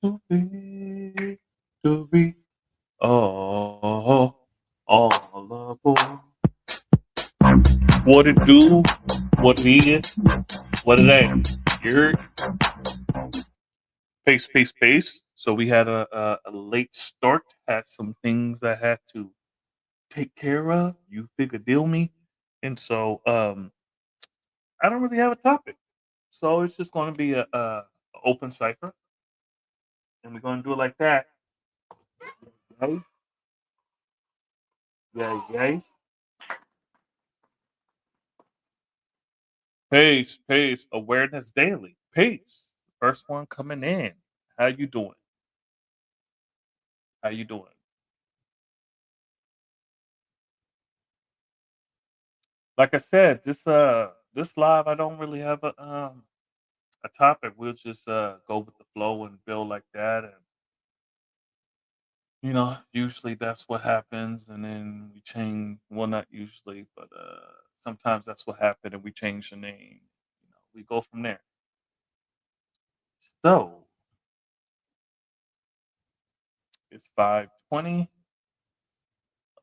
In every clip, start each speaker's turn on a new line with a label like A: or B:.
A: to victory. Oh, all aboard. What it do? What it is? What it ain't? You're pace. So we had a late start. Had some things I had to take care of. You figure deal me, and so I don't really have a topic. So it's just going to be a open cipher, and we're going to do it like that. Yay, yay. Pace. Awareness daily. Pace. First one coming in. How you doing? How you doing? Like I said, this live I don't really have a topic. We'll just go with the flow and build like that, and usually that's what happens, and then we change. Well, not usually, but sometimes that's what happened, and we change the name. We go from there. So it's 5:20.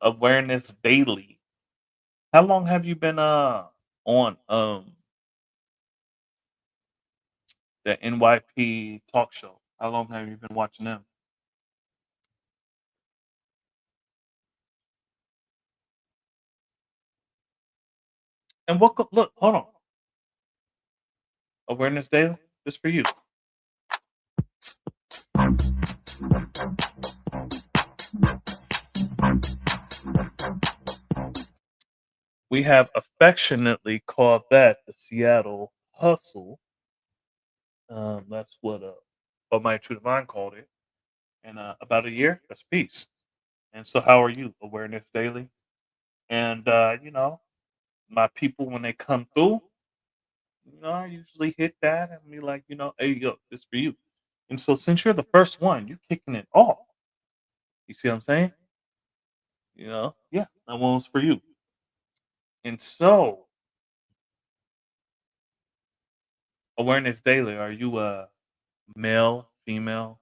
A: Awareness daily. How long have you been on the NYP talk show? How long have you been watching them? And look, hold on. Awareness daily, just for you. We have affectionately called that the Seattle Hustle. That's what my true divine called it. And about a year, that's peace. And so, how are you? Awareness daily. And my people when they come through, I usually hit that and be like, hey yo, this for you. And so, since you're the first one, you're kicking it off. You see what I'm saying? Yeah, that one was for you. And so, awareness daily. Are you a male, female?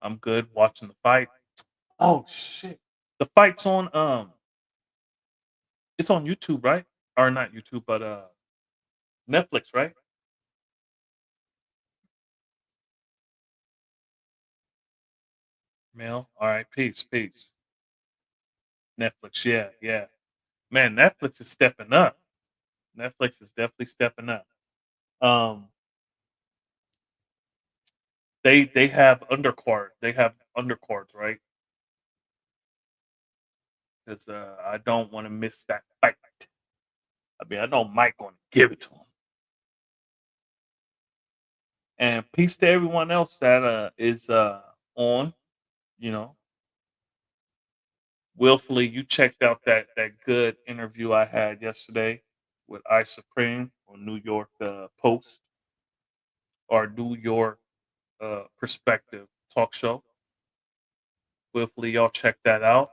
A: I'm good watching the fight. Oh shit. The fight's on it's on YouTube, right? Or not YouTube, but Netflix, right? Male. All right, peace. Netflix, yeah. Man, Netflix is stepping up. Netflix is definitely stepping up. Um they have undercard. They have undercards, right? Because I don't want to miss that fight. I mean, I know Mike gonna give it to him. And peace to everyone else that is on, you know, willfully you checked out that good interview I had yesterday with I Supreme on New York Post or New York Perspective talk show. Willfully y'all check that out.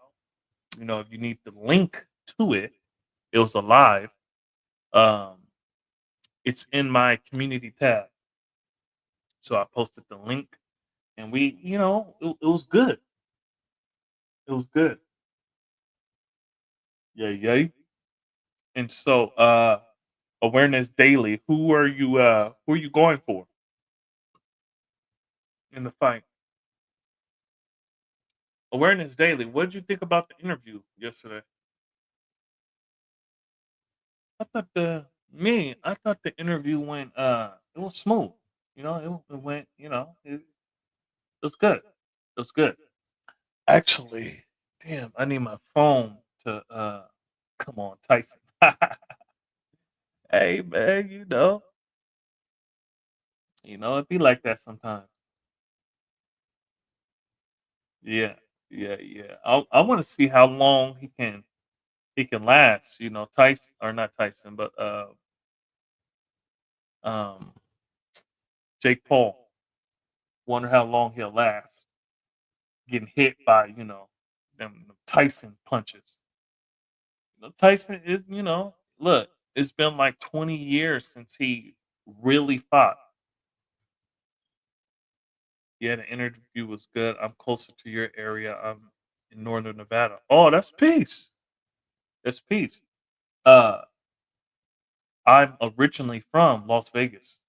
A: If you need the link to it, it was a live. Um, it's in my community tab, so I posted the link, and it was good. It was good. Yeah. And so, awareness daily. Who are you going for in the fight? Awareness daily. What did you think about the interview yesterday? I thought the interview went it was smooth. It went, it was good. It was good. Actually, damn, I need my phone to come on, Tyson. Hey man, it be like that sometimes. Yeah, yeah. I want to see how long he can last. Tyson or not Tyson, but um Jake Paul. Wonder how long he'll last getting hit by them Tyson punches. Tyson is look. It's been like 20 years since he really fought. Yeah, the interview was good. I'm closer to your area. I'm in Northern Nevada. Oh, that's peace. That's peace. Uh, I'm originally from Las Vegas.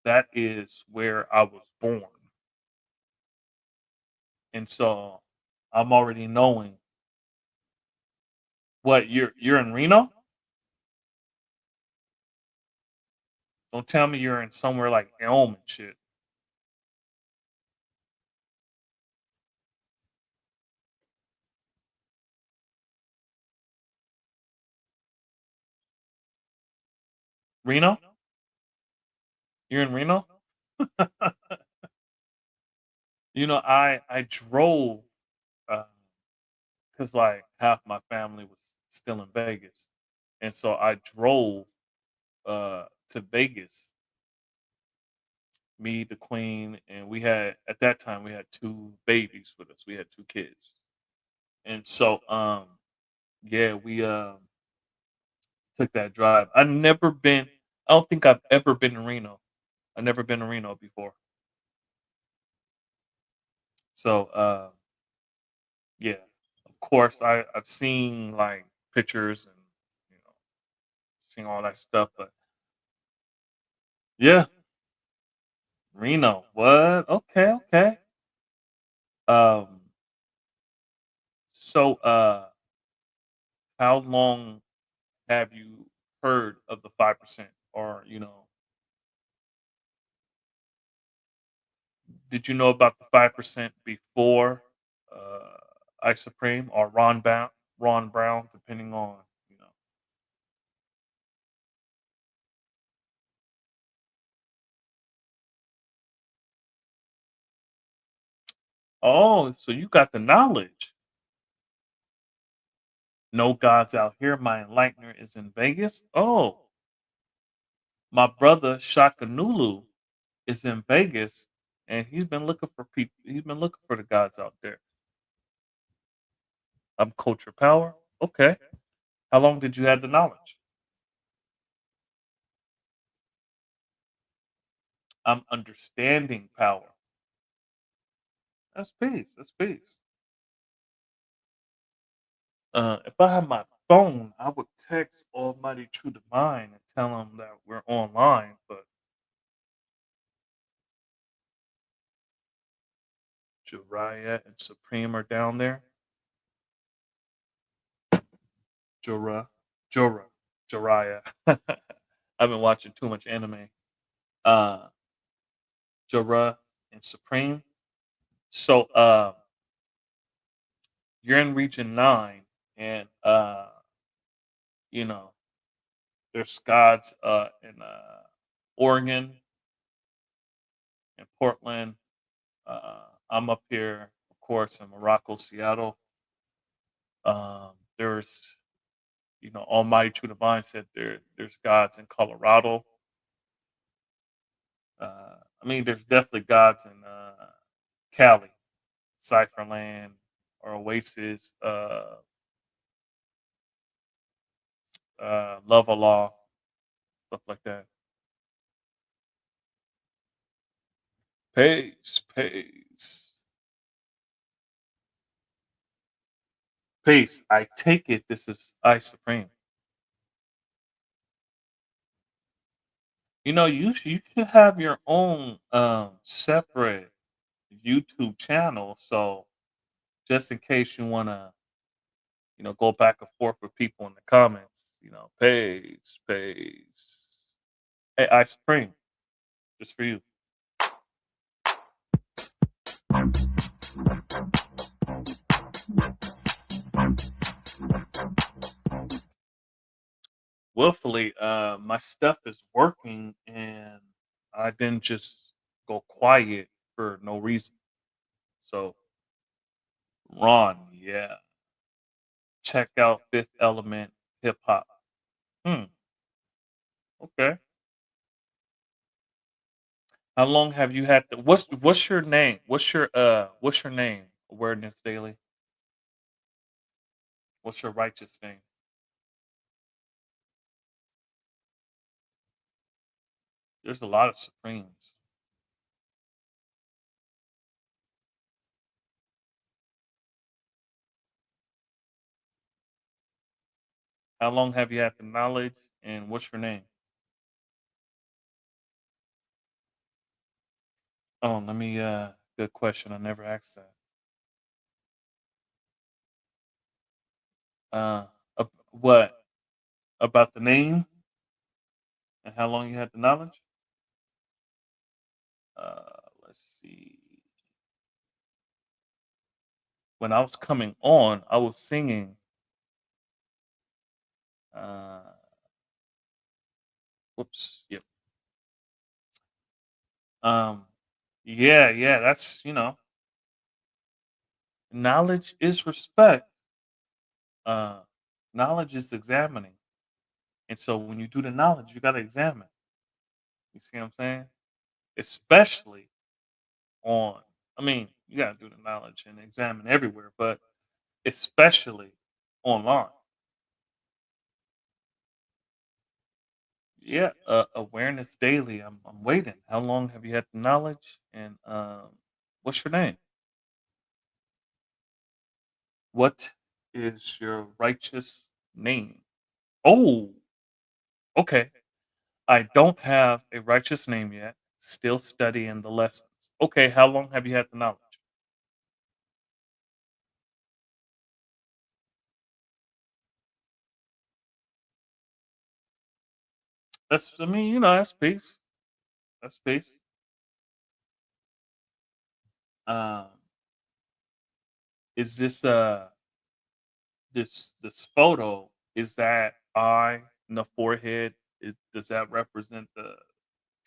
A: That is where I was born, and so I'm already knowing what you're in Reno. Don't tell me you're in somewhere like Elm and shit. Reno? You're in Reno? I drove because like half my family was still in Vegas, and so I drove to Vegas, me, the Queen, and we had at that time we had two babies with us. We had two kids, and so yeah, we took that drive. I never been. I don't think I've ever been to Reno. I've never been to Reno before. So yeah, of course I've seen like pictures and you know seen all that stuff, but yeah, Reno. What? Okay, okay. Um, so how long have you heard of the 5%? Or did you know about the 5% before uh, Ice Supreme or Ron Brown, depending on you know. Oh, so you got the knowledge. No gods out here. My enlightener is in Vegas. Oh, my brother Shakanulu is in Vegas, and he's been looking for people. He's been looking for the gods out there. I'm Culture Power. Okay. How long did you have the knowledge? I'm understanding power. That's peace. That's peace. If I had my phone, I would text Almighty True Divine and tell him that we're online. But Jariah and Supreme are down there. Jorah, Jorah, Jariah. I've been watching too much anime. Uh, Jorah and Supreme. So, you're in Region 9, and you know, there's gods in Oregon and Portland. I'm up here, of course, in Morocco, Seattle. There's, Almighty True Divine said there's gods in Colorado. I mean, there's definitely gods in Cali, Cipherland, or Oasis, Love Allah, stuff like that. Peace, peace, peace. I take it this is I Supreme. You should have your own separate YouTube channel. So just in case you wanna, go back and forth with people in the comments, peace, peace. Hey, I Supreme, just for you. Willfully, my stuff is working and I didn't just go quiet for no reason. So Ron, yeah. Check out Fifth Element Hip Hop. Hmm. Okay. How long have you had what's your name? What's your name? Awareness Daily. What's your righteous name? There's a lot of supremes. How long have you had the knowledge, and what's your name? Oh, let me. Good question. I never asked that. What about the name and how long you had the knowledge? Let's see. When I was coming on, I was singing. Uh, whoops. Yep. Um, yeah, yeah. That's knowledge is respect. Uh, knowledge is examining, and so when you do the knowledge, you got to examine. You see what I'm saying? Especially on. I mean, you got to do the knowledge and examine everywhere, but especially online. Yeah, awareness daily. I'm waiting. How long have you had the knowledge? And what's your name? What is your righteous name? Oh, okay. I don't have a righteous name yet. Still studying the lessons. Okay, how long have you had the knowledge? That's I mean, that's peace. That's peace. Um, is this photo, is that eye in the forehead? Does that represent the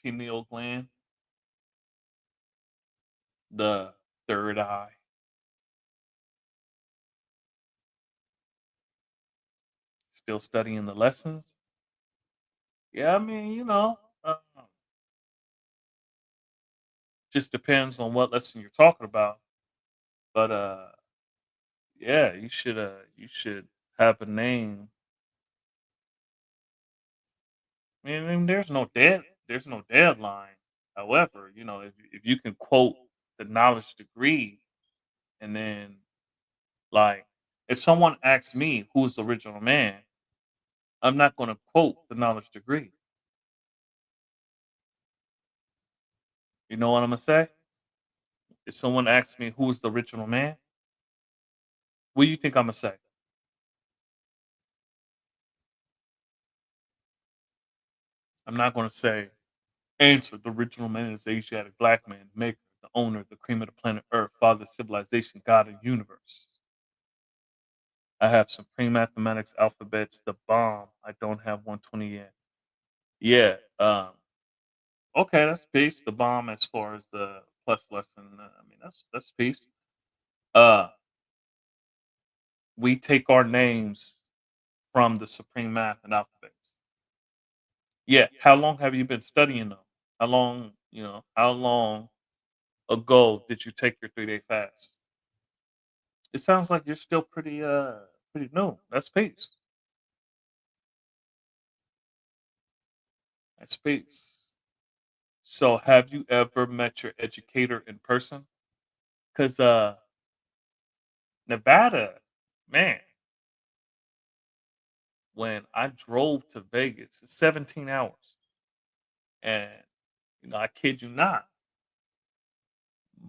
A: pineal gland? The third eye? Still studying the lessons? Yeah, I mean, just depends on what lesson you're talking about. But yeah, you should have a name. I mean, there's no deadline. However, if you can quote the knowledge degree, and then, like, if someone asks me who's the original man, I'm not going to quote the knowledge degree. You know what I'm gonna say? If someone asks me who's the original man, what do you think I'm gonna say? I'm not going to say, answer, the original man is Asiatic black man, maker, the owner, the cream of the planet Earth, father, civilization, God, and universe. I have supreme mathematics, alphabets, the bomb. I don't have 120 yet. Yeah. Okay, that's peace. The bomb, as far as the plus lesson. I mean, that's peace. Uh, we take our names from the supreme math and alphabets. Yeah. How long have you been studying them? How long ago did you take your 3-day fast? It sounds like you're still pretty new. That's peace. That's peace. So have you ever met your educator in person? Cause Nevada, man, when I drove to Vegas, it's 17 hours. And I kid you not,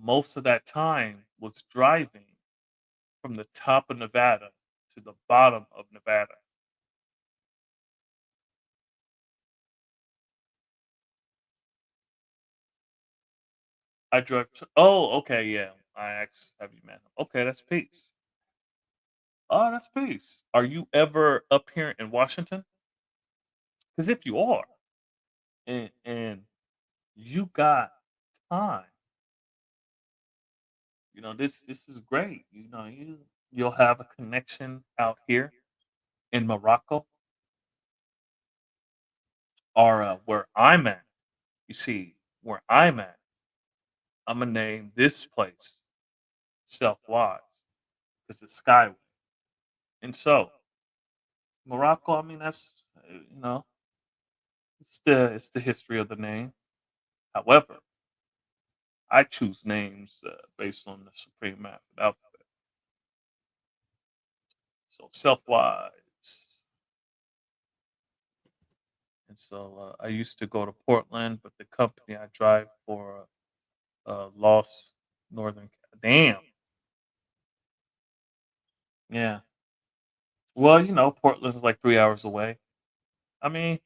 A: most of that time was driving from the top of Nevada to the bottom of Nevada. I drove to, oh, okay, yeah. I asked, have you met him? Okay, that's peace. Oh, that's peace. Are you ever up here in Washington? Because if you are, and you got time, this is great. You'll have a connection out here in Morocco, or where I'm at. You see, where I'm at, I'm gonna name this place Self-Wise because it's Skyway. And so Morocco, I mean, that's It's the history of the name. However, I choose names based on the supreme math of the alphabet. So self-wise, and so I used to go to Portland, but the company I drive for lost Northern. Damn. Yeah. Well, Portland is like 3 hours away. I mean,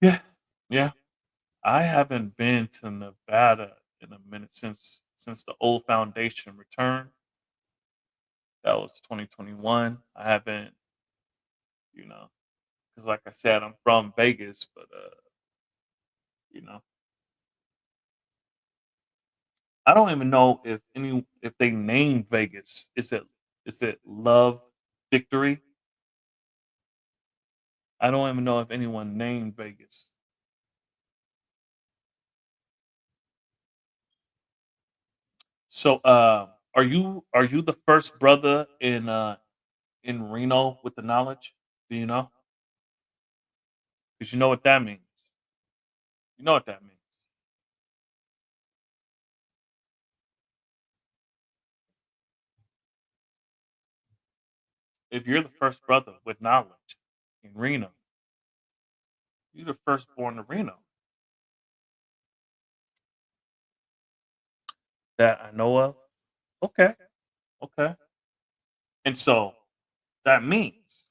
A: yeah, yeah. I haven't been to Nevada in a minute since the old foundation returned. That was 2021. I haven't, because like I said, I'm from Vegas, but you know, I don't even know if they named Vegas. Is it Love Victory? I don't even know if anyone named Vegas. So, are you the first brother in Reno with the knowledge? Do you know? Because you know what that means. You know what that means. If you're the first brother with knowledge in Reno, you're the firstborn in Reno that I know of. Okay, okay. And so that means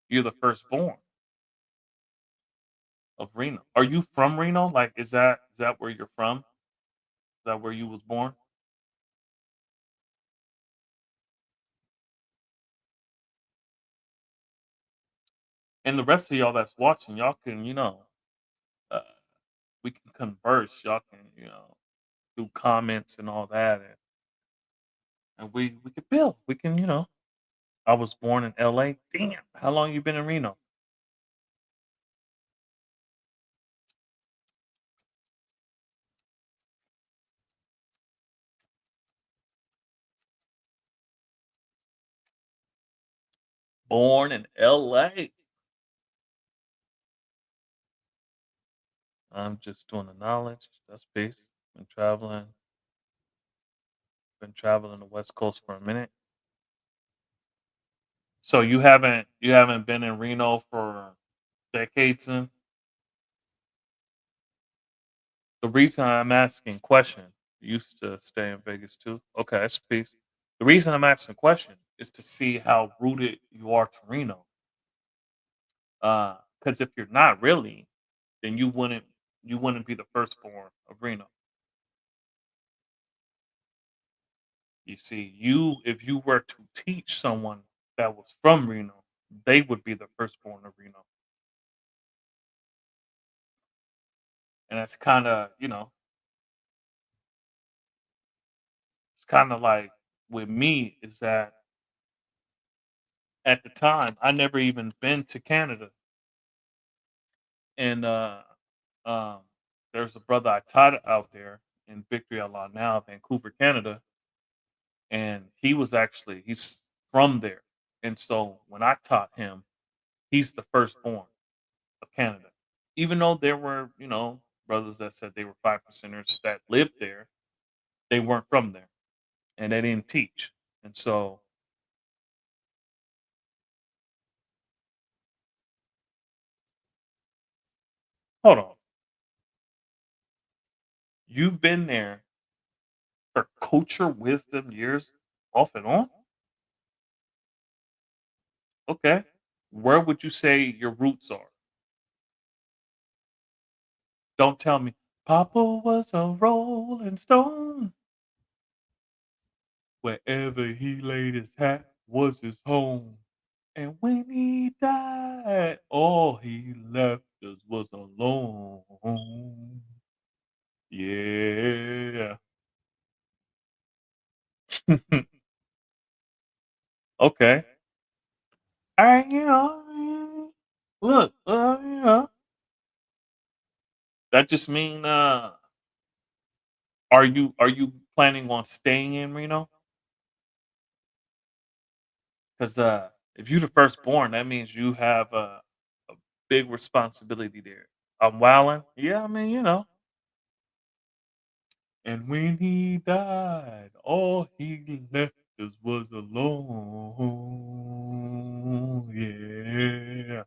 A: you're the firstborn of Reno. Are you from Reno? Like, is that where you're from? Is that where you was born? And the rest of y'all that's watching, y'all can, uh, we can converse. Y'all can, do comments and all that, and we can build. We can, I was born in LA. Damn, how long you been in Reno? Born in LA. I'm just doing the knowledge. That's peace. Been traveling the West Coast for a minute. So you haven't been in Reno for decades then? The reason I'm asking question, you used to stay in Vegas too? Okay, that's peace. The reason I'm asking question is to see how rooted you are to Reno. Because if you're not really, then you wouldn't be the firstborn of Reno. You see, if you were to teach someone that was from Reno, they would be the firstborn of Reno. And that's kinda, it's kinda like with me is that at the time I never even been to Canada. And um there's a brother I taught out there in Victory Allah now, Vancouver, Canada, and he's from there. And so when I taught him, he's the firstborn of Canada. Even though there were, brothers that said they were 5 percenters that lived there, they weren't from there and they didn't teach. And so, hold on, you've been there for culture, wisdom, years off and on? Okay. Where would you say your roots are? Don't tell me, Papa was a rolling stone. Wherever he laid his hat was his home. And when he died, all he left us was alone. Yeah. Okay. All right, look, that just mean are you planning on staying in Reno? Because if you're the firstborn, that means you have big responsibility there. I'm wilding. Yeah, I mean, you know. And when he died, all he left us was alone. Yeah.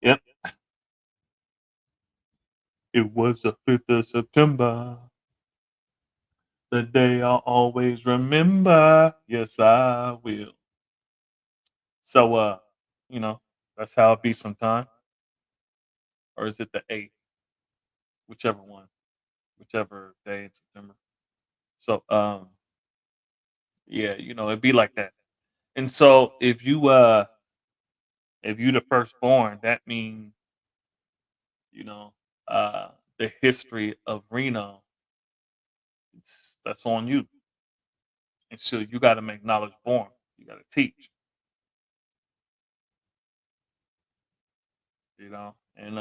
A: Yep. It was the 5th of September, the day I'll always remember. Yes, I will. So, you know, that's how it be sometime. Or is it the 8th? Whichever one, whichever day in September. So, yeah, you know, it'd be like that. And so if you the firstborn, that means, you know, uh the history of Reno, that's on you. And so you gotta make knowledge born. You gotta teach, you know. And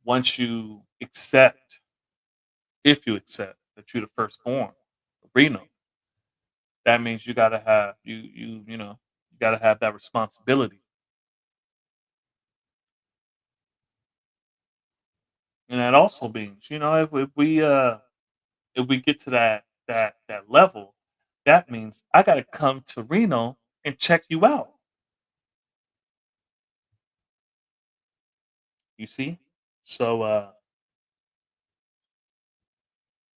A: once you accept, if you accept that you're the firstborn of Reno, that means you gotta have you know, you gotta have that responsibility. And that also means, you know, if we get to that level, that means I gotta come to Reno and check you out. You see? So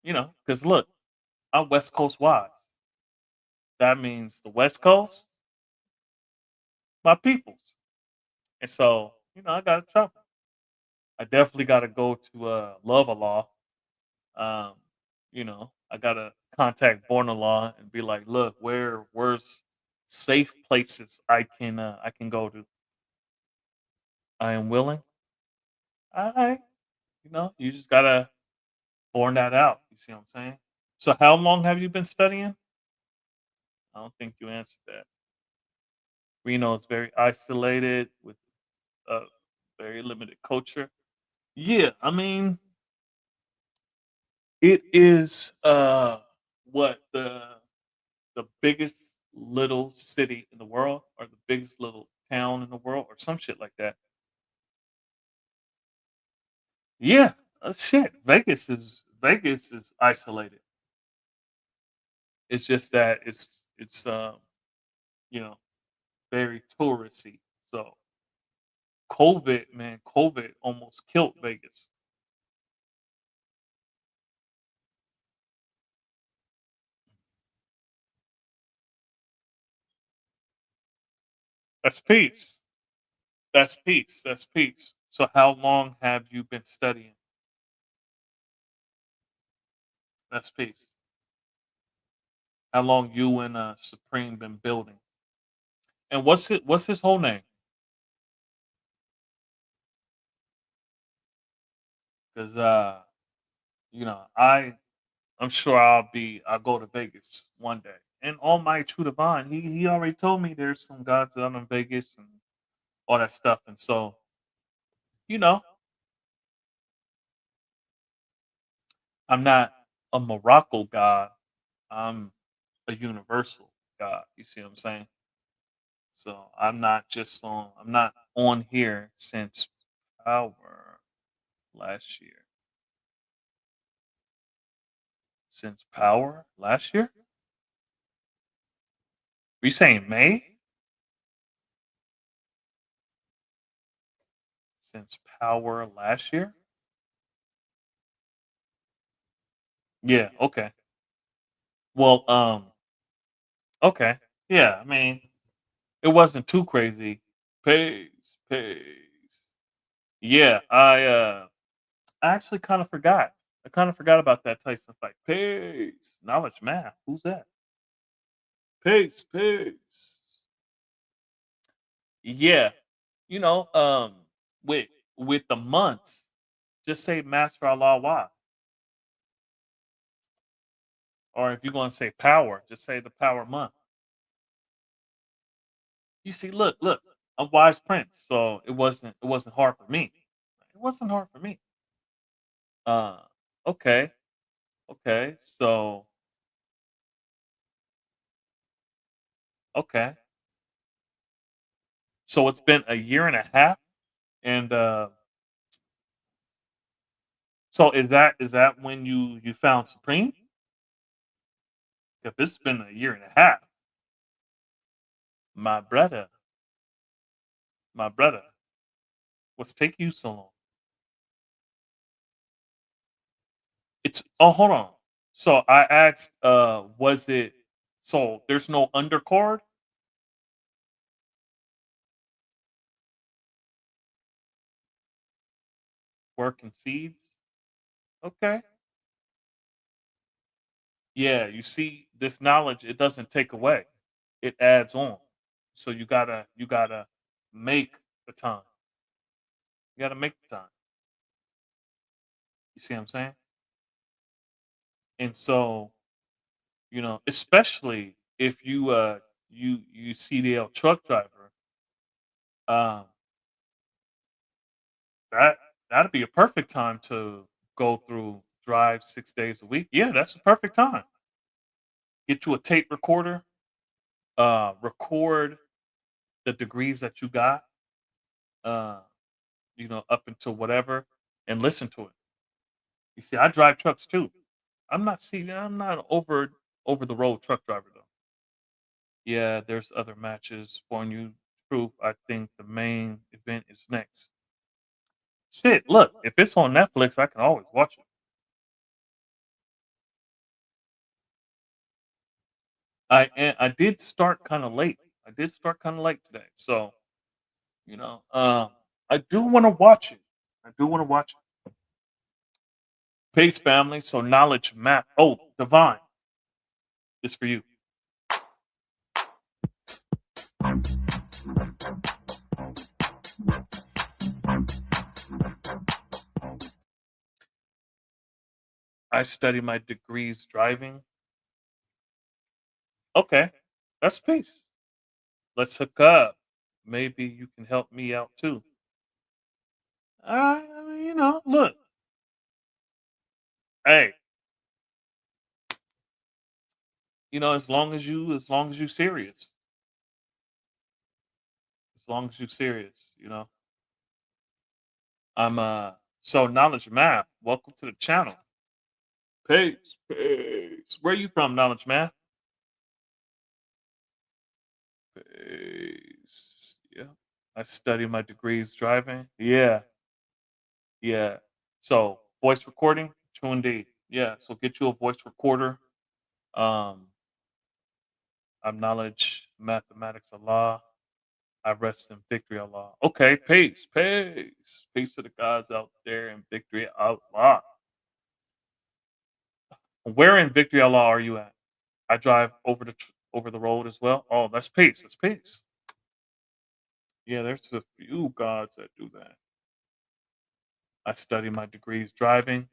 A: you know, because look, I'm West Coast wise. That means the West Coast, my peoples. And so, you know, I gotta travel. I definitely gotta go to Love Law. Um, you know, I gotta contact Born Law and be like, look, where's safe places I can go to. I am willing. All right. You know, you just gotta born that out. You see what I'm saying? So how long have you been studying? I don't think you answered that. Reno is very isolated with a very limited culture. Yeah, I mean, it is what the biggest little city in the world or the biggest little town in the world or some shit like that. Yeah, shit. Vegas is isolated. It's just that it's you know, very touristy. So COVID, man, COVID almost killed Vegas. That's peace. That's peace. That's peace. So how long have you been studying? That's peace. How long you and Supreme been building? And what's his whole name? Because you know, I'm sure I'll go to Vegas one day. And on my True Divine, he already told me there's some gods out in Vegas and all that stuff. And so, you know, I'm not a Morocco god. I'm a universal god. You see what I'm saying? So I'm not on here since Power last year. Since Power last year? Are you saying May? Since Power last year? Yeah, okay. Well, okay. Yeah, I mean, it wasn't too crazy. Peace, peace. Yeah, I actually kind of forgot. I kind of forgot about that Tyson fight. Peace. Knowledge math. Who's that? Peace, peace. Yeah. You know, with with the months, just say Master Allah Wah. Or if you're gonna say power, just say the power month. You see, look, I'm wise prince, so it wasn't hard for me. It wasn't hard for me. Uh okay, okay, so okay. So it's been a year and a half, and so is that when you found Supreme? If it's been a year and a half, my brother, my brother, what's take you so long? It's oh, hold on. So I asked, was it so there's no undercard? Working seeds? Okay. Yeah, you see, this knowledge, it doesn't take away. It adds on. So you gotta make the time. You gotta make the time. You see what I'm saying? And so, especially if you CDL truck driver, um, that that'd be a perfect time to go through drive 6 days a week. Yeah, that's the perfect time. Get you a tape recorder, record the degrees that you got, uh, up until whatever, and listen to it. You see, I drive trucks too. I'm not over the road truck driver though. Yeah, there's other matches for you. Truth, I think the main event is next. Shit, look, if it's on Netflix, I can always watch it. I did start kind of late. I did start kind of late today, so you know, um, I do want to watch it. I do want to watch it. Pace family, so knowledge map. Oh, divine, it's for you. I study my degrees driving. Okay, that's peace. Let's hook up. Maybe you can help me out too. I mean, look, hey, as long as you serious, as long as you serious, I'm so knowledge math. Welcome to the channel. Peace, peace. Where you from, knowledge math? Peace. Yeah. I study my degrees driving. Yeah, yeah. So voice recording, true indeed. Yeah. So get you a voice recorder. Um, I'm knowledge, mathematics, Allah. I rest in victory, Allah. Okay, peace, peace, peace to the guys out there in victory, Allah. Where in victory, Allah, are you at? I drive over the road as well. Oh, that's peace. That's peace. Yeah, there's a few gods that do that. I study my degrees driving.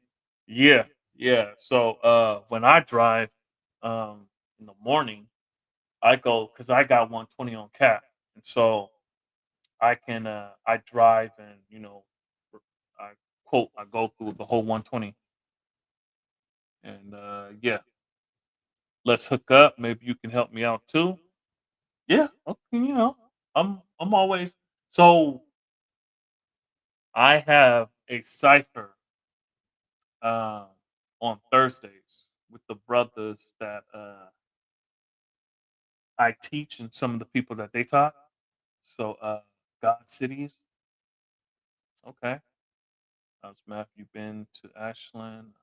A: Yeah, yeah. So when I drive in the morning, I go because I got 120 on cap. And so I drive and I I go through the whole 120 and yeah, let's hook up. Maybe you can help me out too. Yeah, okay, I'm always so I have a cipher uh, on Thursdays with the brothers that I teach and some of the people that they taught. So God cities. Okay. How's Matthew been to Ashland?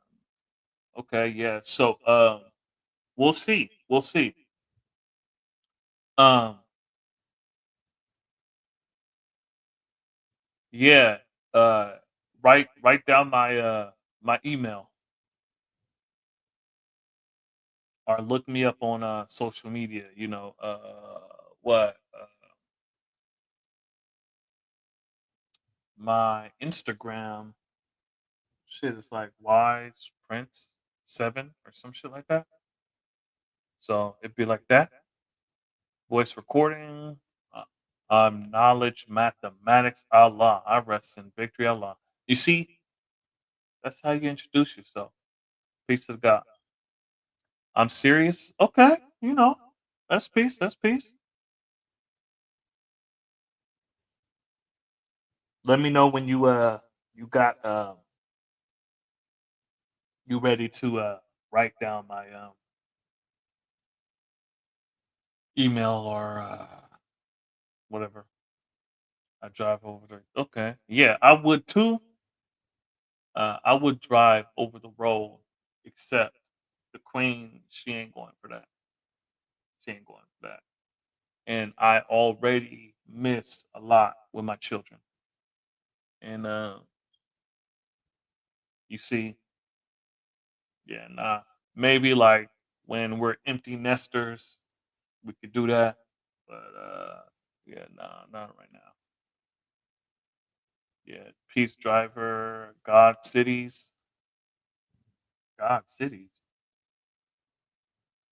A: Okay, yeah. So we'll see. We'll see. Um yeah, write down my email or look me up on social media, what my Instagram shit is like Wise Prince 7 or some shit like that. So it'd be like that. Voice recording, knowledge, mathematics, Allah. I rest in victory, Allah. You see, that's how you introduce yourself. Peace of God. I'm serious. Okay, that's peace. That's peace. Let me know when you got you ready to write down my email or whatever. I drive over there. Okay. Yeah, I would too. I would drive over the road, except the queen, she ain't going for that. She ain't going for that. And I already miss a lot with my children. And you see, yeah, nah. Maybe like when we're empty nesters, we could do that. But yeah, nah, not right now. Yeah, Peace Driver, God Cities. God Cities.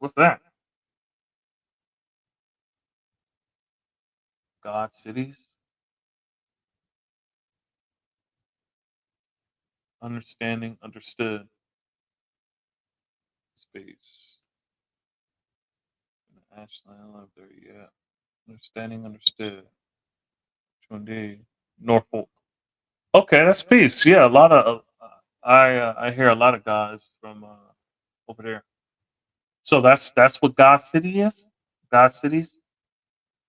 A: What's that? God Cities? Understanding, understood. Space. Ashland, I love there. Yeah. Understanding, understood. True indeed. Norfolk. Okay, that's peace. Yeah, a lot of I hear a lot of guys from over there. So that's what God City is. God cities,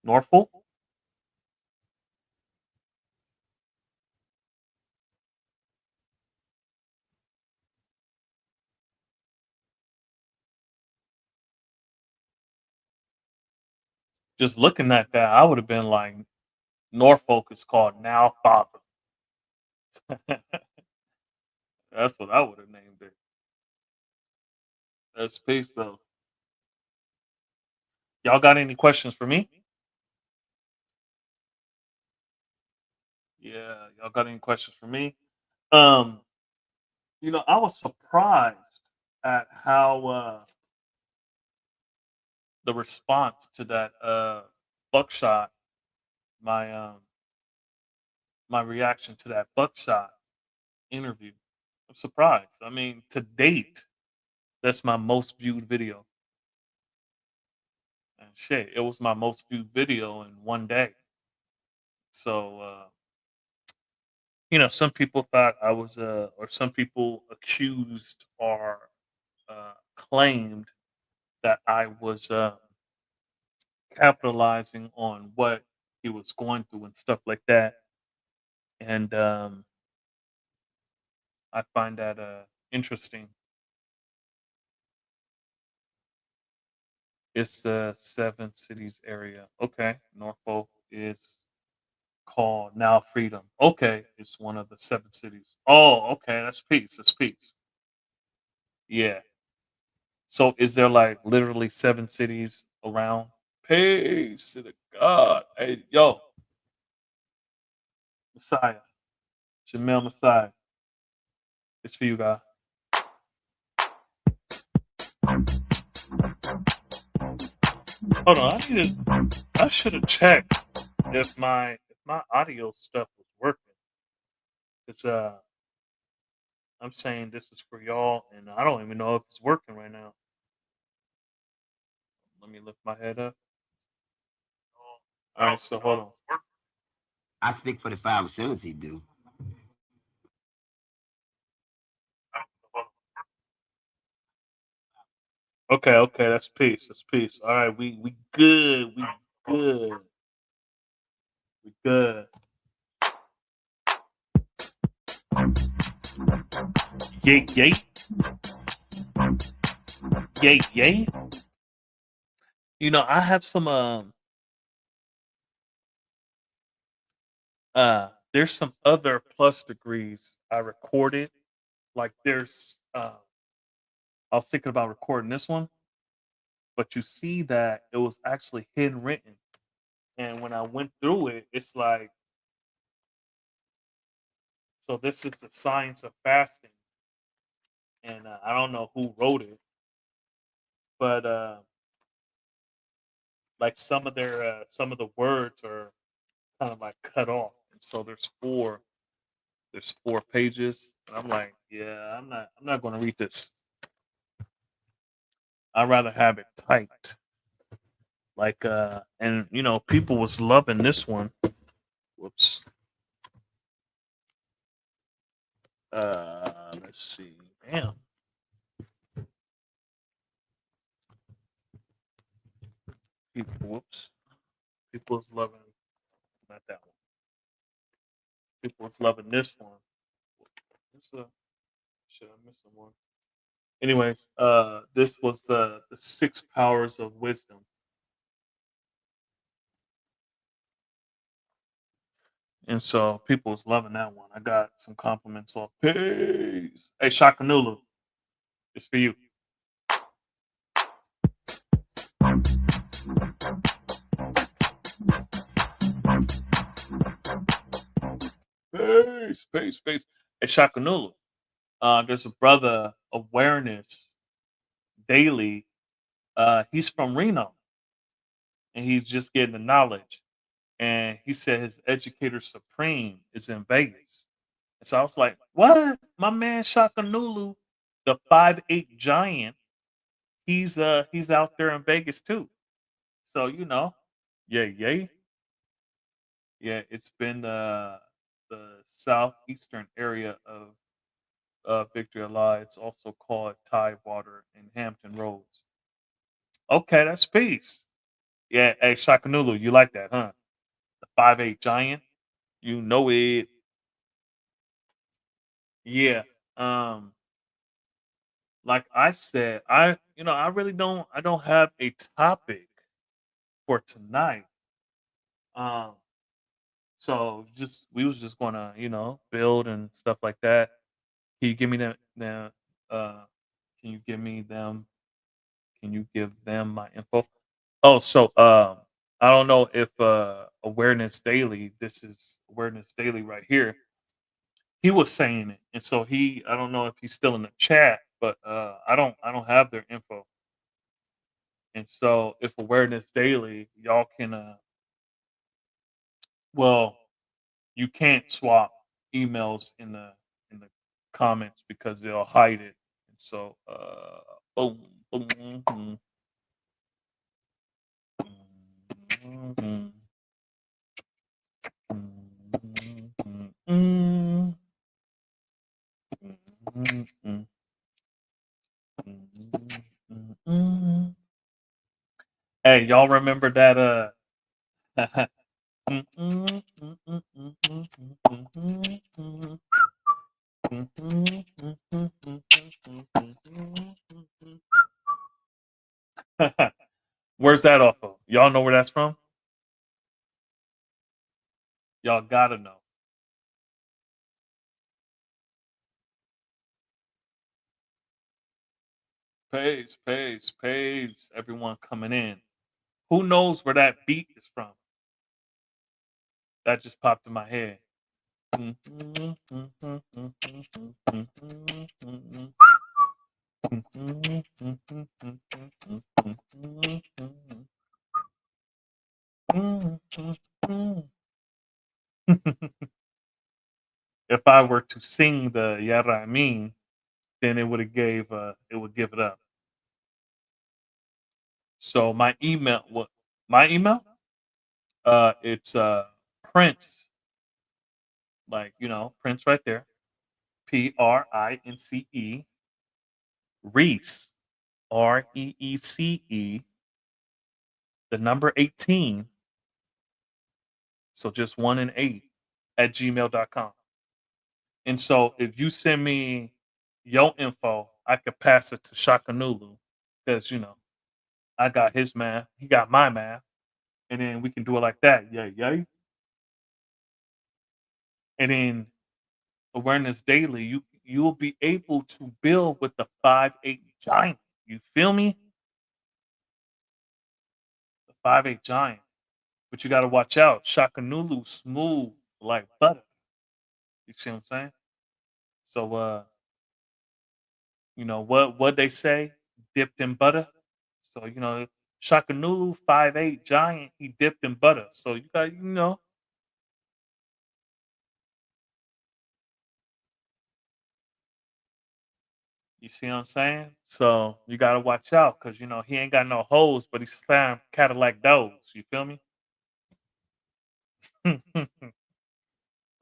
A: Norfolk. Just looking at that, I would have been like, Norfolk is called Now Father. That's what I would have named it. That's peace though. Y'all got any questions for me? Yeah, y'all got any questions for me? Um, I was surprised at how the response to that buckshot, my my reaction to that buckshot interview. I'm surprised. I mean, to date, that's my most viewed video. And shit, it was my most viewed video in one day. So some people thought I was or some people accused or claimed that I was capitalizing on what he was going through and stuff like that. And I find that interesting. It's the seven cities area. Okay, Norfolk is called Now Freedom. Okay, it's one of the seven cities. Oh, okay, that's peace. That's peace. Yeah. So is there like literally seven cities around? Peace to the God. Hey, yo, Messiah, Jamel Messiah. It's for you, guys. Hold on, I should have checked if my audio stuff was working. It's I'm saying this is for y'all, and I don't even know if it's working right now. Let me lift my head up. All right, so hold on.
B: I speak for the 5 cents he do.
A: Okay, okay, that's peace. That's peace. All right, we good. We good. We good. Yay, yay, yay, yay. I have some there's some other plus degrees I recorded. Like there's I was thinking about recording this one, but you see that it was actually hidden written. And when I went through it, it's like, so this is the science of fasting. And I don't know who wrote it, but like some of the words are kind of like cut off. And so there's four pages. And I'm like, yeah, I'm not gonna read this. I'd rather have it typed. Like and people was loving this one. Whoops. Let's see. Damn. People, whoops. People's loving, not that one. People's loving this one. What's the, shit, I'm missing one. Anyways, this was the six powers of wisdom. And so people was loving that one. I got some compliments off. Peace. Hey, Shakanulu, it's for you. Peace, peace, peace. Hey, Shakanulu, there's a brother, Awareness Daily. He's from Reno, and he's just getting the knowledge. And he said his educator supreme is in Vegas. And so I was like, what? My man Shakanulu, the 5'8" giant, he's out there in Vegas too. So yeah, yeah. Yeah, it's been the southeastern area of Victory Law. It's also called Tidewater and Hampton Roads. Okay, that's peace. Yeah, hey Shakanulu, you like that, huh? The 5'8" giant. You know it. Yeah. Um, like I said, I really don't have a topic for tonight. Um, so just we was just gonna, build and stuff like that. Can you give me the uh can you give me them can you give them my info? Oh, so I don't know if Awareness Daily, this is Awareness Daily right here. He was saying it. And so I don't know if he's still in the chat, but I don't have their info. And so if Awareness Daily, y'all can well, you can't swap emails in the comments because they'll hide it. And so boom, boom, boom, boom, boom, hey, y'all remember that Where's that off of? Y'all know where that's from? Y'all gotta know. Pays. Everyone coming in. Who knows where that beat is from? That just popped in my head. If I were to sing the Yaramin, then it would give it up. So my email? It's Prince, like Prince right there. Prince, Reese, Reece, the number 18, so just 1 and 8 at gmail.com. And so if you send me your info, I could pass it to Shakanulu because I got his math, he got my math, and then we can do it like that. Yeah, yeah. And then Awareness Daily, you'll be able to build with the 5'8" giant. You feel me? The 5'8" giant. But you gotta watch out. Shakanulu smooth like butter. You see what I'm saying? So what they say? Dipped in butter. So Shakanulu 5'8" giant, he dipped in butter. So you got you see what I'm saying? So you gotta watch out because he ain't got no hoes, but he's slam Cadillac doors. You feel me?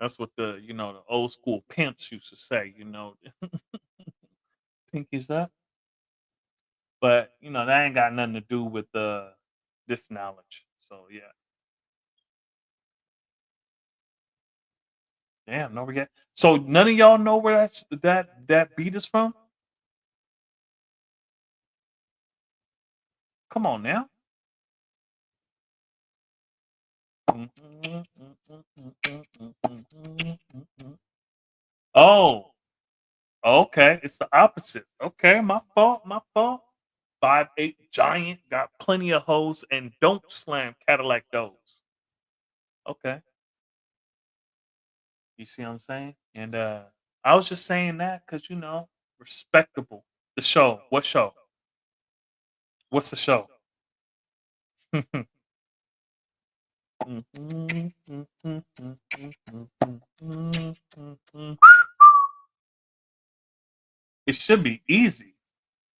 A: That's what the old school pimps used to say. Pinkies up, but that ain't got nothing to do with this knowledge. So yeah, damn, no forget. So none of y'all know where that beat is from? Come on now. Oh, okay. It's the opposite. Okay, my fault. My fault. 5'8" giant, got plenty of hoes, and don't slam Cadillac doors. Okay, you see what I'm saying? And I was just saying that because respectable. The show. What show? What's the show? It should be easy.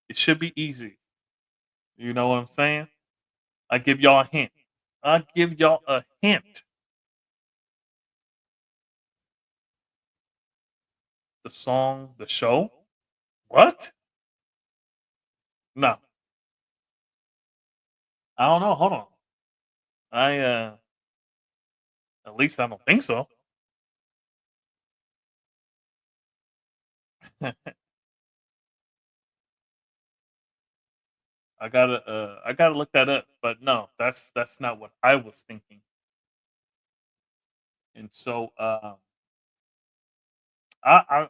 A: It should be easy. You know what I'm saying? I give y'all a hint. I give y'all a hint. The song, the show. What? No, I don't know. Hold on. I at least I don't think so. I gotta look that up. But no, that's not what I was thinking. And so I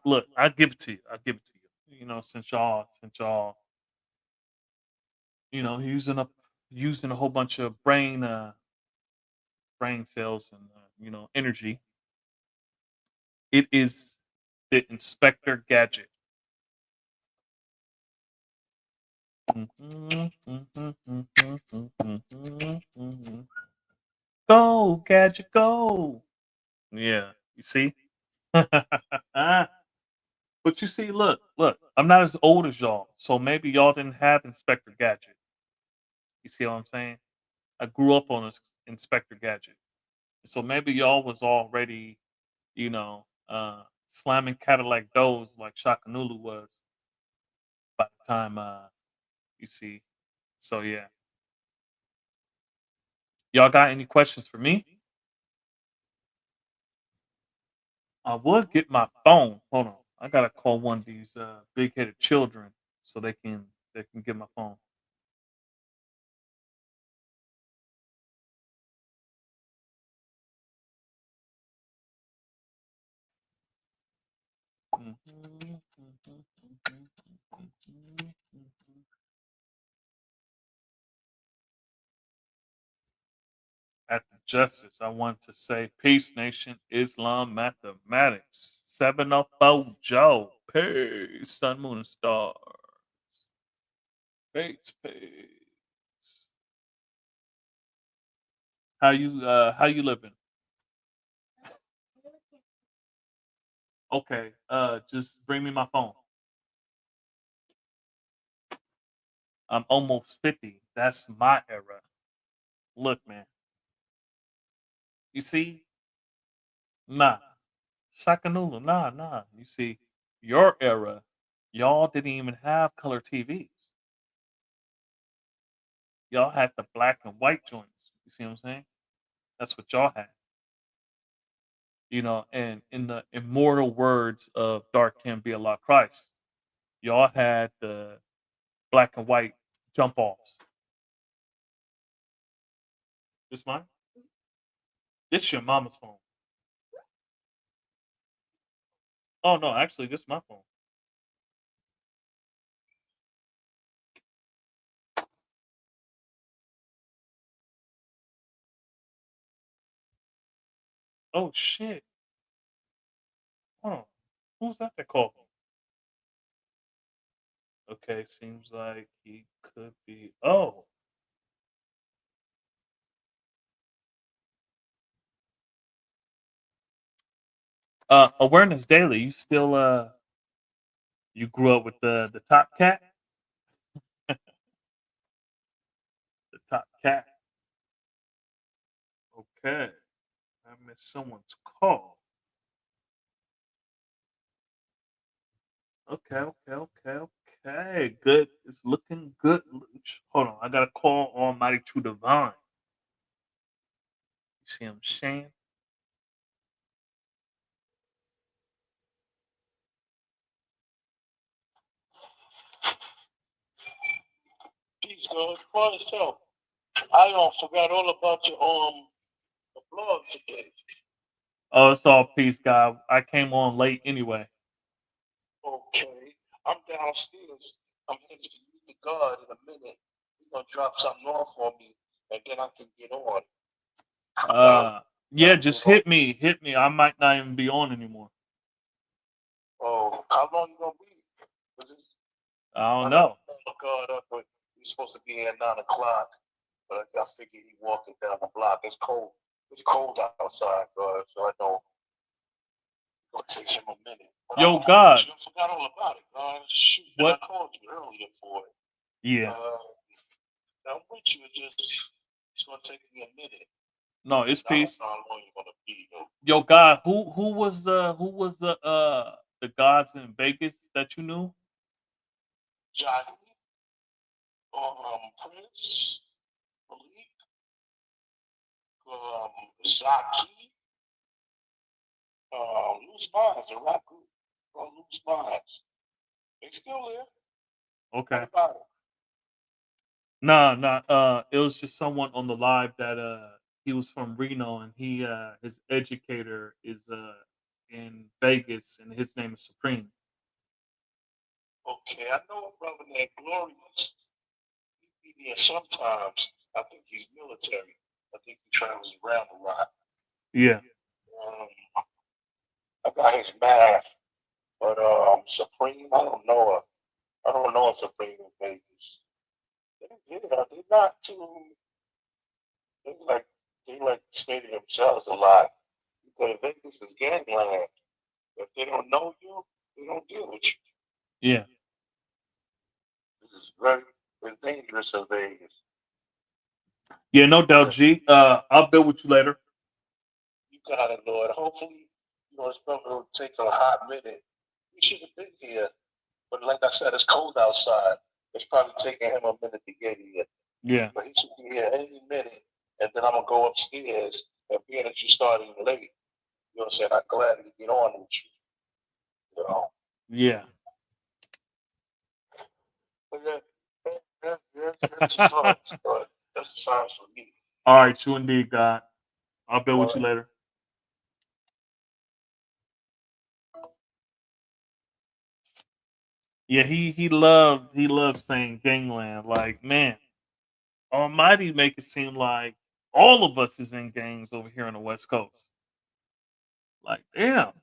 A: look, I give it to you. I give it to you. Since y'all using a whole bunch of brain cells and energy. It is the Inspector Gadget. Go, Gadget, go. Yeah, you see? but you see, look, I'm not as old as y'all, so maybe y'all didn't have Inspector Gadget. You see what I'm saying? I grew up on Inspector Gadget. So maybe y'all was already, slamming Cadillac doors like Shakanulu was by the time you see. So yeah. Y'all got any questions for me? I would get my phone. Hold on. I gotta call one of these big headed children so they can get my phone. At the justice, I want to say peace, nation, Islam, mathematics. 704 Joe. Peace, sun, moon, and stars. Peace, peace. How you living? Okay, just bring me my phone. I'm almost 50. That's my era. Look, man. You see? Nah. Sakanulu, nah. You see, your era, y'all didn't even have color TVs. Y'all had the black and white joints. You see what I'm saying? That's what y'all had. And in the immortal words of Dark Kim Be Allah Christ, y'all had the black and white jump offs. This mine? This your mama's phone. Oh no, actually this is my phone. Oh shit. Oh, who's that called me? Okay, seems like he could be. Oh, awareness daily. You still you grew up with the top cat, the top cat. Okay, I missed someone's call. Okay, okay. Good. It's looking good. Hold on. I got to call Almighty True Divine. You see what I'm saying?
C: Peace, God. Father, so I forgot all about your the blog today.
A: Oh, it's all peace, God. I came on late anyway.
C: Okay, I'm downstairs. I'm headed to meet the guard in a minute. He's gonna drop something off on me, and then I can get on. Down,
A: Yeah,
C: down there.
A: just hit me. Hit me. I might not even be on anymore.
C: Oh, how long you gonna be? Was it,
A: I don't
C: I got
A: know.
C: the guard up, but he's supposed to be here at 9 o'clock. But I figured he walking down the block. It's cold. It's cold outside, guard. So I know it'll take him a minute. But
A: Yo,
C: I'm with
A: God.
C: you. I forgot all about it. Shoot, and I
A: What?
C: called you earlier for it.
A: Yeah.
C: Uh, I'm with you. It's gonna take me a minute.
A: No, it's
C: I don't
A: peace.
C: know how long you're gonna be though.
A: Yo, God. Who was the gods in Vegas that you knew?
C: Johnny, Prince, Malik, Zaki, Loose Minds, a rap group called Loose Minds. They still there. What
A: Okay.
C: about it?
A: Nah, nah. It was just someone on the live that he was from Reno and he his educator is in Vegas and his name is Supreme.
C: Okay, I know a brother named Glorious. He be there sometimes. I think he's military. I think he travels around a lot.
A: Yeah.
C: Um, I got his math, but Supreme, I don't know. I don't know if Supreme is Vegas. They're not too. They like they like stating themselves a lot because Vegas is gangland. If they don't know you, they don't deal with you.
A: Yeah.
C: This is very it's dangerous in Vegas.
A: Yeah, no doubt,
C: But
A: G. I'll build with you later.
C: you got it, Lord. Hopefully, it's probably will take a hot minute. We should have been here, but like I said, it's cold outside. It's probably taking him a minute to get here,
A: Yeah.
C: but he should be here any minute. And then I'm gonna go upstairs. And being that you started late, you know what I'm saying? I'm glad to get on with you. You know.
A: Yeah.
C: But that's the signs. That's the signs for me.
A: All right, true indeed, God. I'll build
C: All
A: with you
C: right.
A: later. Yeah, he loved saying gangland. Like, man, Almighty make it seem like all of us is in gangs over here on the West Coast. Like, damn,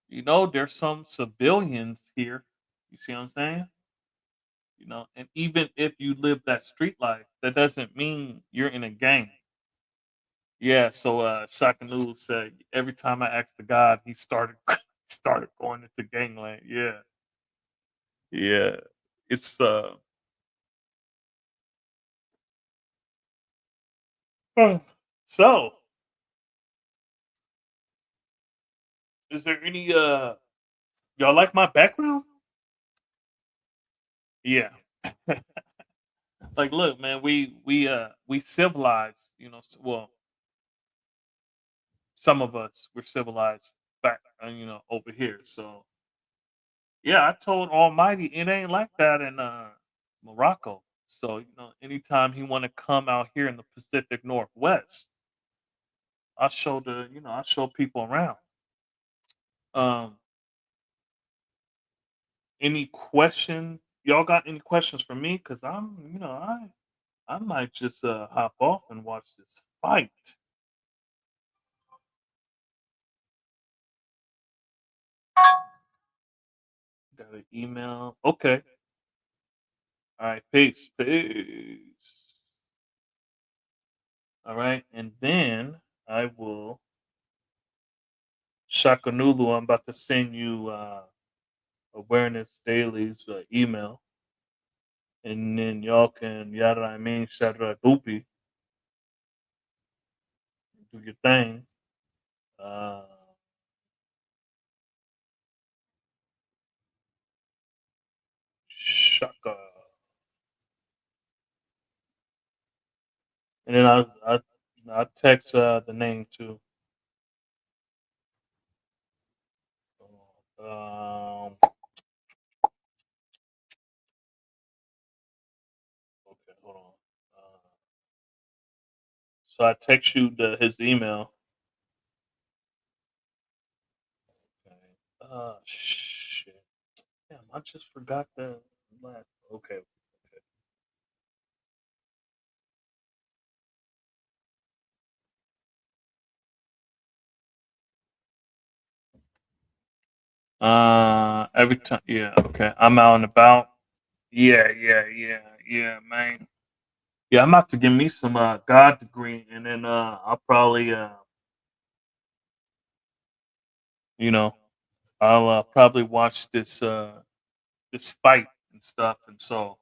A: there's some civilians here. You see what I'm saying? And even if you live that street life, that doesn't mean you're in a gang. Yeah, so Shaka said every time I asked the God, he started started going into gangland. Yeah. Yeah. It's so is there any y'all like my background? Yeah. Like look, man, we civilized, well, some of us we're civilized back over here. So yeah, I told Almighty it ain't like that in Morocco. So, anytime he want to come out here in the Pacific Northwest, I show people around. Um, any question? Y'all got any questions for me? Cause I might just hop off and watch this fight. Got an email. Okay. All right. Peace. Peace. All right. And then I will Shakanulu. I'm about to send you Awareness Daily's email. And then y'all can yada I mean Shadra Dupi, do your thing. Uh Shaka. And then I text the name too. Um, okay, hold on. So I text you his email. Okay. Shit. Damn, I just forgot the last. Okay. Okay. Every time. Yeah. Okay. I'm out and about. Yeah. Yeah. Yeah. Yeah, man. Yeah, I'm about to give me some God degree, and then I'll probably you know I'll probably watch this fight and stuff, and so.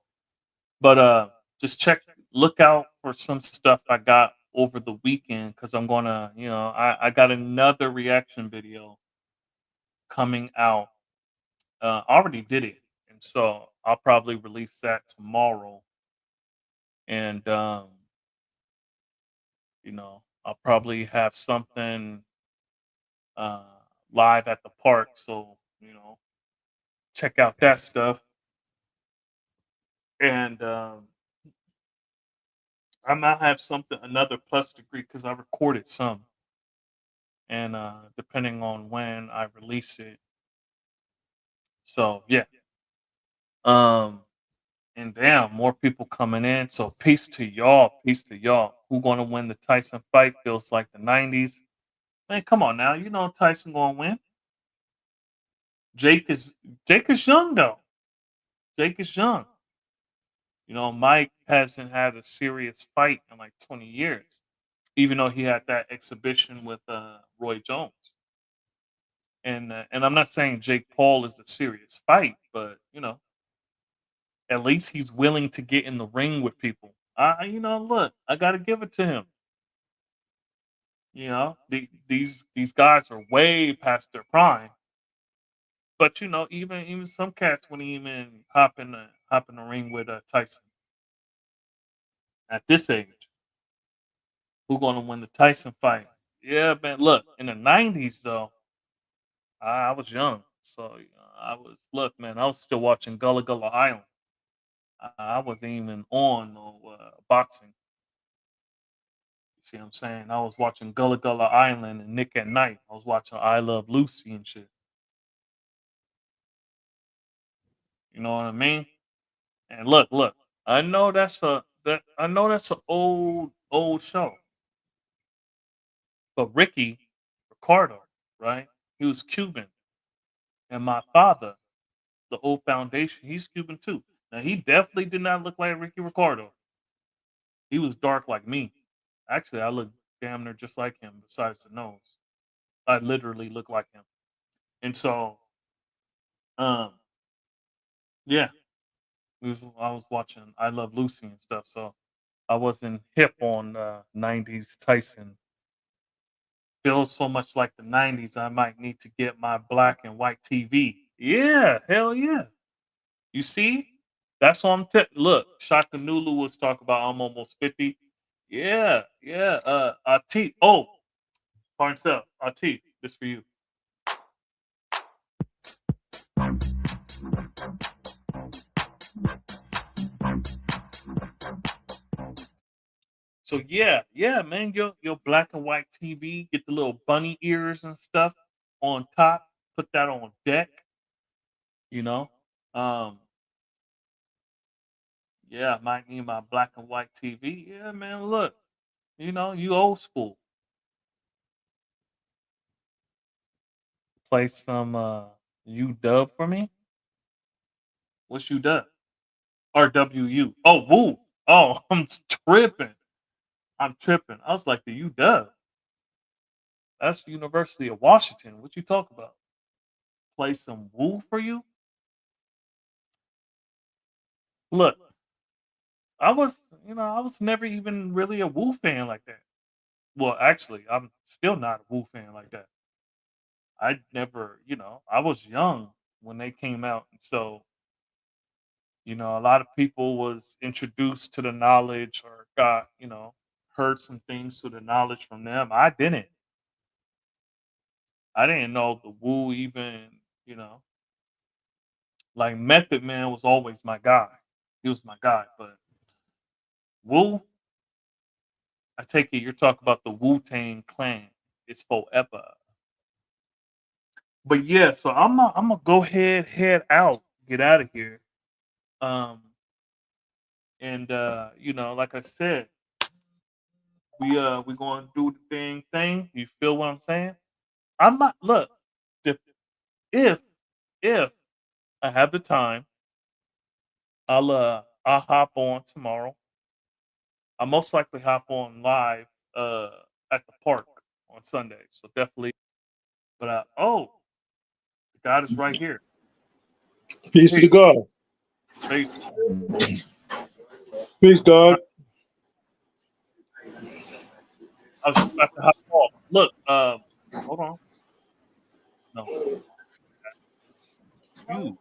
A: But just look out for some stuff I got over the weekend because I'm gonna, I got another reaction video coming out. I already did it, and so I'll probably release that tomorrow. And I'll probably have something uh, live at the park. So check out that stuff. And I might have something another plus degree because I recorded some, and depending on when I release it. So yeah. Um and damn, more people coming in. So peace to y'all. Peace to y'all. Who gonna win the Tyson fight? Feels like the '90s. Man, come on now. You know Tyson gonna win. Jake is Jake is young though. Jake is young. Mike hasn't had a serious fight in like 20 years, even though he had that exhibition with Roy Jones. And I'm not saying Jake Paul is a serious fight, but at least he's willing to get in the ring with people. Look, I got to give it to him. These guys are way past their prime, but even some cats wouldn't even hop in the ring with Tyson at this age. Who gonna win the Tyson fight? Yeah, man. Look, in the '90s though, I was young, so I was look, man. I was still watching Gullah Gullah Island. I wasn't even on no boxing. You see what I'm saying? I was watching Gullah Gullah Island and Nick at Night. I was watching I Love Lucy and shit. You know what I mean? And look. I know that's an old show. But Ricardo, right? He was Cuban, and my father, the old foundation, he's Cuban too. Now he definitely did not look like Ricky Ricardo. He was dark like me. Actually, I look damn near just like him, besides the nose. I literally look like him. And so, um, yeah, I was watching I Love Lucy and stuff, so I wasn't hip on '90s Tyson. Feels so much like the '90s. I might need to get my black and white TV. Yeah, hell yeah. You see, that's what look. Shaka Nulu was talking about. I'm almost 50. Yeah, yeah. T. Oh, pardon self. T. This for you. So yeah, man, your black and white TV, get the little bunny ears and stuff on top, put that on deck, you know. Um, yeah, I might need my black and white TV. Yeah, man, look, you old school. Play some U dub for me. What's U dub? RWU. Oh, woo. Oh, I'm tripping. I'm tripping. I was like the U dub. That's University of Washington. What you talk about? Play some woo for you? Look, I was never even really a Wu fan like that. Well, actually, I'm still not a Wu fan like that. I never, I was young when they came out, and so You know, a lot of people was introduced to the knowledge or got, heard some things to the knowledge from them. I didn't. I didn't know the woo even, you know, like Method Man was always my guy. He was my guy. But woo, I take it you're talking about the Wu Tang clan. It's forever. But yeah, so I'm gonna go ahead, head out, get out of here. Um and like I said, we gonna do the thing. You feel what I'm saying? I'm not look, if if if I have the time, I'll hop on tomorrow. I'll most likely hop on live at the park on Sunday. So definitely but God is right here.
D: Peace
A: Peace.
D: to God.
A: Peace.
D: Peace, God.
A: I was just about to hop off. Look, hold on. No, you.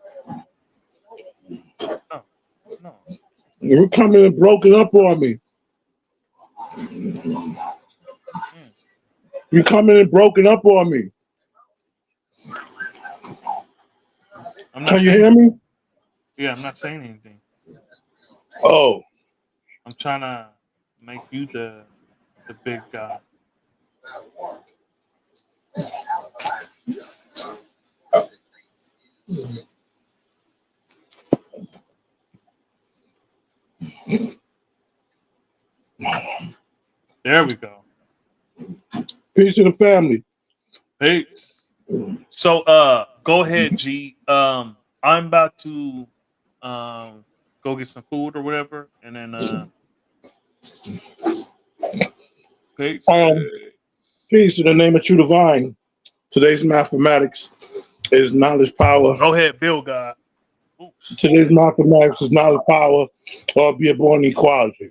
A: No, no.
D: You're coming and broken up on me.
A: Mm.
D: You're coming and broken up on me.
A: I'm not
D: Can you
A: saying
D: hear
A: it.
D: me?
A: Yeah, I'm not saying anything.
D: Oh,
A: I'm trying to make you the big guy. There we go.
D: peace to the family.
A: Peace. So go ahead, G. I'm about to go get some food or whatever, and then peace.
D: Um, Peace in the name of true divine. Today's mathematics is knowledge power.
A: Go ahead, Bill God. Oops.
D: Today's mathematics is knowledge power, or be born equality.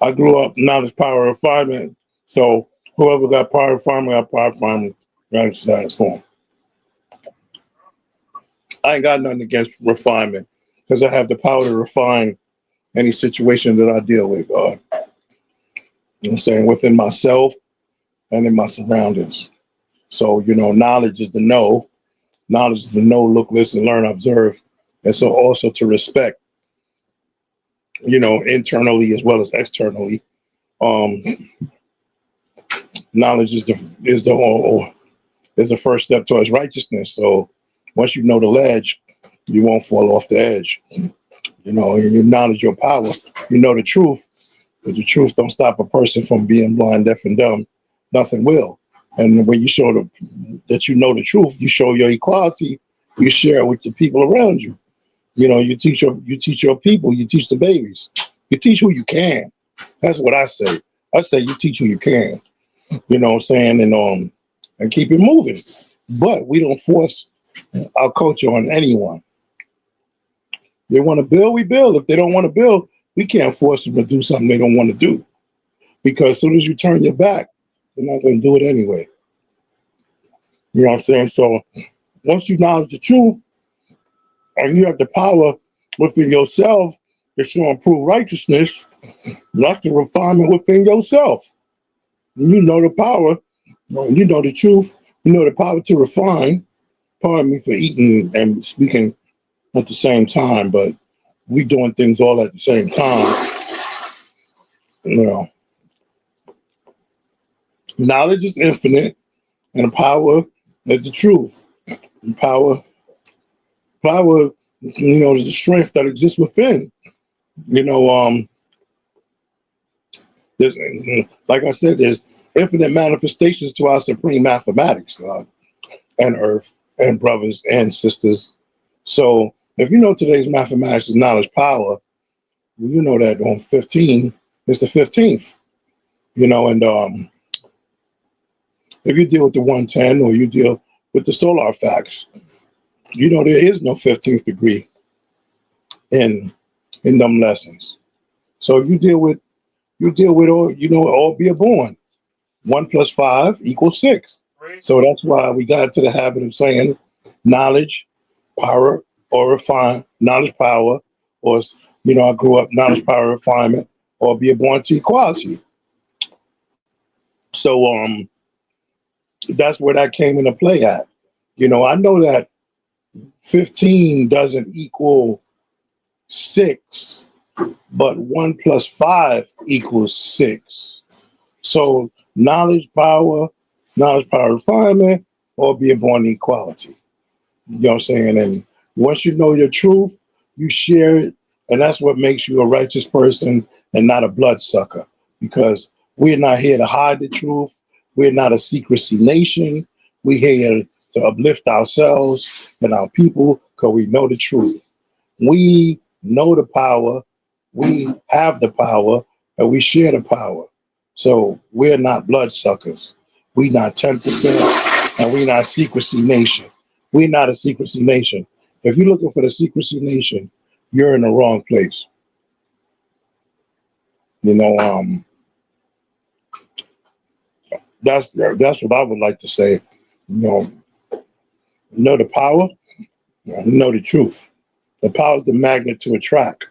D: I grew up knowledge power refinement. So whoever got power refinement got power refinement. Right side form. I ain't got nothing against refinement because I have the power to refine any situation that I deal with, God. You know what I'm saying? Within myself and in my surroundings. So, knowledge is the know. Knowledge is the know, look, listen, learn, observe. And so also to respect, internally as well as externally. Um, Knowledge is the first step towards righteousness. So once you know the ledge, you won't fall off the edge. And you knowledge your power. You know the truth, but the truth don't stop a person from being blind, deaf, and dumb. Nothing will. And when you show that you know the truth, you show your equality. You share it with the people around you. You teach your people. You teach the babies. You teach who you can. That's what I say. I say you teach who you can. You know what I'm saying, and keep it moving. But we don't force our culture on anyone. They want to build, we build. If they don't want to build, we can't force them to do something they don't want to do. Because as soon as you turn your back, they're not going to do it anyway. You know what I'm saying? So once you acknowledge the truth and you have the power within yourself to show and prove righteousness, that's the refinement within yourself. You know the power, you know the truth, you know the power to refine. Pardon me for eating and speaking at the same time, but we doing things all at the same time. You know, knowledge is infinite, and power is the truth. And power, is the strength that exists within. You know, there's, like I said, there's infinite manifestations to our supreme mathematics, God, and Earth, and brothers and sisters. So, if you know today's mathematics is knowledge power, you know that on 15 is the 15th. And if you deal with the 110 or you deal with the solar facts, there is no 15th degree in them lessons. So you deal with all be a born. 1 + 5 = 6.
A: Praise.
D: So that's why we got into the habit of saying knowledge, power, or refine knowledge power, or I grew up knowledge power refinement, or be born to equality. So that's where that came into play at. I know that 15 doesn't equal 6, but 1 plus 5 equals 6. So knowledge power refinement, or be born to equality. You know what I'm saying? And once you know your truth, you share it, and that's what makes you a righteous person and not a bloodsucker. Because we're not here to hide the truth. We're not a secrecy nation. We're here to uplift ourselves and our people because we know the truth. We know the power, we have the power, and we share the power. So we're not bloodsuckers. We not 10%, and we not secrecy nation. We're not a secrecy nation. If you're looking for the secrecy nation, you're in the wrong place. You know, that's what I would like to say. You know the power, know the truth. The power is the magnet to attract.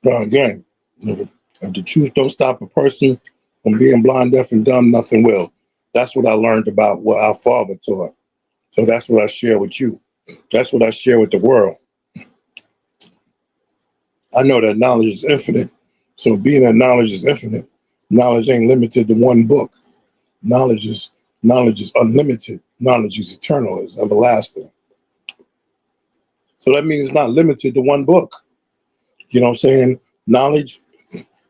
D: But again, if the truth don't stop a person from being blind, deaf, and dumb, nothing will. That's what I learned about what our father taught. So that's what I share with you. That's what I share with the world. I know that knowledge is infinite. So being that knowledge is infinite, knowledge ain't limited to one book. Knowledge is unlimited. Knowledge is eternal, it's everlasting. So that means it's not limited to one book. You know what I'm saying? Knowledge,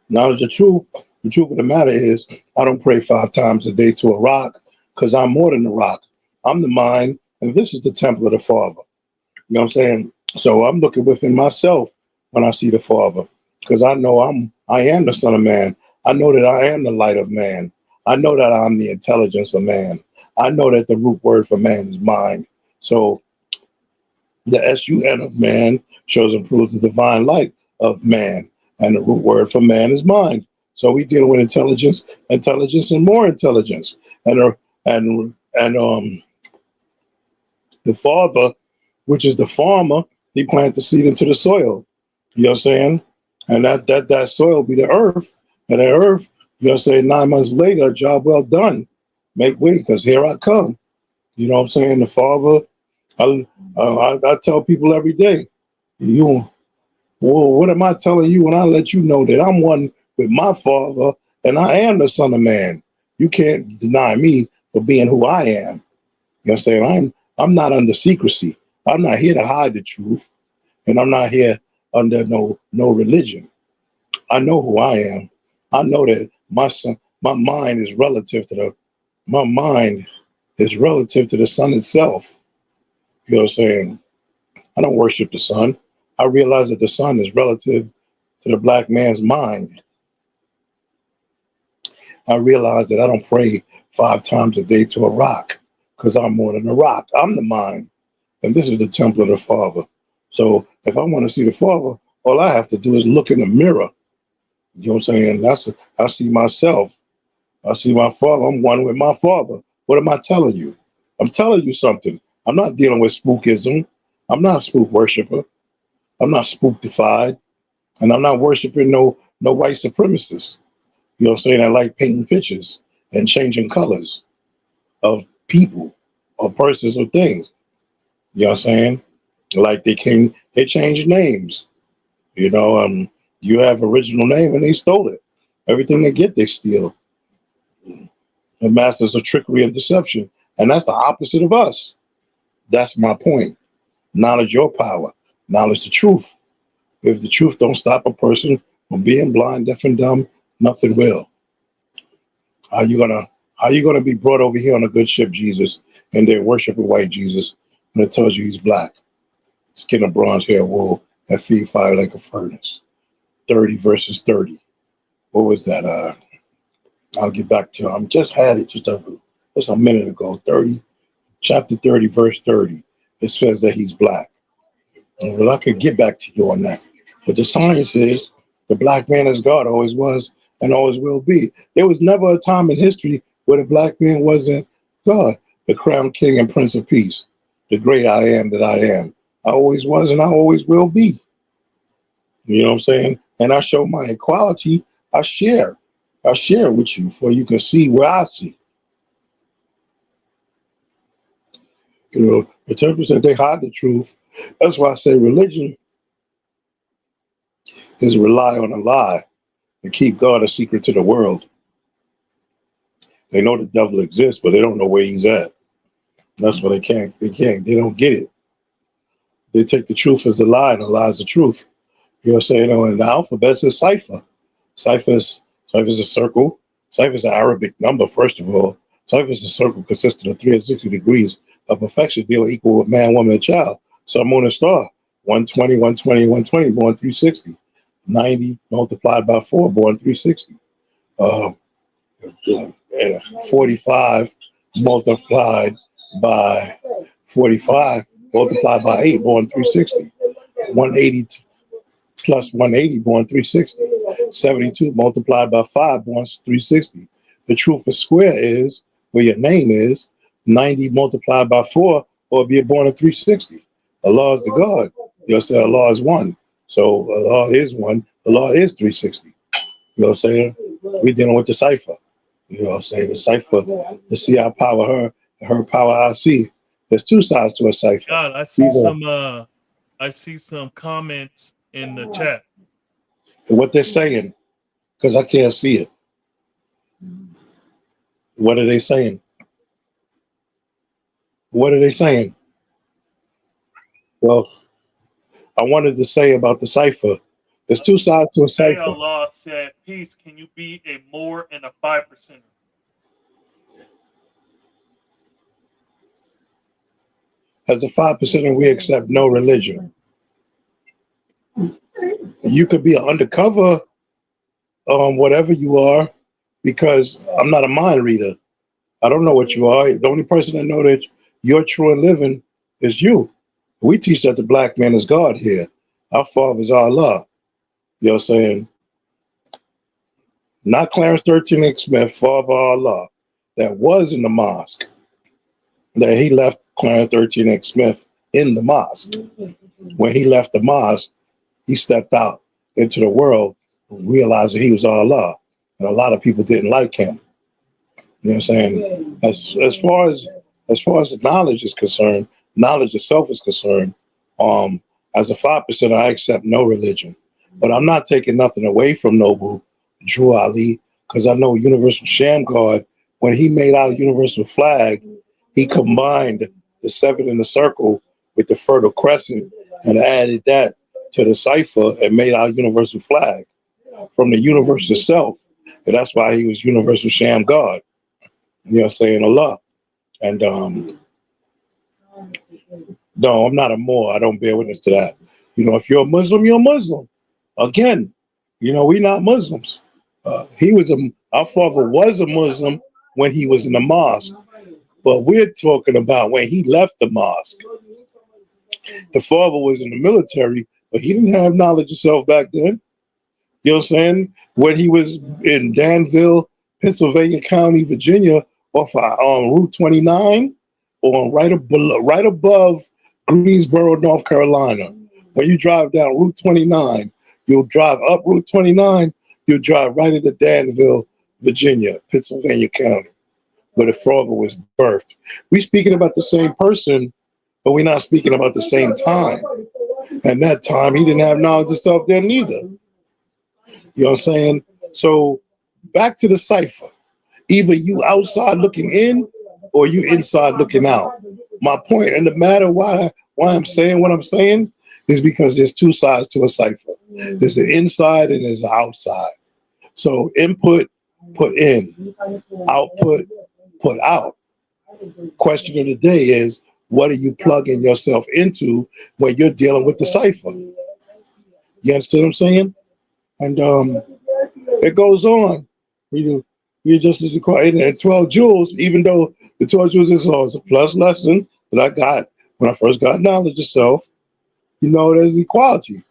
D: the truth. The truth of the matter is, I don't pray 5 times a day to a rock because I'm more than the rock. I'm the mind, and this is the temple of the Father. You know what I'm saying? So I'm looking within myself when I see the Father, because I know I am the Son of Man. I know that I am the light of man. I know that I'm the intelligence of man. I know that the root word for man is mind. So the SUN of man shows and proves the divine light of man, and the root word for man is mind. So we deal with intelligence, and more intelligence, and the Father, which is the farmer, he planted the seed into the soil. You know what I'm saying? And that soil be the earth. And the earth, you know what I'm saying, 9 months later, job well done. Make way, because here I come. You know what I'm saying? The Father, I tell people every day, well, what am I telling you when I let you know that I'm one with my Father and I am the Son of Man? You can't deny me for being who I am. You know what I'm saying? I'm not under secrecy. I'm not here to hide the truth, and I'm not here under no religion. I know who I am. I know that my mind is relative to the sun itself. You know what I'm saying? I don't worship the sun. I realize that the sun is relative to the black man's mind. I realize that I don't pray 5 times a day to a rock because I'm more than a rock. I'm the mind. And this is the temple of the Father. So if I want to see the Father, all I have to do is look in the mirror. You know what I'm saying? I see myself. I see my Father. I'm one with my Father. What am I telling you? I'm telling you something. I'm not dealing with spookism. I'm not a spook worshiper. I'm not spooktified. And I'm not worshiping no white supremacists. You know what I'm saying? I like painting pictures and changing colors of people or persons or things. You know what I'm saying? Like they changed names. You know, you have original name and they stole it. Everything they get, they steal. The masters of trickery and deception. And that's the opposite of us. That's my point. Knowledge your power. Knowledge the truth. If the truth don't stop a person from being blind, deaf, and dumb, nothing will. How you gonna be brought over here on a good ship, Jesus, and they worship a white Jesus when it tells you he's black? Skin of bronze, hair, wool, and feet fire like a furnace. 30 verses 30. What was that? I'll get back to you. I just had it just a minute ago. 30, chapter 30, verse 30. It says that he's black. Well, I could get back to you on that. But the science is the black man is God, always was and always will be. There was never a time in history where the black man wasn't God, the crown king and prince of peace, the great I am that I am. I always was and I always will be. You know what I'm saying? And I show my equality. I share. I share with you for you can see where I see. You know, the 10% they hide the truth. That's why I say religion is rely on a lie to keep God a secret to the world. They know the devil exists, but they don't know where he's at. That's why they don't get it. They take the truth as a lie and the lie is the truth. You know what I'm saying? And the alphabet is cipher. Cipher is a circle. Cipher is an Arabic number, first of all. Cipher is a circle consisting of 360 degrees of perfection, dealing equal with man, woman, and child. Sun, moon, and star. 120, 120, 120, born 360. 90 multiplied by 4, born 360. Uh, 45 multiplied by 45 multiplied by 8, born 360. 180 plus 180, born 360. 72 multiplied by 5, born 360. The truth of square is where your name is. 90 multiplied by 4, or be born at 360. Allah is the God. You'll say Allah is one. So Allah is one. Allah is 360. You know what I'm saying? We're dealing with the cipher. You know what I'm saying? The cipher, to see our power, her power, I see. There's two sides to a cipher.
A: God, I see some comments in the chat.
D: And what they're saying, because I can't see it. What are they saying? What are they saying? Well, I wanted to say about the cipher. There's two sides to a
A: Say
D: cipher.
A: Allah said, peace, can you be a more and a 5%?
D: As a 5%, we accept no religion. You could be an undercover, whatever you are, because I'm not a mind reader. I don't know what you are. The only person that know that you're true and living is you. We teach that the black man is God here. Our father is Allah. You know what I'm saying? Not Clarence 13 Smith, Father Allah, that was in the mosque. That he left Clarence 13 Smith in the mosque. When he left the mosque, he stepped out into the world, realizing he was Allah. And a lot of people didn't like him. You know what I'm saying? As far as the knowledge is concerned, knowledge itself is concerned, as a 5%, I accept no religion. But I'm not taking nothing away from Noble Drew Ali, because I know Universal Shamgard, when he made our universal flag, he combined the 7 in the circle with the Fertile Crescent and added that to the cipher and made our universal flag from the universe itself. And that's why he was Universal Shamgard. You know what I'm saying? Allah. And no, I'm not a Moor. I don't bear witness to that. You know, if you're a Muslim, you're a Muslim. Again, you know, we're not Muslims. Our father was a Muslim when he was in the mosque, but we're talking about when he left the mosque. The father was in the military, but he didn't have knowledge of self back then. You know what I'm saying? When he was in Danville, Pennsylvania County, Virginia, off Route 29, or right above Greensboro, North Carolina. When you drive down Route 29, you'll drive up Route 29, you'll drive right into Danville, Virginia, Pennsylvania County, where the father was birthed. We're speaking about the same person, but we're not speaking about the same time. And that time, he didn't have knowledge of self then neither. You know what I'm saying? So back to the cipher. Either you outside looking in or you inside looking out. My point, and the matter why I'm saying what I'm saying is because there's two sides to a cipher. There's the inside and there's the outside. So input, put in. Output, put out. Question of the day is, what are you plugging yourself into when you're dealing with the cipher? You understand what I'm saying? And it goes on. You're just as required. And 12 jewels, even though the 12 jewels is a plus lesson that I got when I first got knowledge of self, you know, there's equality.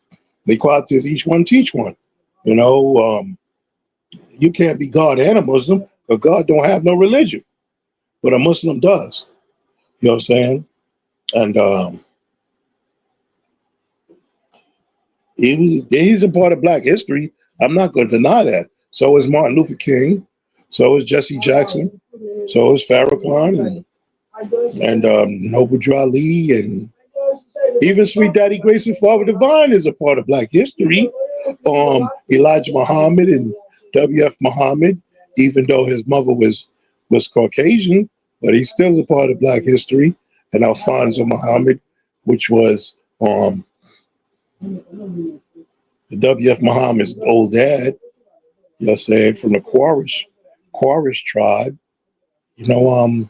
D: The equality is each one teach one. You know, you can't be God and a Muslim, because God don't have no religion, but a Muslim does. You know what I'm saying? And He's a part of Black history. I'm not going to deny that. So is Martin Luther King. So is Jesse Jackson. So is Farrakhan and Noble Drew Ali, and even Sweet Daddy Grace and Father Divine is a part of Black history. Elijah Muhammad and W.F. Muhammad, even though his mother was Caucasian, but he's still a part of Black history. And Alfonso Muhammad, which was W.F. Muhammad's old dad, you know, saying from the Quraysh tribe. You know,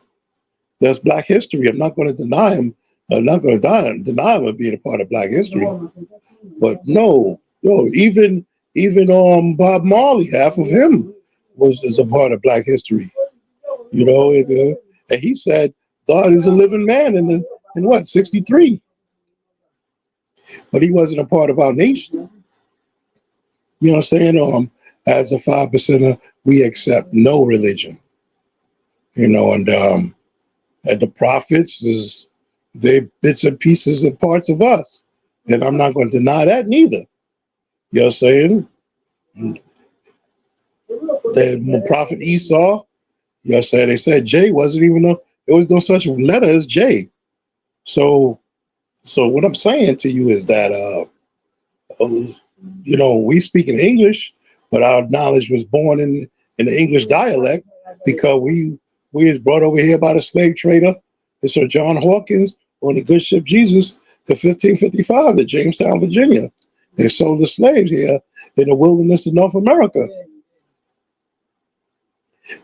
D: that's Black history. I'm not going to deny him. I'm not going to deny him of being a part of Black history. But no, even Bob Marley, half of him is a part of Black history. You know, and he said God is a living man in what 63, but he wasn't a part of our nation. You know what I'm saying? As a 5%er, we accept no religion. You know, and the prophets they bits and pieces and parts of us, and I'm not going to deny that neither. You know what I'm saying? The prophet Esau, you know what I'm saying? They said J wasn't even there was no such letter as J. So what I'm saying to you is that you know, we speak in English, but our knowledge was born in the English dialect because we was brought over here by the slave trader, Sir John Hawkins, on the good ship Jesus in 1555 to Jamestown, Virginia. They sold the slaves here in the wilderness of North America.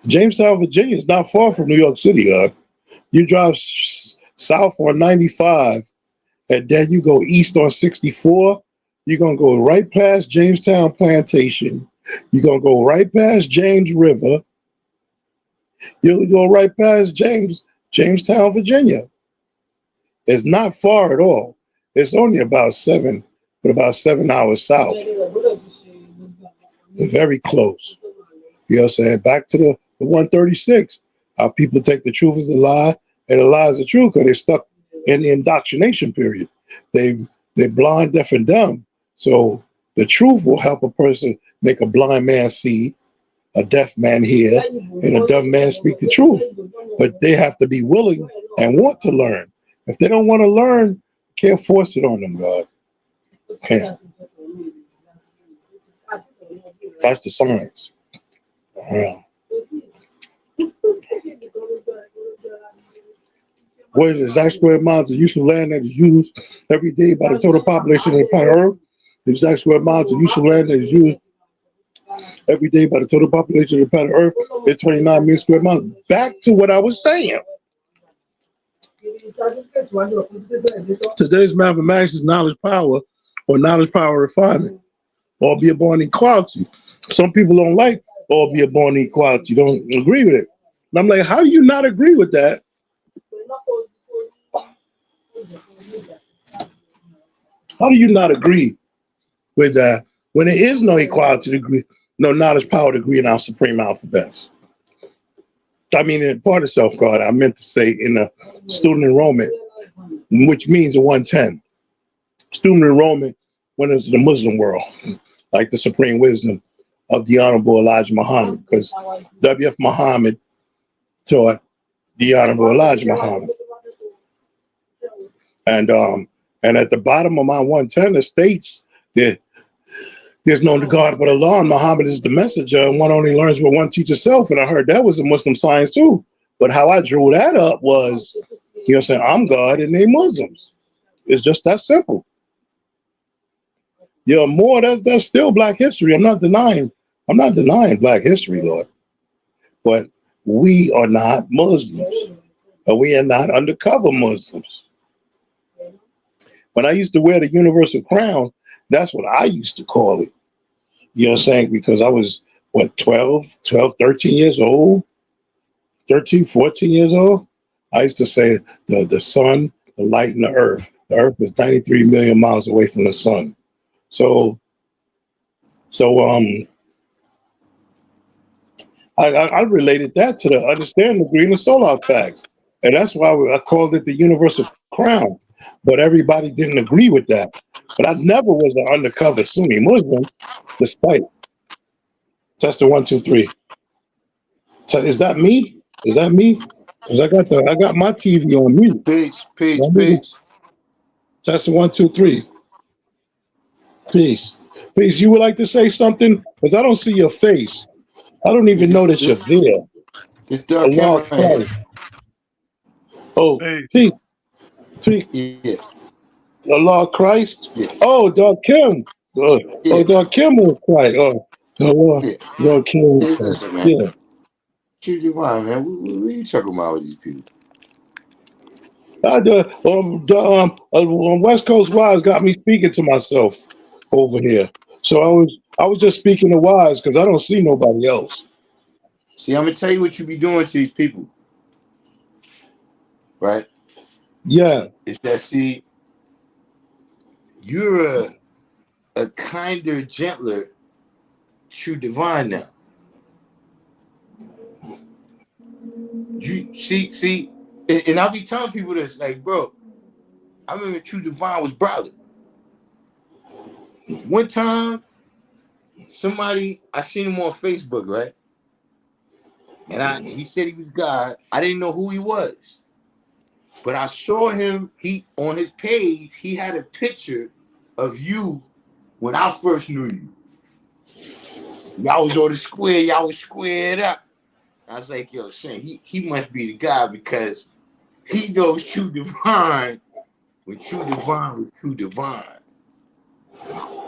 D: Jamestown, Virginia is not far from New York City. You drive south on 95, and then you go east on 64. You're going to go right past Jamestown Plantation. You're going to go right past James River. You'll go right past Jamestown, Virginia. It's not far at all. It's only about 7 hours south. Very close. You know what I'm saying? Back to the 136. Our people take the truth as a lie and the lie is the truth because they're stuck in the indoctrination period. They're blind, deaf, and dumb. So the truth will help a person make a blind man see, a deaf man hear, and a dumb man speak the truth. But they have to be willing and want to learn. If they don't want to learn, can't force it on them, God. Can't. That's the science. Yeah. What is the exact square miles of useful land that is used every day by the total population of the planet Earth? The exact square miles of useful land that is used every day by the total population of the planet Earth is 29 million square miles. Back to what I was saying. Today's mathematics is knowledge power or knowledge power refinement, or be a born equality. Some people don't like or be a born equality, don't agree with it. And I'm like, how do you not agree with that? How do you not agree with that when there is no equality degree, no knowledge power degree in our supreme alphabets? I mean, in part of self-guard, I meant to say in the student enrollment, which means a 110. Student enrollment when it's the Muslim world, like the supreme wisdom of the Honorable Elijah Muhammad, because W.F. Muhammad taught the Honorable Elijah Muhammad. And at the bottom of my 110, it states that there's no God but Allah, and Muhammad is the messenger, and one only learns what one teaches self. And I heard that was a Muslim science too. But how I drew that up was, you know what I'm saying, I'm God and they Muslims. It's just that simple. Yeah, more that's still Black history. I'm not denying Black history, Lord. But we are not Muslims. We are not undercover Muslims. When I used to wear the universal crown, that's what I used to call it. You know what I'm saying? Because I was, 13 years old, 13, 14 years old. I used to say the sun, the light, and the earth. The earth is 93 million miles away from the sun. So I related that to the understanding of green and solar facts. And that's why I called it the universal crown. but everybody didn't agree with that. But I never was an undercover Sunni Muslim, despite testing 1 2 3. Is that me? Is that me? Because I got my TV on mute.
E: Peace.
D: Testing 1 2 3. Peace. Peace. You would like to say something? Because I don't see your face. I don't even know that you're there.
E: This Dark
D: Allah
E: Kim right here.
D: Christ. Oh,
A: Hey,
D: peace. Peace.
E: Yeah,
D: Allah Christ.
E: yeah,
D: Oh, Dark Kim.
E: yeah,
D: Dark Kim was Christ. Allah.
E: yeah.
D: Dark Kim was
E: Hey,
D: Christ.
E: listen, man.
D: Yeah.
E: Choose your mind, man. What are you talking about with these people?
D: On West Coast Wise got me speaking to myself over here. So I was just speaking to Wise because I don't see nobody else.
E: See, I'm gonna tell you what you be doing to these people, right?
D: Yeah.
E: It's that see, you're a kinder, gentler, true divine now. You see, and I'll be telling people this, like, bro, I remember True Divine was brolic. One time, I seen him on Facebook, right? And he said he was God. I didn't know who he was. But I saw him, on his page, he had a picture of you when I first knew you. Y'all was on the square, y'all was squared up. I was like, yo, Shane, he must be the guy because he knows True Divine when True Divine was True Divine.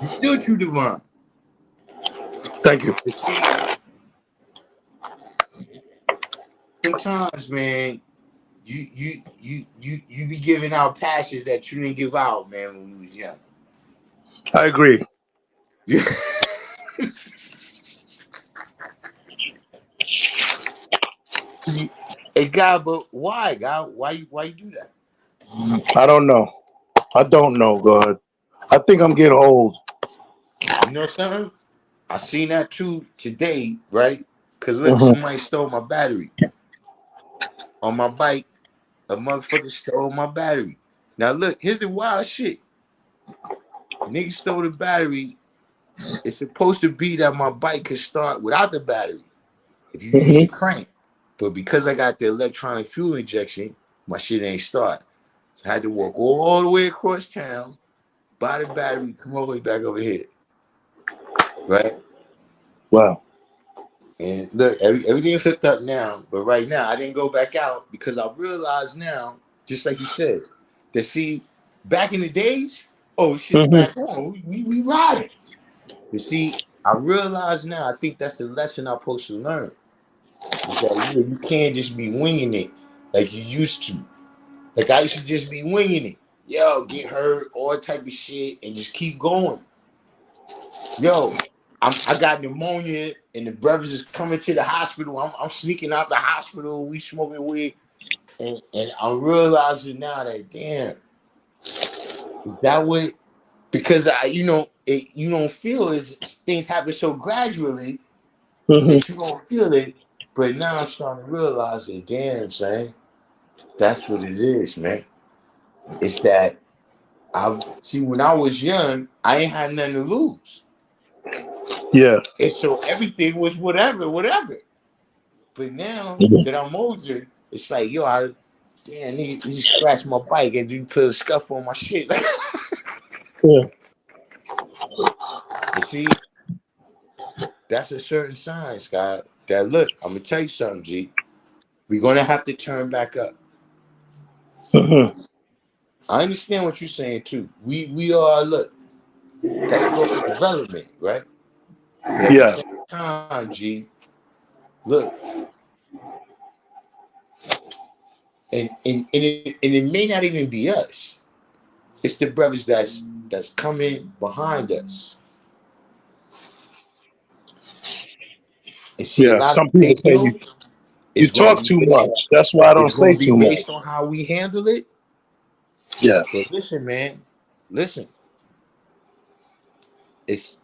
E: You still True Divine.
D: Thank you.
E: But see, sometimes, man, you be giving out passions that you didn't give out, man, when you was young.
D: I agree.
E: Hey, God, but why, God? Why you do that?
D: I don't know. I don't know, God. I think I'm getting old.
E: You know something? I seen that too today, right? Cause look,
D: Mhm.
E: somebody stole my battery on my bike. A motherfucker stole my battery. Now look, here's the wild shit. Nigga stole the battery. It's supposed to be that my bike could start without the battery if you use the crank. But because I got the electronic fuel injection, my shit ain't start. So I had to walk all the way across town, buy the battery, come all the way back over here. Right?
D: Wow.
E: And look, everything's hooked up now. But right now, I didn't go back out because I realized now, just like you said, that see, back in the days, oh, shit's
D: Mhm.
E: back on. We riding. But see, I realize now, I think that's the lesson I'm supposed to learn. Is that you can't just be winging it like you used to. Like I used to just be winging it. Yo, get hurt, all type of shit, and just keep going. Yo, I got pneumonia, and the brothers is coming to the hospital. I'm sneaking out the hospital. We smoking weed, and I'm realizing now that damn, is that what? Because you don't feel as things happen so gradually
D: Mhm.
E: that you don't feel it. But now I'm starting to realize that damn, son, that's what it is, man. It's that I've see when I was young, I ain't had nothing to lose.
D: Yeah.
E: And so everything was whatever. But now that I'm older, it's like, yo, damn, nigga, you scratch my bike and you put a scuff on my shit.
D: Yeah.
E: You see, that's a certain sign, Scott. That look, I'm gonna tell you something, G. We're gonna have to turn back up.
D: Mhm.
E: I understand what you're saying too. We are look, that's growth and development, right? But at the
D: Yeah.
E: same time, G, look, and it may not even be us. It's the brothers that's coming behind us. And see, a
D: Yeah.
E: lot of
D: Some
E: what they
D: people say
E: do
D: you
E: is gonna
D: talk
E: be
D: too
E: based.
D: much. That's why I don't
E: It's gonna
D: say
E: be
D: too much.
E: based on how we handle it.
D: Yeah.
E: But listen, man, listen. It's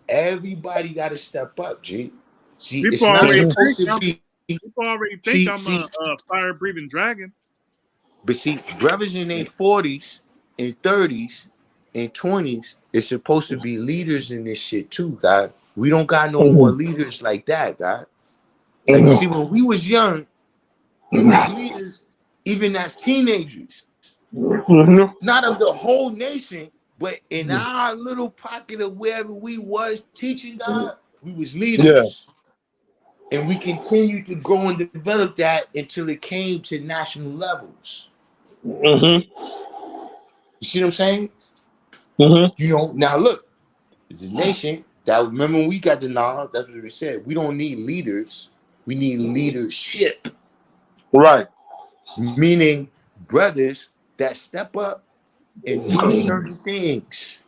E: everybody got to step up, G. See,
A: people
E: it's not
A: already
D: Mhm.
A: think
E: supposed to
A: I'm.
E: be.
A: People already think
E: See,
A: I'm
E: see,
A: a fire breathing dragon.
E: but see, brothers in their 40s and 30s and 20s is supposed to be leaders in this shit too, God. We don't got no more
D: Mhm.
E: leaders like that, God. Like,
D: Mhm.
E: see, when we was young, we was leaders even as teenagers.
D: Mhm.
E: Not of the whole nation, but in our little pocket of wherever we was teaching God, we was
D: Yeah.
E: leaders. And we continued to grow and develop that until it came to national levels.
D: Mhm.
E: You see what I'm saying?
D: Mhm.
E: You know, now look, it's a nation that, remember when we got the knowledge, that's what we said. We don't need leaders, we need leadership.
D: Right.
E: Meaning brothers that step up and do certain things,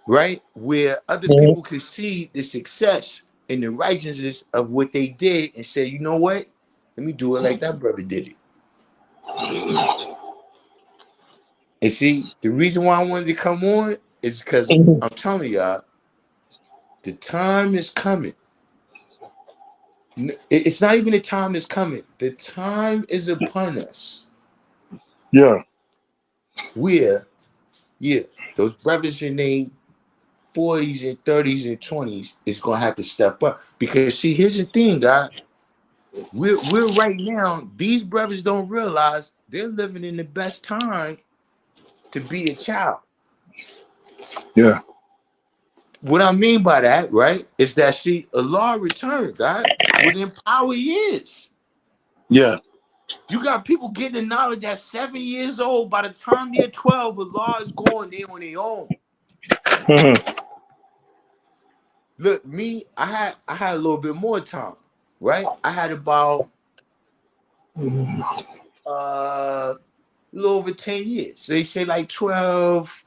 E: right? Where other
D: Mhm.
E: people can see the success and the righteousness of what they did and say, you know what? Let me do it like that brother did it. And see, the reason why I wanted to come on is because
D: Mhm.
E: I'm telling y'all, the time is coming. It's not even the time is coming. The time is upon us.
D: Yeah.
E: Where, yeah, those brothers in their 40s and 30s and 20s is gonna have to step up. Because see, here's the thing, God. We're right now, these brothers don't realize they're living in the best time to be a child.
D: Yeah.
E: What I mean by that, right, is that see, Allah returned, God, within power years.
D: Yeah.
E: You got people getting the knowledge at 7 years old. By the time they're 12, Allah is going there on their own.
D: Mhm.
E: Look, me, I had a little bit more time, right? I had about a little over 10 years. They say like 12,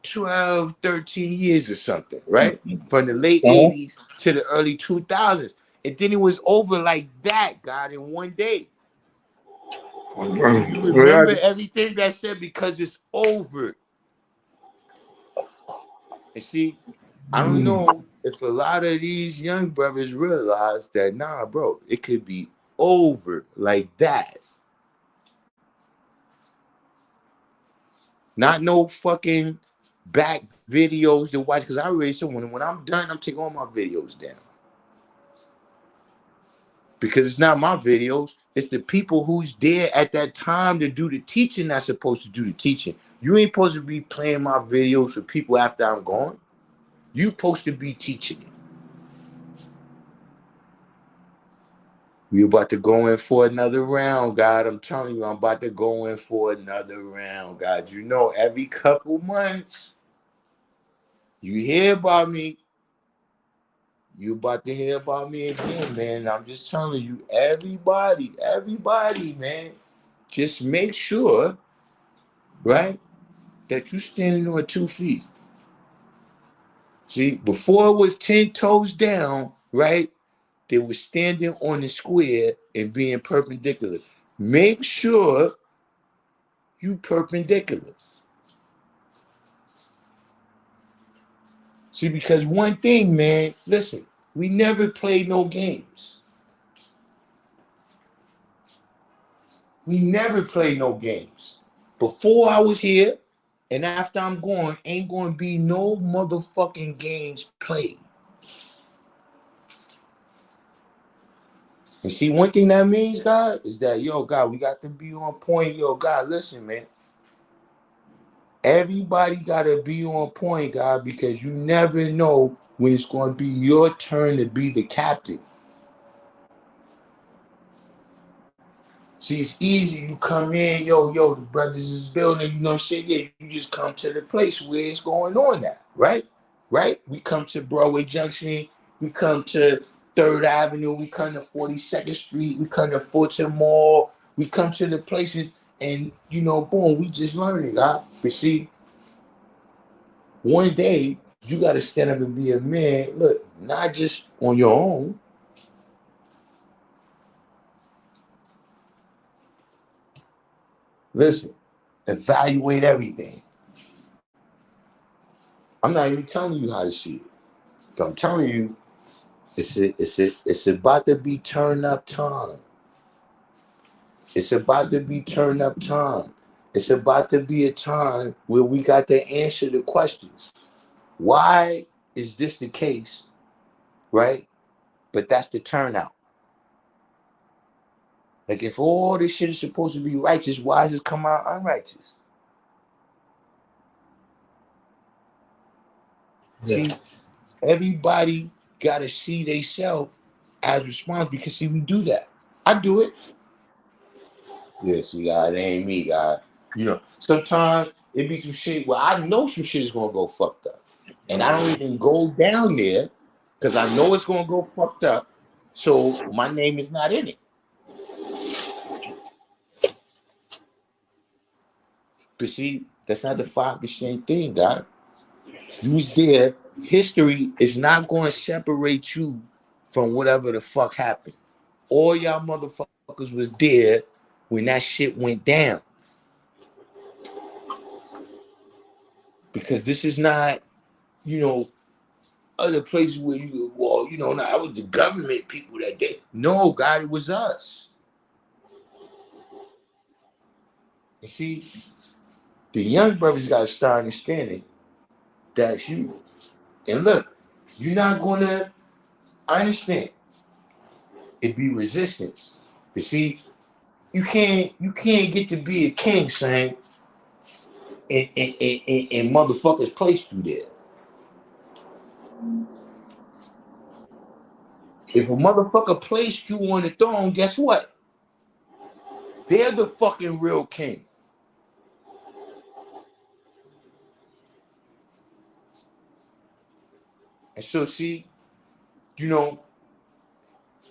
E: 13 years or something, right? From the late
D: Uh-huh.
E: 80s to the early 2000s. And then it was over like that, God, in one day. Do you
D: Yeah.
E: remember everything that said? Because it's over. And see, I don't know if a lot of these young brothers realize that, nah, bro, it could be over like that. Not no fucking back videos to watch. Because I already said when I'm done, I'm taking all my videos down. Because it's not my videos. It's the people who's there at that time to do the teaching that's supposed to do the teaching. You ain't supposed to be playing my videos for people after I'm gone. You supposed to be teaching it. We about to go in for another round, God. I'm telling you, I'm about to go in for another round, God. You know, every couple months, you hear about me. You about to hear about me again, man. I'm just telling you, everybody, man, just make sure, right, that you standing on 2 feet. See, before it was 10 toes down, right, they were standing on the square and being perpendicular. Make sure you perpendicular. See, because one thing, man, listen, we never played no games. We never played no games. Before I was here and after I'm gone, ain't going to be no motherfucking games played. And see, one thing that means, God, is that, yo, God, we got to be on point. Yo, God, listen, man. Everybody got to be on point, God, because you never know when it's going to be your turn to be the captain. See, it's easy. You come in, yo, the brothers is building, you know, shit. Yeah, you just come to the place where it's going on at, right? Right? We come to Broadway Junction, we come to 3rd Avenue, we come to 42nd Street, we come to Fulton Mall, we come to the places, and, you know, boom, we just learning, God. But see, one day, you got to stand up and be a man, look, not just on your own. Listen, evaluate everything. I'm not even telling you how to see it. But I'm telling you, it's about to be turn up time. It's about to be turn up time. It's about to be a time where we got to answer the questions. Why is this the case, right? But that's the turnout. Like if all this shit is supposed to be righteous, why does it come out unrighteous?
D: Yeah.
E: See, everybody gotta see themselves as responsible because see, we do that. I do it. Yeah, see, God, it ain't me, God. You know, sometimes it be some shit where I know some shit is gonna go fucked up. And I don't even go down there because I know it's gonna go fucked up. So my name is not in it. But see, that's not the 5% thing, God. You was there. History is not going to separate you from whatever the fuck happened. All y'all motherfuckers was there when that shit went down. Because this is not, you know, other places where you, well, you know, that was the government people that did. No, God, it was us. And see, the young brothers got to start understanding that's you. And look, you're not going to understand. It be resistance. But see, you can't get to be a king, saying and motherfuckers placed you there. If a motherfucker placed you on the throne, guess what? They're the fucking real king. And so, see, you know,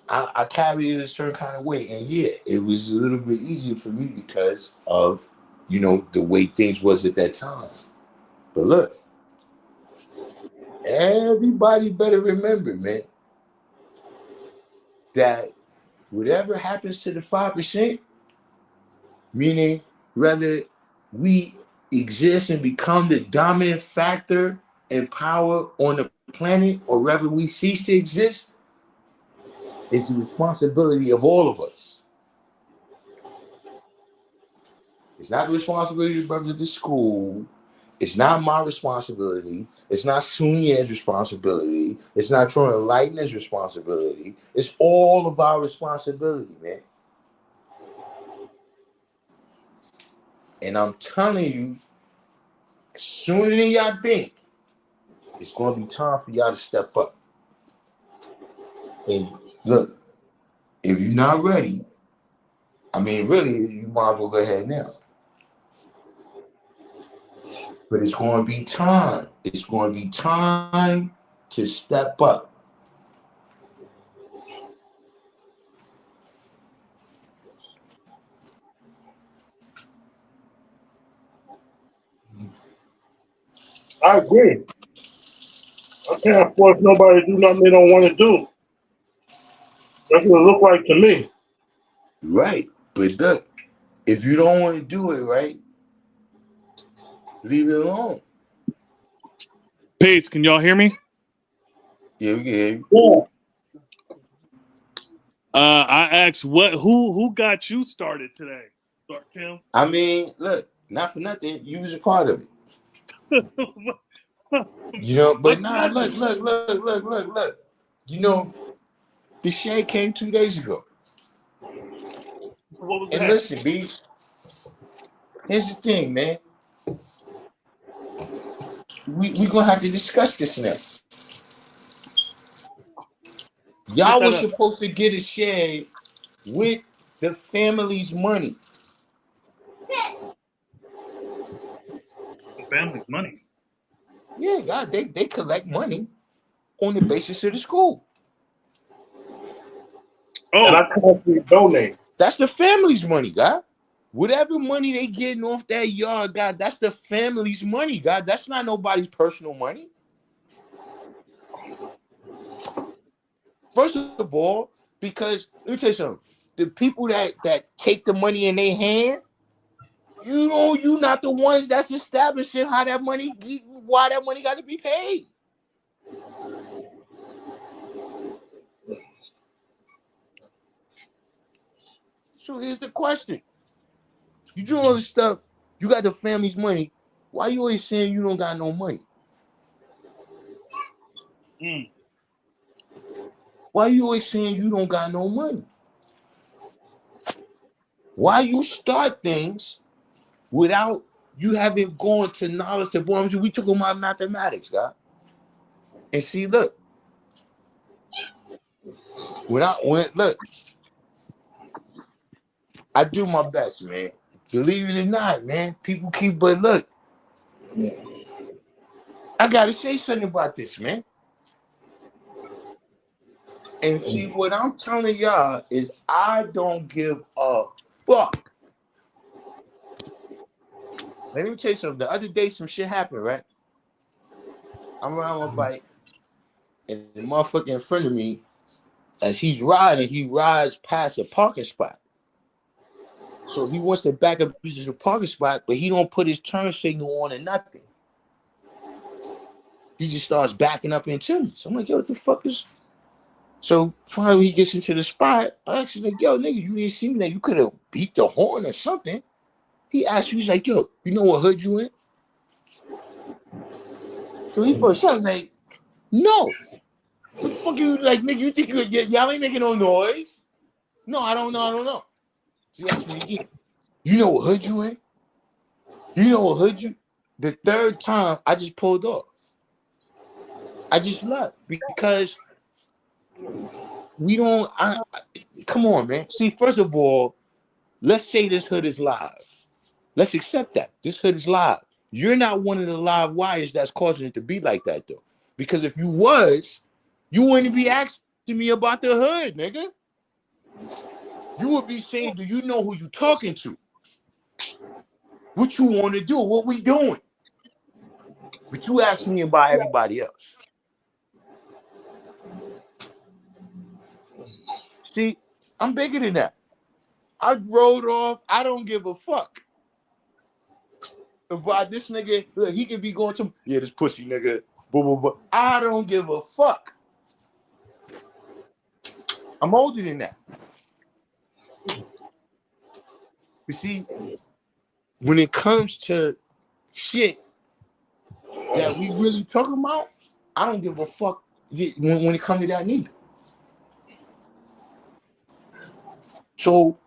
E: I carry it a certain kind of way. And yeah, it was a little bit easier for me because of, you know, the way things was at that time. But look, everybody better remember, man, that whatever happens to the 5%, meaning whether we exist and become the dominant factor and power on the planet or whether we cease to exist, is the responsibility of all of us. It's not the responsibility of the brothers at the school. It's not my responsibility. It's not Sunya's responsibility. It's not Troy Lightning's responsibility. It's all of our responsibility, man. And I'm telling you, sooner than y'all think, it's going to be time for y'all to step up. And look, if you're not ready, I mean, really, you might as well go ahead now. But it's going to be time. It's going to be time to step up.
C: I agree. I can't force nobody to do nothing they don't want to do. That's what it look like to me.
E: Right. But look, if you don't want to do it, right, leave it alone.
A: Peace. Can y'all hear me?
E: Yeah, we can hear you.
C: Yeah.
A: I asked who got you started today? Start Kim.
E: I mean, look, not for nothing, you was a part of it. You know, but
A: What did
E: nah,
A: I do?
E: look. You know, the shade came 2 days ago.
A: What was
E: And
A: that?
E: listen, B, here's the thing, man. We gonna have to discuss this now.
A: Put
E: Y'all
A: that
E: was
A: up.
E: supposed to get a share with the family's money.
A: The family's money.
E: Yeah, God, they collect money on the basis of the school.
C: And
A: Oh,
C: I constantly donate.
E: That's the family's money, God. Whatever money they getting off that yard, God, that's the family's money, God. That's not nobody's personal money. First of all, because let me tell you something. The people that take the money in their hand, you not the ones that's establishing how that money, why that money got to be paid. So here's the question: you do all this stuff. You got the family's money. Why you always saying you don't got no money?
A: Mm.
E: Why you always saying you don't got no money? Why you start things without you having gone to knowledge to boys? We took them out mathematics, God. And see, look, look, I do my best, man. Believe it or not, man. People keep, but look, I gotta say something about this, man. And see, what I'm telling y'all is I don't give a fuck. Let me tell you something. The other day, some shit happened, right? I'm around my bike, and the motherfucker in front of me, as he's riding, he rides past a parking spot. So he wants to back up to the parking spot, but he don't put his turn signal on or nothing. He just starts backing up into me. So I'm like, yo, what the fuck is... So finally he gets into the spot. I asked him, like, yo, nigga, you didn't see me there. You could have beat the horn or something. He asked me, he's like, yo, you know what hood you in? So he first shot was like, no. What the fuck you like, nigga? You think y'all ain't making no noise? No, I don't know. So he asked me again, you know what hood you in? You know what hood you? The third time I just pulled off. I just left because we don't. Come on, man. See, first of all, let's say this hood is live. Let's accept that this hood is live. You're not one of the live wires that's causing it to be like that, though. Because if you was, you wouldn't be asking me about the hood, nigga. You would be saying, do you know who you talking to? What you want to do? What we doing? But you ask me about everybody else. See, I'm bigger than that. I rode off. I don't give a fuck about this nigga. Look, he could be going to, yeah, this pussy nigga. Blah, blah, blah. I don't give a fuck. I'm older than that. You see, when it comes to shit that we really talking about, I don't give a fuck when it comes to that neither. So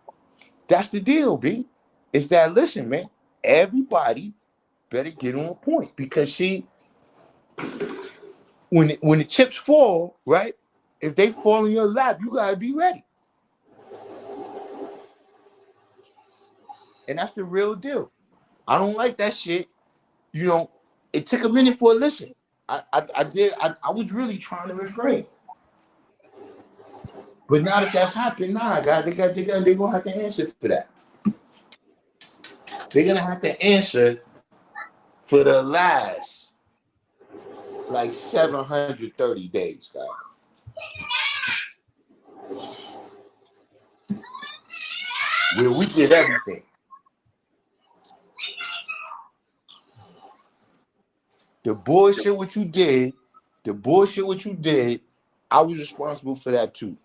E: that's the deal, B. Is that, listen, man, everybody better get on point because see, when the chips fall, right? If they fall in your lap, you gotta be ready. And that's the real deal. I don't like that shit. You know, it took a minute for a listen. I was really trying to refrain. But now that that's happened, they're gonna have to answer for that. They're gonna have to answer for the last like 730 days, guys. Where we did everything. The bullshit what you did, I was responsible for that too.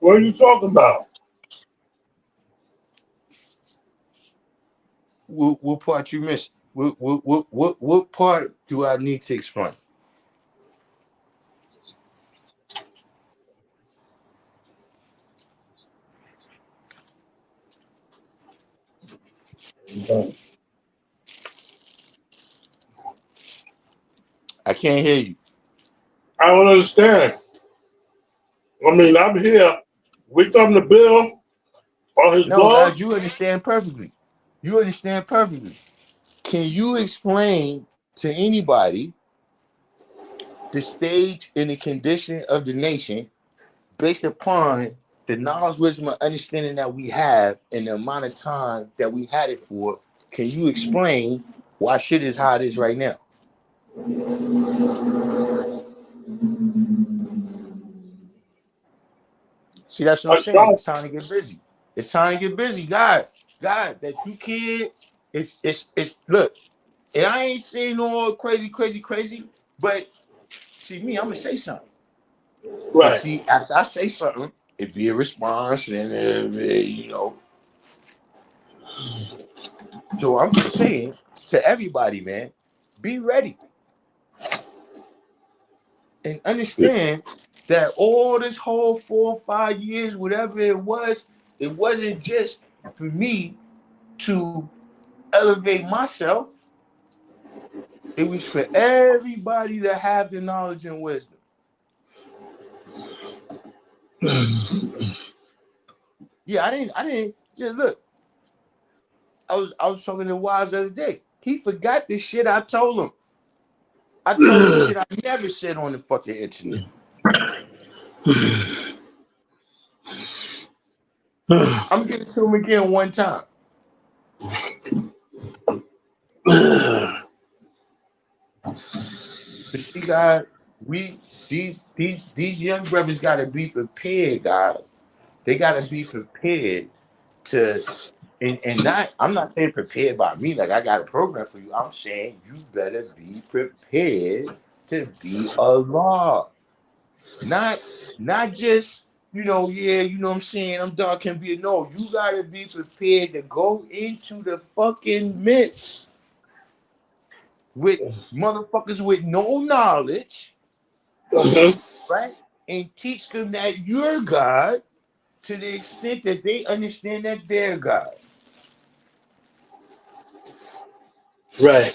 C: What are you talking about?
E: What part you missed? What part do I need to explain? I can't hear you.
C: I don't understand. I mean, I'm here. We come to Bill on his
E: No,
C: blog.
E: God, you understand perfectly. You understand perfectly. Can you explain to anybody the stage and the condition of the nation based upon the knowledge, wisdom, and understanding that we have and the amount of time that we had it for? Can you explain why shit is how it is right now? See, that's what I'm saying. It's time to get busy. It's time to get busy, God, that you can't. It's look, and I ain't saying no crazy, but see me, I'm gonna say something. And
C: Right.
E: see, after I say something, it be a response, and So I'm just saying to everybody, man, be ready and understand that all this whole 4 or 5 years, whatever it wasn't just for me to elevate myself. It was for everybody to have the knowledge and wisdom. Yeah, I didn't. Yeah, look, I was talking to Wise the other day. He forgot the shit I told him. I told him shit I never said on the fucking internet. I'm giving it to him again one time. But see, God, these young brothers gotta be prepared, God. They gotta be prepared to and not I'm not saying prepared by me, like I got a program for you. I'm saying you better be prepared to be Allah. Not not just, yeah, you know what I'm saying, I'm dark can be no, you gotta be prepared to go into the fucking midst with motherfuckers with no knowledge, right? And teach them that you're God to the extent that they understand that they're God.
D: Right.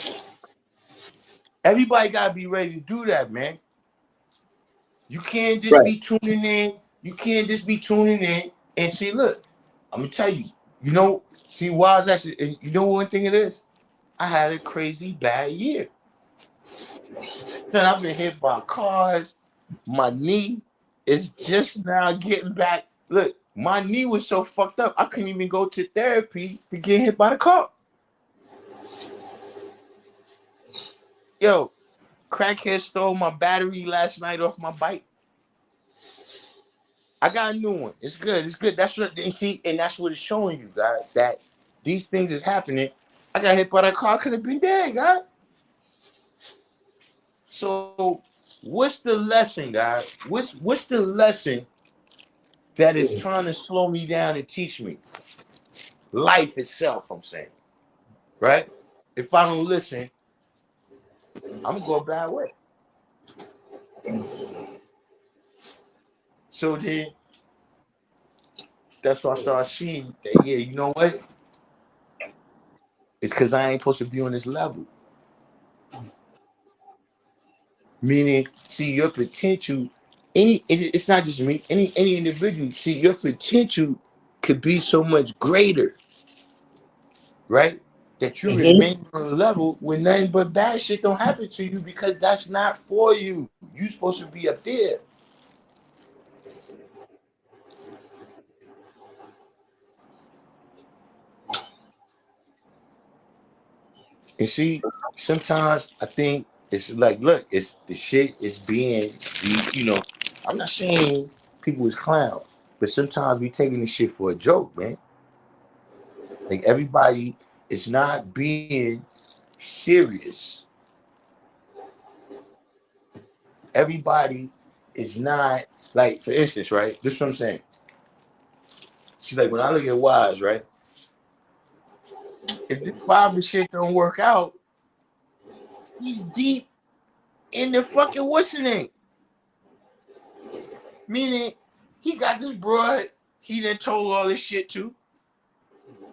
E: Everybody gotta be ready to do that, man. You can't just
D: Right.
E: be tuning in. You can't just be tuning in and see, look, I'm gonna tell you, see why is actually, and you know one thing it is? I had a crazy bad year. Then I've been hit by cars. My knee is just now getting back. Look, my knee was so fucked up, I couldn't even go to therapy to get hit by the car. Yo, crackhead stole my battery last night off my bike. I got a new one. It's good. It's good. That's what and see, and that's what it's showing you, guys, that these things is happening. I got hit by that car, could have been dead, guys. So what's the lesson, guys? What's the lesson that is trying to slow me down and teach me? Life itself, I'm saying. Right? If I don't listen, I'm gonna go a bad way. So then that's why I started seeing that, yeah, you know what? It's because I ain't supposed to be on this level. Meaning, see your potential. It's not just me. Any individual. See your potential could be so much greater, right? That you
D: Mhm.
E: remain on a level where nothing but bad shit don't happen to you because that's not for you. You supposed to be up there. And see, sometimes I think it's like, look, it's the shit is being I'm not saying people is clowns, but sometimes we taking this shit for a joke, man. Like everybody is not being serious. Everybody is not like, for instance, right? This is what I'm saying. See, like when I look at Wise, right? If this Bobby shit don't work out, he's deep in the fucking what's the name? Meaning he got this broad he done told all this shit to,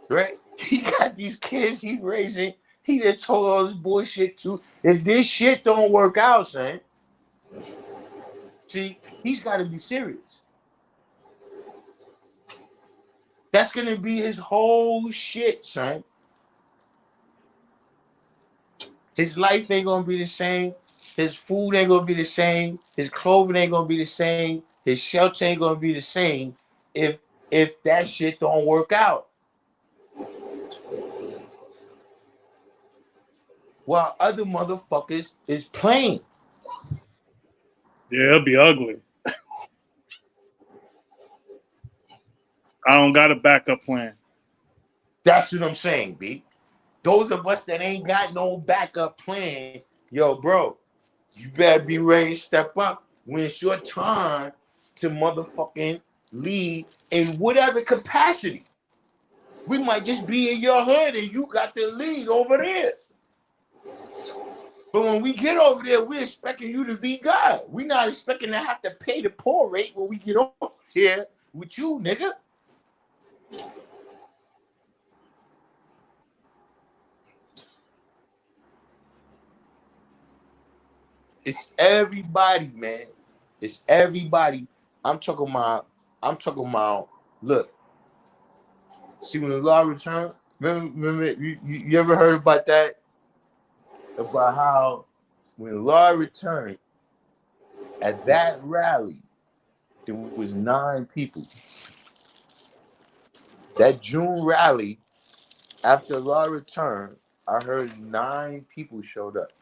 E: right? He got these kids he raising, he done told all this bullshit to. If this shit don't work out, son, see, he's got to be serious. That's gonna be his whole shit, son. His life ain't gonna be the same. His food ain't gonna be the same. His clothing ain't gonna be the same. His shelter ain't gonna be the same if that shit don't work out. While other motherfuckers is playing.
A: Yeah, it'll be ugly. I don't got a backup plan.
E: That's what I'm saying, B. Those of us that ain't got no backup plan, yo, bro, you better be ready to step up when it's your time to motherfucking lead in whatever capacity. We might just be in your hood and you got the lead over there. But when we get over there, we're expecting you to be God. We're not expecting to have to pay the poor rate when we get over here with you, nigga. It's everybody, man. It's everybody. I'm talking about. Look, see when the law returns. Remember you ever heard about that? About how when the law returned at that rally, there was 9 people. That June rally, after law returned, I heard 9 people showed up.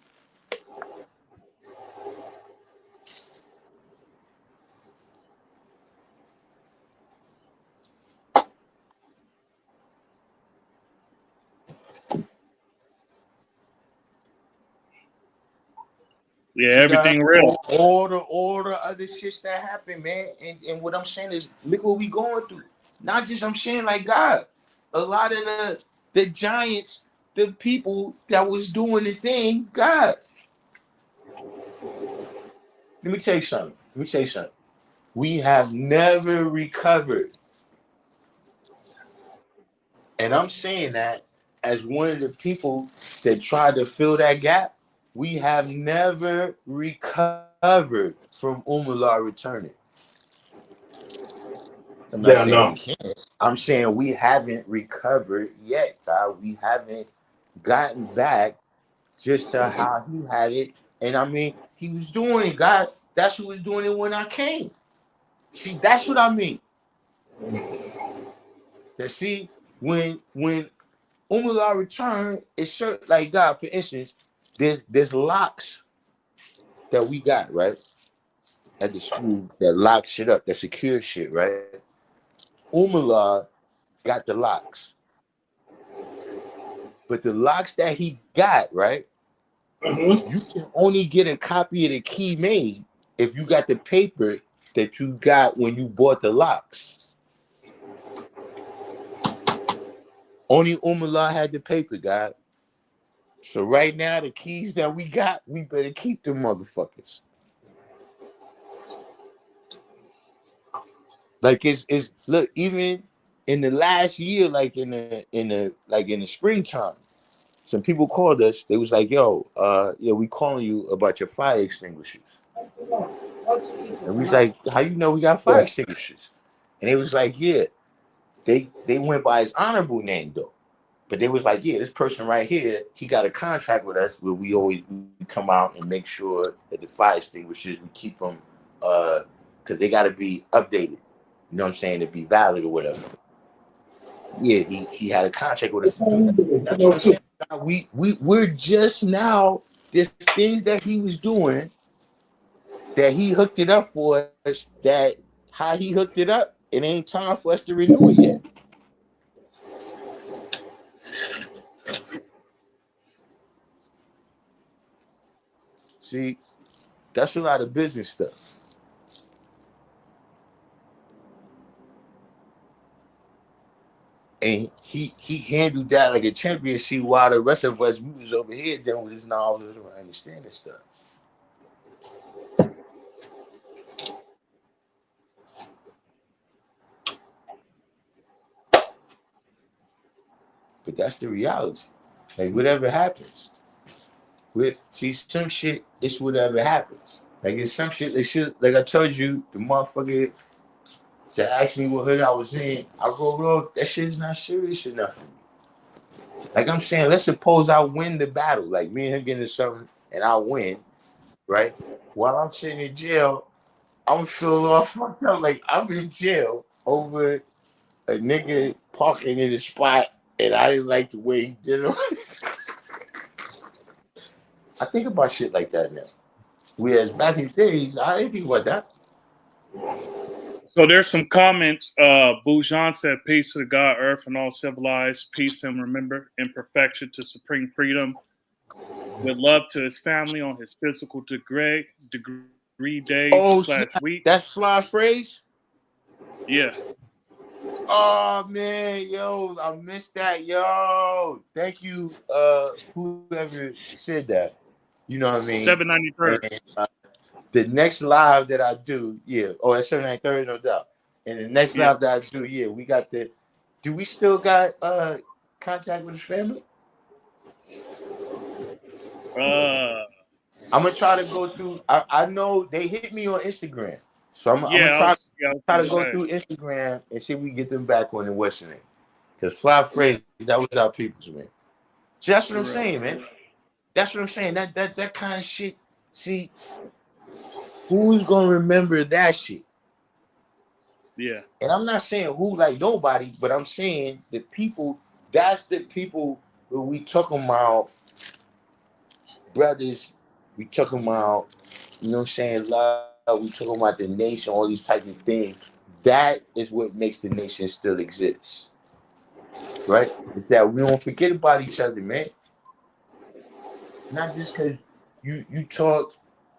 A: Yeah,
E: See that?
A: everything real.
E: All the other shits that happen, man. And what I'm saying is, look what we going through. Not just I'm saying like God. A lot of the giants, the people that was doing the thing, God. Let me tell you something. We have never recovered. And I'm saying that as one of the people that tried to fill that gap. We have never recovered from Umullah returning. I'm not
D: Yeah,
E: saying we
D: no.
E: can't. I'm saying we haven't recovered yet, God. We haven't gotten back just to how he had it. And I mean, he was doing it, God. That's who was doing it when I came. See, that's what I mean. That see, when Umullah returned, it's certain like God, for instance, there's locks that we got, right? At the school that lock shit up, that secure shit, right? Umullah got the locks. But the locks that he got, right?
D: Mm-hmm.
E: You can only get a copy of the key made if you got the paper that you got when you bought the locks. Only Umullah had the paper, God. So right now, the keys that we got, we better keep them motherfuckers. Like it's look, even in the last year, like in the springtime, some people called us. They was like, "Yo, yeah, we calling you about your fire extinguishers." And we was like, "How you know we got fire
D: Yeah.
E: extinguishers?" And they was like, "Yeah, they went by his honorable name though." But they was like, "Yeah, this person right here, he got a contract with us where we come out and make sure that the fire extinguishers we keep them, because they got to be updated. You know what I'm saying, to be valid or whatever." Yeah, he had a contract with us to do that. That's what I'm saying. We're just now. There's things that he was doing that he hooked it up for us. That how he hooked it up, it ain't time for us to renew it yet. See, that's a lot of business stuff. And he handled that like a championship while the rest of us we was over here dealing with this knowledge and understanding stuff. But that's the reality. Like whatever happens. With see some shit, it's whatever happens. Like it's some shit like I told you, the motherfucker that asked me what hood I was in, I wrote off that shit's not serious enough for me. Like I'm saying, let's suppose I win the battle, like me and him getting into something and I win, right? While I'm sitting in jail, I'm feeling all fucked up. Like I'm in jail over a nigga parking in the spot and I didn't like the way he did it. I think about shit like that now. Whereas back in the days, I didn't think about that.
A: So there's some comments. Bujan said, "Peace to God, earth, and all civilized. Peace and remember imperfection to supreme freedom. With love to his family on his physical degree day
E: Oh
A: slash
E: snap!
A: week."
E: That fly phrase.
A: Yeah.
E: Oh man, yo, I missed that, yo. Thank you, whoever said that. You know what I mean?
A: 793rd.
E: And the next live that I do, yeah. Oh, that's 793rd, no doubt. And the next
A: Yeah.
E: live that I do, yeah, we got the. Do we still got contact with his family?
A: Uh,
E: I'm gonna try to go through. I know they hit me on Instagram, so I'm gonna
A: yeah, I was
E: try
A: gonna
E: to go
A: say.
E: through Instagram and see if we can get them back on the Western. Because Fly Freddy, that was our people's, man. See, that's what I'm
A: Correct.
E: saying, man. That's what I'm saying. That kind of shit. See, who's gonna remember that shit?
A: Yeah.
E: And I'm not saying who like nobody, but I'm saying the people. That's the people who we talking about, brothers. We talking about, you know what I'm saying, love. We talking about the nation, all these type of things. That is what makes the nation still exist, right? Is that we don't forget about each other, man. Not just because you talk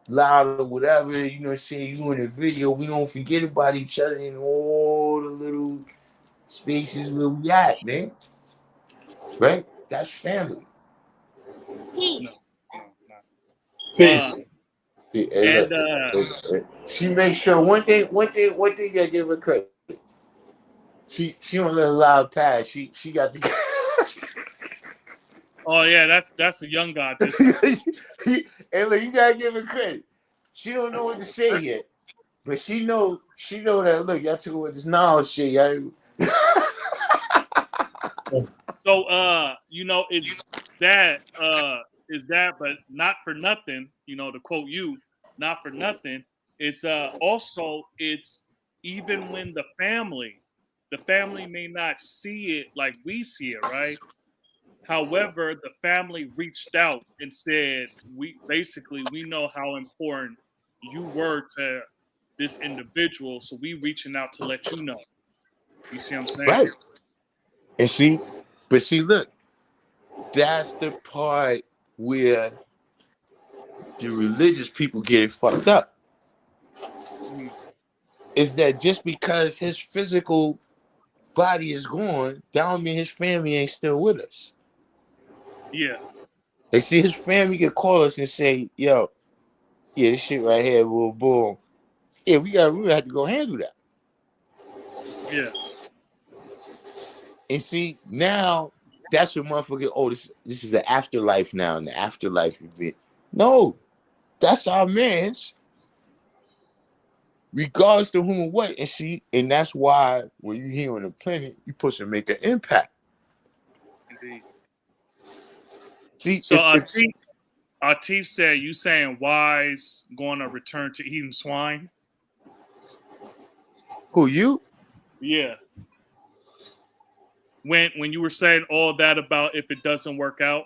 E: loud or whatever, you know what I'm saying, you in a video, we don't forget about each other in all the little spaces where we at, man. Right? That's family.
A: No, no, no.
D: Peace.
E: Hey,
A: And
E: look, she makes sure one thing I give her credit. She don't let a loud pass. She got the
A: oh yeah, that's a young guy this time.
E: hey, look, you gotta give her credit. She don't know what to say yet, but she know that. Look, y'all took with this knowledge shit. Y'all.
A: So that is that, but not for nothing, to quote you, not for nothing, it's also it's even when the family may not see it like we see it, right? However, the family reached out and said, we know how important you were to this individual, so we reaching out to let you know. You see what I'm saying?
E: Right. And see, look, that's the part where the religious people get it fucked up.
A: Mhm.
E: Is that just because his physical body is gone, that don't mean his family ain't still with us.
A: Yeah,
E: They see his family can call us and say, yo, yeah, this shit right here, little boom. Yeah, we have to go handle that.
A: yeah,
E: And see, now that's what motherfucker, oh, this is the afterlife now, and the afterlife would be. No, that's our man's, regardless to whom or what. And see, and that's why when you here on the planet, you supposed to make an impact.
A: indeed.
E: See,
A: So
E: if
A: Atif said, "You saying Wise going to return to eating swine?"
E: who you?
A: Yeah. When you were saying all that about if it doesn't work out,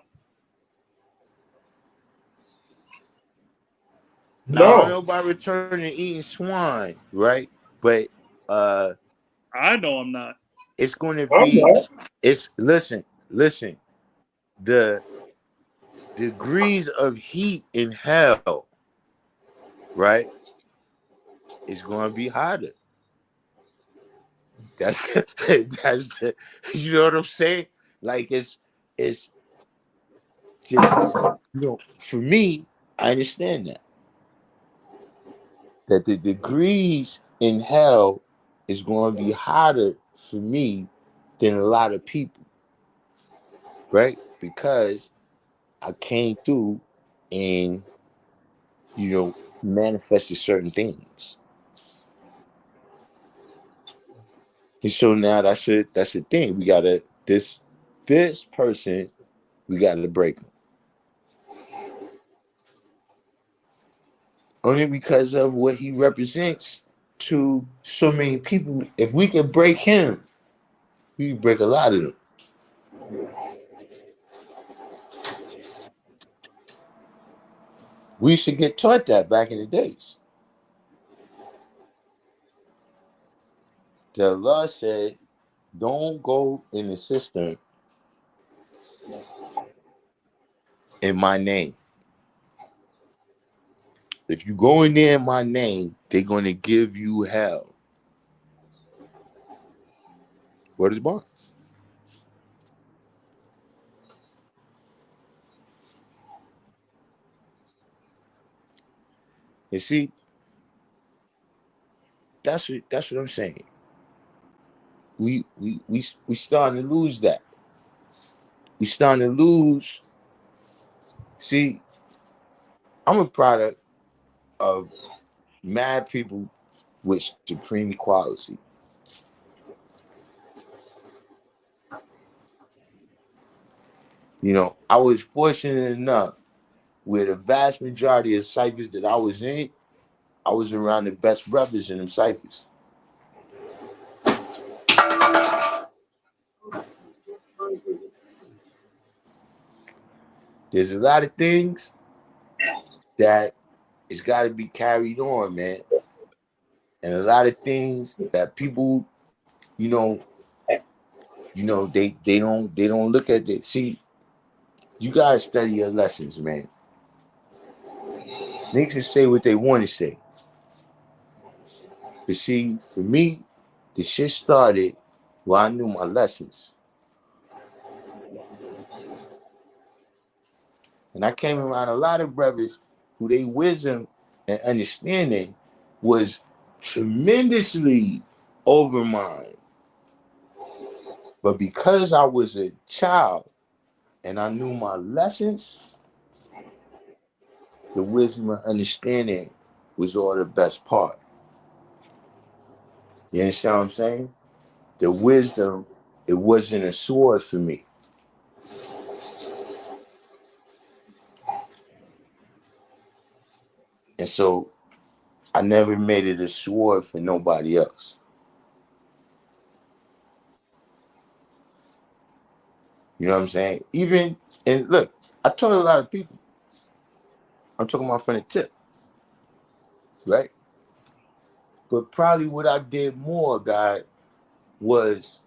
E: Now I don't
D: No,
E: know about returning to eating swine, right? But uh
A: I know I'm not.
E: it's going to
D: I'm
E: be.
D: not.
E: It's listen. The degrees of heat in hell, right, is going to be hotter. That's that's the, you know what I'm saying? Like it's just, for me, I understand that the degrees in hell is going to be hotter for me than a lot of people, right? Because I came through and manifested certain things. And so now that's the thing. We gotta this person, we gotta break him. Only because of what he represents to so many people. If we can break him, we can break a lot of them. We should get taught that back in the days. The law said, don't go in the system in my name. If you go in there in my name, they're gonna give you hell. Word is bond. You see, that's what I'm saying. We starting to lose that. We starting to lose. See, I'm a product of mad people with supreme equality. You know, I was fortunate enough where the vast majority of ciphers that I was in, I was around the best brothers in them ciphers. There's a lot of things that it's got to be carried on, man, and a lot of things that people, you know, they don't look at it. See, you gotta study your lessons, man. Niggas can say what they want to say, but see, for me, the shit started where I knew my lessons, and I came around a lot of brothers who they wisdom and understanding was tremendously over mine. But because I was a child and I knew my lessons, the wisdom and understanding was all the best part. You understand what I'm saying? The wisdom, it wasn't a sword for me. And so I never made it a sword for nobody else. You know what I'm saying? Even, and look, I told a lot of people, I'm talking about from the tip, right? But probably what I did more, guy, was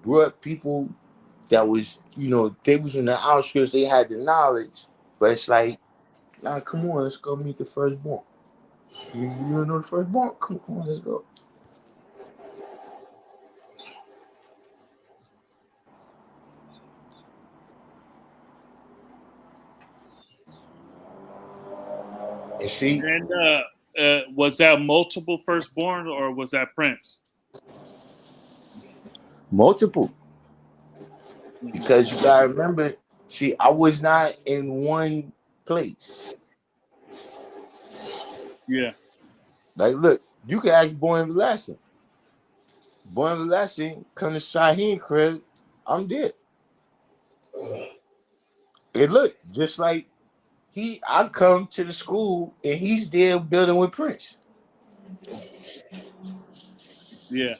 E: brought people that was, they was in the outskirts, they had the knowledge, but it's like, nah, come on, let's go meet the firstborn. You don't know the firstborn? Come on, let's go. And see,
A: And was that multiple firstborn or was that Prince?
E: multiple. Because you gotta remember, see, I was not in one place.
A: Yeah.
E: Like, look, you can ask Born Everlasting. Born Everlasting, come to Shaheen crib, I'm dead. And look, just like I come to the school and he's there building with Prince.
A: Yeah.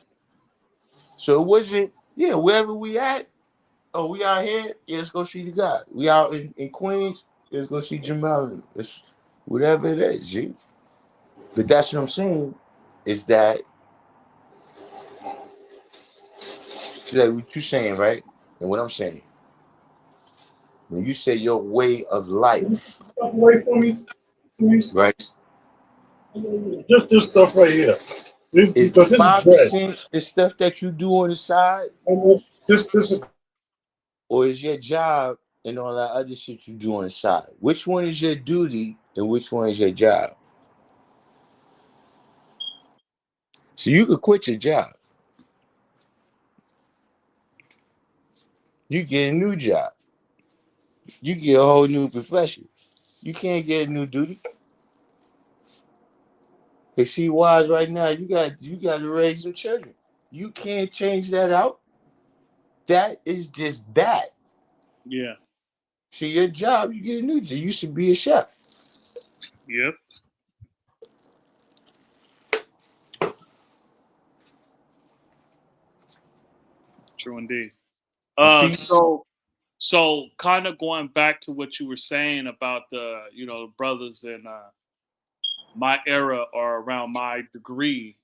E: So it wasn't, yeah, wherever we at, oh, we out here, yeah, let's go see the guy. We out in Queens, let's go see Jamal. It's whatever it is, G. But that's what I'm saying, is that, see, like what you're saying, right? And what I'm saying. When you say your way of life,
D: Away from me, please.
E: right?
D: Just this stuff right here.
E: Is the
D: Because this is bread.
E: 5% the stuff that you do on the side,
D: This is
E: or is your job and all that other shit you do on the side? Which one is your duty and which one is your job? So you could quit your job. You get a new job. You get a whole new profession. You can't get a new duty. Hey, see, wise right now, you got to raise some children. You can't change that out. That is just that.
A: Yeah.
E: See, your job, you get a new job. You used to be a chef.
A: Yep. True indeed.
E: You see,
A: So kind of going back to what you were saying about the brothers in my era or around my degree.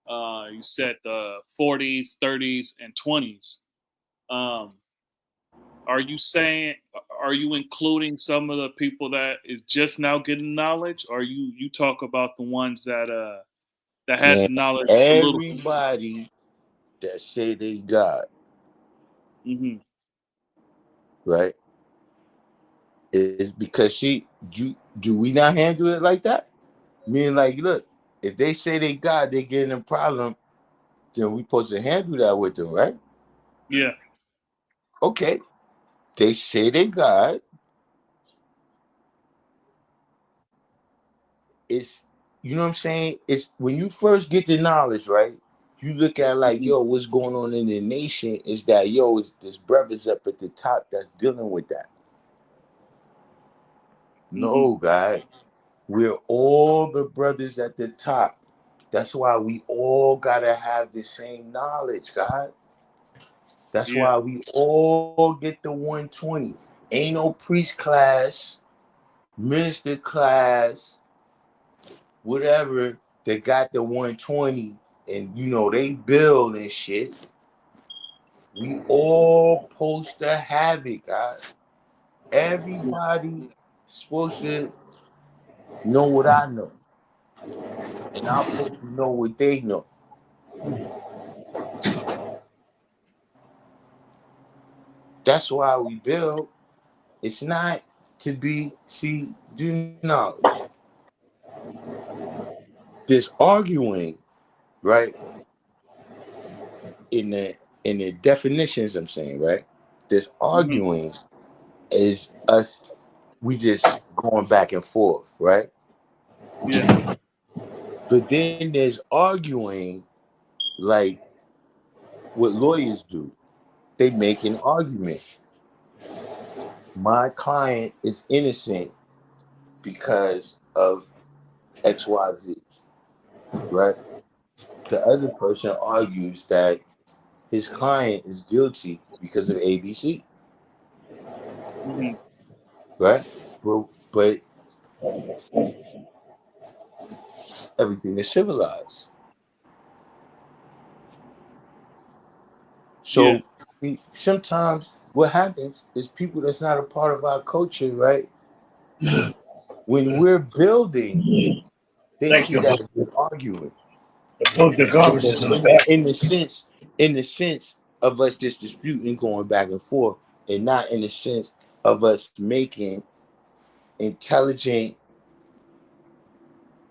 A: You said the 40s, 30s, and 20s. Um, are you saying? Are you including some of the people that is just now getting knowledge, or you talk about the ones that had
E: man,
A: the knowledge a little?
E: everybody that say they God,
A: Mm-hmm.
E: right? Is because do we not handle it like that? Meaning, like, look, if they say they God, they getting a problem, then we supposed to handle that with them, right?
A: Yeah.
E: Okay, they say they God. It's you know what I'm saying. It's when you first get the knowledge, right? You look at like,
A: Mm-hmm.
E: yo, what's going on in the nation is that yo, it's this brothers up at the top that's dealing with that.
A: Mm-hmm.
E: No, God, we're all the brothers at the top. That's why we all gotta have the same knowledge, God. That's
A: Yeah.
E: why we all get the 120. Ain't no priest class, minister class, whatever that got the 120 and they build and shit. We all supposed to have it, guys.
A: Yeah.
E: Everybody supposed to know what I know. And I'm supposed to know what they know. That's why we build. It's not to be do knowledge. There's arguing, right? In the definitions I'm saying, right? There's
A: Mm-hmm.
E: arguing is us we just going back and forth, right?
A: Yeah.
E: But then there's arguing like what lawyers do. They make an argument. My client is innocent because of XYZ, right? The other person argues that his client is guilty because of ABC,
A: Mm-hmm.
E: right? But everything is civilized.
A: Yeah.
E: So sometimes what happens is people that's not a part of our culture, right? When we're building, they
D: Thank
E: see
D: you.
E: that we're arguing.
D: The
E: In
D: garbage
E: the,
D: is in the
E: in the,
D: back.
E: in the sense, in the sense of us just disputing, going back and forth, and not in the sense of us making intelligent,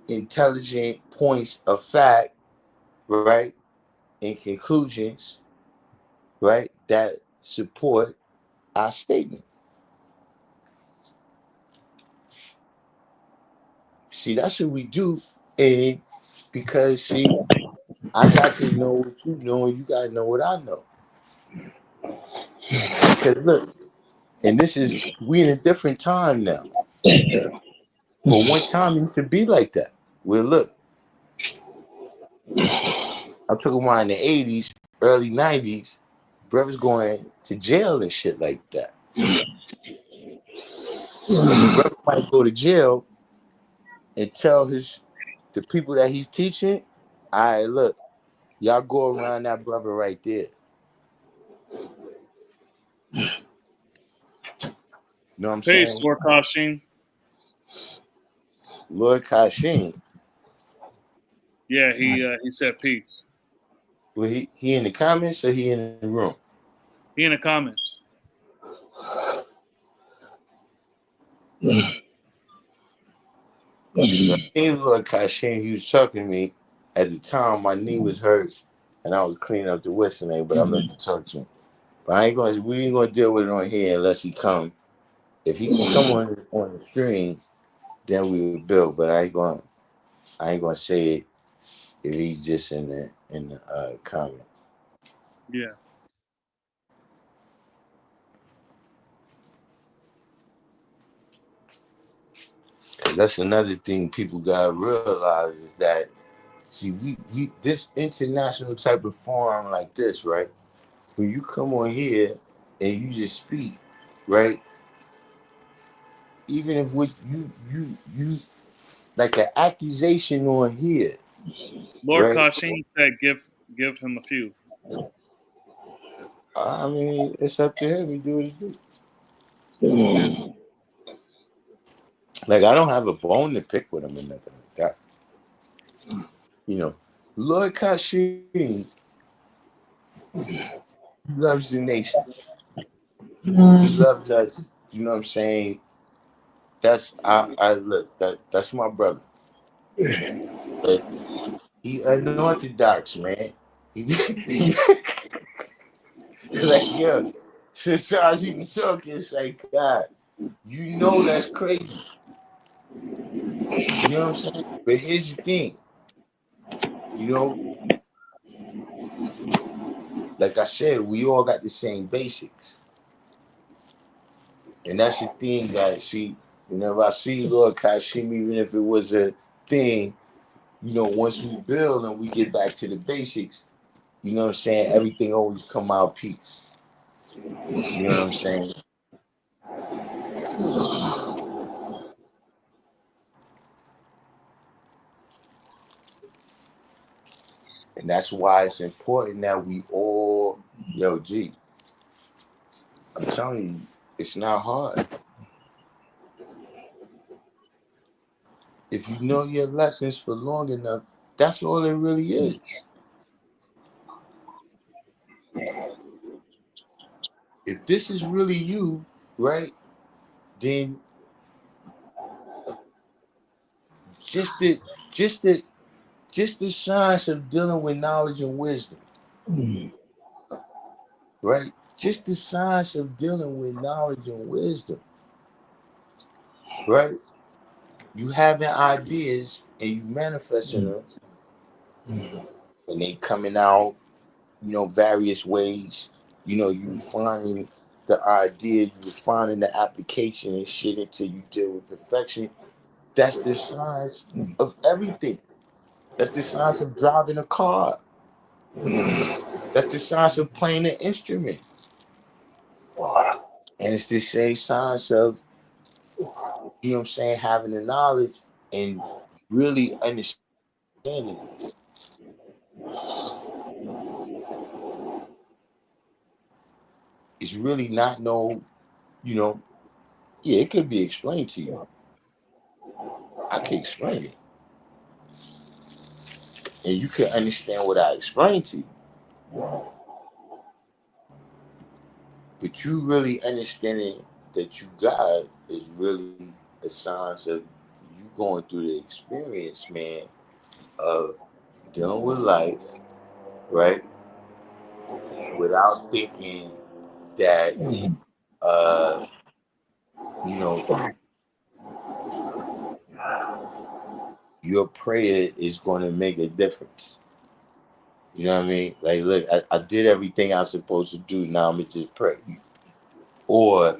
E: intelligent points of fact, right, and conclusions, right, that support our statement. See, that's what we do, and because I got to know what you know, and you got to know what I know. Because look, and this is we in a different time now. But one time it used to be like that. Well, look, I'm talking about in the 80s, early 90s, brothers going to jail and shit like that. And the brother might go to jail and tell the people that he's teaching, all right, look, y'all go around that brother right there. You know what I'm
A: Peace,
E: saying?
A: Lord Kashim.
E: Lord Kashin,
A: Yeah, he said peace.
E: well, he in the comments or he in the room?
A: He in the comments.
E: I think Lord Kashin, he was talking to me. At the time, my knee was hurt, and I was cleaning up the whistling, but I meant to talk to him. But we ain't gonna deal with it on here unless he come. If he can come on the stream, then we will build. But I ain't gonna say it if he's just in the comment.
A: Yeah.
E: Cause that's another thing people gotta realize is that see we this international type of forum like this, right? When you come on here and you just speak, right? Even if what you like an accusation on here,
A: Lord
E: right?
A: Kashim said give him a few.
E: I mean, it's up to him. He do what he do. Like I don't have a bone to pick with him or nothing like that. You know, Lord Kashim, He loves the nation. He loves us. You know what I'm saying? I look, that's my brother. But he unorthodox, man. He like, yo, sometimes he be talking, it's like, God, you know that's crazy. You know what I'm saying? But here's the thing, you know, like I said, we all got the same basics. And that's the thing that whenever I see Lord Kashim, even if it was a thing, once we build and we get back to the basics, you know what I'm saying? Everything always come out peace. You know what I'm saying? And that's why it's important that we all, I'm telling you, it's not hard. If you know your lessons for long enough, that's all it really is. If this is really you, right, then just the just the just the science of dealing with knowledge and wisdom, right? Just the science of dealing with knowledge and wisdom, right? You having ideas and you manifesting them, and they coming out, various ways. You finding the idea, you finding the application and shit until you deal with perfection. That's the science of everything. That's the science of driving a car. That's the science of playing an instrument. And it's the same science of, having the knowledge and really understanding it. It's really not you know, yeah, it could be explained to you. I can explain it. And you can understand what I explained to you. But you really understanding that you got is really a sign of you going through the experience, man, of dealing with life, right? Without thinking that uh, you know, your prayer is gonna make a difference. You know what I mean? Like, look, I did everything I was supposed to do, now I'm gonna just pray. Or,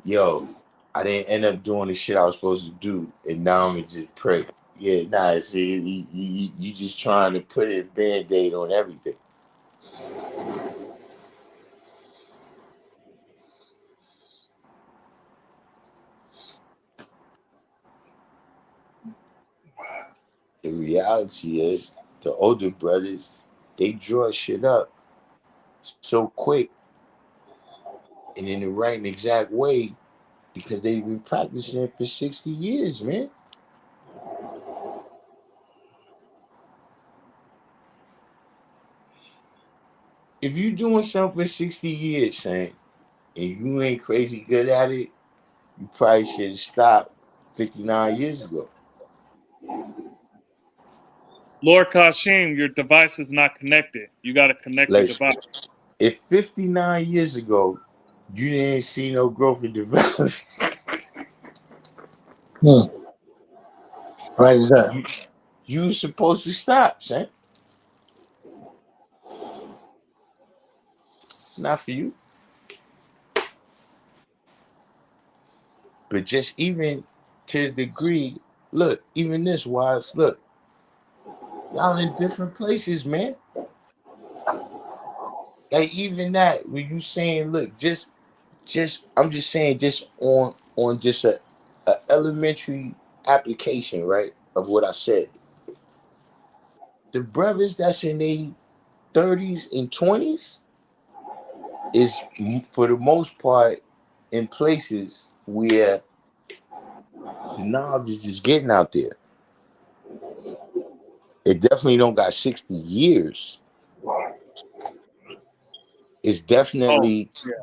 E: yo, I didn't end up doing the shit I was supposed to do, and now I'm gonna just pray. Yeah, nah, see, you just trying to put a band-aid on everything. The reality is, the older brothers, they draw shit up so quick and in the right and exact way because they've been practicing for 60 years, man. If you doing something for 60 years, Saint, and you ain't crazy good at it, you probably should have stopped 59 years ago.
A: Lord Kashim, your device is not connected. You got to connect your
E: Like,
A: device.
E: if 59 years ago you didn't see no growth and development,
D: Right, is that?
E: you supposed to stop, Saint. It's not for you. But just even to the degree, look, even this wise, look, y'all in different places, man. Like even that, when you saying, look, just I'm just saying, just on just a elementary application, right, of what I said. The brothers that's in their 30s and 20s is for the most part in places where the knowledge is just getting out there. It definitely don't got 60 years. It's
A: Oh,
E: definitely
A: yeah.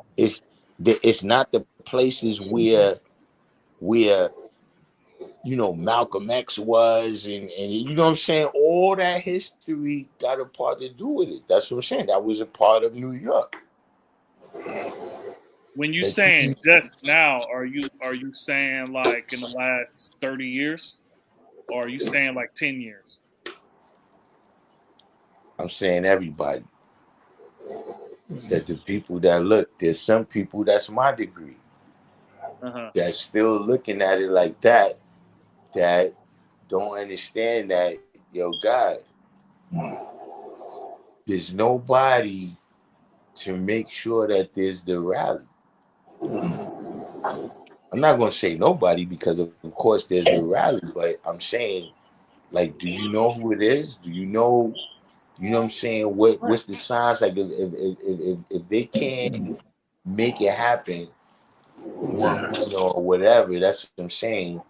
E: it's not the places where Malcolm X was, and you know what I'm saying. All that history got a part to do with it. That's what I'm saying. That was a part of New York.
A: When you
E: That
A: saying just now, are you saying like in the last 30 years, or are you saying like 10 years?
E: I'm saying everybody. That the people that look, there's some people that's my degree
A: Uh huh.
E: that's still looking at it like that. That don't understand that, God, there's nobody to make sure that there's the rally. I'm not going to say nobody because, of course, there's the rally, but I'm saying, like, do you know who it is? Do you know what I'm saying? What's the signs? Like, if they can't make it happen one way or whatever, that's what I'm saying.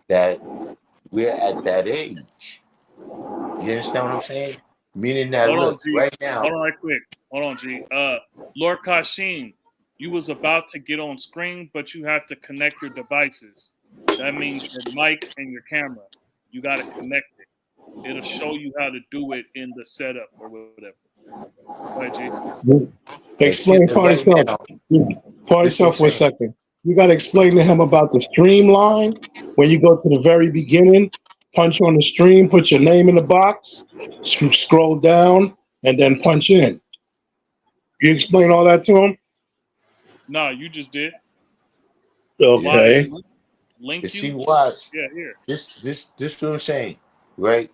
E: That we're at that age. You understand what I'm saying? Meaning that,
A: Hold on,
E: look,
A: G.
E: right now,
A: Hold on, right quick. Hold on, G. Lord Kashim, you was about to get on screen, but you have to connect your devices. That means your mic and your camera. You got to connect it. It'll show you how to do it in the setup or whatever. Go ahead, G.
E: and see
D: Explain
E: that
D: part
E: right
D: yourself.
E: now,
D: Part
E: this is what I'm
D: yourself for a
E: saying.
D: second. You got to explain to him about the streamline. When you go to the very beginning, punch on the stream, put your name in the box, scroll down, and then punch in. You explain all that to him?
A: No, you just did.
E: Yeah.
A: Why did
D: Okay.
A: you
E: You
A: link
E: see,
A: you?
E: watch.
A: Yeah, here.
E: This what I'm saying, right?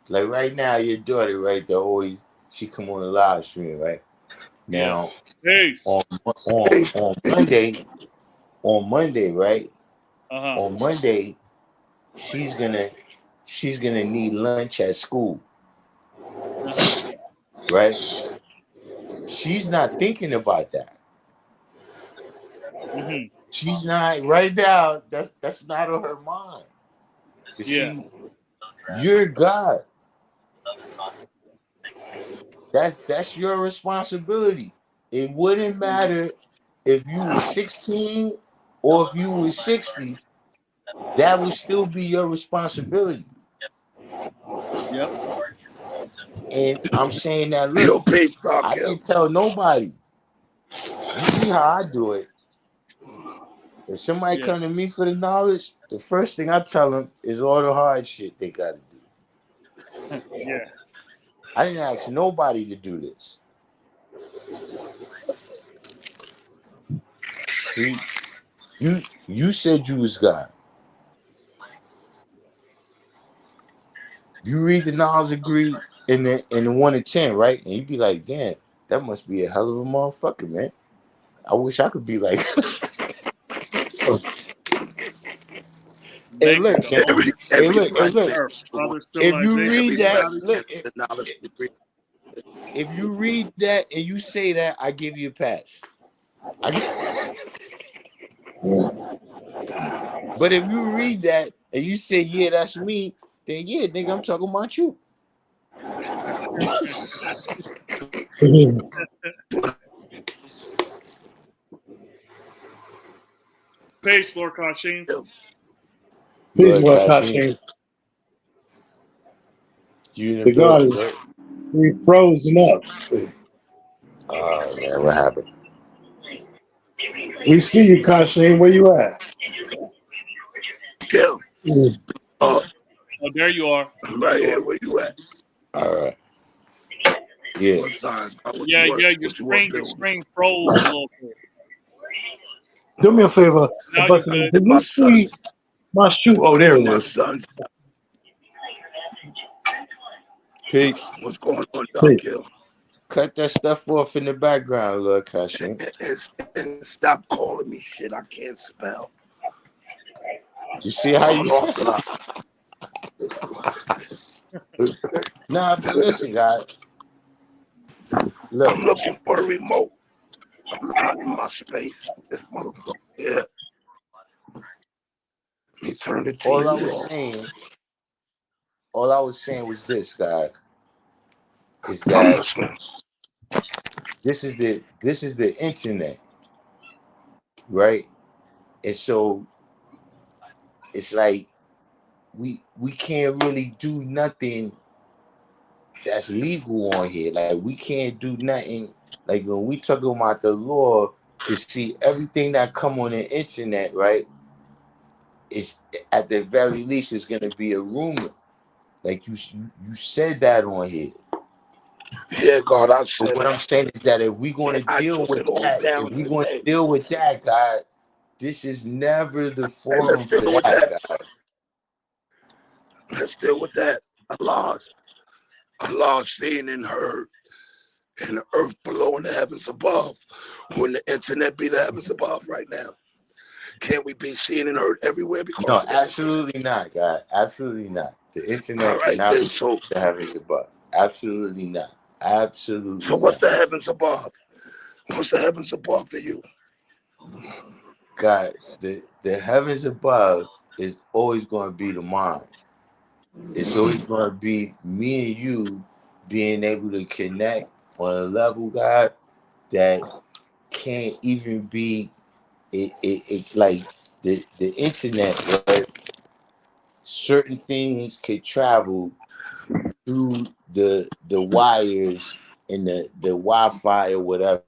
E: Like right now, your daughter, right? The always she come on the live stream, right?
A: Yeah.
E: Now
A: Peace.
E: on Monday, right?
A: Uh huh.
E: On Monday, she's gonna she's gonna need lunch at school,
A: Uh huh.
E: right? She's not thinking about that.
A: Mhm.
E: She's not right now. That's not on her mind. You
A: Yeah.
E: see, you're God. That's your responsibility. It wouldn't matter if you were 16 or if you were 60. That would still be your responsibility.
A: Yep.
E: And I'm saying that, look,
C: Yo, peace, Doc
E: I
C: Hill.
E: can tell nobody. You see how I do it. If somebody
A: Yeah.
E: come to me for the knowledge, the first thing I tell them is all the hard shit they got to do.
A: Yeah.
E: I didn't ask nobody to do this. See, you said you was God. You read the knowledge degree in the 1 to 10, right? And you be like, damn, that must be a hell of a motherfucker, man. I wish I could be like. And
A: Make it
E: look,
A: the
E: and,
A: oldest
E: and
A: country
E: look, and
A: on
E: look.
C: Everybody,
A: earth. Other
E: If you
A: civilization
E: read that,
A: study.
C: everybody
E: look.
C: gets the knowledge degree.
E: If you read that and you say that, I give you a pass. But if you read that and you say, yeah, that's me, then yeah, nigga, I'm talking about you.
A: Peace, Lord Kashim.
D: Please,
E: Lord
D: Lord
E: Kashim,
D: Kashim.
E: you in the
D: The God
E: building,
D: is
E: right?
D: frozen up.
E: Oh man, what happened?
D: We see you, Kashim. Where you at?
C: Hill,
D: Mm.
C: uh,
A: Oh, there you are.
C: I'm
A: There
C: right
A: you
C: here.
A: are.
C: Where you at?
E: All right. Yeah.
C: What sign? What
A: Yeah,
C: you up?
A: yeah.
C: What you up
A: Your
C: building?
A: screen froze a little bit.
D: Do me a favor,
A: Now you
D: Buckingham.
A: good.
D: Did
C: My
D: you see
C: sons.
D: my shoe? Oh, there it
C: My
D: is.
C: sons.
E: Peace.
C: What's going on,
D: Hey,
C: Doc Hill?
E: Cut that stuff off in the background, Lord Kashim.
C: And stop calling me shit. I can't spell.
E: You see how you
C: Unorthodox.
E: Nah, but listen, guys. Look,
C: I'm looking for the remote. I'm not in my space. This motherfucker. Yeah. Let me turn the
E: all I
C: TV
E: was
C: off.
E: saying, all I was saying was this, guys, is
C: I'm
E: that
C: listening.
E: this is the internet, right? And so it's like we can't really do nothing that's legal on here. Like we can't do nothing. Like when we talk about the law, to see everything that come on the internet, right? It's at the very least it's gonna be a rumor. Like you said that on here.
C: Yeah, God, I
E: But
C: said
E: what
C: it.
E: I'm saying is that if we're going
C: And
E: to
C: I
E: deal
C: took
E: with
C: it all
E: that, if
C: down
E: we're going to
C: today.
E: deal with that, God, this is never the
C: Hey, let's
E: forum for
C: deal with
E: that,
C: that.
E: God.
C: Let's deal with that. Allah seen and heard, and the earth below and the heavens above. When the internet be the heavens above right now. Can't we be seen and heard everywhere because
E: No,
C: of the internet?
E: absolutely not, God. Absolutely not. The
C: All
E: internet
C: right,
E: cannot
C: then.
E: be the heavens above. Absolutely not.
C: So
E: Absolutely
C: what's
E: not.
C: the heavens above? What's the heavens above to you?
E: God, the heavens above is always going to be the mind. It's always going to be me and you being able to connect on a level, God, that can't even be it like the internet, right? Certain things could travel through the wires and the Wi-Fi or whatever.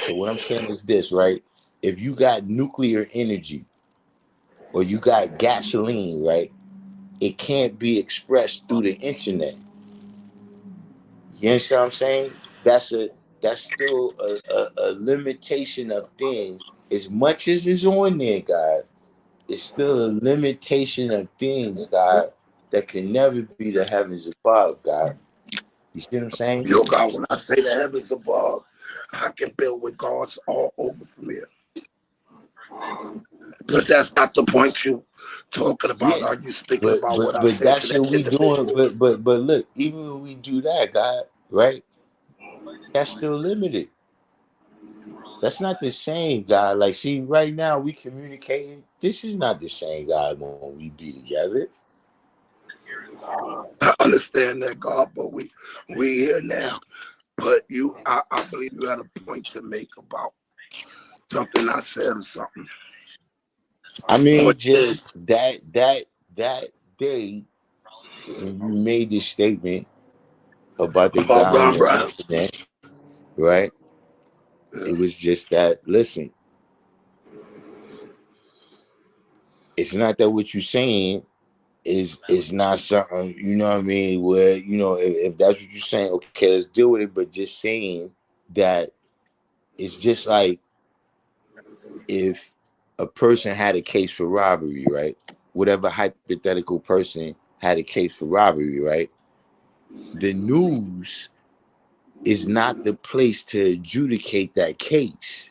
E: So what I'm saying is this, right? If you got nuclear energy or you got gasoline, right? It can't be expressed through the internet. You understand what I'm saying? That's still a limitation of things. As much as it's on there, God, it's still a limitation of things, God, that can never be the heavens above, God. You see what I'm saying?
C: Yo, God, when I say the heavens above, I can build with gods all over from here. But that's not the point you talking about.
E: Yeah.
C: Are you speaking
E: But
C: about what
E: but
C: I
E: but
C: said to
E: that's
C: that
E: what we doing.
C: individual?
E: But look, even when we do that, God, right? That's still limited. That's not the same, God. Like, see, right now we communicating. This is not the same, God, when we be together.
C: I understand that, God, but we here now. But I believe you had a point to make about something I said or something.
E: I
C: Or
E: mean,
C: did.
E: just that day when you made this statement about the
C: About
E: guy on
C: Ron
E: the
C: Brown.
E: internet, right? It
C: Yeah.
E: was just that. Listen, it's not that what you're saying is not something, you know what I mean, where, if that's what you're saying, okay, let's deal with it. But just saying that it's just like if a person had a case for robbery, right? Whatever hypothetical person had a case for robbery, right? The news is not the place to adjudicate that case.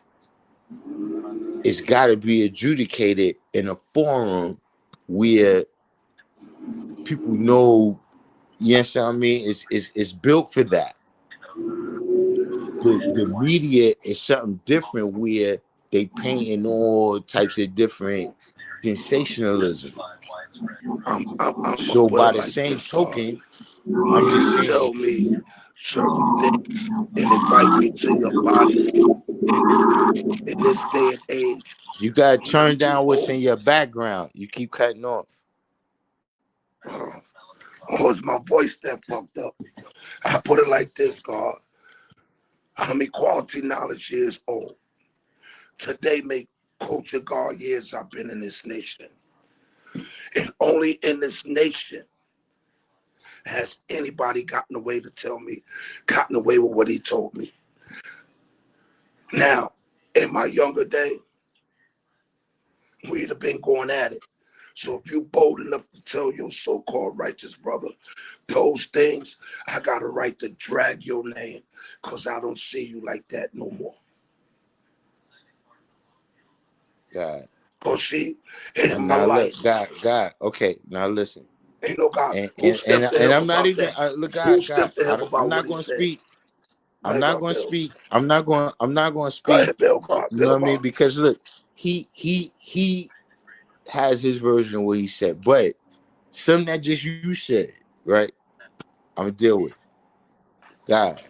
E: It's got to be adjudicated in a forum where people know. Yes, I mean it's built for that. The media is something different where they paint in all types of different sensationalism.
C: I'm gonna
E: So
C: put
E: by
C: it
E: the
C: like
E: same
C: this, God.
E: token, I'm
C: When
E: just
C: you
E: saying
C: tell me certain things and invite me to your body in this day and age,
E: you gotta
C: when I'm
E: turn
C: too
E: down what's in
C: old,
E: your background. You keep cutting off.
C: uh, or is my voice that fucked up? I put it like this, God. I'm equality knowledge years old. Today make culture God years I've been in this nation. And only in this nation has anybody gotten away to tell me, gotten away with what he told me. Now, in my younger day, we'd have been going at it. So if you bold enough to tell your so-called righteous brother those things, I got a right to drag your name because I don't see you like that no more.
E: God.
C: Because see, in my
E: Now look,
C: life,
E: God. Okay, now listen.
C: ain't no God
E: And
C: who
E: and and,
C: stepped to
E: and
C: him
E: I'm not
C: about
E: even
C: that.
E: look,
C: Who
E: God.
C: stepped to him
E: I'm
C: about what
E: not
C: he
E: going to
C: said?
E: speak.
C: Go
E: I'm
C: ahead,
E: not
C: God,
E: going to
C: Bill.
E: speak. I'm not going to
C: Go
E: speak.
C: ahead, Bill. God,
E: You know what
C: Bill,
E: I mean?
C: God.
E: Because look, he has his version of what he said, but something that just you said, right? I'm gonna deal with God.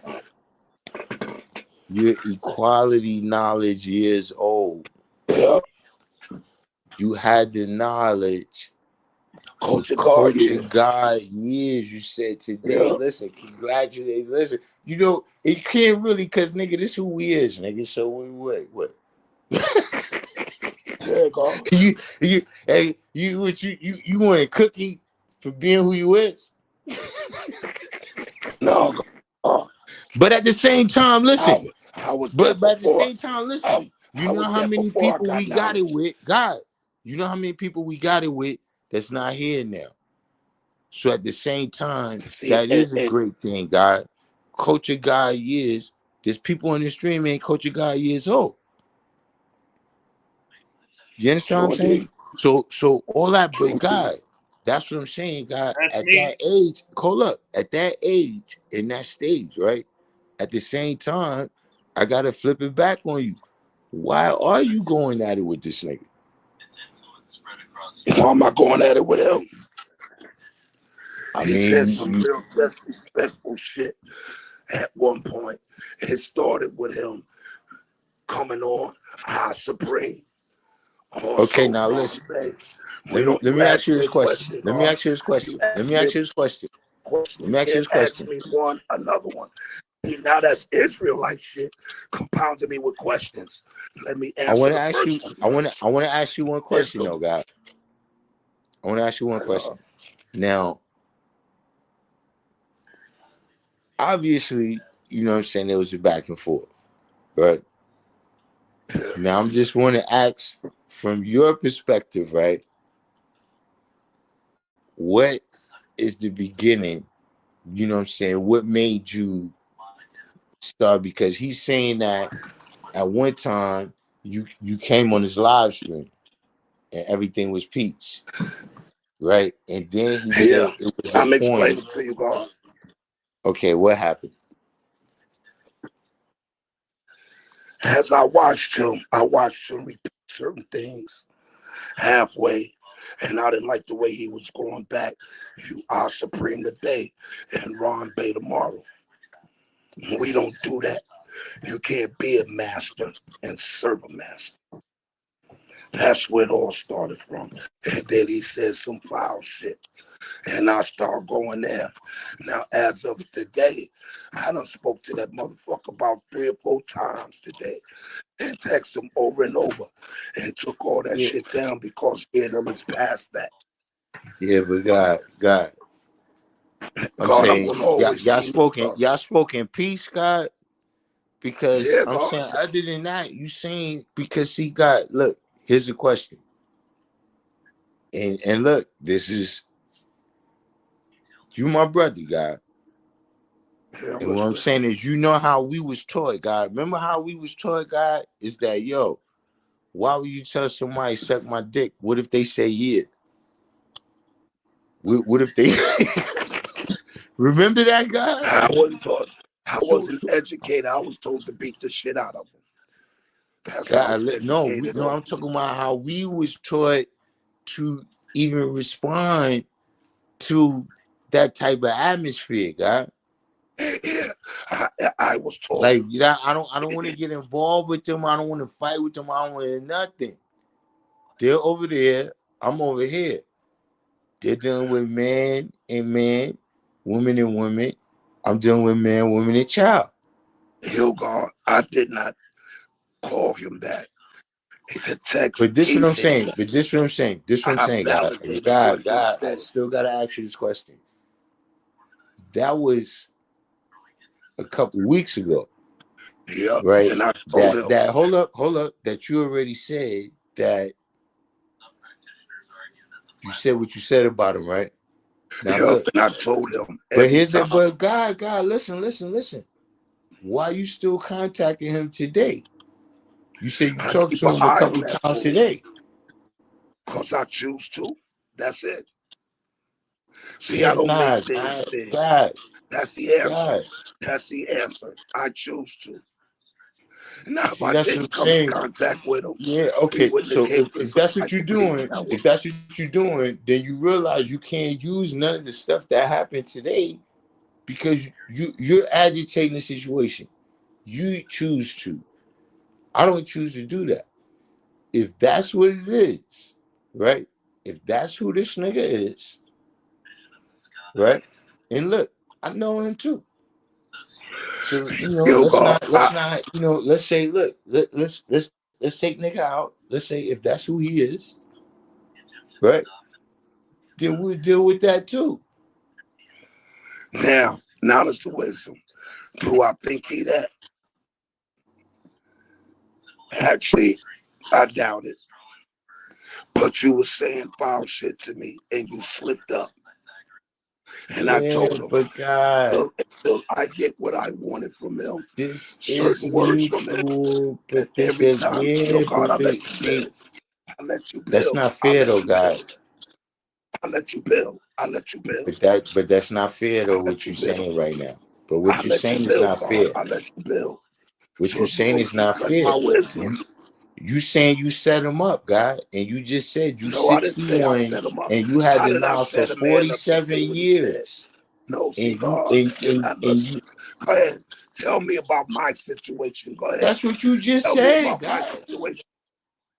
E: You're equality knowledge years old.
C: Yeah.
E: You had the knowledge.
C: Culture God,
E: Culture
C: yeah.
E: God years. You said today,
C: Yeah.
E: listen, congratulate, listen. You know, it can't really, cause nigga, this who we is, nigga. So what?
C: Yeah, God.
E: You want a cookie for being who you is?
C: No, God.
E: But at the same time, listen.
C: I was there
E: But at the
C: before.
E: same time, listen. You
C: I
E: know
C: was
E: how
C: there
E: many
C: before I
E: people
C: got
E: we got it
C: knowledge.
E: with? God. You know how many people we got it with that's not here now. So at the same time,
C: See,
E: that is a
C: and
E: great thing, God. Culture God years. There's people in the stream ain't culture God years old. You understand what
C: true
E: I'm saying?
C: indeed.
E: So all that,
C: True
E: but
C: indeed.
E: God, that's what I'm saying, God.
A: That's
E: At
A: me.
E: that age, hold up. At that age, in that stage, right? At the same time, I gotta flip it back on you. Why are you going at it with this nigga?
C: Why am I going at it with him?
E: I
C: He said
E: mean,
C: some real disrespectful shit at one point, and it started with him coming on High Supreme.
E: okay,
C: Also,
E: now
C: Ron
E: listen.
C: Bay.
E: Let
C: When
E: me
C: you
E: ask
C: ask
E: you
C: me
E: this
C: a
E: question.
C: question,
E: Let me ask you this
C: you
E: question. Let
C: ask
E: me
C: me a
E: ask you this question.
C: question.
E: Let
C: You
E: me ask you
C: can't
E: this
C: ask
E: question.
C: me one, another one. See, now that's Israelite shit compounding me with questions. Let me
E: I
C: answer
E: want to
C: the
E: ask you.
C: first one.
E: I want to ask you one
C: It's
E: question, though, God. I want to ask you one question. Now, obviously, you know what I'm saying, there was a back and forth, right? Now, I'm just want to ask from your perspective, right? What is the beginning? You know what I'm saying? What made you start? Because he's saying that at one time you came on his live stream and everything was peace, right? And then he
C: yeah,
E: said it was a
C: I'm
E: point.
C: explaining to you, God.
E: Okay, what happened?
C: As I watched him repeat certain things halfway, and I didn't like the way he was going back. You are supreme today, and Ron Bay tomorrow. We don't do that. You can't be a master and serve a master. That's where it all started from. And then he said some foul shit. And I start going there. Now, as of today, I done spoke to that motherfucker about 3 or 4 times today and text him over and over and took all that
E: Yeah,
C: shit down because him is past that.
E: yeah, but God, I'm
C: God, I'm
E: saying
C: gonna always be my brother.
E: y'all spoken peace, God, because
C: Yeah,
E: I'm
C: God.
E: saying other than that, you saying because see, God, look, here's a question, and look, this is you, my brother, God.
C: Yeah, I'm
E: And what I'm
C: listening.
E: saying is, you know how we was taught, God. Remember how we was taught, God? Is that yo? Why would you tell somebody suck my dick? What if they say yeah? What if they remember that, God?
C: I wasn't taught. I
E: So,
C: wasn't
E: so
C: educated. I was told to beat the shit out of him. That's how I
E: God,
C: was educated
E: no,
C: on.
E: I'm talking about how we was taught to even respond to that type of atmosphere, God.
C: Yeah, I was taught.
E: Like, yeah, I don't want to get involved with them. I don't want to fight with them. I don't want to nothing. They're over there. I'm over here. They're dealing with man and man, woman and woman. I'm dealing with man, woman, and child.
C: Yo, God, I did not call him that. In the text,
E: But this
C: he
E: what I'm
C: said
E: saying.
C: that.
E: But this what I'm saying. This what I'm
C: I
E: saying, God.
C: validated what he
E: I
C: said.
E: still gotta ask you this question. That was a couple weeks ago,
C: Yep.
E: right?
C: And I told him.
E: Hold up. That you already said that you said what you said about him, right? Now
C: Yep.
E: look.
C: And I told him
E: But
C: every
E: here's that.
C: time.
E: But God, listen. Why you still contacting him today? You said you
C: I
E: talked
C: keep
E: to
C: an
E: him a
C: eye on
E: couple
C: that
E: times
C: fool
E: today.
C: because I choose to. That's it. See, I
E: Yeah,
C: don't make
E: nah,
C: things big.
E: God,
C: That's the answer.
E: God.
C: That's the answer. I choose to. Now, if
E: See,
C: I
E: that's what I'm
C: didn't come in
E: saying.
C: contact with him,
E: Yeah,
C: we
E: okay.
C: wouldn't have
E: So
C: came to
E: if
C: some
E: that's what
C: type
E: you're
C: of peace
E: doing,
C: that way.
E: if that's what you're doing, then you realize you can't use none of the stuff that happened today because you're agitating the situation. You choose to. I don't choose to do that. If that's what it is, right? If that's who this nigga is, right? And look, I know him too. So
C: Yo, God,
E: let's say, look, let's take nigga out. Let's say if that's who he is, right? Then we'll deal with that too.
C: now that's the wisdom. Do I think he that? Actually, I doubt it. But you were saying foul shit to me, and you slipped up. And I
E: Yeah,
C: told him,
E: but God,
C: until I get what I wanted from him,
E: this is
C: certain words from him,
E: mutual.
C: and
E: But this
C: every
E: is
C: time, yo,
E: yeah,
C: God, I let you
E: see,
C: build. I let you
E: that's
C: build.
E: not
C: I
E: fair though,
C: let you
E: God.
C: build. I let you build. I let you build.
E: But that's not fair though.
C: I
E: What
C: let
E: you're
C: you build.
E: saying right now. But
C: I
E: what you're
C: let you
E: saying is
C: build,
E: not
C: God.
E: fair.
C: I let you build.
E: What
C: So
E: you're
C: if you
E: saying
C: gonna
E: is
C: keep
E: not
C: cutting
E: fair.
C: my wisdom,
E: You saying you set him up, God, and you just said you
C: no, I didn't say I
E: 61
C: set him up.
E: and you had
C: How
E: the
C: did I
E: knowledge for
C: set a man up to
E: 47
C: say what he said?
E: years,
C: No, see,
E: and you
C: God, you're not
E: and you.
C: listening. Go ahead. Tell me about my situation. Go ahead.
E: That's what you just
C: Tell me
E: said,
C: about my
E: God.
C: situation.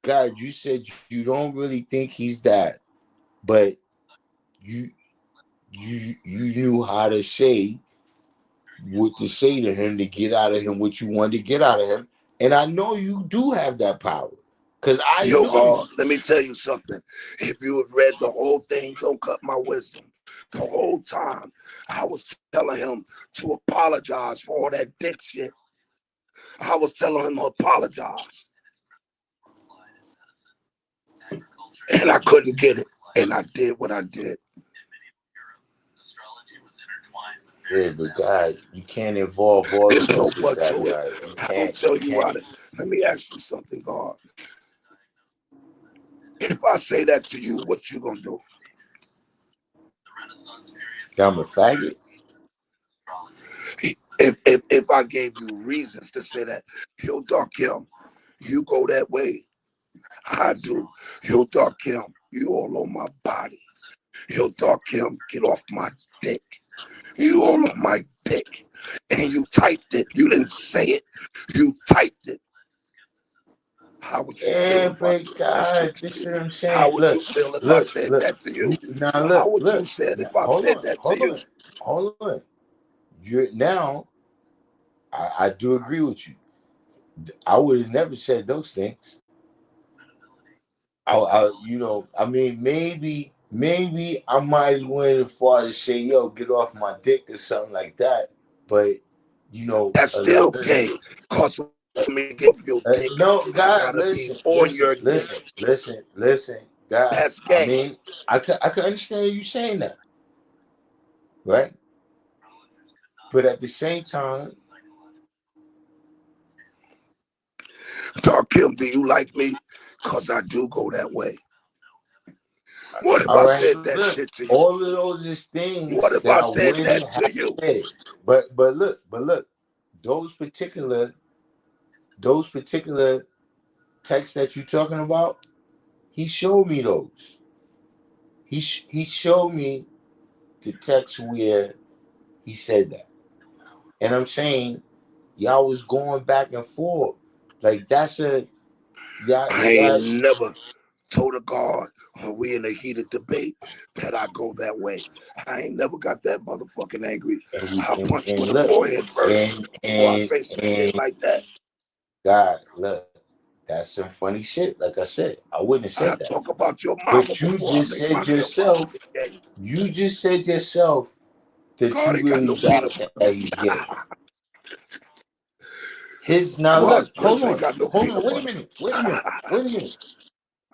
E: God, you said you don't really think he's that, but you you knew how to say what to say to him to get out of him what you wanted to get out of him. And I know you do have that power. Cause I
C: Yo,
E: know you.
C: God, let me tell you something. If you had read the whole thing, don't cut my wisdom. The whole time, I was telling him to apologize for all that dick shit. I was telling him to apologize. And I couldn't get it. And I did what I did.
E: Yeah, but God, you can't involve all
C: There's
E: of
C: no
E: us with
C: but
E: that,
C: to it.
E: God. You
C: I don't
E: can't,
C: tell
E: you
C: you
E: can't.
C: how to. Let me ask you something, God. If I say that to you, what you gonna do?
E: I'm a faggot.
C: If I gave you reasons to say that, yo, Dark Kim, you go that way. I do. Yo, Dark Kim, you all on my body. Yo, Dark Kim, get off my dick. You all on my dick. And you typed it. You didn't say it. You typed it. How would you feel
E: Yeah,
C: if I
E: but
C: said that shit
E: God,
C: to
E: this
C: you?
E: is what I'm
C: How
E: saying.
C: would
E: Look,
C: you feel if I
E: look,
C: said
E: look.
C: that to you?
E: Now
C: How
E: look,
C: would you
E: look.
C: said
E: Now,
C: if I said that to you?
E: hold on. You're now. I do agree with you. I would have never said those things. I mean, maybe I might have went as far as say, "Yo, get off my dick" or something like that. But
C: That's still gay. Cause for me to get off your dick,
E: no,
C: I
E: God,
C: gotta be on your dick.
E: listen, God.
C: That's
E: I
C: gay.
E: mean, I can understand you saying that, right? But at the same time,
C: Dark Kim, do you like me? Cause I do go that way. What if
E: all
C: I
E: right,
C: said that
E: look,
C: shit to you?
E: all of those is
C: What
E: things
C: if
E: that
C: I
E: I
C: said
E: wouldn't
C: that to
E: have
C: you?
E: said. But look, those particular texts that you're talking about, he showed me those. He showed me the text where he said that, and I'm saying y'all was going back and forth like that's a
C: I ain't never told a God when we in a heated debate that I go that way. I ain't never got that motherfucking angry.
E: and
C: I punch you in
E: and
C: the
E: look
C: forehead first
E: and
C: before I
E: and
C: say some shit
E: and
C: like that.
E: God, look, that's some funny shit. Like I said, I wouldn't have
C: I
E: said that.
C: talk about your mama
E: But you
C: before I
E: just
C: make
E: said
C: myself out to
E: yourself,
C: be gay.
E: that
C: God
E: you
C: ain't got
E: really
C: no peanut
E: doubt
C: butter.
E: that he's gay. His now
C: Watch,
E: look,
C: Prince ain't got no peanut
E: wait a
C: butter.
E: minute,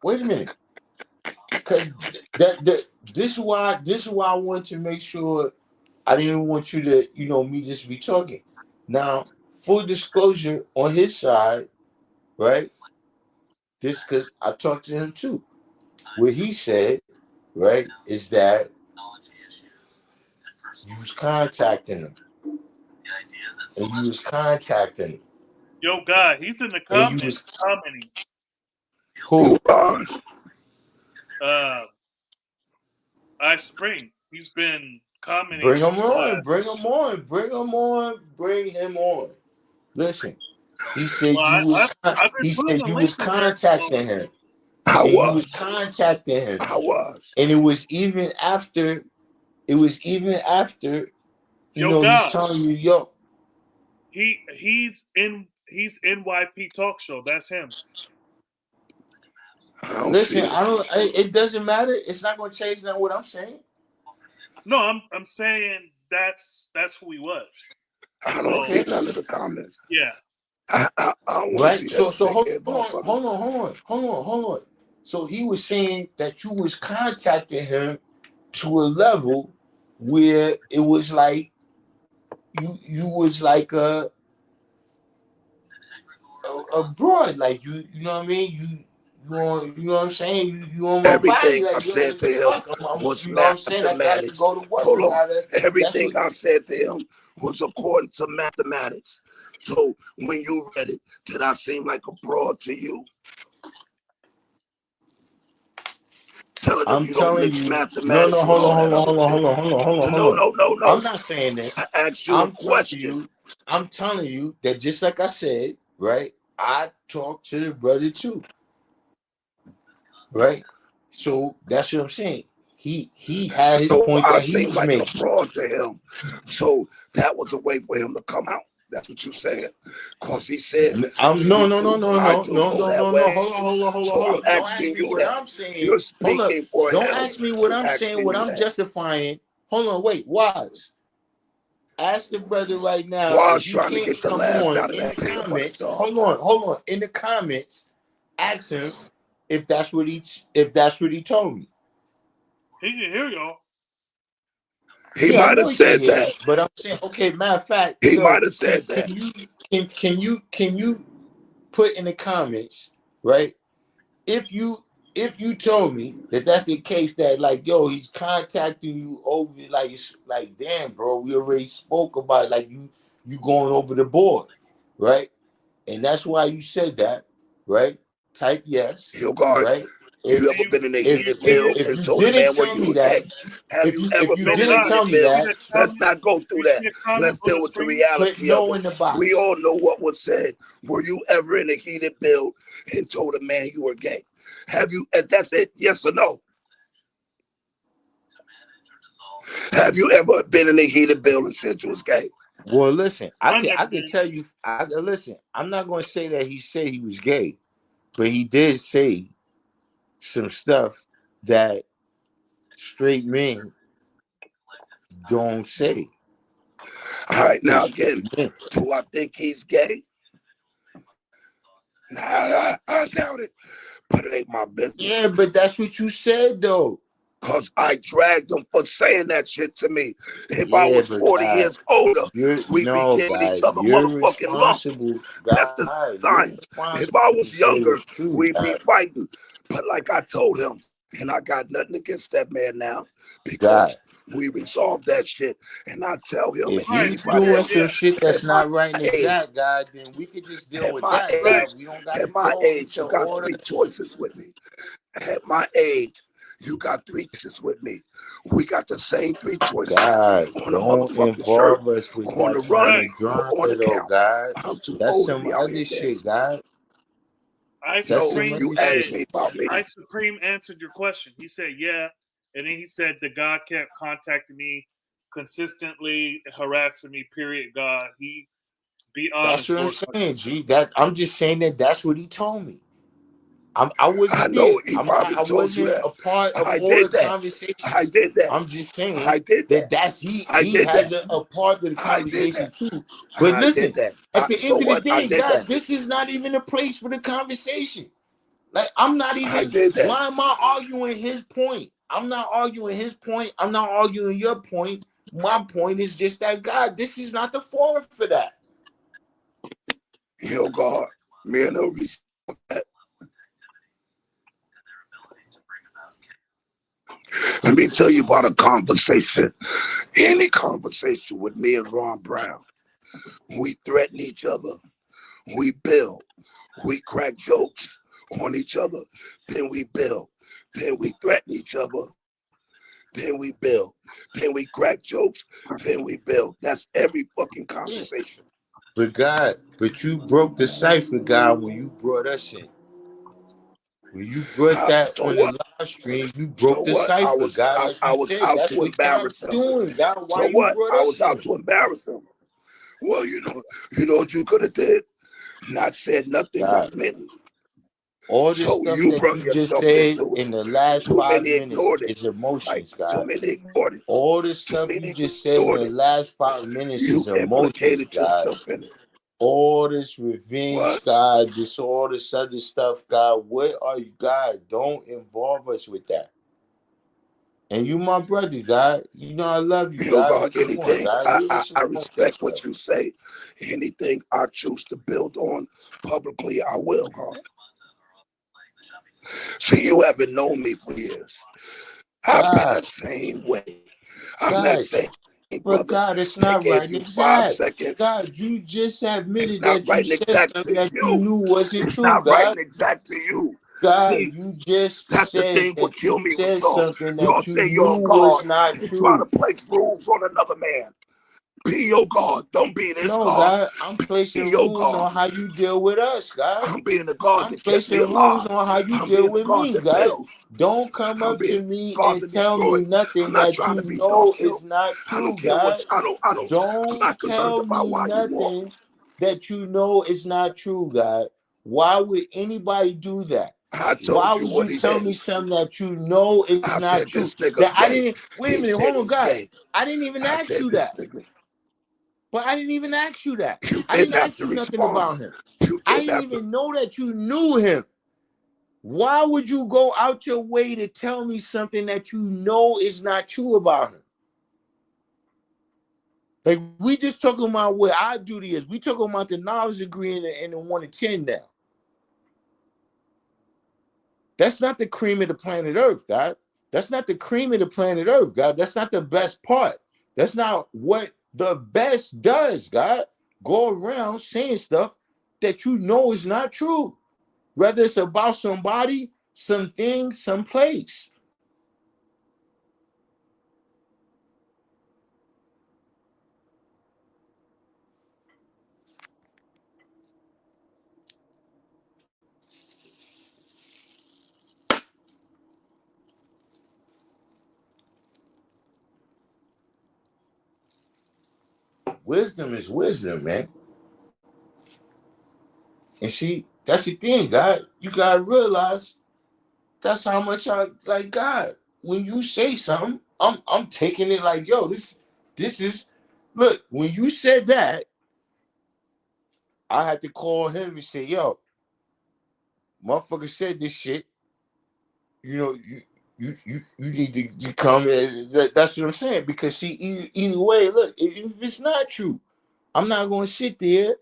E: wait a minute, because that this is why I want to make sure I didn't want you to me just be talking. Now, full disclosure on his side, right? This because I talked to him too. What he said, right, is that you was contacting him, and you was contacting him,
A: Yo, God, he's in the
E: and you was
A: comments commenting.
E: who?
C: Ron,
A: Uh, I Spring. He's been commenting
E: Bring
A: for
E: him
A: the
E: on,
A: last.
E: bring him on, bring him on, bring him on. Listen, he said
A: Well,
E: you was.
A: I've
E: He
A: been putting
E: said
A: the
E: you
A: link
E: was
A: in there. So,
E: contacting him,
D: I
E: and you was
D: was.
E: contacting him,
D: I was.
E: and it was even after. It was even after. You
A: yo,
E: know, he's
A: guys,
E: telling you, yo.
A: he's in NYP talk show. That's him.
D: I don't see
E: Listen,
D: it.
E: I don't. It doesn't matter. It's not going to change now what I'm saying.
A: No, I'm saying that's who he was.
D: I don't
A: So
D: see
E: Okay,
D: none of the comments.
A: yeah,
D: I don't want to
E: right.
D: see
E: So
D: that
E: so
D: big
E: hold
D: head
E: on,
D: motherfucker.
E: hold on. So he was saying that you was contacting him to a level where it was like you was like a broad, like you know what I mean. You on, you know what I'm saying. You on my body,
D: Everything I
E: like yo,
D: said
E: what
D: to
E: the
D: him
E: fuck?
D: was
E: You know what I'm saying. I got to
D: mathematics.
E: go to work.
D: Hold
E: I
D: on.
E: gotta. That's
D: Everything
E: what.
D: I said to him was according to mathematics. So when you read it, did I seem like a broad to you? Telling them
E: I'm
D: you don't
E: telling
D: mix
E: you. No,
D: mathematics
E: no,
D: with
E: hold on,
D: all
E: hold
D: that
E: on,
D: other
E: hold on,
D: shit.
E: hold on, hold on, hold on, hold on.
D: No.
E: I'm not saying this.
D: I asked you a
E: I'm telling
D: question.
E: you. I'm telling you that just like I said, right? I talked to the brother too, right? So that's what I'm saying. He had his
D: So
E: point
D: I
E: that he
D: seemed
E: was
D: like a
E: making.
D: fraud to him. So that was a way for him to come out. That's what you said. Because he said,
E: I'm
D: can
E: no
D: you
E: no no
D: prove
E: no
D: I
E: no
D: do
E: no
D: go
E: no
D: that
E: no no.
D: way?
E: Hold on, hold on, hold on,
D: So
E: hold
D: I'm
E: on. Don't
D: asking
E: ask me
D: you
E: what
D: that.
E: I'm saying.
D: You're
E: Hold up.
D: speaking for
E: Don't
D: him.
E: ask me what
D: I'm
E: I'm saying.
D: asking
E: What
D: you
E: I'm
D: that.
E: justifying. Hold on, wait, Wise. Ask the brother right now
D: Why I
E: if
D: was
E: he
D: trying to
E: can't
D: get the
E: come
D: last
E: on
D: out of
E: in the
D: that peanut butter
E: comments.
D: dog.
E: Hold on. In the comments, ask him if that's what he told me.
A: he can hear y'all.
D: He
E: Yeah, I
D: might
E: know
D: have
E: he can
D: said
E: hear
D: that.
E: that, but I'm saying, okay, matter of fact,
D: He
E: yo,
D: might have said that.
E: can you put in the comments, right? If you told me that that's the case, that like yo, he's contacting you over, like it's like damn, bro, we already spoke about it, like you going over the board, right? And that's why you said that, right? Type yes,
D: Yo, God,
E: right? If
D: you
A: Do
D: ever
A: you
D: been in a
A: do you
D: heated
A: see
D: build
A: it?
E: if
D: and
E: you
D: told a
E: didn't
D: man where
E: tell
D: you
E: me
D: was
E: that,
D: gay? Have you
E: if
D: ever
E: you
A: Yo,
D: been in a
E: didn't
A: guys,
E: tell
D: heated
E: me
A: do you
D: build?
A: see
E: that,
A: the
D: Let's
A: comment?
D: not go
A: Do
D: through
A: you
D: that.
A: see a comment
D: Let's
A: on
D: deal
A: the
D: with the
A: screen?
E: put
D: reality of
E: no
D: it.
E: in the
D: We
E: box.
D: all know what was said. Were you ever in a heated build and told a man you were gay? Have you, and that's it, yes or no? Have you ever been in a heated build and said you was gay?
E: Well, listen,
A: I
E: I
A: never
E: can
A: been.
E: tell you. Listen. I'm not going to say that he said he was gay, but he did say some stuff that straight men don't say.
D: All right, now
E: Because
D: again,
E: straight men.
D: do I think he's gay? Nah, I doubt it, but it ain't my business.
E: Yeah, but that's what you said though.
D: Because I dragged him for saying that shit to me. If I
E: Yeah,
D: was
E: but
D: 40
E: God,
D: years older,
E: you're
D: we'd be
E: no
D: giving each
E: guy.
D: other
E: You're
D: motherfucking lumps.
E: responsible,
D: That's the
E: guy. You're
D: science. If
E: responsible
D: I
E: to
D: was
E: say the
D: younger,
E: truth,
D: we'd be
E: guy.
D: fighting. But like I told him, and I got nothing against that man now,
E: God,
D: because we resolved that shit. And I tell him
E: if
D: and
A: Right.
E: he's
D: anybody
E: doing
D: else
E: some
A: Yeah.
E: shit
D: at
E: that's
D: my
E: not right and
D: age,
E: exact, God, then we could just deal
D: at
E: with
D: my
E: that,
A: Right.
E: God.
D: age,
E: We don't got to
D: at my
E: go
D: age,
E: into
D: you got
E: all
D: three
E: the.
D: choices with me. At my age, you got three choices with me. We got the same three choices
E: God,
D: on the
E: don't
D: motherfucking shirt,
E: involve us with
D: on the
E: that kind
D: run,
A: Right.
E: of
D: or on
E: drama,
D: the
E: though,
D: count.
E: God.
D: I'm too
E: That's
D: old to
E: some
D: be out here
E: other shit,
D: dancing.
E: God.
A: I
E: That's
D: No,
E: some
A: Supreme
D: you
E: other
A: said.
D: asked
E: shit.
D: me about
A: I
D: me.
A: Supreme answered your question. He said, "Yeah," and then he said the God kept contacting me consistently, harassing me. Period. God, he be
E: That's
A: honest,
E: what I'm
A: Lord.
E: saying, G. That I'm just saying that that's what he told me. I
D: I
E: wasn't there.
D: know he probably
E: I
D: told you
E: wasn't
D: that.
E: a part of
D: I
E: all the
D: did that. I
E: conversations.
D: did that.
E: I'm just saying
D: I did
E: that
D: that.
E: that's
D: I
E: he
D: did
E: has
D: that.
E: a part of the
D: I did that.
E: conversation too. But
D: I did
E: listen,
D: that.
E: at the
D: So
E: end of the
D: what? I
E: day,
D: did
E: God,
D: that.
E: this is not even a place for the conversation. Like I'm not
D: I
E: even.
D: did that.
E: Why am I arguing his point? I'm not arguing his point. I'm not arguing your point. My point is just that God, this is not the forum for that.
D: Yo, God, me and no reason. Let me tell you about a conversation. Any conversation with me and Ron Brown. We threaten each other. We build. We crack jokes on each other. Then we build. Then we threaten each other. Then we build. Then we crack jokes. Then we build. That's every fucking
E: Yeah.
D: conversation.
E: but you broke the cipher, God, when you brought us in. When you brought that
C: So
E: on
C: what?
E: the live stream, you
C: So
E: broke the
C: what? I
E: cipher,
C: was
E: God.
C: I,
E: Like
C: I
E: you
C: was
E: said,
C: out
E: that's
C: to
E: what God
C: embarrass
E: be
C: him.
E: doing, God. Why
C: So
E: you
C: what?
E: brought
C: I
E: us
C: was out
E: in?
C: to embarrass him. Well, you know what you could have did? Not said nothing
E: God,
C: 1 minute.
E: all this
C: So
E: stuff
C: you
E: that
C: brought
E: you just
C: yourself
E: said
C: into it.
E: in the last
C: Too
E: 5
C: many
E: minutes
C: ignored it.
E: is
C: Like
E: emotions,
C: too
E: God.
C: many ignored it.
E: All this
C: Too
E: stuff you
C: many
E: just said in
C: ignored
E: the
C: it.
E: last 5 minutes
C: You
E: is emotions,
C: implicated
E: God.
C: yourself in it.
E: All this revenge,
C: What?
E: God, all this other stuff, God. What are you, God? Don't involve us with that. And you, my brother, God. You know I love you,
C: You
E: God.
C: got
E: But come on,
C: anything?
E: God.
C: I,
E: Leave
C: I
E: us
C: I
E: alone with that
C: respect what
E: stuff.
C: you say. Anything I choose to build on publicly, I will, God. See, you haven't known me for years. I've been the
E: God,
C: same way. I'm that
E: God.
C: same
E: But
C: brother
E: God, it's
C: that
E: not
C: gave
E: right and
C: you 5
E: exact.
C: seconds.
E: God, you just
C: It's
E: admitted
C: not
E: that you
C: right and
E: said
C: exact
E: something
C: to
E: that you
C: you.
E: knew wasn't
C: It's
E: true,
C: not right
E: God.
C: and exact to you.
E: God,
C: See,
E: you just
C: that's the
E: said
C: thing. What
E: that you
C: kill me with
E: said something
C: y'all
E: that you
C: say you're a
E: knew was
C: God
E: not
C: and try to
E: true.
C: place rules on another man. Be your God. Don't be this
E: No,
C: God.
E: God, I'm placing
C: Be your
E: rules
C: God.
E: on how you deal with us, God.
C: I'm being the God
E: I'm
C: that kept
E: placing
C: me
E: rules
C: alive.
E: on how you
C: I'm
E: deal
C: being the
E: with
C: God
E: me,
C: that
E: God.
C: builds.
E: Don't come
C: I'm
E: up
C: being
E: to
C: the
E: me
C: God
E: and
C: that
E: tell me
C: destroys. I'm
E: nothing
C: not
E: that
C: trying
E: you
C: to be
E: know
C: dark, yo.
E: is not
C: I don't
E: true,
C: care what
E: God.
C: I'm
E: Don't
C: not concerned
E: tell
C: about
E: me
C: why you walk.
E: nothing that you know is not true, God. Why would anybody do that?
C: I
E: Why
C: told you
E: would
C: what
E: you
C: he
E: tell
C: did.
E: me something that you know is
C: I
E: not
C: said
E: true?
C: this nigga
E: That I
C: gay.
E: didn't wait a
C: He
E: minute,
C: said
E: hold on,
C: he's
E: God.
C: gay.
E: I didn't even
C: I
E: ask
C: said
E: you
C: this
E: that.
C: nigga.
E: But I didn't even ask you that.
C: You
E: I
C: didn't
E: didn't
C: have
E: ask
C: to
E: you nothing
C: respond.
E: about him.
C: You
E: I
C: didn't
E: didn't
C: have to.
E: even know that you knew him. Why would you go out your way to tell me something that you know is not true about him? Like, we just talking about what our duty is. We talking about the knowledge degree and the 1 to 10 now. That's not the cream of the planet Earth, God. That's not the cream of the planet Earth, God. That's not the best part. That's not what the best does, God. Go around saying stuff that you know is not true. Whether it's about somebody, something, someplace. Wisdom is wisdom, man. And see, that's the thing, God. You gotta realize that's how much I like God. When you say something, I'm taking it like, yo, this is look, when you said that, I had to call him and say, yo, motherfucker said this shit. You know, you need to come in. That's what I'm saying. Because see, either way, look, if it's not true, I'm not gonna sit there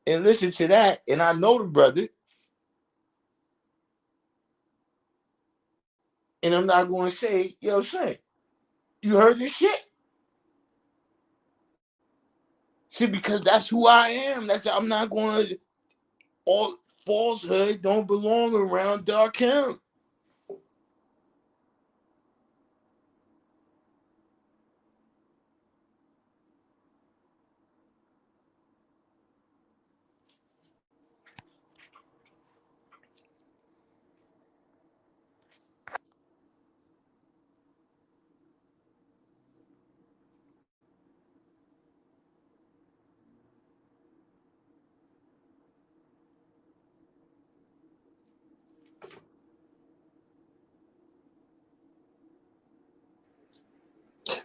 E: and listen to that. And I know the brother, and I'm not gonna say, yo, son, you heard this shit? See, because that's who I am. I'm not going to all falsehood don't belong around dark him.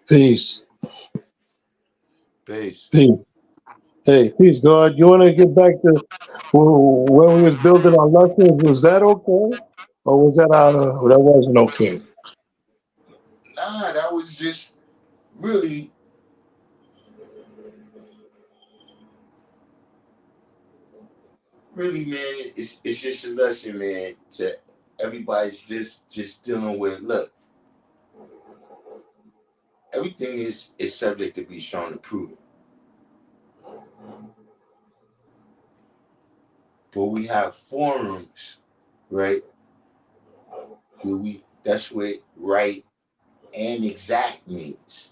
D: Peace.
E: Peace.
D: Peace. Hey, peace, God. You want to get back to where we was building our lessons? Was that okay, or was that that wasn't okay?
E: Nah, that was just really, really, man. It's just a lesson, man. To everybody's just dealing with. Look, everything is subject to be shown and proven. But we have forums, right? Where that's what right and exact means.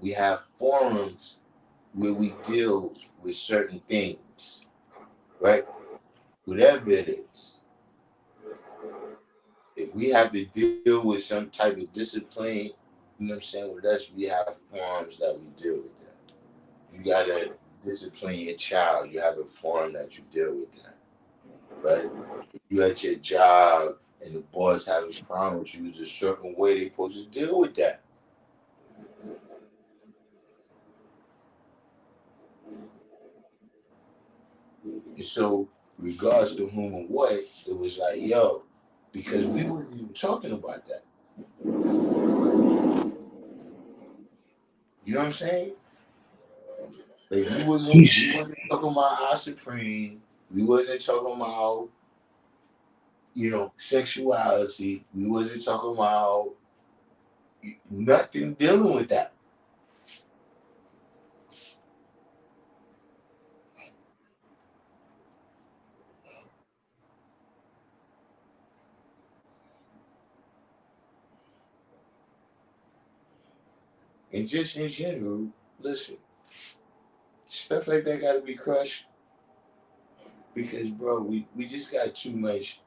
E: we have forums where we deal with certain things, right? Whatever it is. If we have to deal with some type of discipline, what I'm saying? With us, we have forms that we deal with that. You gotta discipline your child. You have a forum that you deal with that, right? If you at your job and the boss having problems, use a certain way they supposed to deal with that. And so, regards to whom and what, it was like, yo, because we wasn't even talking about that. You know what I'm saying? Like we wasn't talking about our supreme. We wasn't talking about sexuality. We wasn't talking about nothing dealing with that. And just in general, listen, stuff like that got to be crushed because, bro, we just got too much.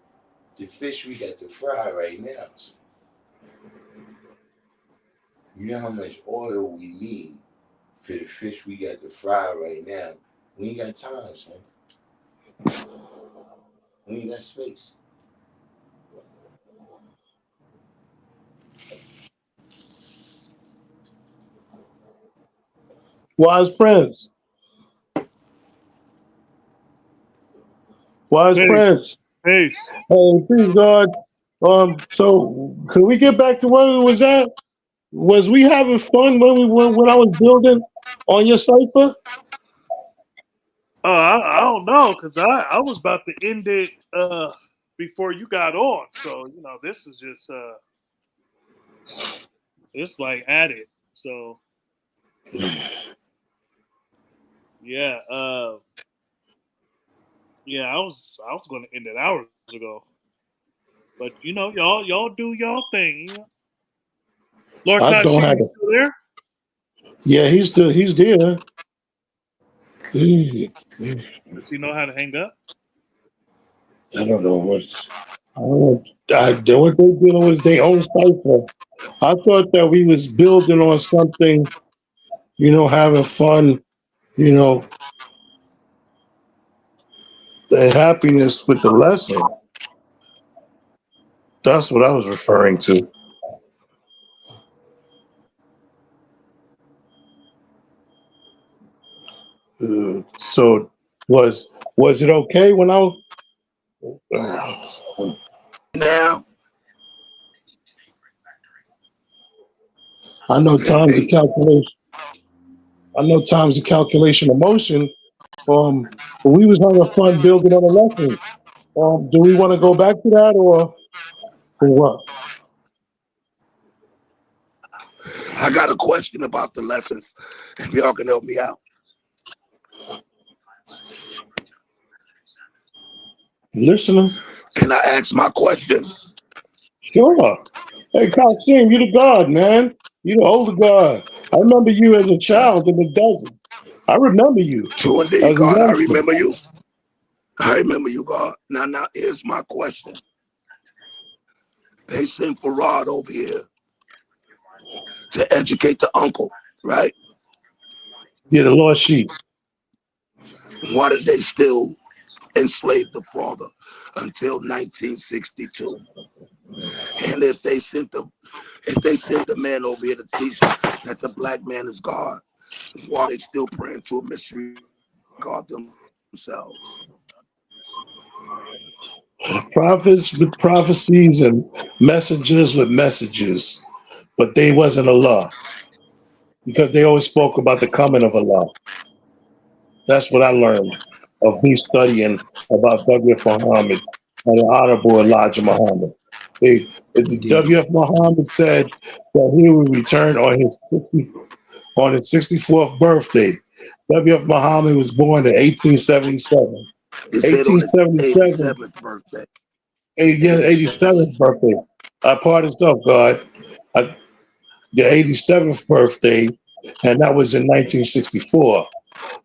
E: The fish we got to fry right now. So you know how much oil we need for the fish we got to fry right now. We ain't got time, son. We ain't got space.
D: Wise Prince. Wise
A: Peace.
D: Prince.
A: Peace.
D: Hey, please God. So could we get back to where we was at? Was we having fun when I was building on your cipher?
A: I don't know because I was about to end it before you got on. So this is just it's like added. So yeah, yeah. I was going to end it hours ago, but y'all do y'all thing. Lord
D: I don't
A: Tashim,
D: have
A: you
D: it.
A: still there?
D: Yeah, he's there. I
A: Does he know how to hang up?
D: don't know what. I don't know what they dealing with their own cipher. I thought that we was building on something, having fun, you know, the happiness with the lesson. That's what I was referring to. So was it okay when
C: Now,
D: I know times of
C: peace.
D: calculation. I know times of calculation of motion. But we was having fun building on the lesson. Do we want to go back to that or what?
C: I got a question about the lessons. If y'all can help me out.
D: Listening?
C: Can I ask my question?
D: Sure. Hey, Kasim, you the God, man. You the older God. I remember you as a child in the desert. I remember you
C: True indeed,
D: as a
C: God. I
D: youngster.
C: remember you. I remember you, God. Now, here's my question. They sent Farad over here to educate the uncle, right?
D: Yeah, the lost sheep.
C: Why did they still enslave the father until 1962? And if they sent the man over here to teach that the black man is God, why are they still praying to a mystery God themselves?
D: Prophets with prophecies and messengers with messages. But they wasn't Allah because they always spoke about the coming of Allah. That's what I learned of me studying about W.F. Muhammad and the Honorable Elijah Muhammad. The
E: Indeed.
D: W.F. Muhammad said that he would return on his 64th birthday. W.F. Muhammad was born in 1877.
C: It said on his
D: 1877,
C: 87th birthday. His 87th.
D: 87th birthday. I pardon self, God. I, the 87th birthday, and that was in 1964.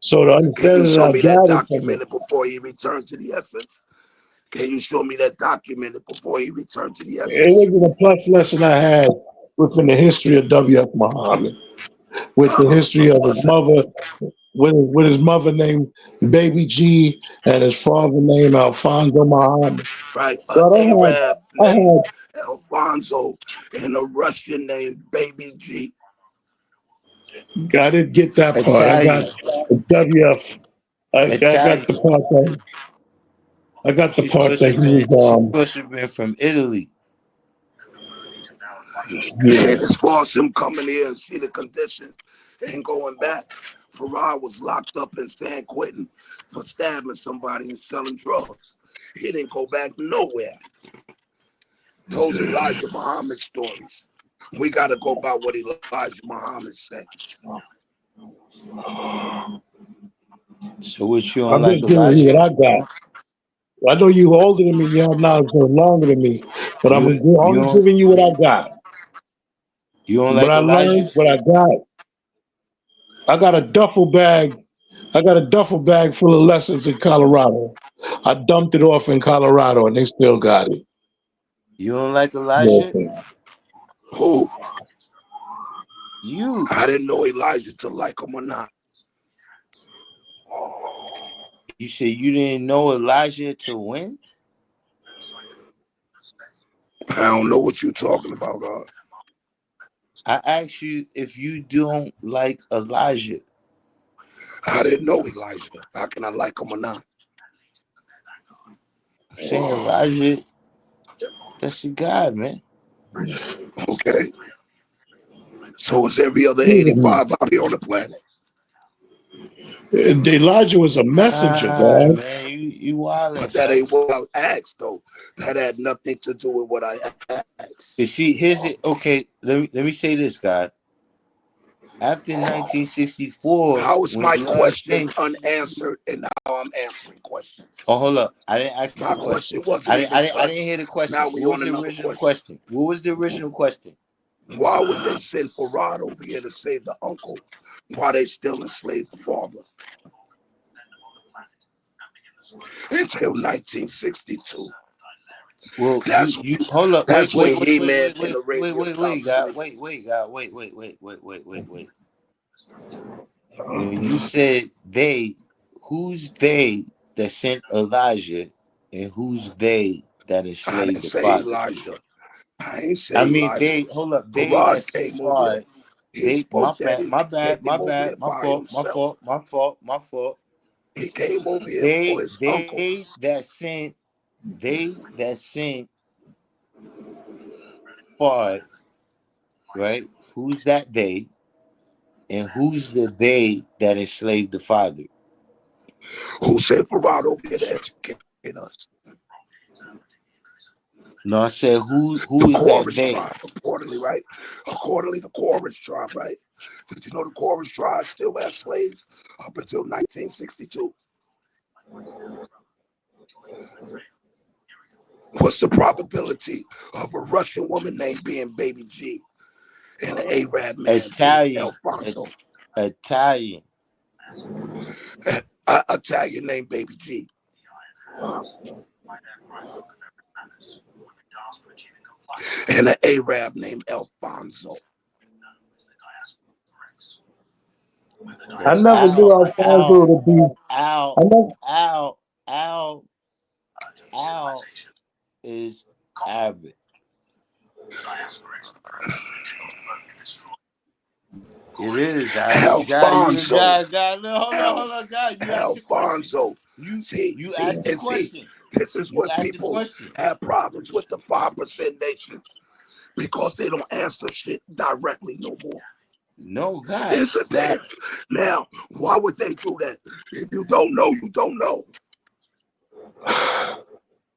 D: So the
C: Can you
D: understanding that
C: show
D: I
C: me that
D: gathered from it,
C: documented before he returned to the essence? Can you show me that documented before he returned to the
D: it
C: essence?
D: wasn't a plus lesson I had within the history of W.F. Muhammad, with the history of his mother, with his mother named Baby G and his father named Alfonso Muhammad.
C: Right,
D: So
C: an Arab
D: I
C: named Alfonso and a Russian named Baby G.
D: I didn't get that part. I got
E: Italian.
D: WF. I got the
E: Italian.
D: part that
E: She's
D: part
E: supposed
D: that
E: to
D: he
E: be she's
D: was
E: supposed to have been from Italy.
C: And
D: yeah.
C: as far as him coming here and see the condition and going back, Farrar was locked up in San Quentin for stabbing somebody and selling drugs. He didn't go back nowhere. Those Elijah Muhammad stories. We got to go by what Elijah Muhammad said.
E: So what, you don't
D: I'm
E: like
D: just giving you
E: Elijah?
D: what I got. I know you older than me, you have knowledge longer than me, but I'm
E: You you
D: only
E: don't
D: giving you what I got.
E: you don't
D: What
E: like
D: I
E: Elijah?
D: learned, what I got. I got a duffel bag. I got a duffel bag full of lessons in Colorado. I dumped it off in Colorado, and they still got it.
E: You don't like Elijah?
D: Yeah.
C: Who?
E: You.
C: I didn't know Elijah to like him or not.
E: You said you didn't know Elijah to win?
C: I don't know what you're talking about, God.
E: I asked you if you don't like Elijah.
C: I didn't know Elijah. How can I like him or not?
E: I'm saying Elijah, that's a God, man.
C: Okay. So is every other
D: Excuse me.
C: 85 out here on the planet.
D: Elijah was a messenger,
E: Ah,
D: God.
E: man, you wildin',
C: But that
E: son.
C: ain't what I asked, though. That had nothing to do with what I
E: But
C: asked.
E: see, here's it. Okay, let me say this, God. After 1964,
C: How is
E: when
C: my
E: Elijah
C: question
E: came,
C: unanswered and now I'm answering questions?
E: oh, hold up, I didn't ask
C: My
E: the question.
C: question wasn't even
E: I didn't
C: touched.
E: hear the question.
C: Now
E: What
C: we
E: was
C: on
E: the
C: another
E: original
C: question.
E: question? What was the original question?
C: Why would they send Farad over here to save the uncle while they still enslaved the father? Until 1962.
E: Well,
C: That's
E: you hold up,
C: that's when He-Man and Arabia
E: wait,
C: stopped
E: God,
C: slavery.
E: God, wait. When you said they, who's they that sent Elijah, and who's they that
C: I
E: enslaved
C: didn't
E: the
C: say
E: father?
C: Elijah. I ain't
E: I
C: say
E: mean,
C: Elijah.
E: they hold up, they
C: Farad
E: that sent
C: came over here.
E: far.
C: He
E: They, my
C: spoke that
E: bad,
C: he
E: my bad,
C: came
E: my
C: over here
E: bad,
C: by himself.
E: my fault.
C: He came over here for his uncle.
E: They that sent far, right? Who's that they, and who's the they that enslaved the father?
C: Who sent Farad over here to educate us?
E: No, I said
C: The
E: who is that
C: Chorus
E: they?
C: tribe, accordingly, right? Accordingly, the Chorus tribe, right? Did you know the Chorus tribe still had slaves up until 1962? What's the probability of a Russian woman named being Baby G and an Arab man being
E: Italian,
C: Alfonso?
E: Italian.
C: An Italian named Baby G. And an Arab named Alfonso.
D: I
E: But
D: never knew Alfonso to be. I never.
E: Al, Al, Al is Arabic. It is Arabic.
C: Alfonso.
E: Hold on, God. You asked the question.
C: Alfonso.
E: You
C: See,
E: you
C: see,
E: asked the
C: and see,
E: question.
C: this is
E: You
C: what
E: asked the
C: people
E: question.
C: have problems with the 5% nation because they don't answer shit directly no more.
E: No, God,
C: It's a
E: God.
C: dance. Now, why would they do that? If you don't know, you don't know.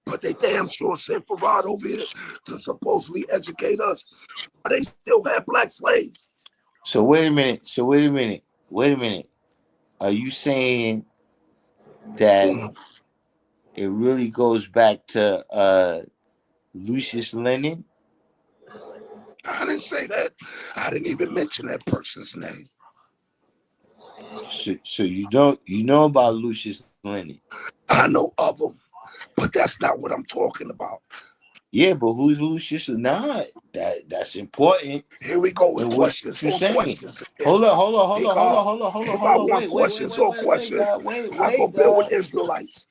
C: But they damn sure sent Farad over here to supposedly educate us. But they still have black slaves.
E: So wait a minute. Wait a minute. Are you saying that it really goes back to Lucius Lenin?
C: I didn't say that. I didn't even mention that person's name.
E: So you know about Lucius Leonard.
C: I know of him, but that's not what I'm talking about.
E: Yeah, but who's Lucius? Nah, that's important.
C: Here we go with
E: And what
C: questions
E: you
C: on
E: saying?
C: questions.
E: Hold
C: Hey God,
E: on,
C: if I want
E: wait,
C: questions on questions,
E: God,
C: I go build with
E: God.
C: Israelites.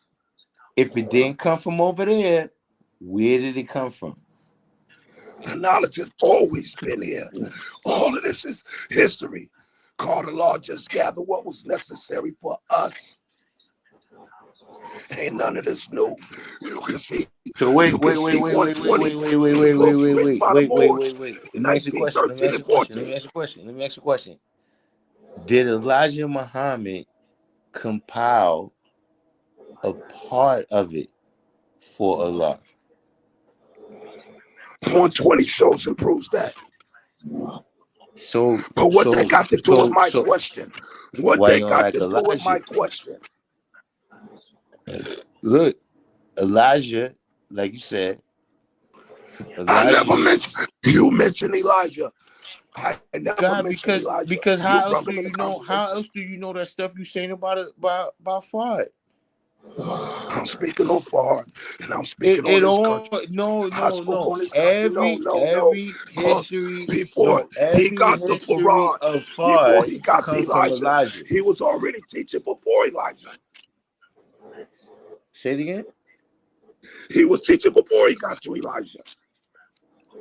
E: If it didn't come from over there, where did it come from?
C: The knowledge has always been here. All of this is history. God the Lord just gathered what was necessary for us. Ain't none of this new. You can see,
E: So
C: you can see 120 books written by the Moors,
E: Let me ask you a question.
C: 1913 and 14.
E: Let me ask you a question. Did Elijah Muhammad compile a part of it for Allah?
C: 120 shows and proves that. But what they got to do with my question? What
E: why
C: they
E: you don't
C: got
E: like
C: to do with
E: Elijah?
C: my question?
E: Look, Elijah, like you said,
C: I never
E: Elijah.
C: mentioned, you mentioned Elijah. I never
E: God,
C: mentioned Elijah.
E: because
C: You
E: how else
C: brought
E: do
C: him in the
E: you know? How
C: conversation.
E: else do you know that stuff you saying about it about Fard?
C: I'm speaking on Fard, and I'm speaking on
E: It
C: this
E: all
C: country.
E: no
C: I
E: no
C: spoke
E: no
C: on this country. No,
E: every
C: because
E: history
C: before he got the Quran,
E: of
C: before
E: Fard
C: he got the
E: come from
C: Elijah,
E: Elijah.
C: he was already teaching before Elijah.
E: Say it again.
C: He was teaching before he got to Elijah.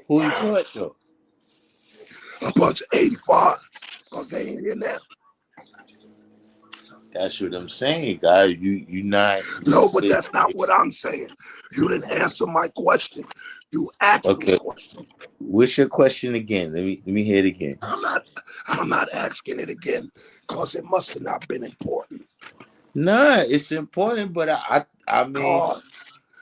E: Who he taught though?
C: A bunch of 85, because they ain't here now.
E: That's what I'm saying, guys. You not
C: No, but that's not what I'm saying. You didn't answer my question. You asked me a question.
E: What's your question again? Let me hear it again.
C: I'm not asking it again because it must have not been important.
E: Nah, it's important, but I mean,
C: God,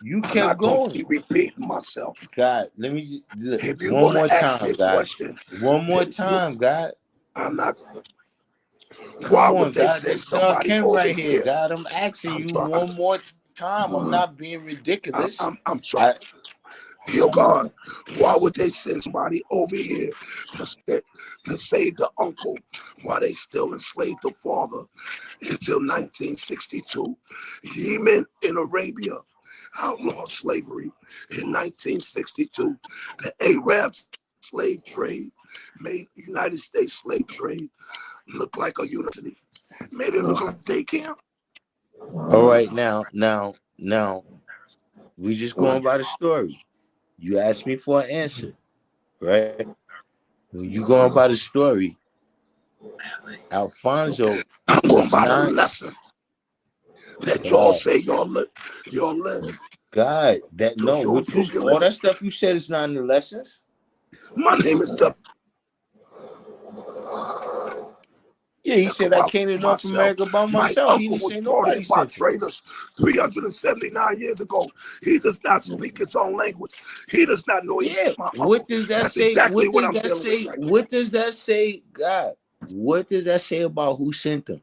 E: you
C: I'm
E: kept
C: not going to
E: going.
C: keep repeating myself.
E: God, let me look
C: If you're
E: one
C: going
E: more
C: to ask
E: time,
C: me a
E: God.
C: question,
E: One more time, God.
C: I'm not. Why
E: Come
C: would
E: on,
C: they
E: God.
C: send
E: This Star
C: somebody
E: Ken
C: over
E: right here,
C: here?
E: God. I'm asking
C: I'm
E: you
C: trying.
E: one more time. I'm not being ridiculous.
C: I'm trying. Yo, God, why would they send somebody over here to save the uncle while they still enslaved the father until 1962? Yemen in Arabia outlawed slavery in 1962. The Arab slave trade made United States slave trade look like a university. Made it look like daycare.
E: All right, now, we just going by the story. You asked me for an answer, right? When you going by the story, Alfonso
C: I'm going
E: was
C: by the
E: not
C: lesson that y'all
E: God.
C: say y'all live.
E: God, that
C: So
E: no,
C: show and
E: what you
C: prove your
E: all
C: living.
E: that stuff you said is not in the lessons.
C: My name is W.
E: Yeah, he said I came to North
C: Myself.
E: America by
C: My
E: myself. He
C: uncle
E: didn't
C: was
E: say
C: brought
E: nobody
C: in by
E: sent him.
C: traders 379 years ago. He does not speak his own language. He does not know he's
E: Yeah.
C: my
E: What
C: uncle.
E: does that
C: That's
E: say?
C: exactly
E: What
C: what
E: does
C: I'm
E: that
C: dealing with
E: say?
C: right now.
E: What does that say, God? What does that say about who sent them?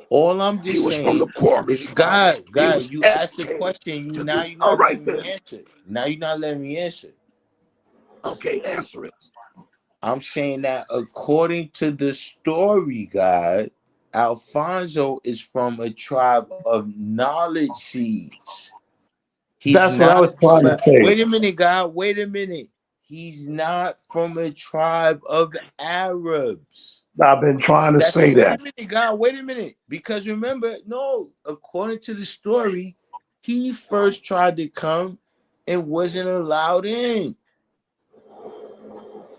E: All I'm
C: He
E: just
C: was from the
E: saying
C: quarries,
E: is,
C: father.
E: God,
C: He was
E: you asked the
C: educated
E: question.
C: to
E: Now
C: do.
E: you're
C: All
E: not
C: right
E: letting me
C: then.
E: answer. Now you're not letting me answer.
C: Okay, answer it.
E: I'm saying that according to the story, God, Alfonso is from a tribe of knowledge seeds. He's
D: That's what I was
E: not from
D: trying to
E: a
D: say.
E: wait a minute, God. Wait a minute. He's not from a tribe of Arabs.
D: I've been trying to say
E: Wait a
D: that.
E: minute, God. Wait a minute. Because remember, no, according to the story, he first tried to come and wasn't allowed in.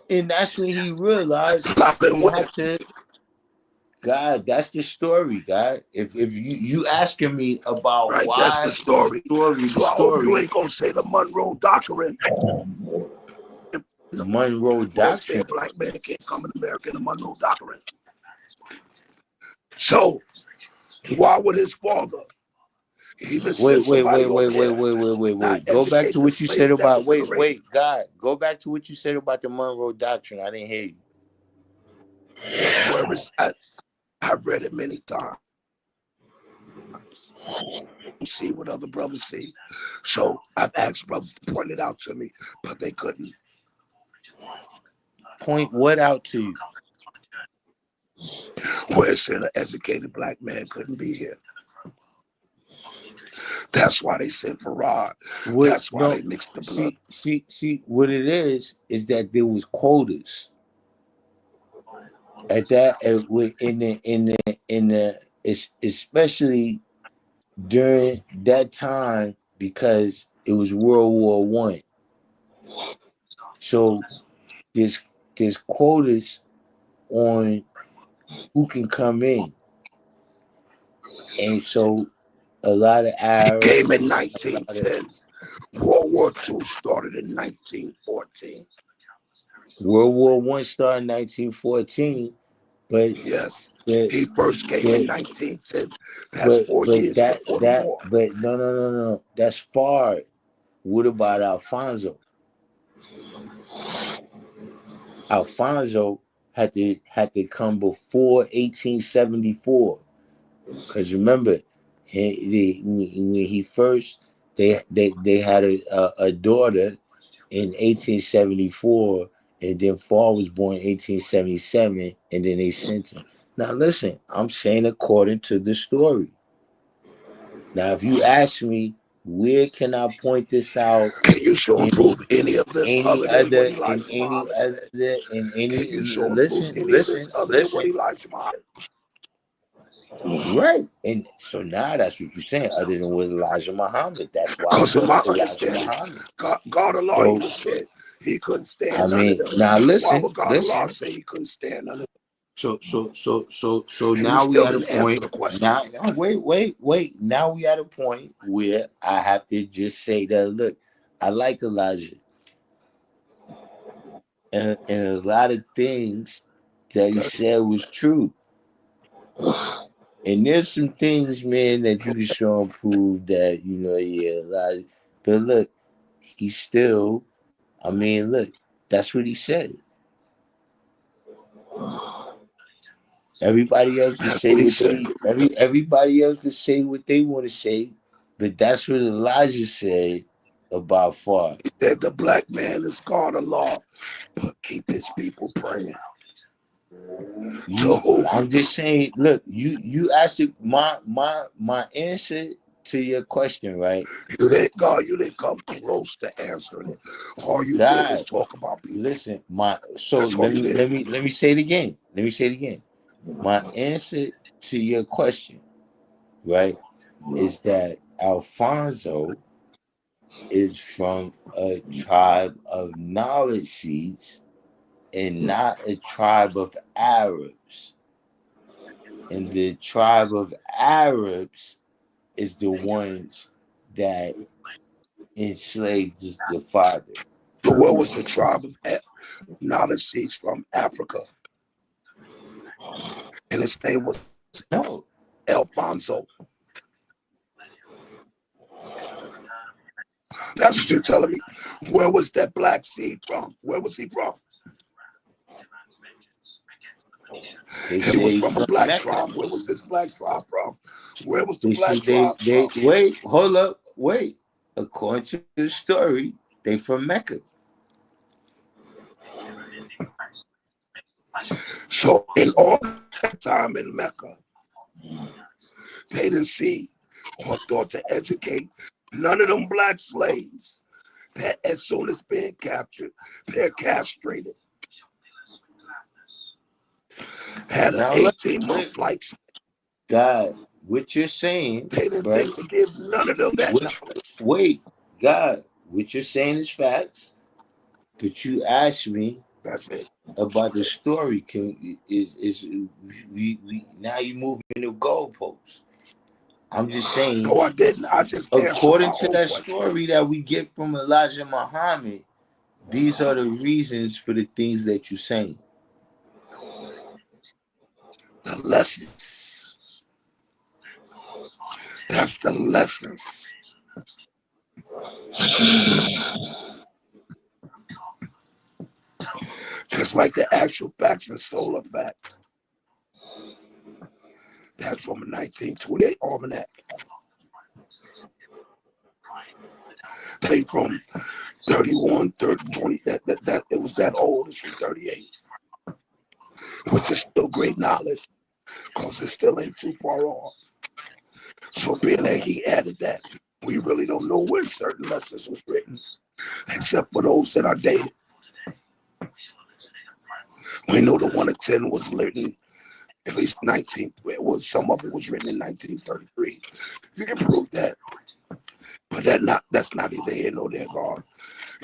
E: And that's when he realized he had to. God, that's the story, God. If you asking me about
C: Right, that's
E: why
C: the story.
E: the
C: So I hope you
E: story,
C: ain't gonna say the Monroe Doctrine.
E: Monroe
C: Where it say a
E: Doctrine.
C: black man can't come in America in the Monroe Doctrine. So why would his father even send somebody over there not
E: Go back
C: educate
E: to
C: the
E: what you said
C: slaves that
E: about
C: was in Arabia?
E: God. Go back to what you said about the Monroe Doctrine. I didn't hear you.
C: Where it's at, I've read it many times. see what other brothers see. So I've asked brothers to point it out to me, but they couldn't.
E: Point what out to you?
C: Where it said an educated black man couldn't be here. That's why they sent for Rod.
E: What?
C: That's why
E: No.
C: they mixed the blood.
E: See. What it is that there was quotas at that in the especially during that time because it was World War I. So there's quotas on who can come in, and so a lot of
C: He
E: Arabs,
C: came in 1910. World War II started in 1914.
E: World War I started in 1914, but
C: Yes.
E: but
C: He first came in 1910. That's 4 years before the war.
E: but no. That's far. What about Alfonso? Alfonso had to come before 1874. Because remember, when he first they had a daughter in 1874, and then Fall was born in 1877, and then they sent him. Now listen, I'm saying according to the story. Now, if you ask me, where can I point this out
C: Can you show and
E: in
C: prove any of this
E: any
C: other than what
E: other
C: Elijah Muhammad said?
E: in any
C: Can you show and prove
E: listen
C: any of this
E: listen
C: other than what
E: listen
C: Elijah Muhammad?
E: right, and so now that's what you're saying other than with Elijah Muhammad. That's why I
C: Because in
E: brought
C: my
E: up Elijah
C: understanding,
E: Muhammad.
C: God Allah
E: So
C: even said he couldn't
E: I
C: stand none of
E: mean,
C: them.
E: now
C: Why
E: listen
C: would God Allah say he couldn't stand none of them?
E: so
C: And you
E: now we
C: still
E: at a
C: didn't answer
E: point.
C: the question.
E: Now wait. Now we at a point where I have to just say that look, I like Elijah, and a lot of things that he
C: Okay.
E: said was true. And there's some things, man, that you can show and prove that, yeah, like, but look, he still, I mean, look, that's what he said. Everybody else can
C: That's
E: say
C: what he
E: what
C: said.
E: everybody else can say what they want to say, but that's what Elijah said about Far.
C: He said the black man is God Allah, but keep his people praying. To who?
E: I'm just saying, look, you asked it, my answer to your question, right?
C: You didn't come close to answering it. All you did was
E: God,
C: talk about people.
E: listen, so
C: That's all you did.
E: let me say it again. Let me say it again. My answer to your question, right, is that Alfonso is from a tribe of knowledge seeds and not a tribe of Arabs. And the tribe of Arabs is the ones that enslaved the father.
C: So what was the tribe of knowledge seeds from Africa? And his name was
E: No,
C: Alfonso. That's what you're telling me. Where was that black seed from? Where was he from?
E: they
C: It was
E: say
C: from a
E: from
C: black
E: Mecca.
C: tribe. Where was this black tribe from? Where was the
E: They
C: black
E: see
C: tribe
E: they
C: from?
E: wait, hold up, wait. According to the story, they from Mecca.
C: So in all that time in Mecca, they didn't see or thought to educate none of them black slaves that as soon as being captured, they're castrated. Had an
E: Now look,
C: 18-month life.
E: God, what you're saying,
C: They didn't
E: right?
C: think to give none of them that knowledge.
E: Wait, God, what you're saying is facts, but you asked me
C: That's it.
E: about the story. Is we now you moving the goalposts. I'm just saying,
C: No, I didn't. I just answered my
E: according to
C: own
E: that
C: question.
E: story that we get from Elijah Muhammad, these are the reasons for the things that you're saying.
C: The lessons. That's the lessons. Just like the actual facts and solar fact. That's from a 1928 almanac. They from 31, 30, 20. That it was that old. It's from 38, which is still great knowledge because it still ain't too far off. So being that he added that, we really don't know when certain lessons was written, except for those that are dated. We know the 1 of 10 was written at least 19. It was some of it was written in 1933. You can prove that, but that's not either here nor there, God.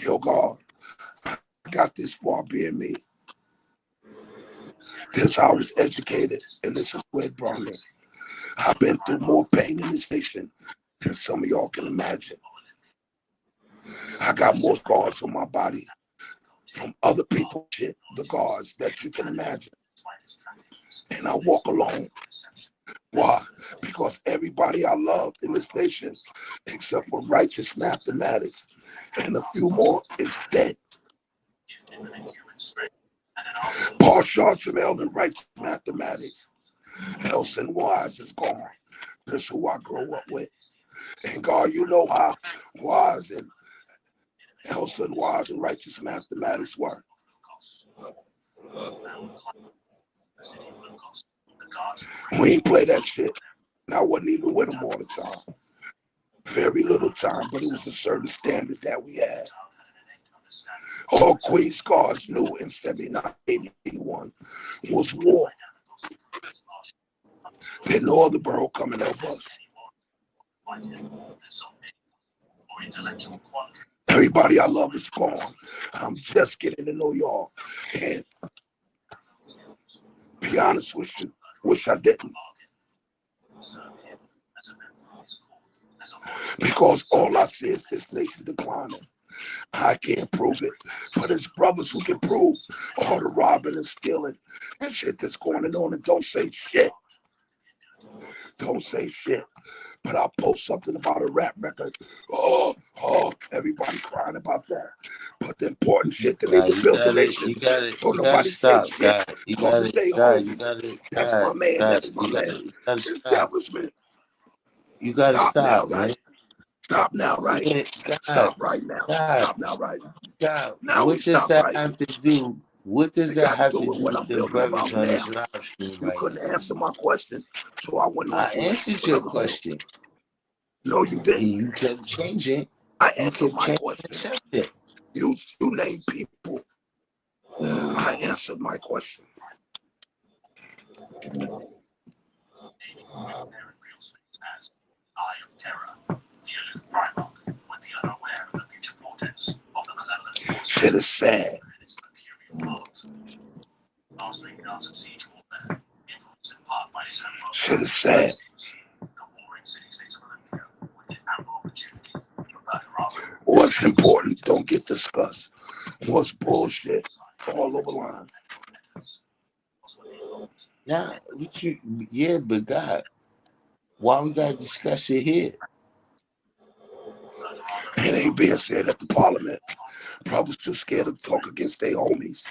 C: Yo, God, I got this far being me. This is how I was educated, and this is where it brought me. I've been through more pain in this nation than some of y'all can imagine. I got more scars on my body from other people's shit, the scars that you can imagine. And I walk alone. Why? Because everybody I loved in this nation, except for righteous mathematics and a few more, is dead. Paul Chargemel and righteous mathematics. Nelson Wise is gone. That's who I grew up with. And God, you know how Wise and Nelson Wise and righteous mathematics were. We ain't play that shit. And I wasn't even with them all the time. Very little time, but it was a certain standard that we had. All Queen's Guards knew in 79, 80, 81 was war. There's no other borough coming to help us. Everybody I love is gone. I'm just getting to know y'all. And be honest with you, wish I didn't. Because all I see is this nation declining. I can't prove it, but it's brothers who can prove all the robbing and stealing and shit that's going on, and don't say shit. Don't say shit. But I'll post something about a rap record. Oh, everybody crying about that. But the important shit that need to build the nation. Don't nobody say
E: stop,
C: shit
E: God.
C: because it's they homies. That's my man.
E: God,
C: That's my man.
E: you gotta stop.
C: Establishment.
E: You gotta
C: Stop now,
E: stop, man.
C: right? Stop now, right?
E: Yeah,
C: Stop right now.
E: God,
C: Stop now, right?
E: God,
C: Now we
E: what does
C: stop,
E: that
C: right?
E: have to do? What does
C: It
E: that
C: got to
E: have
C: do
E: to
C: with
E: do
C: what
E: with
C: I'm
E: the
C: building
E: brothers
C: about
E: on this
C: now.
E: live stream
C: You
E: right
C: couldn't
E: now?
C: answer my question, so I went on
E: I
C: to
E: answered your
C: another thing.
E: question.
C: No, you
E: And
C: didn't.
E: you kept changing.
C: I
E: You
C: answered
E: kept
C: my
E: changing
C: question.
E: the subject.
C: You named people. I answered my question. Shit is sad. Shit is sad. What's important don't get discussed. What's bullshit all over the line.
E: Now, yeah, but God, why we gotta discuss it here?
C: It ain't being said at the parliament. Brothers too scared to talk against their homies.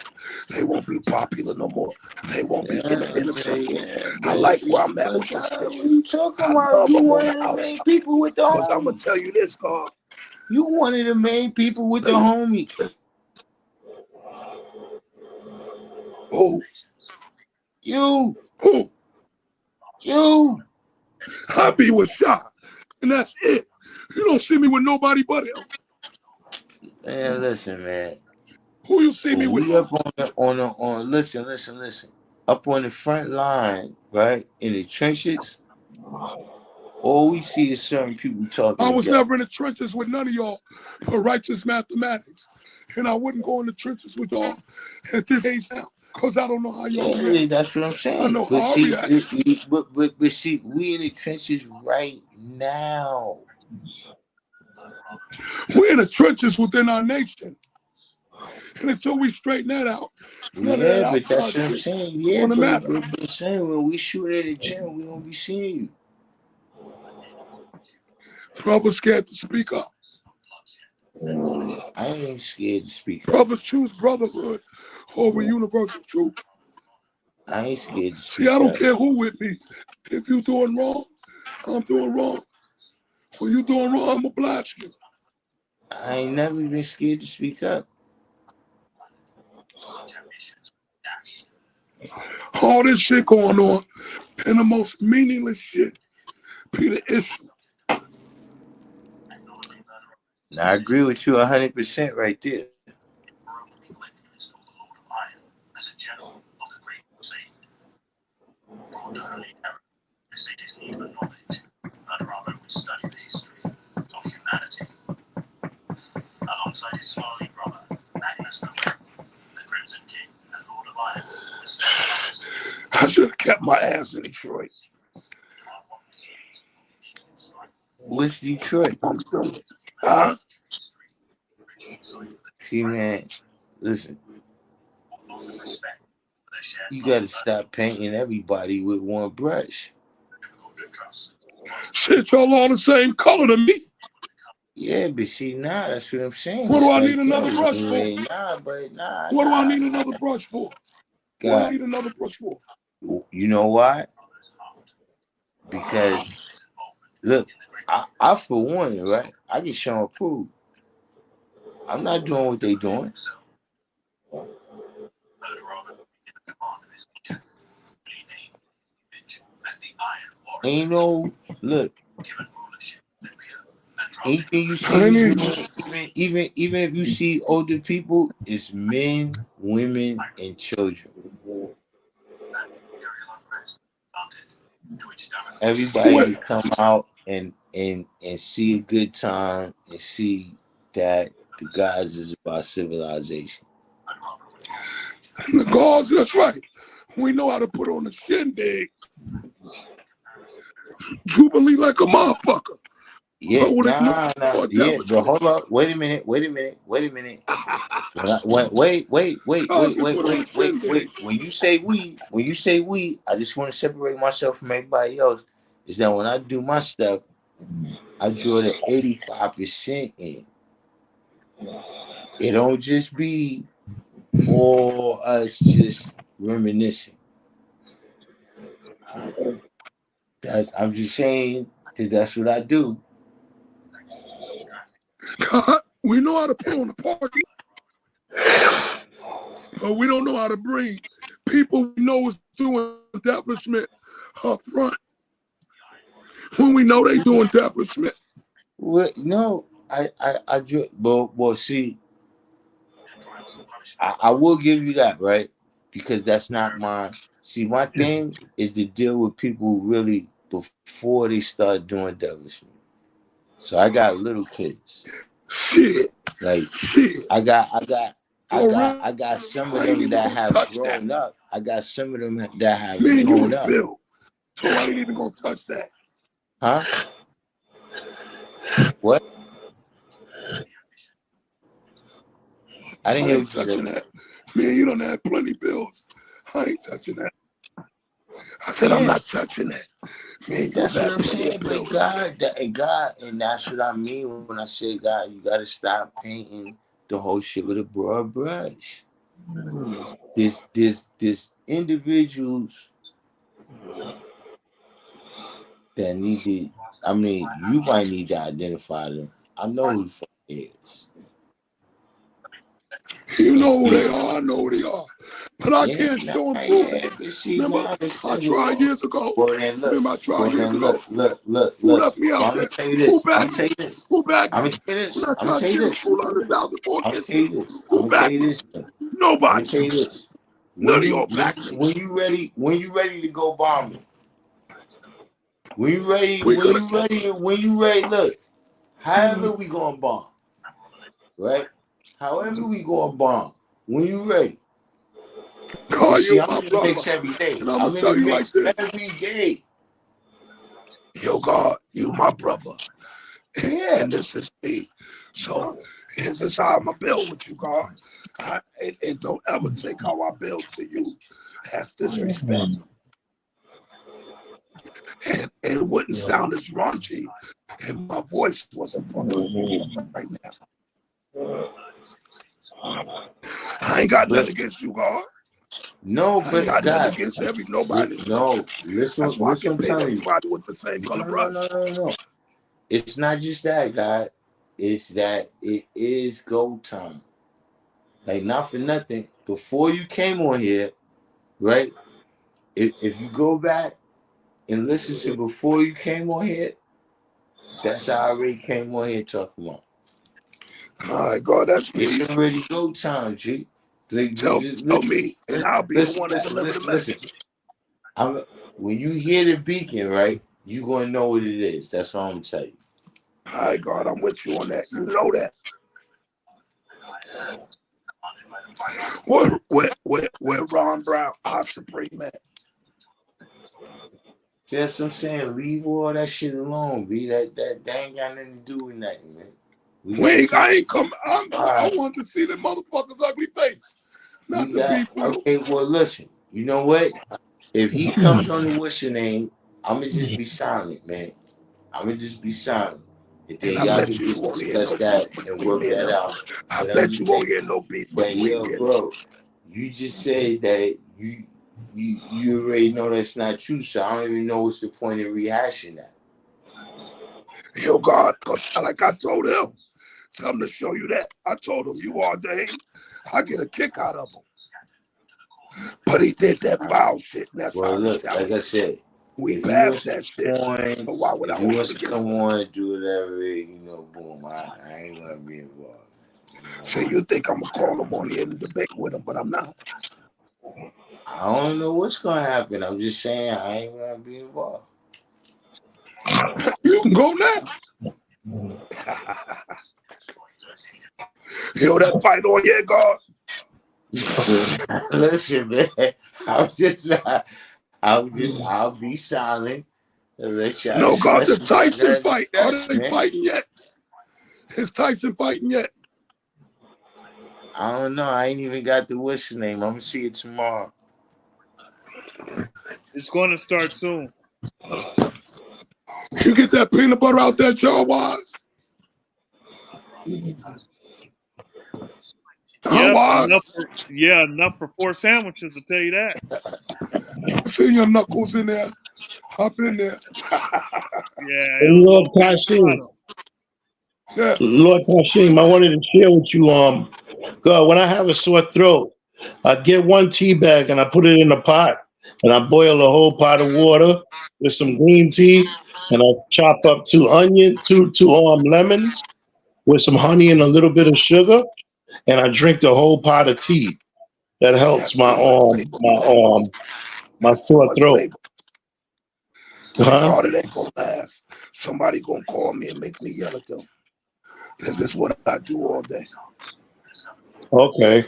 C: They won't be popular no more. They won't be in the inner circle. I like where I'm at with this
E: God, what
C: nation.
E: you talking
C: I
E: about?
C: love
E: You
C: I'm on
E: one
C: the
E: of the main
C: outside.
E: people with the
C: Because I'm going
E: homies.
C: to tell you this, God.
E: You one of the main people with the homies.
C: Who?
E: You.
C: Who?
E: You.
C: I be with Shot. And that's it. You don't see me with nobody but him.
E: Man, listen, man.
C: Who you see me with?
E: We up listen. Up on the front line, right? In the trenches, all we see is certain people talking
C: I was
E: together.
C: never in the trenches with none of y'all for righteous mathematics. And I wouldn't go in the trenches with y'all at this age now. Because I don't know how y'all react.
E: That's what I'm saying.
C: I know how I react.
E: But see, we in the trenches right now.
C: We're in the trenches within our nation. And until we straighten that out, none of that
E: But that's
C: outside
E: what I'm
C: shit
E: saying.
C: is going to matter.
E: But saying when we shoot at the gym, we gonna be seeing you.
C: Brothers scared to speak up.
E: I ain't scared to speak up.
C: Brothers choose brotherhood over universal truth.
E: I ain't scared to
F: See, I
E: speak
F: don't
E: up.
F: care who with me. If you doing wrong, I'm doing wrong. When you doing wrong, I'm gonna blast you.
E: I ain't never been scared to speak up.
F: All this shit going on, and the most meaningless shit be the issue.
E: Now, I agree with you 100% right there.
F: I should have kept my ass in Detroit.
E: What's Detroit?
F: Huh?
E: See, man, listen. You got to stop painting everybody with one brush.
F: Shit, y'all all the same color to me.
E: Yeah, but see, nah, that's what I'm saying.
F: What do
E: It's
F: I
E: like,
F: need
E: yo,
F: another brush for?
E: nah, but nah.
F: What do I need another brush for? What do I
E: God,
F: need another brush for?
E: you know why? Because, look, I for one, right? I can show and prove. I'm not doing what they doing. Ain't no, look, anything you see
F: I
E: me
F: need
E: doing, even if you see older people, it's men, women, and children. Everybody
F: wait.
E: to come out and see a good time and see that the guys is about civilization.
F: The guards, that's right. We know how to put on a shindig. Jubilee like a motherfucker.
E: Yeah,
F: But when it no
E: nah,
F: more
E: yeah, but
F: establishment,
E: hold up, wait a minute. Wait. When you say we, I just want to separate myself from everybody else. Is that when I do my stuff, I draw the 85% in. It don't just be all us just reminiscing. I'm just saying that that's what I do.
F: we know how to put on a party, but we don't know how to bring people we know is doing establishment up front when we know they doing establishment.
E: What? No, I drew. Well, see, I will give you that, right? Because that's not my. See, my thing is to deal with people really before they start doing devilish. So I got little kids.
F: Shit.
E: Like
F: Shit.
E: I got
F: For
E: some of
F: I ain't
E: them
F: even
E: that
F: gonna
E: have
F: touch that.
E: grown up. I got some of them that have
F: Me and you
E: grown
F: was
E: up.
F: built, so I ain't even gonna touch that.
E: Huh? What? I didn't
F: I
E: hear
F: ain't
E: what you
F: touching
E: said.
F: that. Me and you done had plenty bills. I ain't touching that. I said I'm
E: Yeah.
F: not touching that. Me and you
E: That's what
F: had
E: I'm
F: plenty of
E: saying. But
F: bills.
E: and that's what I mean when I say God, you gotta stop painting the whole shit with a broad brush. This individuals that need to. I mean, you might need to identify them. I know who the fuck it is.
F: You
E: And
F: know who
E: see,
F: they are. I know who they are. But I
E: yeah,
F: can't
E: nah,
F: show and prove it.
E: yeah, but see,
F: Remember,
E: nah, it's
F: I
E: never
F: tried
E: wrong.
F: years ago.
E: Well then look,
F: Remember, I tried years ago.
E: look.
F: Who left me
E: Well,
F: out
E: I'm gonna
F: there?
E: tell you
F: Who
E: this. I'm
F: backed
E: gonna tell
F: me?
E: you this.
F: Who backed
E: I'm
F: me?
E: gonna tell you
F: When
E: this.
F: I
E: I'm gonna
F: tried
E: tell
F: to
E: you
F: get a
E: this.
F: full 100,000 for
E: I'm gonna
F: against
E: tell
F: you,
E: you this. I'm
F: who
E: gonna tell
F: backed
E: you
F: me?
E: this. I'm gonna
F: Nobody.
E: tell you this.
F: None of y'all backed me.
E: When you ready to go bombing,
F: We could have.
E: when you ready, look, however we gonna bomb, right? However we gonna bomb, when you ready.
F: Call
E: Cause see,
F: you
E: I'm
F: my
E: in the
F: brother.
E: mix every day.
F: And I'm going
E: I'm
F: to
E: in the
F: tell you like
E: mix
F: this.
E: every day.
F: Yo, God, you my brother.
E: Yeah.
F: And this is me. So here's this how I'm going to build with you, God. And don't ever take how I build to you as disrespect. And it wouldn't sound as raunchy if my voice wasn't fucking right now. I ain't got nothing
E: But
F: against you, God.
E: No,
F: I ain't
E: but
F: got nothing
E: God,
F: against nobody in this room.
E: no, listen,
F: That's why I
E: listen,
F: can
E: I'm
F: paint
E: telling you.
F: everybody with the same color
E: No, no,
F: brush.
E: no, no, no. It's not just that, God. It's that it is go time. Like, not for nothing. Before you came on here, right? If you go back and listen to before you came on here, that's how I already came on here talking about.
F: All right, God, that's me.
E: It's already go time, G. Like,
F: Tell me, and I'll be the
E: listen,
F: one to
E: listen,
F: deliver the
E: listen, listen.
F: message.
E: When you hear the beacon, right, you gonna know what it is. That's what I'm gonna tell you.
F: All right, God, I'm with you on that. You know that. Where Ron Brown, our Supreme at?
E: See, that's what I'm saying. Leave all that shit alone, B. That ain't got nothing to do with nothing, man. We got some.
F: I ain't come.
E: All
F: I
E: right.
F: want to see the motherfucker's ugly face, not
E: We
F: the
E: got
F: beef with him.
E: okay. Well, listen. You know what? If he comes on the what's your name, I'ma just be silent, man. I'ma just be silent, and
F: And
E: then
F: I
E: y'all
F: bet
E: can
F: you
E: just
F: won't hear
E: discuss
F: no beef
E: that and
F: between
E: work
F: me and
E: that
F: him.
E: out.
F: I
E: But I'm
F: bet
E: just
F: you won't
E: saying
F: hear no beef
E: that,
F: between
E: yo,
F: me and him.
E: bro, you just said that you already know that's not true. So I don't even know what's the point in rehashing that.
F: Yo, God, because like I told him, tell him to show you that. I told him you ordained. I get a kick out of him. But he did that foul shit, and that's
E: Well,
F: how I'm
E: look, like
F: telling
E: I
F: you.
E: said,
F: We
E: if he
F: passed
E: wants to
F: that shit.
E: come on,
F: So why would I
E: if he
F: hold it
E: wants to
F: against
E: come
F: him?
E: on and do whatever, boom, I ain't gonna be involved.
F: So you think I'm gonna call him on here and debate with him, but I'm not.
E: I don't know what's gonna happen. I'm just saying I ain't gonna be involved.
F: You can go now. Yo, that fight on your God.
E: Listen, man, I'll be silent and let y'all
F: No, God,
E: discuss
F: the
E: what y'all
F: Tyson
E: gotta
F: fight. Are
E: discuss,
F: they
E: man.
F: fighting yet? Is Tyson fighting yet?
E: I don't know. I ain't even got the what's your name. I'm gonna see it tomorrow.
A: It's going to start soon.
F: You get that peanut butter out there, Joe Wise?
A: Yep,
F: Wise?
A: enough for 4 sandwiches. I'll tell you that.
F: See your knuckles in there. Hop in there.
A: Yeah, it was
D: Lord
A: over in
D: Kashim,
A: Toronto.
F: Yeah.
D: Lord Kashim, I wanted to share with you, God, when I have a sore throat, I get one tea bag and I put it in a pot and I boil a whole pot of water with some green tea and I chop up two lemons with some honey and a little bit of sugar and I drink the whole pot of tea. That
F: Yeah,
D: helps
F: too much labor, man.
D: my
F: That's too
D: sore
F: much
D: throat.
F: labor. And
D: Huh?
F: God, it ain't gonna last. Somebody gonna call me and make me yell at them. This is what I do all day.
D: Okay.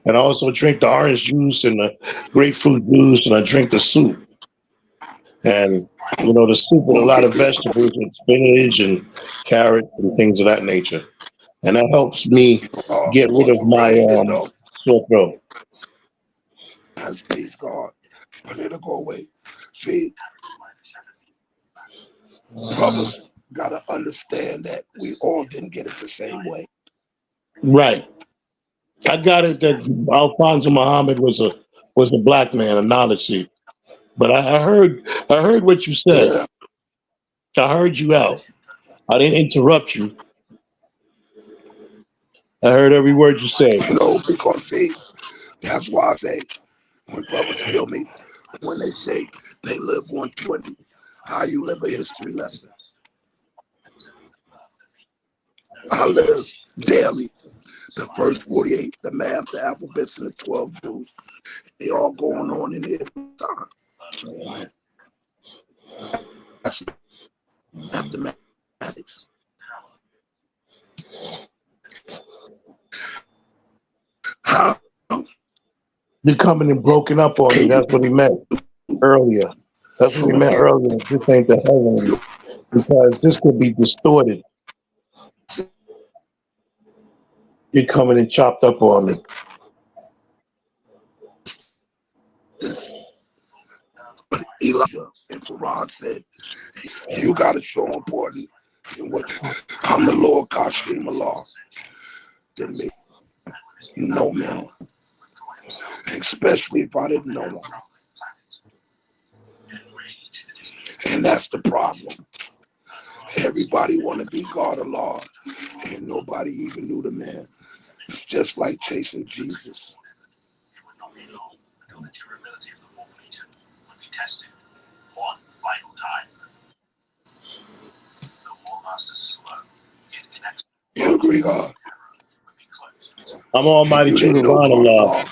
D: And I also drink the orange juice and the grapefruit juice and I drink the soup. And the soup with a
F: Gonna
D: lot
F: give
D: of
F: you
D: vegetables and spinach and carrots and things of that nature. And that helps me get rid
F: on
D: of
F: some
D: my
F: real shit though.
D: sore throat.
F: That's peace, God. But it'll go away. See, brothers gotta understand that we all didn't get it the same way.
D: Right. I got it that Alfonso Muhammad was a black man, a knowledge seeker. But I heard what you said.
F: Yeah,
D: I heard you out. I didn't interrupt you. I heard every word you said.
F: because see, that's why I say when brothers kill me, when they say they live 120, how you live a history lesson. I live daily. The first 48, the math, the alphabets, and the 12 Jews, they all going on in there time. That's mathematics. How
D: You coming and broken up on me.
F: can you
D: That's what he meant earlier. That's what he meant
F: forget
D: earlier. This ain't the heaven
F: you?
D: because this could be distorted. You're coming and chopped up on me.
F: But Elijah and Quran said, you got it so important in what I'm the Lord Kashim Allah than me. No man. especially if I didn't know him. And that's the problem. Everybody want to be God or Lord, and nobody even knew the man. It's just like chasing Jesus. You agree, God?
D: I'm
F: And
D: Almighty
F: you
D: True
F: didn't know
D: Divine
F: God or
D: Allah.
F: Lord.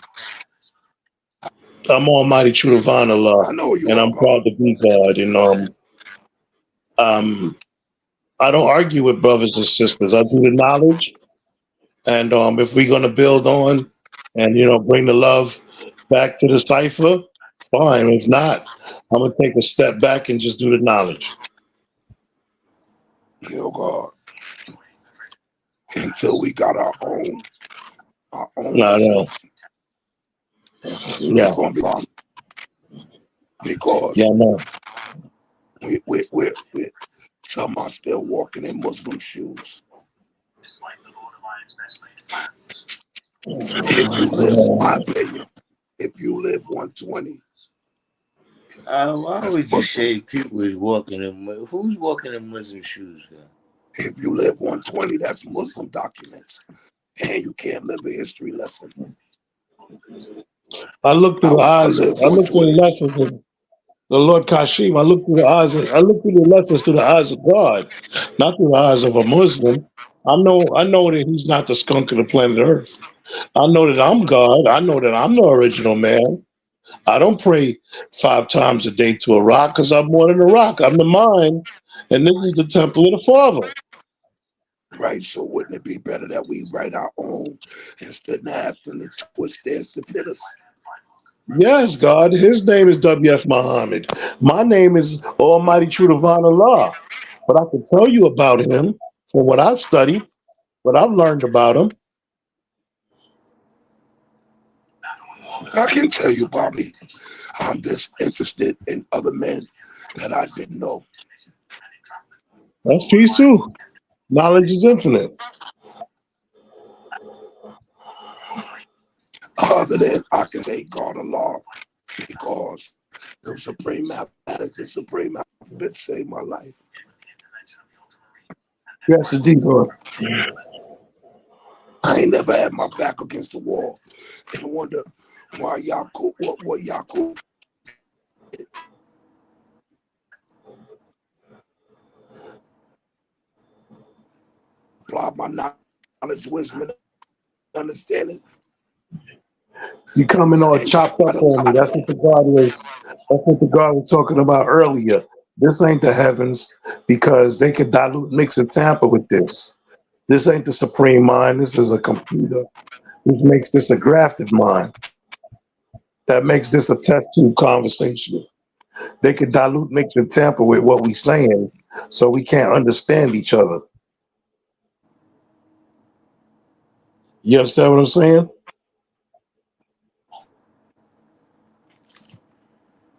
D: I'm Almighty True Divine Allah,
F: I know you
D: and
F: are
D: I'm
F: God.
D: proud to be God. And um, I don't argue with brothers and sisters. I do the knowledge, and if we're gonna build on, and bring the love back to the cipher, fine. If not, I'm gonna take a step back and just do the knowledge.
F: You God. Until we got our own
D: I know.
F: lessons. It's
D: Yeah,
F: gonna be long
D: yeah,
F: because
D: I know.
F: we some are still walking in Muslim shoes. If you live, my opinion, if you live 120,
E: Why
F: that's
E: would you
F: Muslim.
E: say people is walking in? Who's walking in Muslim shoes, guy?
F: If you live 120, that's Muslim documents. And you can't live a history lesson.
D: I look through the
F: I
D: eyes.
F: live
D: I look through the
F: 120.
D: lessons of the Lord Kashim. I look through the eyes. I look through the lessons through the eyes of God, not through the eyes of a Muslim. I know. I know that He's not the skunk of the planet Earth. I know that I'm God. I know that I'm the original man. I don't pray 5 times a day to a rock because I'm more than a rock. I'm the mind, and this is the temple of the Father.
F: Right? So wouldn't it be better that we write our own instead of having to twist theirs to fit us?
D: Yes, God. His name is W.F. Muhammad. My name is Almighty True Divine Allah. But I can tell you about him from what I've studied, what I've learned about him.
F: I can tell you about me. I'm just interested in other men that I didn't know.
D: That's peace too. Knowledge is infinite.
F: Other than I can say God Allah because the supreme mathematics and supreme alphabet saved my life.
D: Yes, indeed, Lord.
F: I ain't never had my back against the wall and wonder why Yakub, what Yakub applied my knowledge, wisdom, and understanding.
D: You coming all
F: And
D: chopped up
F: got
D: on me.
F: out of
D: That's what
F: that.
D: the God was. That's what the God was talking about earlier. This ain't the heavens because they could dilute, mix, and tamper with this. This ain't the supreme mind. This is a computer, which makes this a grafted mind. That makes this a test tube conversation. They could dilute, mix, and tamper with what we saying, so we can't understand each other. You understand what I'm saying?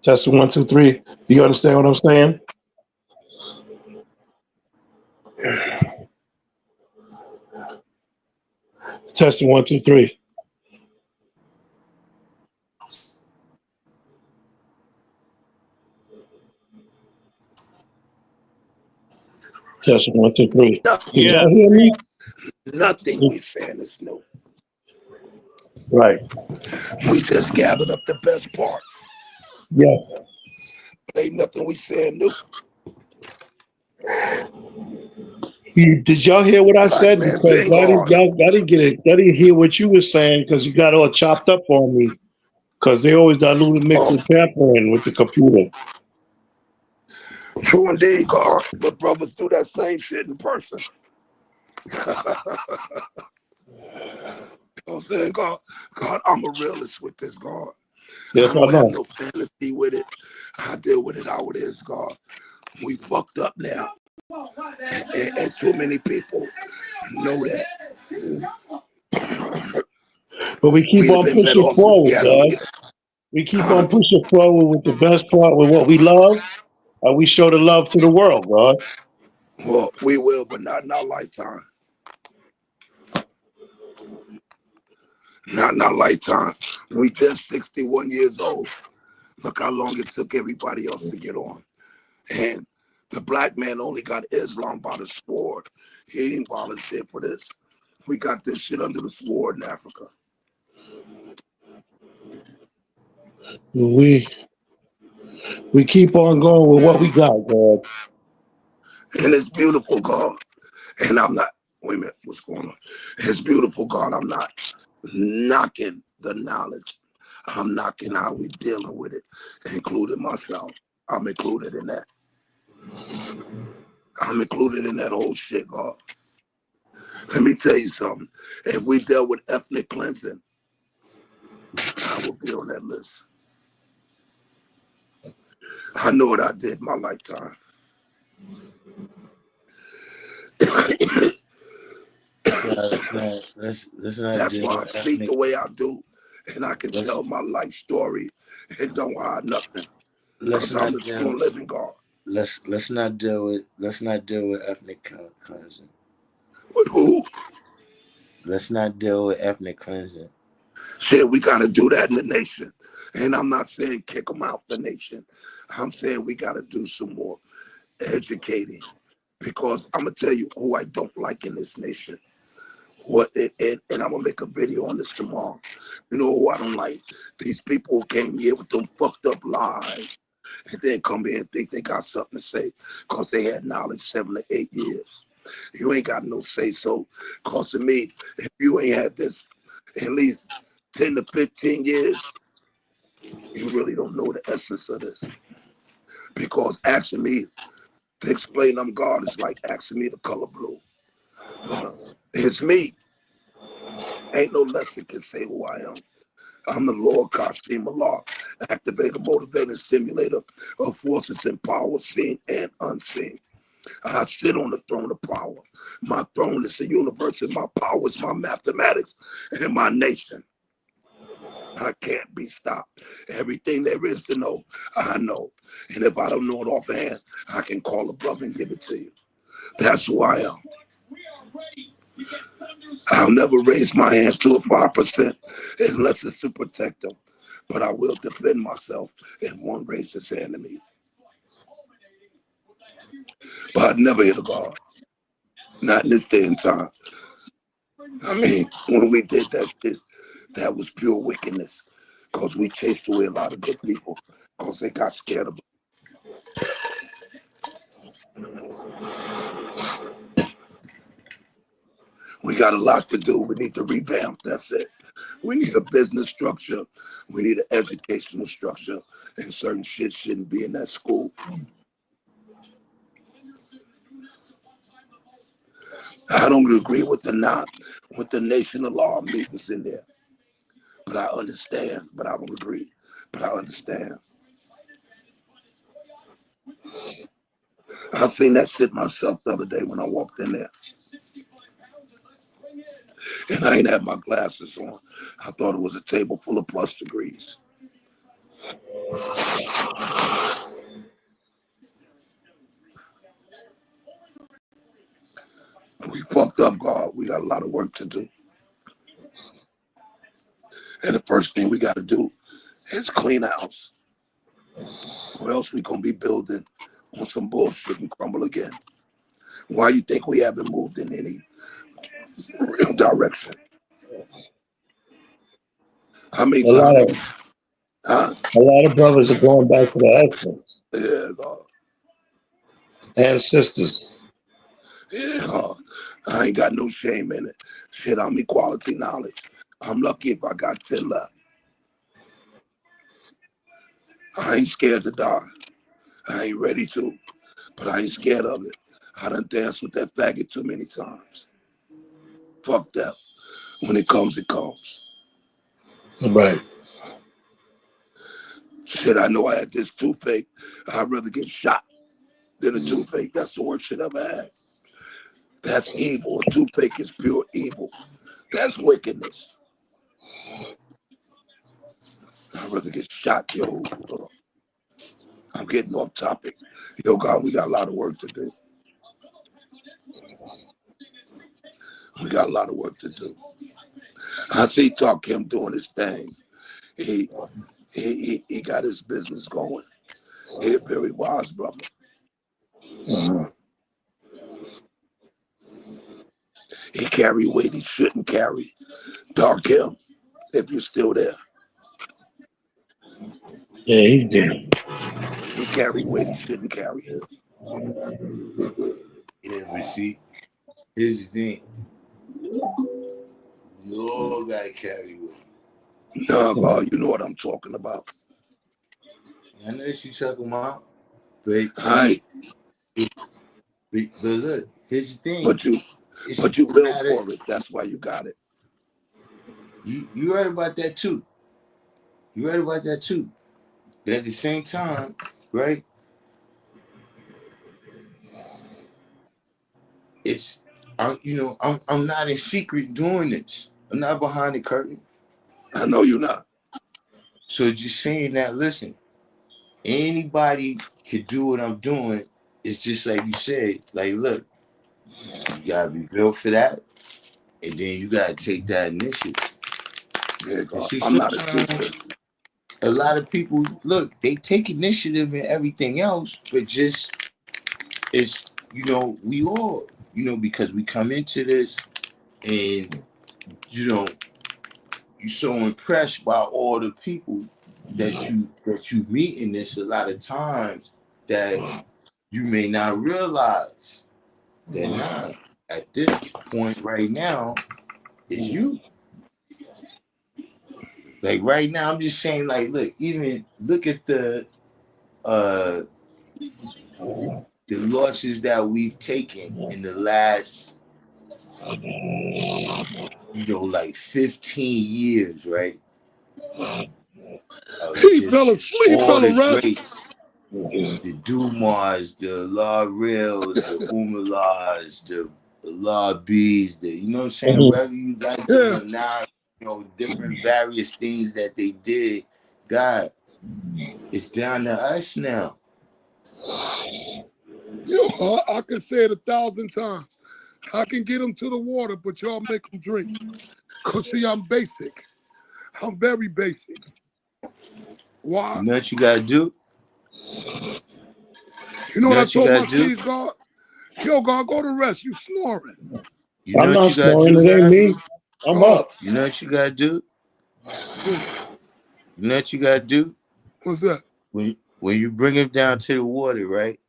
D: Testing 1, 2, 3. Do you understand what I'm saying? Testing 1, 2, 3. Testing 1, 2, 3. Can
F: Nothing,
A: Yeah.
D: y'all hear me?
F: nothing we saying is new.
D: Right.
F: We just gathered up the best parts.
D: Yeah.
F: Ain't nothing we saying new.
D: Did y'all hear what I
F: Black
D: said?
F: man
D: Because
F: been gone.
D: I didn't get it. I didn't hear what you were saying because you got all chopped up on me. Because they always dilute, mix,
F: Oh,
D: and tampering with the computer.
F: true indeed, God. But brothers do that same shit in person. You know what I'm saying, God, I'm a realist with this, God. I
D: Yes, I
F: don't have
D: know.
F: no fantasy with it. I deal with it how it is, God. We fucked up now. And too many people know that.
D: But we keep
F: We'd have
D: on
F: been better
D: pushing
F: off with
D: forward,
F: ghetto.
D: God. We keep
F: Huh?
D: on pushing forward with the best part, with what we love, and we show the love to the world, God.
F: Well, we will, but not in our lifetime. Not in our lifetime. We just 61 years old. Look how long it took everybody else to get on. And the black man only got Islam by the sword. He didn't volunteer for this. We got this shit under the sword in Africa.
D: We keep on going with what we got, God.
F: And it's beautiful, God. And I'm not, wait a minute, what's going on? It's beautiful, God. I'm not knocking the knowledge. I'm knocking how we dealing with it, including myself. I'm included in that. I'm included in that whole shit, God. Let me tell you something. If we dealt with ethnic cleansing, I would be on that list. I know what I did in my lifetime.
E: Let's not
F: That's
E: deal
F: why I
E: with
F: speak
E: ethnic.
F: the way I do, and I can
E: Let's
F: tell my life story and don't hide nothing,
E: let's
F: cause I'm
E: not
F: the true
E: deal.
F: and living God.
E: Let's not deal with ethnic cleansing.
F: With who?
E: Let's not deal with ethnic cleansing.
F: Shit, we got to do that in the nation. And I'm not saying kick them out the nation. I'm saying we got to do some more educating. Because I'm going to tell you who I don't like in this nation. And I'm going to make a video on this tomorrow. You know who I don't like? These people who came here with them fucked up lies and then come here and think they got something to say because they had knowledge 7 to 8 years. You ain't got no say so. Because to me, if you ain't had this at least 10 to 15 years, you really don't know the essence of this. Because asking me to explain I'm God is like asking me the color blue. It's me. Ain't no lesson can say who I am. I'm the Lord Kashim Allah, activator, motivator, stimulator of forces and power, seen and unseen. I sit on the throne of power. My throne is the universe, and my power is my mathematics and my nation. I can't be stopped. Everything there is to know, I know. And if I don't know it offhand, I can call a brother and give it to you. That's who I am. I'll never raise my hand to a 5% unless it's to protect them. But I will defend myself if one raises his hand to me. But I'd never hit a God. Not in this day and time. I mean, when we did that shit, that was pure wickedness. Because we chased away a lot of good people. Because they got scared of it. We got a lot to do. We need to revamp. That's it. We need a business structure. We need an educational structure. And certain shit shouldn't be in that school. I don't agree with the nation of law meetings in there. But I understand. But I don't agree. But I understand. I seen that shit myself the other day when I walked in there. And I ain't had my glasses on. I thought it was a table full of plus degrees. We fucked up, God. We got a lot of work to do. And the first thing we got to do is clean house. Or else we gonna be building on some bullshit and crumble again. Why you think we haven't moved in any real direction? How many
D: A
F: times?
D: lot of
F: Huh?
D: brothers are going back to the essence
F: Yeah, God.
D: and sisters.
F: Yeah, God. I ain't got no shame in it. Shit, I'm equality knowledge. I'm lucky if I got 10 left. I ain't scared to die. I ain't ready to, but I ain't scared of it. I done danced with that faggot too many times. Fuck that. When it comes, it comes.
D: Right.
F: Shit, I know I had this toothache. I'd rather get shot than a toothache. That's the worst shit I've ever had. That's evil. A toothache is pure evil. That's wickedness. I'd rather get shot, yo. I'm getting off topic. Yo, God, we got a lot of work to do. We got a lot of work to do. I see Talk him doing his thing. He he got his business going. He a very wise brother. He carry weight he shouldn't carry. Dark him, if you're still there.
D: Yeah, he did.
F: He carry weight he shouldn't carry.
E: Yeah, but see, here's the thing. You all gotta carry weight.
F: Nah, God, you know what I'm talking about.
E: I know what you're talking about, but
F: Alright,
E: see, but look, here's the thing.
F: but you
E: It's
F: but you
E: no
F: built
E: matter.
F: for it. That's why you got it.
E: You right about that too. You right about that too. But at the same time, right? It's I'm not in secret doing this. I'm not behind the curtain.
F: I know you're not.
E: So just saying that, listen, anybody could do what I'm doing. It's just like you said, like, look, you gotta be built for that, and then you gotta take that initiative.
F: Yeah,
E: And
F: God,
E: see,
F: I'm not a
E: sometimes
F: teacher.
E: a lot of people look, they take initiative in everything else, but just it's we all, because we come into this and you know, you're so impressed by all the people that you meet in this a lot of times that you may not realize that at this point right now, it's you. Like right now, I'm just saying, like, look, even look at uh the losses that we've taken in the last, like 15 years, right? Of
F: He fell
E: just
F: asleep,
E: all
F: fell
E: the
F: arrested.
E: greats, the Dumars, the La Reals, the Umalas, the La B's, you know what I'm saying?
D: Mhm.
E: Whether you like them
F: Yeah.
E: or not, different various things that they did. God, it's down to us now.
F: I can say it 1,000 times. I can get them to the water, but y'all make them drink. Because, see, I'm basic. I'm very basic. Why?
E: You know what you gotta do?
F: You
E: You
F: know what
E: know
F: I
E: what you
F: told
E: gotta
F: my
E: do?
F: seeds, God? Yo, God, go to rest. You snoring.
E: You know
D: I'm
E: what
D: not
E: you gotta
D: snoring.
E: do,
D: It ain't
E: God?
D: me. I'm
F: God,
D: up.
E: You know what you gotta do?
F: hmm,
E: You know what you gotta do?
F: what's that?
E: When you bring him down to the water, right?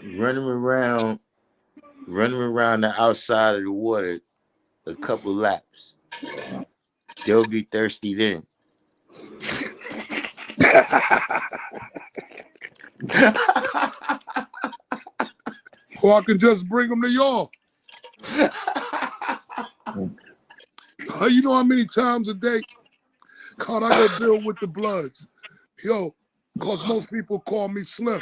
E: Run him around the outside of the water a couple laps. They'll be thirsty then.
F: Or I can just bring them to y'all. You know how many times a day, God, I go build with the Bloods. Yo, because most people call me Slim.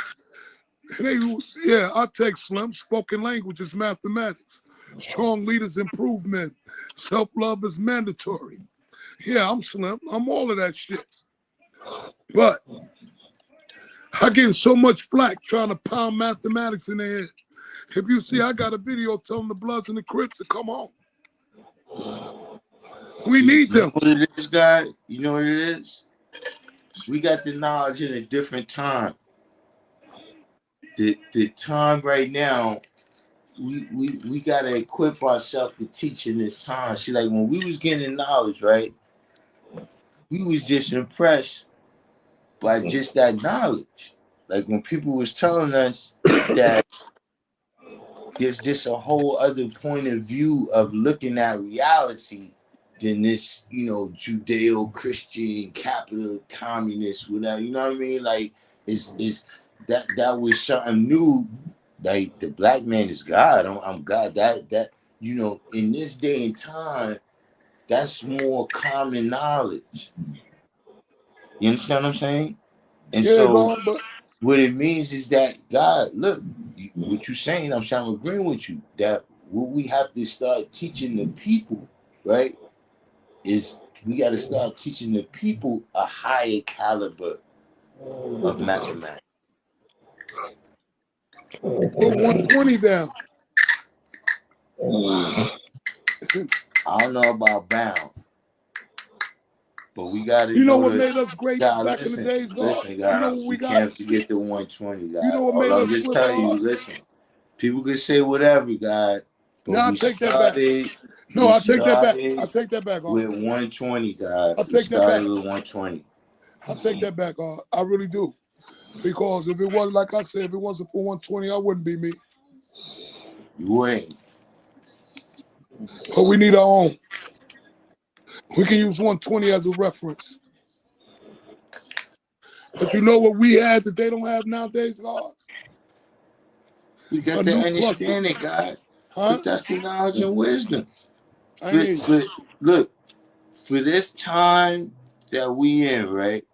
F: I take Slim. Spoken language is mathematics. Strong leaders improvement. Self-love is mandatory. Yeah, I'm Slim. I'm all of that shit. But I get so much flack trying to pound mathematics in their head. If you see, I got a video telling the Bloods and the Crips to come home. We
E: See,
F: need
E: you know
F: them.
E: what it is, guy? You know what it is? We got the knowledge in a different time. The time right now, we gotta equip ourselves to teach in this time. See, like when we was getting knowledge, right? We was just impressed by just that knowledge. Like when people was telling us that there's just a whole other point of view of looking at reality than this, Judeo-Christian, capital, communist, whatever. You know what I mean? Like, it's that was something new. Like the black man is God. I'm God. That in this day and time, that's more common knowledge. You understand what I'm saying? And
F: Yeah,
E: so
F: God, but
E: what it means is that God, look, what you're saying, I'm agreeing with you that what we have to start teaching the people, right, is we got to start teaching the people a higher caliber of mathematics.
F: put 120 down.
E: I don't know about bound, but we gotta
F: You know
E: know
F: what
E: the.
F: made us great back in the days, God?
E: Listen,
F: You know
E: God.
F: what we
E: We
F: got?
E: can't forget the 120,
F: You
E: God.
F: know what
E: All
F: made
E: I'm
F: us
E: just
F: flip,
E: telling you,
F: God?
E: listen. People can say whatever, God, but
F: Now I
E: we
F: take that back.
E: started.
F: No,
E: We
F: I take that back. I
E: started
F: take that back, God.
E: with 120, God.
F: I
E: We
F: take that back.
E: started with 120.
F: I take that back, God. I really do. Because if it wasn't, like I said, if it wasn't for 120, I wouldn't be me.
E: You ain't.
F: But we need our own. We can use 120 as a reference. But you know what we had that they don't have nowadays, God?
E: We got
F: A
E: the
F: new cluster.
E: understanding, God.
F: Huh?
E: But that's the knowledge and wisdom.
F: I ain't hear you.
E: Look, for this time that we in, right?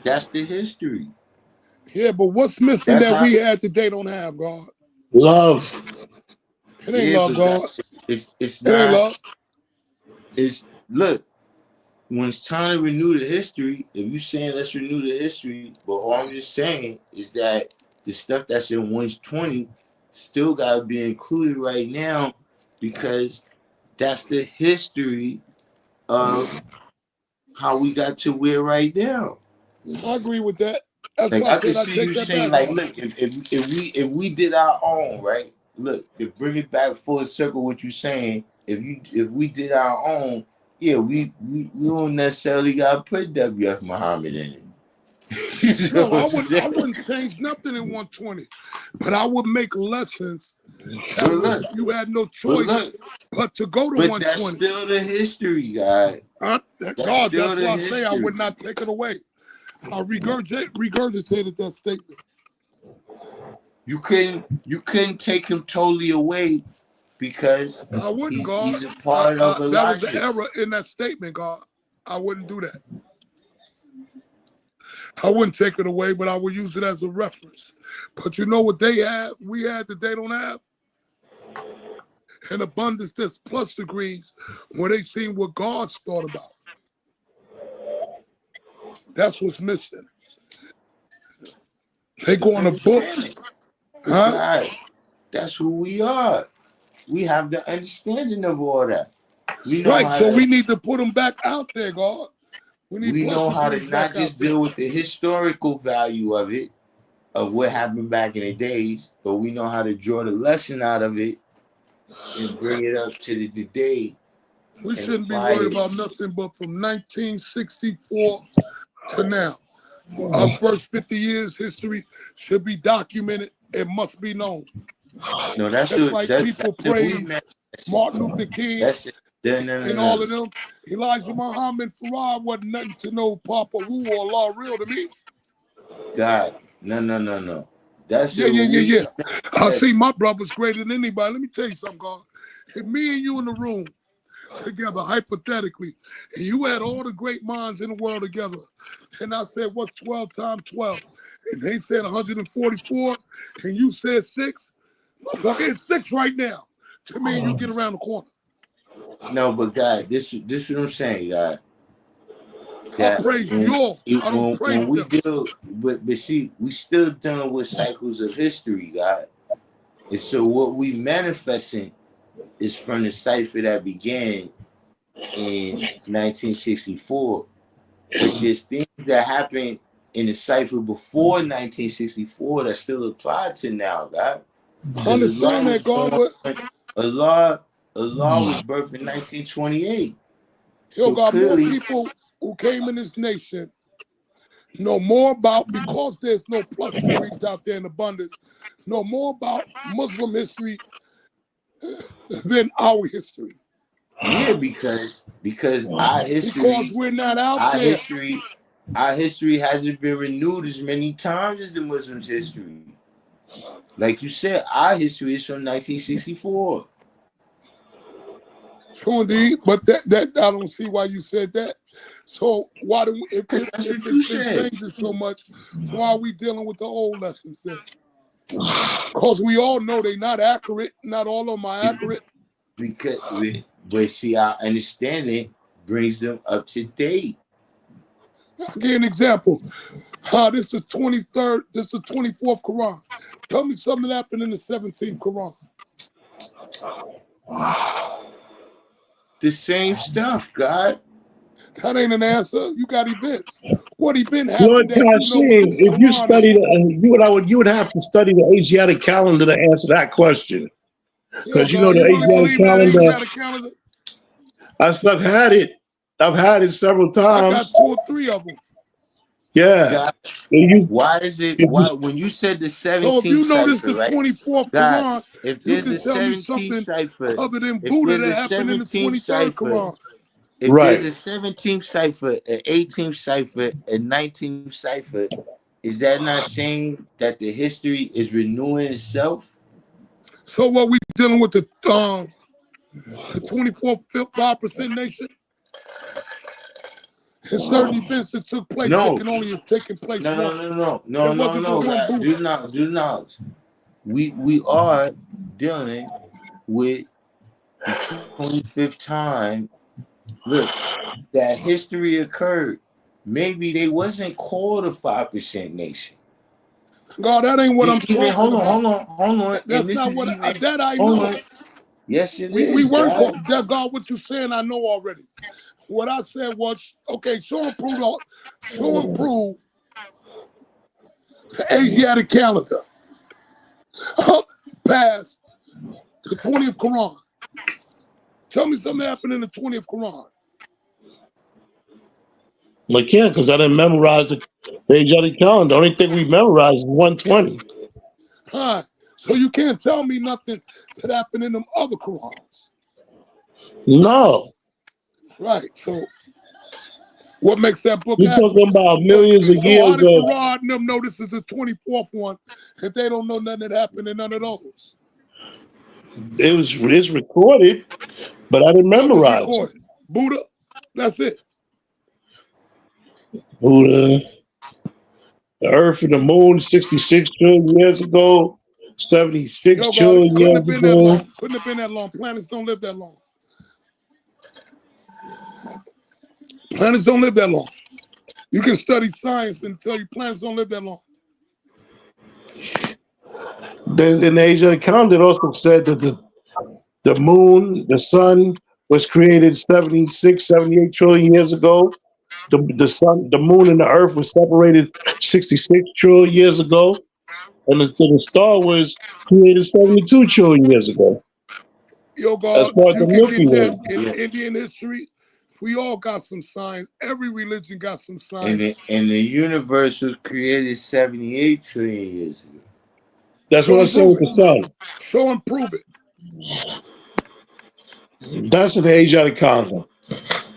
E: That's the history.
F: Yeah, but what's missing
E: That's
F: that
E: how.
F: we had that they don't have, God?
D: Love.
F: It ain't
E: Yeah,
F: love,
E: but God,
F: God.
E: it's
F: It ain't
E: not.
F: love.
E: It's look. When it's time to renew the history, if you saying let's renew the history, but all I'm just saying is that the stuff that's in 120 still gotta be included right now because that's the history of how we got to where right now.
F: I agree with that. That's
E: Like
F: why I
E: I can
F: said I
E: see
F: take
E: you
F: that
E: saying,
F: back,
E: like,
F: God.
E: look, if we did our own, right? Look, to bring it back full circle, what you saying? If we did our own, yeah, we don't necessarily gotta put WF Muhammad in it. You know
F: No,
E: what I'm
F: I
E: saying?
F: wouldn't change nothing in 120, but I would make lessons
E: But
F: that was
E: look,
F: you had no
E: but
F: choice
E: look,
F: but to go to
E: but that's
F: 120.
E: still the history, God. That's
F: God,
E: still
F: that's
E: the
F: why I say I
E: history.
F: would not take it away. I regurgitated that statement.
E: You couldn't take him totally away because
F: I wouldn't, God.
E: he's a part of
F: That was the
E: Elijah.
F: error in that statement, God. I wouldn't do that. I wouldn't take it away, but I would use it as a reference. But you know what they have? We had that they don't have? An abundance that's plus degrees where they seen what God's thought about. That's what's missing. They go on the books,
E: Understanding. But
F: huh?
E: God, that's who we are. We have the understanding of all that. We know
F: Right,
E: how
F: so
E: to
F: we need to put them back out there, God. We need
E: we
F: plus
E: know how to
F: degrees
E: not
F: back out
E: just
F: there.
E: deal with the historical value of it, of what happened back in the days, but we know how to draw the lesson out of it and bring it up to the today
F: We
E: and
F: shouldn't be
E: apply
F: worried
E: it.
F: about nothing but from 1964 to now. Our first 50 years history should be documented. It must be known.
E: No, that's
F: Just
E: what
F: like people
E: if we
F: praise
E: manifest
F: Martin Luther King
E: that's it. No, no,
F: and
E: no,
F: all
E: no.
F: of them. Elijah Muhammad Farad wasn't nothing to no Papa Wu or Allah real to me.
E: God, no. That's
F: Yeah,
E: if
F: yeah, yeah,
E: we
F: yeah. I
E: manifest.
F: see my brother's greater than anybody. Let me tell you something, God. If me and you in the room together, hypothetically, and you had all the great minds in the world together, and I said, what's 12 times 12? And they said 144, and you said 6, motherfucker, it's 6 right now. To me and you get around the corner.
E: No, but God, this what I'm saying, God.
F: I
E: That
F: praise yours. I don't
E: when
F: praise
E: we
F: them.
E: deal but see, we still dealing with cycles of history, God. And so what we manifesting is from the cipher that began in 1964. But there's things that happened in the cipher before 1964 that still apply to now, God.
F: I
E: Because
F: understand that, God, but
E: Allah, Allah was birthed in 1928.
F: yo,
E: So
F: got more
E: clearly,
F: people who came in this nation know more about, because there's no plus degrees out there in abundance, know more about Muslim history than our history.
E: yeah, because our
F: Because
E: history,
F: we're not out
E: our
F: there.
E: history, our history hasn't been renewed as many times as the Muslims' history. Like you said, our history is from 1964.
F: True indeed, but that I don't see why you said that. So why do if
E: Because that's what
F: it's
E: you
F: been
E: said.
F: changing so much, why are we dealing with the old lessons then? Because we all know they're not accurate. Not all of them are accurate.
E: But see, our understanding brings them up to date.
F: I'll give you an example. This is the 23rd, this is the 24th Quran. Tell me something that happened in the 17th Quran.
E: the same stuff, God.
F: That ain't an answer. You got events. What event
D: Lord
F: happened that you know what
D: Kashim,
F: this
D: if you
F: Quran
D: study
F: is?
D: you would have to study the Asiatic calendar to answer that question.
F: Yo,
D: Because you know
F: God,
D: the
F: you really
D: Asiatic
F: believe in that
D: calendar,
F: Asiatic calendar?
D: I've had it. I've had it several
F: I got
D: times.
F: 2 or 3 of them.
D: Yeah.
E: God,
D: If
E: why is it?
D: you,
E: Why when you said the
F: So if
E: 17th
F: you know this
E: cipher,
F: the
E: right?
F: 24th
E: God,
F: Quran,
E: if
F: you
E: there's
F: can
E: a
F: tell me
E: 17th
F: something
E: cipher,
F: other than
E: if
F: Buddha
E: there's
F: that
E: a
F: happened in the
E: 17th
F: 23rd
E: cipher,
F: Quran.
E: if there's
D: right.
E: a 17th cipher, an 18th cipher, a 19th cipher, is that not saying that the history is renewing itself?
F: So what we dealing with the 24th 5% nation? And certain events that took place that
E: No,
F: can only have taken place
E: no, no,
F: once.
E: no, no,
F: There
E: no, no,
F: wasn't but
E: no,
F: one
E: God.
F: Buddha.
E: Do not. We are dealing with the 25th time. Look, that history occurred. Maybe they wasn't called a 5% nation.
F: God, that ain't what I'm
E: Even
F: talking about.
E: hold on, and
F: That's
E: this
F: not
E: is
F: what
E: even
F: that I
E: hold
F: know.
E: on. Yes, it
F: We
E: is,
F: weren't
E: God.
F: called that. God, what you saying, I know already. What I said was, okay, show and prove the Asiatic calendar up past the 20th Quran. Tell me something happened in the 20th Quran.
D: I can't because I didn't memorize the Asiatic calendar. The only thing we memorized is 120.
F: Huh? So you can't tell me nothing that happened in them other Qurans.
D: No.
F: Right. So what makes that book
D: You're
F: happen?
D: talking about
F: So,
D: millions of
F: so how
D: years
F: did
D: of
F: Quran and them know this is the 24th one if they don't know nothing that happened in none of those?
D: it's recorded, but I didn't
F: What was
D: memorize it.
F: recorded? Buddha? That's it.
D: Buddha, the Earth and the Moon 66 trillion years ago, 76
F: Yo, God, it
D: trillion
F: couldn't have
D: years
F: been that
D: ago.
F: long. Couldn't have been that long. Planets don't live that long. Planets don't live that long. You can study science and tell you planets don't live that long.
D: In the Asiatic calendar, it also said that the moon, the sun was created 76, 78 trillion years ago. The sun, the moon and the earth was separated 66 trillion years ago. And the star was created 72 trillion years ago.
F: Yo,
D: As
F: God,
D: far as the
F: you can
D: Milky
F: get that
D: Way.
F: in
E: Yeah.
F: Indian history. We all got some signs. Every religion got some
E: And
F: signs.
E: the universe was created 78 trillion years ago.
D: That's what
F: Show
D: I'm
F: and
D: saying
F: prove
D: with
F: it.
D: the sun.
F: Show and prove it.
D: That's in the Asiatic calendar,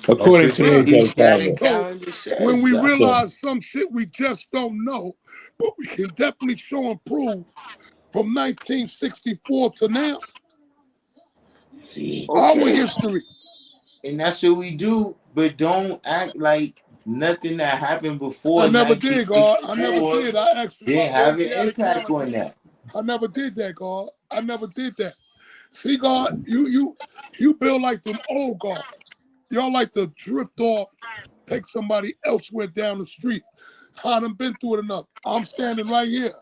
E: That's
D: according
E: what
D: to the
E: the
F: Right.
D: Asiatic
E: Asiatic
D: calendar.
F: So
E: calendar
F: when
E: says,
F: we
E: God.
D: So,
F: realize some shit we just don't know, but we can definitely show and prove from 1964 to now, our
E: Okay,
F: history.
E: and that's what we do, but don't act like nothing that happened before
F: I never did, God. I never
E: 1964
F: did. I asked you
E: didn't
F: about the
E: have an
F: Asiatic
E: impact
F: calendar.
E: on that.
F: I never did that, God. I never did that. See, God, you build like them old gods. Y'all like to drift off, take somebody elsewhere down the street. I done been through it enough. I'm standing right here.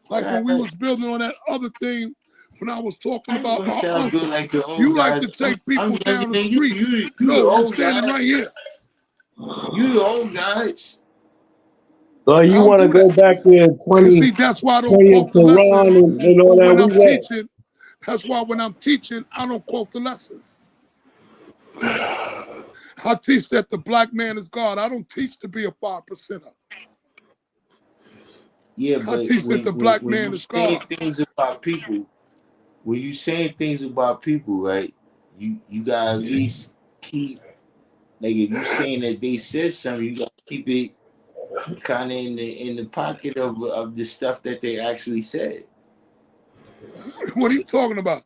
F: Like when
E: God,
F: we was building on that other thing, when I was talking
E: I ain't
F: about
E: gonna
F: my
E: say I built
F: uncle.
E: like the old
F: You like
E: guys.
F: to take
E: I'm
F: people
E: younger
F: down the
E: than you.
F: street.
E: You the
F: No, I'm
E: old
F: standing
E: guy.
F: right here.
E: You the old guys.
F: I
D: you
F: don't
D: want to
F: do that.
D: go back there
F: And
D: 20,
F: see, that's why I don't
D: 20th
F: quote the lessons.
D: Quran and all
F: Or
D: that?
F: when
D: We
F: I'm
D: went.
F: teaching, that's why when I'm teaching, I don't quote the lessons. I teach that the black man is God. I don't teach to be a 5%er.
E: Yeah,
F: I
E: but
F: teach that the black
E: when
F: man
E: you
F: is
E: saying
F: God.
E: things about people, when you saying things about people, right? You gotta at least keep like if you saying that they said something, you gotta keep it kind of in the pocket of the stuff that they actually said.
F: What are you talking about?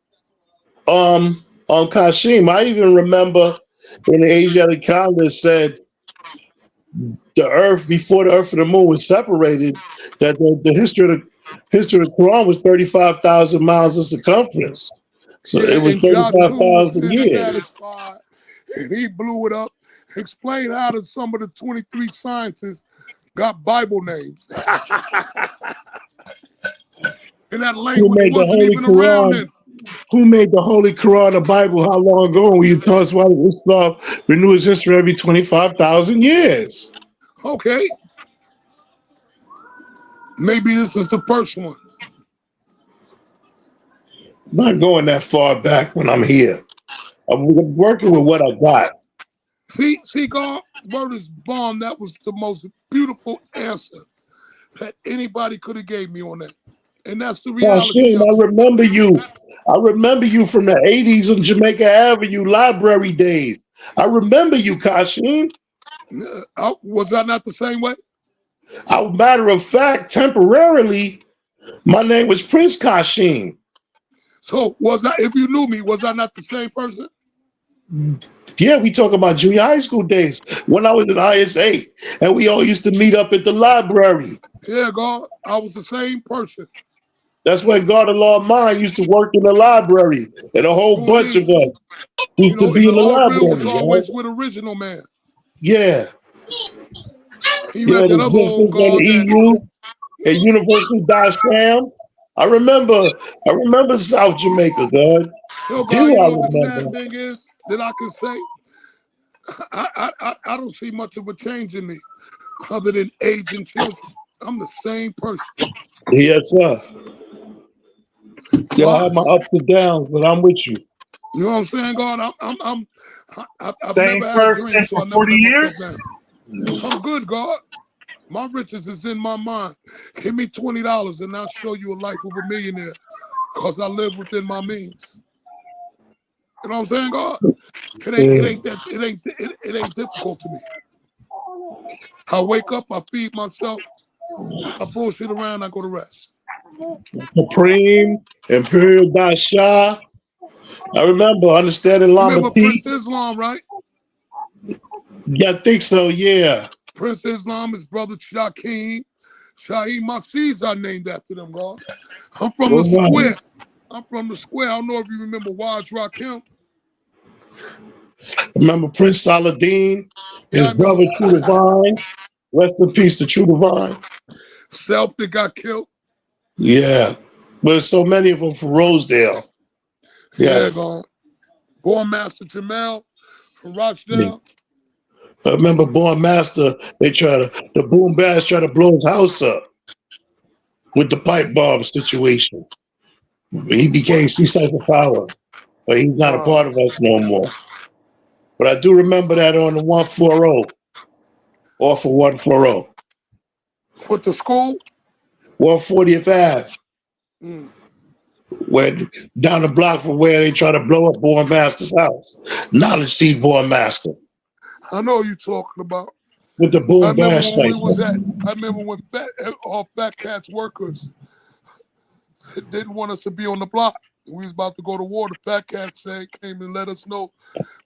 D: On Kashim, I even remember in the Asiatic calendar it said the earth before the earth and the moon was separated, that the history of the Quran was 35,000 miles in circumference. So
F: Yeah,
D: it was
F: and Jah 2 was
D: 35,000 years.
F: dissatisfied and he blew it up. Explain how did some of the 23 scientists got Bible names. And that
D: Who
F: language
D: made the
F: wasn't
D: Holy
F: even around
D: Quran?
F: then.
D: Who made the Holy Quran, the Bible, how long ago? When you tell us why Islam renews history every 25,000 years.
F: Okay, maybe this is the first one.
D: I'm not going that far back when I'm here. I'm working with what I got.
F: See, God, word is bomb. That was the most beautiful answer that anybody could have gave me on that. And that's the reality
D: Kashim,
F: of it.
D: I remember you. I remember you from the 80s on Jamaica Avenue library days. I remember you, Kashim.
F: Was I not the same way?
D: Matter of fact, temporarily, my name was Prince Kashim.
F: So was I? If you knew me, was I not the same person?
D: Yeah, we talk about junior high school days when I was in ISA, and we all used to meet up at the library.
F: Yeah, God, I was the same person.
D: That's when God of Law Mine used to work in the library, and a whole bunch of
F: Indeed.
D: us
F: You
D: used to
F: know,
D: be
F: and
D: in
F: the
D: the
F: Lord real was
D: library.
F: always
D: Right?
F: with original man.
D: Yeah,
F: You
D: yeah,
F: had
D: the
F: that other old
D: existence on the
F: God that,
D: EU and University Dar Sam. I remember South Jamaica, God.
F: yo, God,
D: Do
F: you
D: I
F: know what the sad
D: remember?
F: thing is that I can say? I don't see much of a change in me other than age and children. I'm the same person.
D: Yes, sir. Yeah, I
F: God,
D: have my ups and downs, but I'm with you.
F: you know what I'm saying, God? I've
A: Same
F: never had a dream,
A: person
F: so I
A: for
F: never
A: 40
F: let myself
A: years?
F: down. I'm good, God. My riches is in my mind. Give me $20 and I'll show you a life of a millionaire because I live within my means. You know what I'm saying, God? It ain't difficult to me. I wake up, I feed myself, I bullshit around, I go to rest.
D: Supreme, Imperial Dasha. I remember understanding
F: You remember
D: Lamatique.
F: Prince Islam, right?
D: Yeah, I think so, yeah.
F: Prince Islam, his brother Shaheem. Shaheem, my seeds are named after them, God. I'm from the
D: All right.
F: square. I'm from the square. I don't know if you remember Waj Rakim.
D: Remember Prince Saladin,
F: Yeah, I
D: his
F: remember
D: brother True Divine. Rest in peace to True Divine.
F: Self that got killed.
D: Yeah. But there's so many of them from Rosedale.
F: Yeah,
D: Yeah.
F: God. Born Master Jamel from
D: Yeah.
F: Rochdale.
D: I remember Born Master, the boom bass tried to blow his house up with the pipe bomb situation. He became C-Cypher Power, but he's not a
F: Wow.
D: part of us no more. But I do remember that on the 140, off of 140,
F: With the school?
D: 140th Ave,
F: Mm.
D: where down the block from where they try to blow up Born Master's house. Knowledge Seed Born Master
F: I know you talking about.
D: with the
F: I
D: boom
F: remember
D: bash
F: when we
D: cycle.
F: was at, I remember when all Fat Cats workers didn't want us to be on the block. We was about to go to war. The Fat Cat came and let us know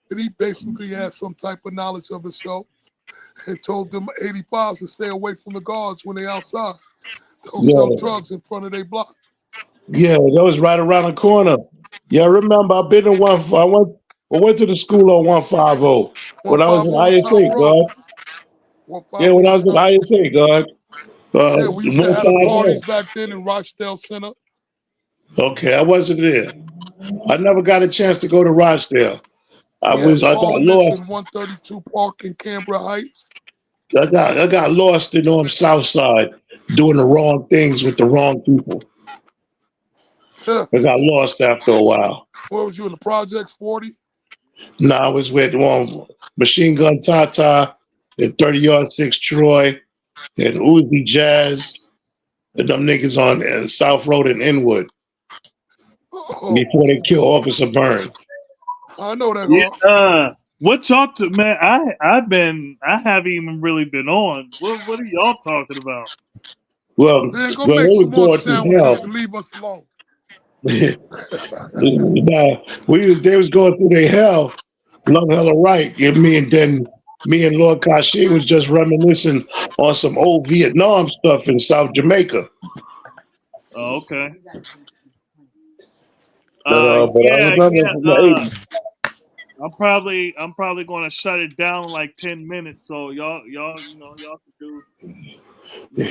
F: that he basically had some type of knowledge of himself and told them 85s to stay away from the guards when they outside. Don't sell
D: Yeah,
F: drugs in front of their block.
D: yeah, that was right around the corner. Yeah, I remember I've been to I went to the school on 150 when I was
F: 150
D: in
F: South
D: ISA,
F: Road.
D: God. Yeah, when
F: 150
D: I was
F: South Road.
D: in ISA, God.
F: Yeah, we used to have the parties
D: 150.
F: back then in Rochdale Center.
D: Okay, I wasn't there. I never got a chance to go to Rochdale.
F: We had
D: I got
F: parliaments
D: lost.
F: in 132 Park in Canberra Heights.
D: I got lost in on the South Side doing the wrong things with the wrong people.
F: Yeah.
D: I got lost after a while.
F: Where was you in the projects? 40?
D: No, I was with Machine Gun Tata and 30 Yard 6 Troy and Uzi Jazz and them niggas on South Road in Inwood
F: Oh,
D: before they kill Officer Byrne.
F: I know that,
A: Yeah.
F: girl.
A: What y'all man? I haven't even really been on. What are y'all talking about?
D: Well,
F: Man, go
D: they
F: make some
D: was
F: more
D: going through
F: sandwiches
D: hell.
F: and leave us alone.
D: Nah, they was going through their hell, love hella right. And me and Lord Kashi was just reminiscing on some old Vietnam stuff in South Jamaica.
A: Oh, okay.
D: But I
A: Yeah,
D: remember
A: yeah.
D: from the 80s.
A: I'm probably going to shut it down in like 10 minutes. So y'all can do.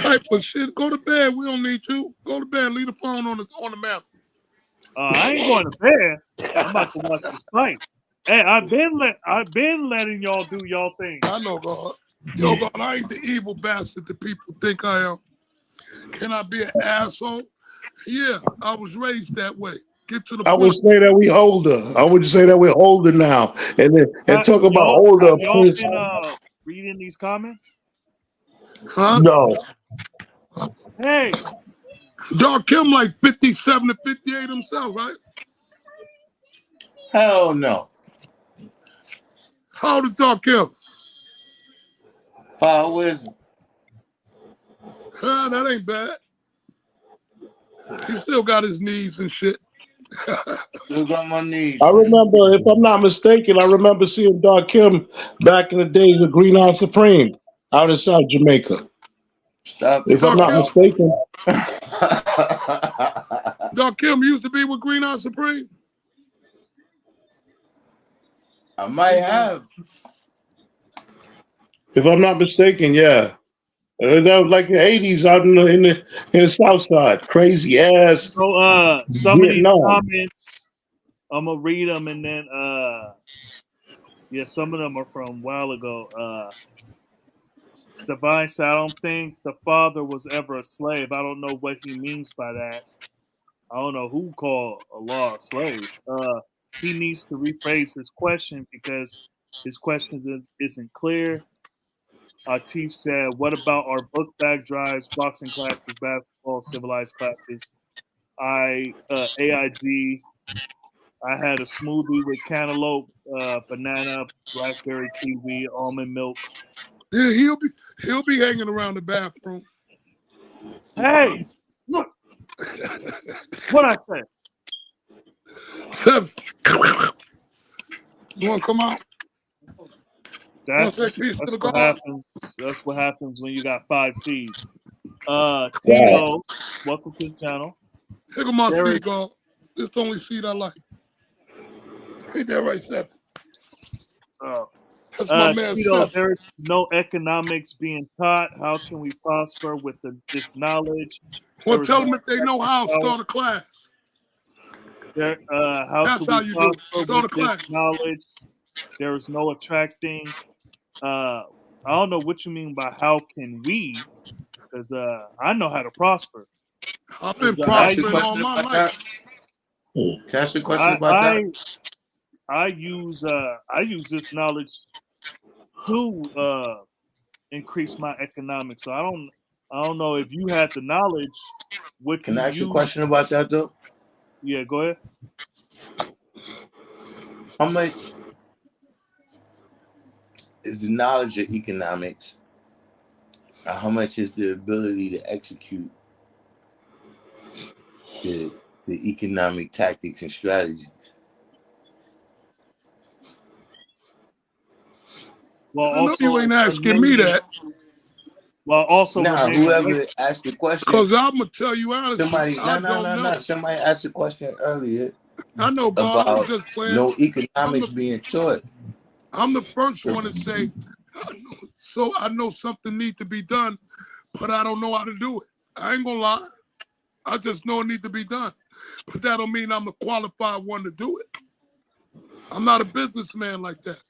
F: Type of shit. Go to bed. We don't need you. Go to bed. Leave the phone on the mantle.
A: I ain't going to bed. I'm about to watch this fight. Hey, I've been letting y'all do y'all thing.
F: I know, God. Yo, God, I ain't the evil bastard that people think I am. Can I be an asshole? Yeah, I was raised that way. Get to the
D: I would
F: point.
D: say that we older. I would say that we're older now, and talk about older.
A: Have y'all been reading these comments?
F: Huh?
D: No,
A: Hey,
F: Dark Kim like 57 to 58 himself, right?
E: Hell no.
F: How old is Dark Kim?
E: 5 wisdom.
F: That ain't bad. He still got his knees and shit.
E: Still got my knees,
D: I
E: man.
D: remember, if I'm not mistaken, I remember seeing Dark Kim back in the days of Green On Supreme out in South Jamaica.
E: Stop
D: If
E: it,
D: I'm
F: Dark
D: not
F: Kim,
E: bro.
D: mistaken,
F: Dark Kim used to be with Green On Supreme.
E: I might have.
D: if I'm not mistaken, yeah. That was like the '80s out in the South Side, crazy ass
A: so some of these
D: Vietnam.
A: comments, I'm gonna read them and then yeah, some of them are from a while ago. Divine said, I don't think the father was ever a slave. I don't know what he means by that. I don't know who called Allah a slave. He needs to rephrase his question because his question isn't clear. Atif said, what about our book bag drives, boxing classes, basketball, civilized classes? AIG, I had a smoothie with cantaloupe, banana, blackberry, kiwi, almond milk.
F: Yeah, he'll be hanging around the bathroom.
A: Hey, look what I said.
F: You want to come out? Want to say peace to the
A: What
F: God?
A: happens. That's what happens when you got 5 C's.
D: Wow.
A: Tito, welcome to the channel.
F: Here go my
A: There
F: seed,
A: is
F: God. This the only seed I like. Ain't that right, Seven?
A: uh,
F: That's my man,
A: Tito,
F: Seven.
A: there is no economics being taught. How can we prosper with this knowledge?
F: Well,
A: There is
F: tell
A: no
F: them if they know how,
A: power.
F: start a class.
A: How
F: That's
A: can
F: how
A: we
F: you do it.
A: prosper
F: Start
A: with
F: a
A: this
F: class.
A: knowledge? There is no attracting. I don't know what you mean by how can we, because I know how to prosper.
F: I've been
A: Because
E: Can I ask you a
F: prospering all
E: question
F: my
E: about
F: life.
E: that? Can I ask you a question
A: I
E: about
A: I
E: that?
A: I use this knowledge to increase my economics. So I don't know if you had the knowledge, what
E: Can
A: you
E: I ask you a
A: use.
E: question about that though?
A: Yeah, go ahead.
E: How much is the knowledge of economics? And how much is the ability to execute the economic tactics and strategies?
A: While
F: I know you
A: also
F: ain't asking me
A: remaining,
F: that,
A: while also
E: Nah,
A: remaining
E: whoever
A: righteous.
E: asked the question,
F: because I'm going to tell you honestly,
E: somebody,
F: I don't know.
E: somebody asked a question earlier
F: I know, God, I was
E: about
F: just playing.
E: no
F: I'm
E: economics
F: the
E: being taught.
F: I'm the first one to say, I know something needs to be done, but I don't know how to do it. I ain't gonna lie. I just know it needs to be done. But that don't mean I'm the qualified one to do it. I'm not a businessman like that.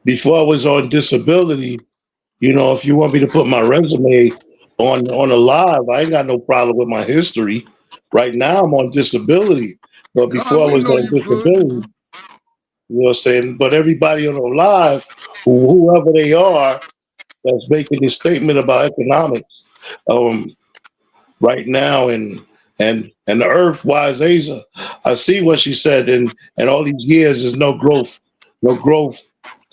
D: Before I was on disability, if you want me to put my resume on a live, I ain't got no problem with my history. Right now, I'm on disability, but before
F: God,
D: I
F: we
D: was
F: know
D: on
F: you good.
D: disability, you know what I'm saying. But everybody on the live, whoever they are, that's making this statement about economics, um, right now, and the Earth, wise Asia, I see what she said, and all these years, there's no growth, no growth.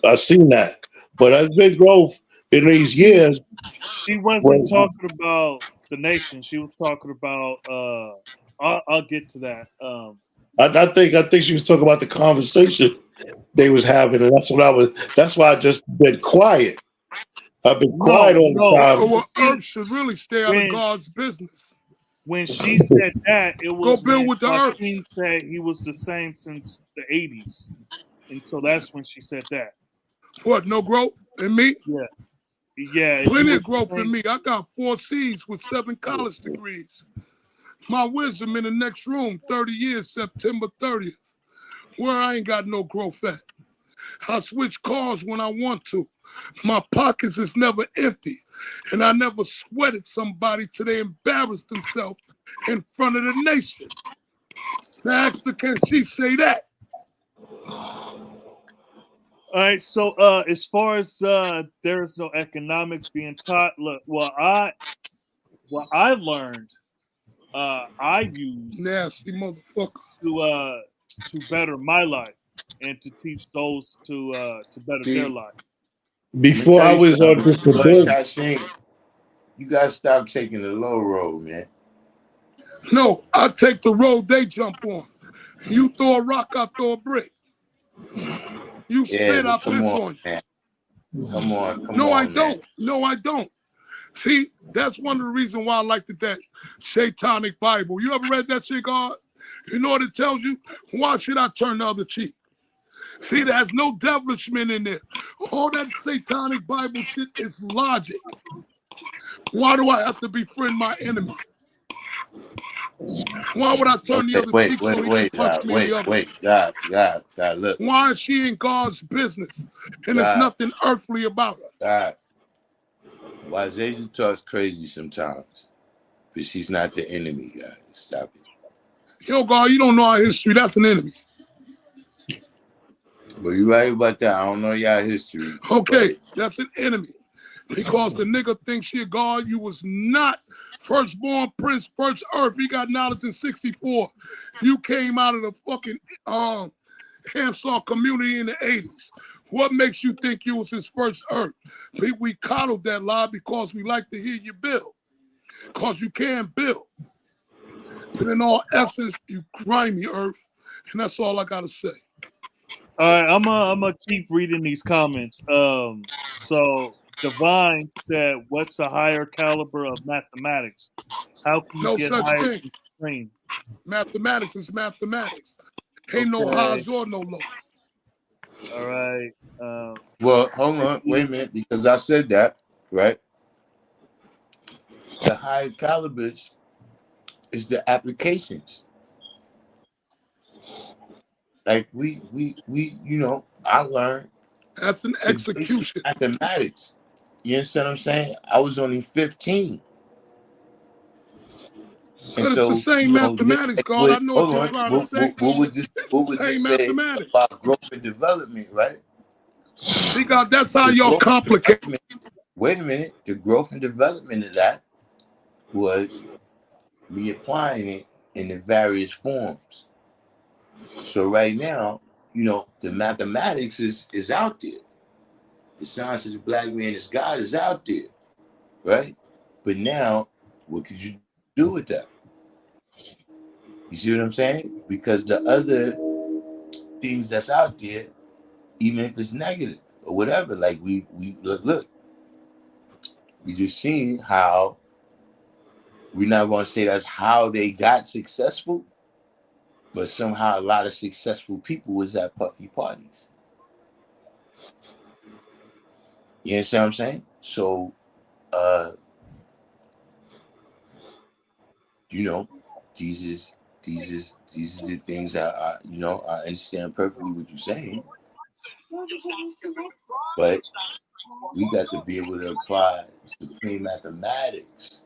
D: I seen that, but there's been growth in these years.
A: She wasn't
D: When
A: talking about the nation. She was talking about. I'll get to that.
D: I think she was talking about the conversation they was having, and That's why I just been quiet. I've been quiet all the
A: No.
D: time.
F: Well, Earth should really stay out of
A: When
F: God's business.
A: when she said that, it
F: Go
A: was
F: build
A: when
F: with the Earth.
A: Hakeem said he was the same since the '80s, and so that's when she said that.
F: What, no growth in me?
A: Yeah, yeah. And you
F: Plenty
A: were
F: of growth in
A: saying,
F: me. I got 4 C's with 7
A: yeah,
F: college degrees. My wisdom in the next room, 30 years, September 30th, where I ain't got no growth at. I switch cars when I want to. My pockets is never empty. And I never sweated somebody till they embarrassed themselves in front of the nation. Now ask her, can she say that?
A: All right, so as far as there is no economics being taught, look, what I learned, I use
F: Nasty motherfucker.
A: to better my life and to teach those to better their
E: See,
A: life.
E: let me
D: Before
E: tell
D: I
E: you
D: was on
E: something.
D: this
E: But
D: today,
E: Shashin, you gotta stop taking the low road, man.
F: No, I take the road they jump on. You throw a rock, I throw a brick. You
E: Yeah,
F: spit, I
E: but come
F: piss
E: on,
F: on you.
E: man. Come on,
F: No, I
E: man.
F: don't. No, I don't. See, that's one of the reasons why I liked that satanic Bible. You ever read that shit, God? You know what it tells you? Why should I turn the other cheek? See, there's no devilishment in there. All that satanic Bible shit is logic. Why do I have to befriend my enemy? Why would I turn the
E: Okay,
F: other
E: wait,
F: cheek so he can punch
E: God,
F: me in the other?
E: God, look,
F: Why is she in God's business? And there's
E: God,
F: nothing earthly about her.
E: God. Why Zaja talks crazy sometimes, but she's not the enemy, guys. Stop it.
F: Yo, God, you don't know our history. That's an enemy.
E: But you're right about that. I don't know y'all history,
F: Okay,
E: but
F: that's an enemy. Because the nigga thinks she a God. You was not firstborn prince, first earth. He got knowledge in 64. You came out of the fucking Handsaw community in the 80s. What makes you think you was his first earth? We coddled that lie because we like to hear you build. Because you can build. But in all essence, you grimy earth. And that's all I gotta say.
A: All right, I'm gonna keep reading these comments. So Divine said, "What's a higher caliber of mathematics? How can you
F: No
A: get
F: such
A: higher
F: thing.
A: than supreme?"
F: Mathematics is mathematics. Ain't no
A: Okay,
F: highs or no lows.
A: all right.
E: well, hold on, wait a minute, because I said that, right? The higher calibers is the applications. Like you know, I learned
F: That's an
E: the basic
F: execution.
E: mathematics. You understand what I'm saying? I was only 15. And
F: But it's the
E: so,
F: same
E: you know,
F: mathematics,
E: like,
F: God. I know what
E: hold
F: you're
E: on.
F: trying to say. It's
E: What
F: the
E: would
F: same
E: this say
F: mathematics.
E: about growth and development, right?
F: See, God, that's how
E: The
F: y'all
E: growth and
F: complicate.
E: development, wait a minute. The growth and development of that was me applying it in the various forms. So right now, you know, the mathematics is out there. The science of the black man is God is out there, right? But now, what could you do with that? You see what I'm saying? Because the other things that's out there, even if it's negative or whatever, like we look, we just seen how we're not going to say that's how they got successful, but somehow a lot of successful people was at puffy parties. You understand what I'm saying? So, uh, you know, these is these are the things I you know I understand perfectly what you're saying, but we got to be able to apply supreme mathematics,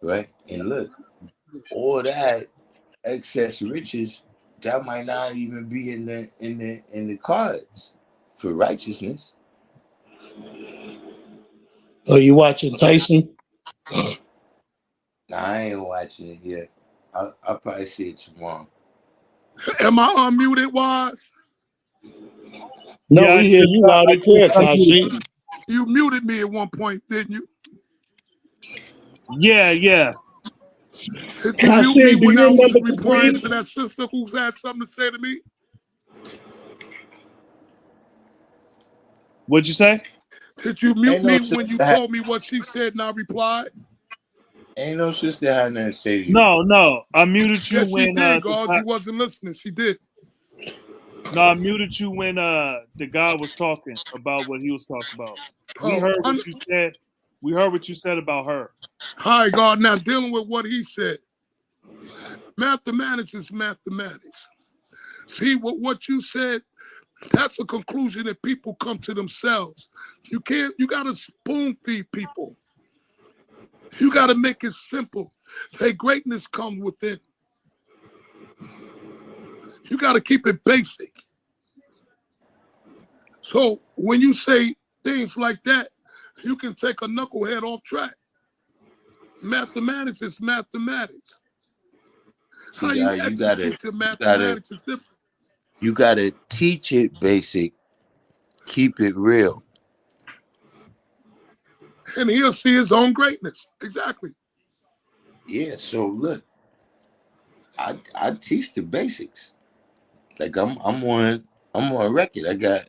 E: right? And look, all that excess riches that might not even be in the cards for righteousness.
D: are you watching Tyson?
E: Now I ain't watching it yet. I'll probably see it tomorrow.
F: Am I unmuted, Wise?
D: No,
A: Yeah,
D: we hear you loud
A: I
D: and
A: just
D: clear,
A: unmuted
D: Kashi.
A: you.
F: You muted me at one point, didn't you?
A: Yeah.
F: Did you mute me
D: Kashi, do
F: when
D: you
F: I was
D: remember
F: replying to
D: Supreme?
F: that sister who had something to say to me?
A: What'd you say?
F: Did you mute
E: Ain't no
F: me when you
E: sister,
F: told me what she said and I replied?
E: ain't no sister had nothing to say to you.
A: No. I muted you
F: Yes, she
A: when
F: did, God. You wasn't listening. She did.
A: I muted you when the guy was talking about what he was talking about. We
F: Oh,
A: heard what you said. We heard what you said about her.
F: All right, God. Now dealing with what he said. Mathematics is mathematics. See what you said. That's a conclusion that people come to themselves. You got to spoon feed people. You got to make it simple. Hey, greatness comes within. You got to keep it basic. So when you say things like that, you can take a knucklehead off track. Mathematics is mathematics.
E: See,
F: How you
E: you
F: execute your mathematics is different.
E: you gotta teach it basic, keep it real.
F: And he'll see his own greatness. Exactly.
E: Yeah. So look, I teach the basics. Like I'm on record. I got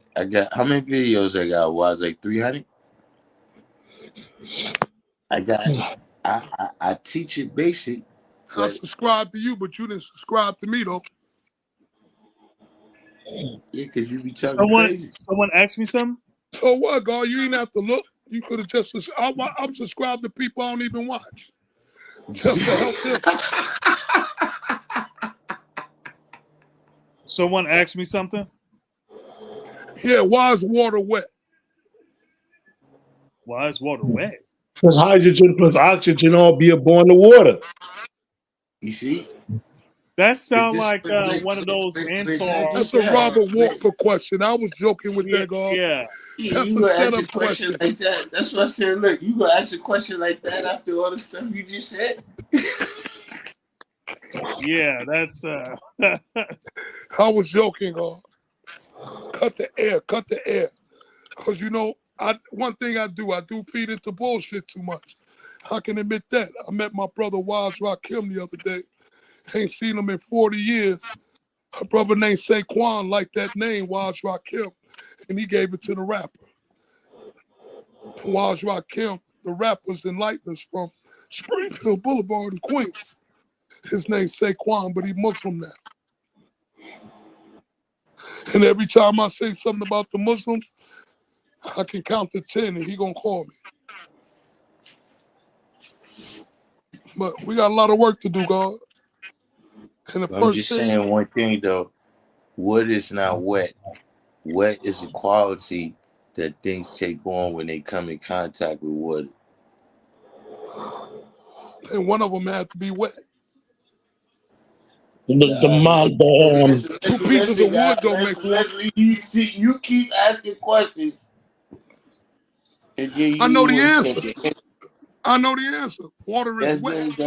E: how many videos I got? Was like 300. I teach it basic,
F: I
E: but
F: subscribe to you, but you didn't subscribe to me though.
E: yeah, cause you be talking crazy.
A: Someone asked me something.
F: So what, God? You ain't have to look. You could have just. I'm subscribed to people I don't even watch, just to help them.
A: Someone asked me something.
F: Yeah, why is water wet?
A: Why is water wet?
D: Because hydrogen plus oxygen all be aboard the water.
E: You see?
A: That sounds
E: This,
A: like one of those
F: That's a Robert Walker question. I was joking with that, God.
A: Yeah.
E: Yeah,
F: That's
E: you
F: a
E: gonna ask a
F: setup
E: question
F: question.
E: like that. That's what I said. Look, you gonna ask a question like that after all the stuff you just said?
A: Yeah, that's
F: I was joking, God. Cut the air. Because one thing I do feed into bullshit too much. I can admit that. I met my brother Wise Rakim the other day. Ain't seen him in 40 years. A brother named Saquon liked that name, Wise Rakim, and he gave it to the rapper. Wise Rakim, the rappers enlightened us from Springfield Boulevard in Queens. His name's Saquon, but he Muslim now. And every time I say something about the Muslims, I can count to 10 and he gonna call me. But we got a lot of work to do, God. And the
E: I'm
F: first
E: just
F: thing,
E: saying one thing though. Water is not wet. Wet is a quality that things take on when they come in contact with water.
F: and one of them had to be wet. Two pieces of wood don't make water.
E: You keep asking questions, and then
F: I
E: you
F: know the
E: will say
F: answer. I know the answer. Water is wet.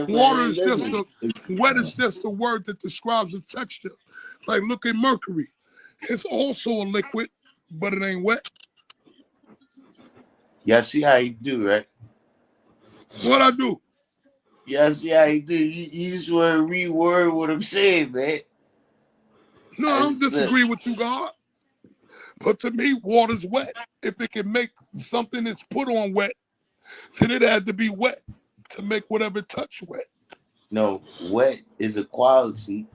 F: Water is wet is just a word that describes a texture. Like look at mercury. It's also a liquid, but it ain't wet.
E: Y'all see how you do, right?
F: What I do?
E: Y'all see how you do. You just want to reword what I'm saying, man.
F: No, I don't disagree with you, God. But to me, water's wet. If it can make something that's put on wet, then it had to be wet to make whatever touch wet.
E: No, wet is a quality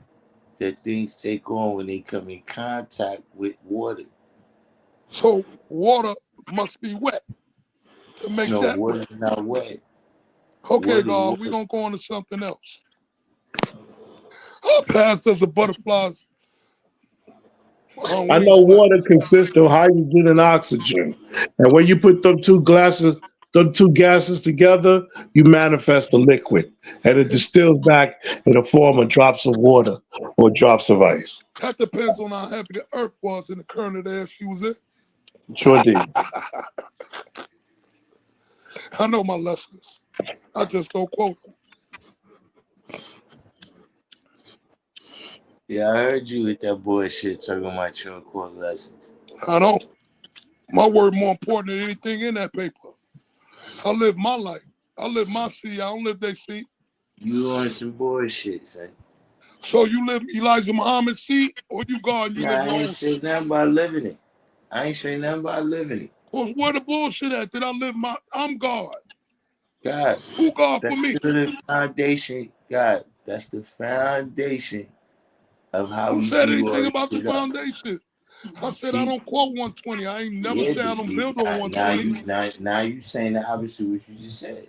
E: that things take on when they come in contact with water.
F: So water must be wet to make
E: No,
F: that
E: water
F: wet.
E: is not wet.
F: Okay, God, we're going to go on to something else. Our past as a butterflies.
D: I know water consists of hydrogen and oxygen. And when you put them two gases together, you manifest a liquid. And it distills back in the form of drops of water or drops of ice.
F: That depends on how heavy the earth was in the current of the air she was in.
D: Sure did.
F: I know my lessons. I just don't quote them.
E: Yeah, I heard you with that bullshit talking about your core lessons.
F: I don't. My word more important than anything in that paper. I live my life. I live my seed. I don't live they seed.
E: You on some bullshit, son.
F: So you live Elijah Muhammad's seed, or you God and you live
E: Nah, I
F: your
E: ain't
F: own
E: say
F: seed?
E: nothing about living it. I ain't say nothing about living it.
F: Well, where the bullshit at? That I live I'm God.
E: God,
F: Who God for
E: that's
F: me?
E: still the foundation. God, that's the foundation of how
F: Who
E: we
F: said
E: do all
F: anything
E: this
F: about the
E: shit up.
F: foundation? I said I
E: See,
F: don't quote 120. I ain't never
E: yeah,
F: say
E: but
F: I don't
E: see,
F: build on
E: now
F: 120.
E: you now you saying the opposite of what you just said.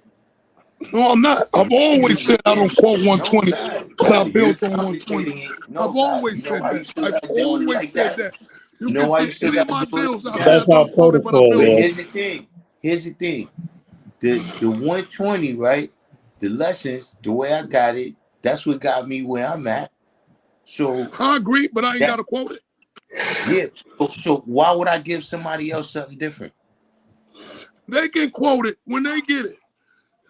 F: No, I'm not. I've always said I don't quote
E: No,
F: 120, but I
E: you're
F: built on 120.
E: complicating it. No,
F: I've
E: God, you
F: always
E: know
F: said
E: why you
F: that.
E: still
F: I've
E: gotta do it
F: always
E: like
F: said
E: that?
F: that. You
E: You know
F: can
E: why
F: see
E: you still
F: any of
E: gotta
F: my
E: do it
F: bills. I
E: like
F: said
E: that?
F: I
D: That's our
F: don't quote it, but I
D: protocol,
F: build
E: But
F: on
D: yo.
F: it.
E: here's the thing. Here's the thing. The 120, right? The lessons, the way I got it, that's what got me where I'm at. So
F: I agree, but I ain't got
E: that
F: to quote it.
E: yeah. So why would I give somebody else something different?
F: They can quote it when they get it.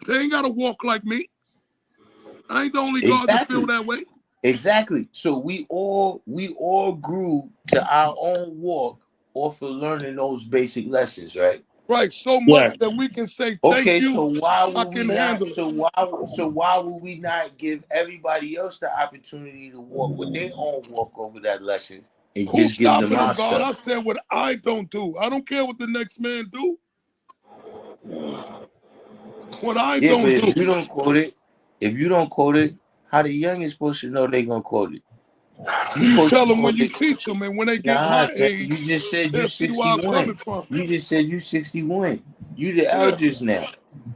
F: They ain't got to walk like me. I ain't the only God that feel
E: Exactly.
F: that way.
E: Exactly. So we all grew to our own walk off of learning those basic lessons, right?
F: Right, so much
D: Yes.
F: that we can say thank
E: Okay,
F: you.
E: so why
F: I
E: would we
F: can
E: not?
F: handle it.
E: So why would we not give everybody else the opportunity to walk with their own walk over that lesson and
F: Who's
E: just give them
F: stopping
E: our
F: them, God? I
E: stuff?
F: said what I don't do. I don't care what the next man do. What I
E: Yeah, but
F: don't do.
E: if you don't quote it, how the young is supposed to know they gonna quote it? You
F: You
E: supposed to
F: tell them
E: quote
F: when you
E: it.
F: teach them, and when they get
E: Nah,
F: my
E: son, you
F: age,
E: just said you
F: they'll see where I'm
E: 61.
F: coming from.
E: You just said you 61. You the
F: Yeah.
E: elders now.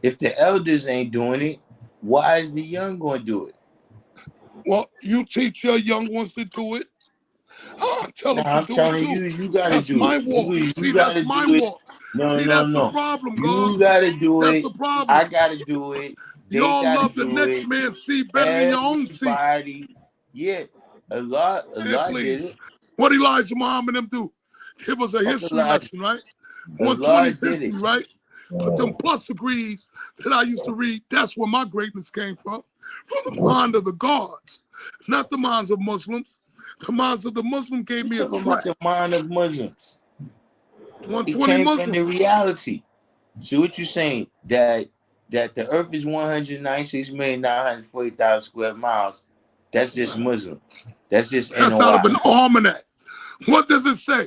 E: If the elders ain't doing it, why is the young gonna do it?
F: Well, you teach your young ones to do it. I tell
E: Nah,
F: them to
E: I'm
F: do it
E: telling
F: too.
E: you, you gotta
F: That's
E: do
F: my
E: it.
F: walk.
E: You
F: See,
E: gotta
F: that's
E: do
F: my
E: it.
F: walk.
E: No,
F: See,
E: no,
F: that's the
E: no.
F: problem, God.
E: You gotta do
F: That's
E: it.
F: the problem.
E: I gotta do it. They
F: Y'all
E: gotta
F: love the
E: do
F: next
E: it.
F: man see better than your own see.
E: Everybody, yeah. A
F: Man,
E: lot did
F: please.
E: it.
F: What Elijah Muhammad them do? Give us a
E: Fuck a
F: history
E: lot.
F: lesson, right?
E: A
F: 120
E: lot did
F: history,
E: it.
F: right? But them plus degrees that I used to read, that's where my greatness came from. From the mind of the gods, not the minds of Muslims. The minds of the Muslim gave
E: You
F: me a
E: talking about
F: threat.
E: the mind of Muslims. It
F: 120
E: came from the
F: Muslims.
E: reality. So what you saying that the Earth is 196,940,000 square miles? That's just Muslim. That's just
F: That's out of
E: NOI.
F: an almanac. What does it say?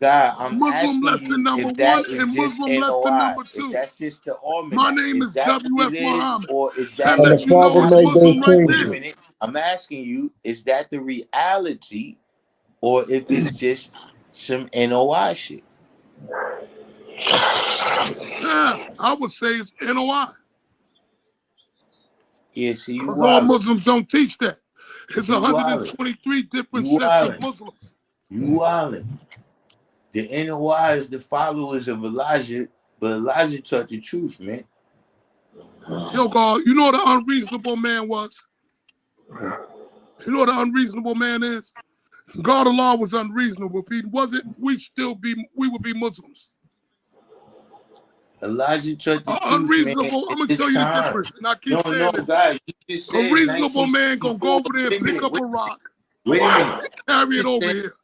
E: God, I'm
F: Muslim
E: asking
F: lesson
E: you
F: number
E: if
F: one
E: that is
F: and
E: just
F: Muslim lesson
E: NOI.
F: number
E: If
F: two.
E: that's just the
F: My
E: almanac,
F: name
E: is
F: is
E: that what
F: W.F.
E: it is,
F: Muhammad.
E: or is
F: That
E: that?
D: And the
F: lets you
E: I'm
F: know
D: father
F: it's
D: made
E: asking
D: those
F: Muslim
E: you.
F: right
E: Wait a
D: changes.
F: there.
E: minute. I'm asking you, is that the reality, or if it's just some NOI shit?
F: Yeah, I would say it's NOI.
E: Yeah, see, you
F: Because all
E: wildin'.
F: Muslims don't teach that. It's
E: You wildin'.
F: 123 different
E: You
F: sets of
E: wildin'.
F: Muslims.
E: You wildin'. The NOI is the followers of Elijah, but Elijah taught the truth, man.
F: Yo, God, you know what the unreasonable man was? You know what the unreasonable man is? God Allah was unreasonable. If he wasn't, we would be Muslims.
E: Elijah taught the truth, man,
F: Unreasonable,
E: in
F: I'm gonna
E: his
F: tell you the
E: time.
F: difference. And I
E: No,
F: keep
E: no,
F: saying this.
E: guys, you just
F: A
E: said
F: reasonable man gonna go
E: 1964.
F: over there and pick up a rock,
E: Wait a minute.
F: carry
E: You
F: it
E: just
F: over
E: said,
F: here.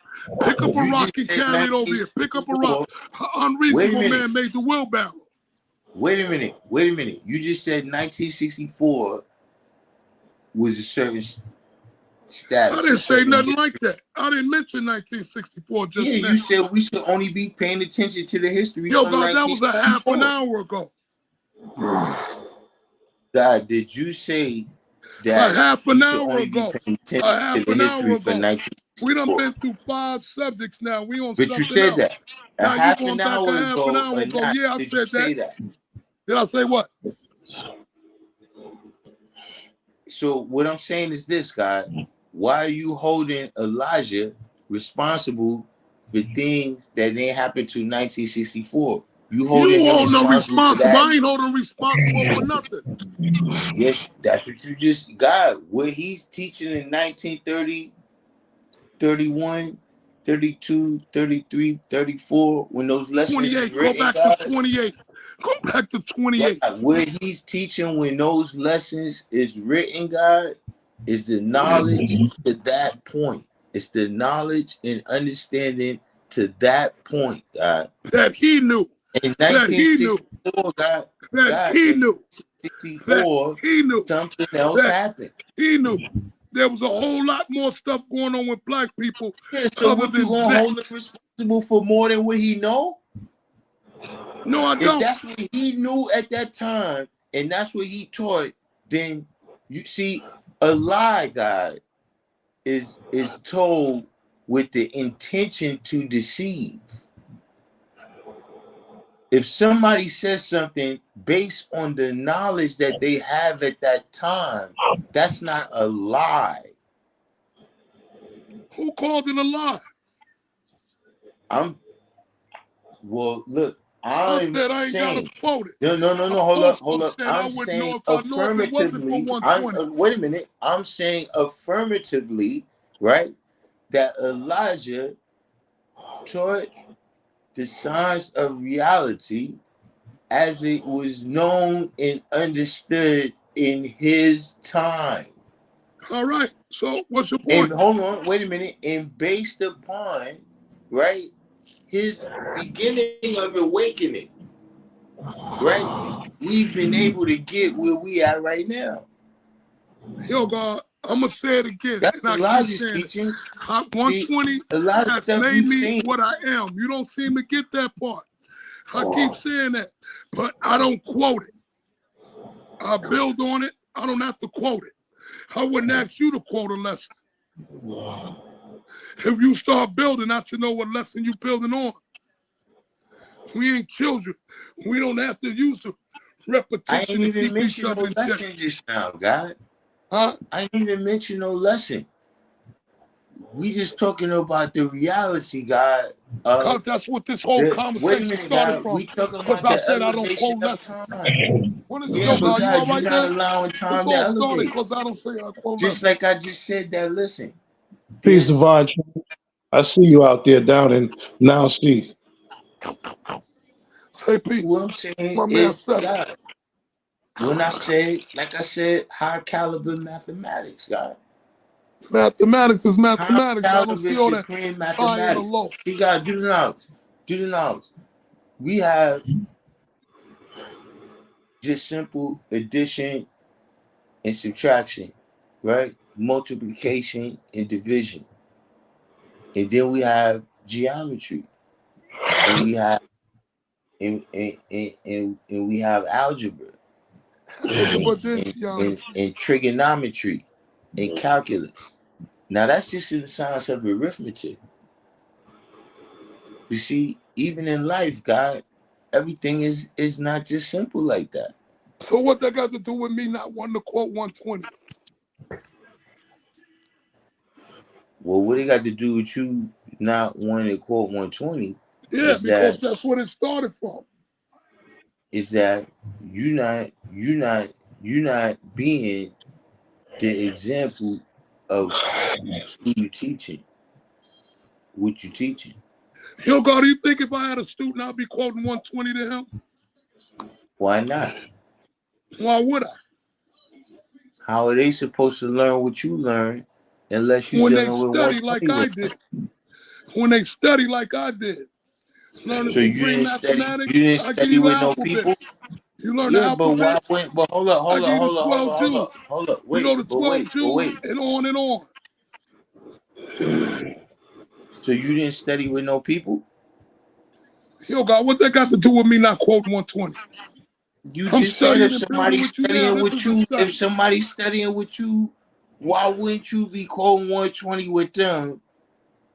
F: Pick up a
E: you just
F: rock and
E: said
F: carry it over here. Pick up a rock.
E: 1964.
F: An
E: Wait a
F: unreasonable
E: minute.
F: man made the wheelbarrow.
E: Wait a minute. Wait a minute. You just said 1964 was a certain
F: I
E: status, a
F: didn't say
E: certain
F: nothing
E: history.
F: like that. I didn't mention 1964
E: Yeah,
F: just now.
E: you said we should only be paying attention to the history
F: Yo,
E: from
F: God, that was a half an
E: 1964.
F: hour ago.
E: God, did you say
F: A
E: that
F: half
E: we
F: an
E: should
F: hour
E: only be
F: ago.
E: paying attention
F: A
E: to
F: half
E: the
F: an hour
E: history for
F: ago. We done
E: 1964?
F: been through 5 subjects now. We on
E: But you
F: something
E: said
F: else.
E: that a
F: Now you
E: half
F: going
E: an
F: back a
E: hour
F: half an
E: ago
F: hour
E: or
F: ago.
E: not?
F: Yeah, I
E: Did you
F: said that.
E: say that?
F: Did I say what?
E: So what I'm saying is this, guy. Why are you holding Elijah responsible for things that didn't happen to 1964? You
F: You
E: holding him
F: hold no
E: responsible for
F: responsible.
E: that?
F: I ain't holding responsible for nothing.
E: Yes, that's what you just got. What he's teaching in 1930, 31, 32, 33, 34, when those lessons is
F: 28. Go
E: written,
F: back to
E: God.
F: 28. Go back to 28.
E: God, what he's teaching when those lessons is written, God, is the knowledge to that point. It's the knowledge and understanding to that point, God.
F: That he knew.
E: In
F: That he knew.
E: 1964,
F: That
E: God,
F: he
E: in
F: knew. That
E: 1964,
F: he knew.
E: something else
F: That
E: happened.
F: he knew. There was a whole lot more stuff going on with black people
E: Yeah, so
F: other
E: what you
F: than
E: gonna
F: that.
E: hold him responsible for more than what he know?
F: No, I
E: If
F: don't.
E: that's what he knew at that time and that's what he taught, then you see a lie, God, is told with the intention to deceive. If somebody says something based on the knowledge that they have at that time, that's not a lie.
F: Who called it a lie?
E: Look,
F: I
E: I'm
F: said I ain't gotta
E: saying,
F: quote it.
E: no,
F: I
E: hold up.
F: also said I
E: I'm
F: wouldn't know
E: saying
F: if I know if it wasn't for
E: affirmatively,
F: 120.
E: wait a minute. I'm saying affirmatively, right? That Elijah taught the signs of reality as it was known and understood in his time.
F: All right. So what's your
E: And
F: point?
E: hold on, wait a minute. And based upon, right, his beginning of awakening, right, we've been able to get where we are right now.
F: Yo, God, I'm gonna say it again,
E: That's
F: and I keep
E: Elijah's
F: saying it.
E: teachings. See,
F: 120
E: a lot of
F: has
E: stuff
F: made
E: you
F: me
E: seen.
F: what I am. You don't seem to get that part. I keep saying that, but I don't quote it. I build on it. I don't have to quote it. I wouldn't ask you to quote a lesson. If you start building, I should know what lesson you building on. We ain't children. We don't have to use the
E: I
F: repetition
E: ain't
F: to
E: even
F: keep each
E: mention
F: other
E: no
F: in check.
E: lesson just now, God.
F: Huh?
E: I ain't even mention no lesson. We just talking about the reality, God,
F: Because
E: of
F: that's what this whole
E: the. Wait a
F: conversation
E: minute,
F: started
E: God.
F: from.
E: We talking
F: Because
E: about
F: I
E: the
F: said I don't
E: elevation
F: quote
E: of
F: lessons.
E: time. Yeah,
F: Yo,
E: but
F: God, you all
E: God, you're
F: right
E: not
F: there?
E: allowing
F: This
E: time to
F: all started
E: elevate.
F: because I don't say I quote
E: Just
F: lessons.
E: like I just said that. Listen,
D: Peace,
E: there's
D: Divine. I see you out there down in Now See.
F: Say
E: what
F: peace.
E: I'm saying
F: My man
E: is,
F: said it.
E: God. When I say, like I said, high caliber mathematics, God.
F: Mathematics is
E: High
F: mathematics. I don't
E: caliber
F: see all that
E: supreme
F: high and the
E: mathematics.
F: low.
E: You gotta do the knowledge. Do the knowledge. We have just simple addition and subtraction, right? Multiplication and division. And then we have geometry. And we have and we have algebra and,
F: Algebra then geometry.
E: and trigonometry and calculus. Now that's just in the science of arithmetic. You see, even in life, God, everything is not just simple like that.
F: So what that got to do with me not wanting to quote 120?
E: Well, what it got to do with you not wanting to quote 120
F: Yeah,
E: is
F: because
E: that
F: that's what it started from.
E: is that you not being the example of who you teaching, what you teaching.
F: Yo, God, do you think if I had a student, I'd be quoting 120 to him?
E: Why not?
F: Why would I?
E: How are they supposed to learn what you learn unless you're
F: When they
E: dealing with
F: study like
E: 120
F: I
E: with them?
F: did. When they study like I did. Learning
E: So
F: supreme
E: you
F: mathematics,
E: didn't
F: I give
E: study
F: you the
E: with no people?
F: alphabets. You learn the
E: Yeah, but why
F: alphabets,
E: wait? But hold up,
F: I give you the 12 Jews.
E: hold up.
F: You know the
E: Wait,
F: 12
E: but
F: Jews
E: wait.
F: and on and on.
E: So you didn't study with no people?
F: Yo, God, what that got to do with me not quoting 120?
E: You
F: I'm
E: just said
F: studying and building with you now. This is a
E: if
F: study.
E: somebody's studying with you, why wouldn't you be quoting 120 with them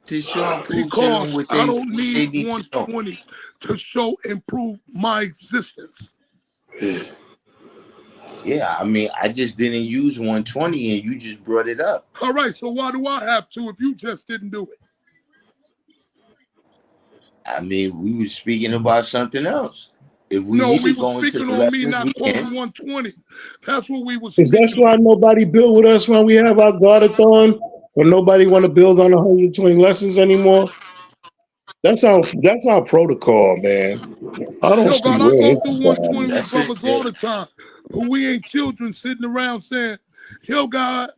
E: to show and prove to them
F: Because I don't
E: what
F: need
E: they need to know?
F: 120 to show and prove my existence.
E: Yeah, I mean, I just didn't use 120 and you just brought it up.
F: All right, so why do I have to if you just didn't do it?
E: I mean, we were speaking about something else. If we
F: No,
E: need
F: we
E: to
F: were
E: go into
F: speaking
E: the
F: on me
E: lessons,
F: not
E: we
F: quoting
E: can.
F: 120. That's what we were
D: Is that
F: speaking
D: why
F: on.
D: nobody build with us when we have our gardathon? Or nobody want to build on 120 lessons anymore? That's our protocol, man. I don't
F: Yo,
D: see
F: God, I
D: where
F: go
D: it's
F: through
D: a
F: 120
D: problem.
F: with
E: That's it.
F: brothers all the time. But we ain't children sitting around saying, yo, God,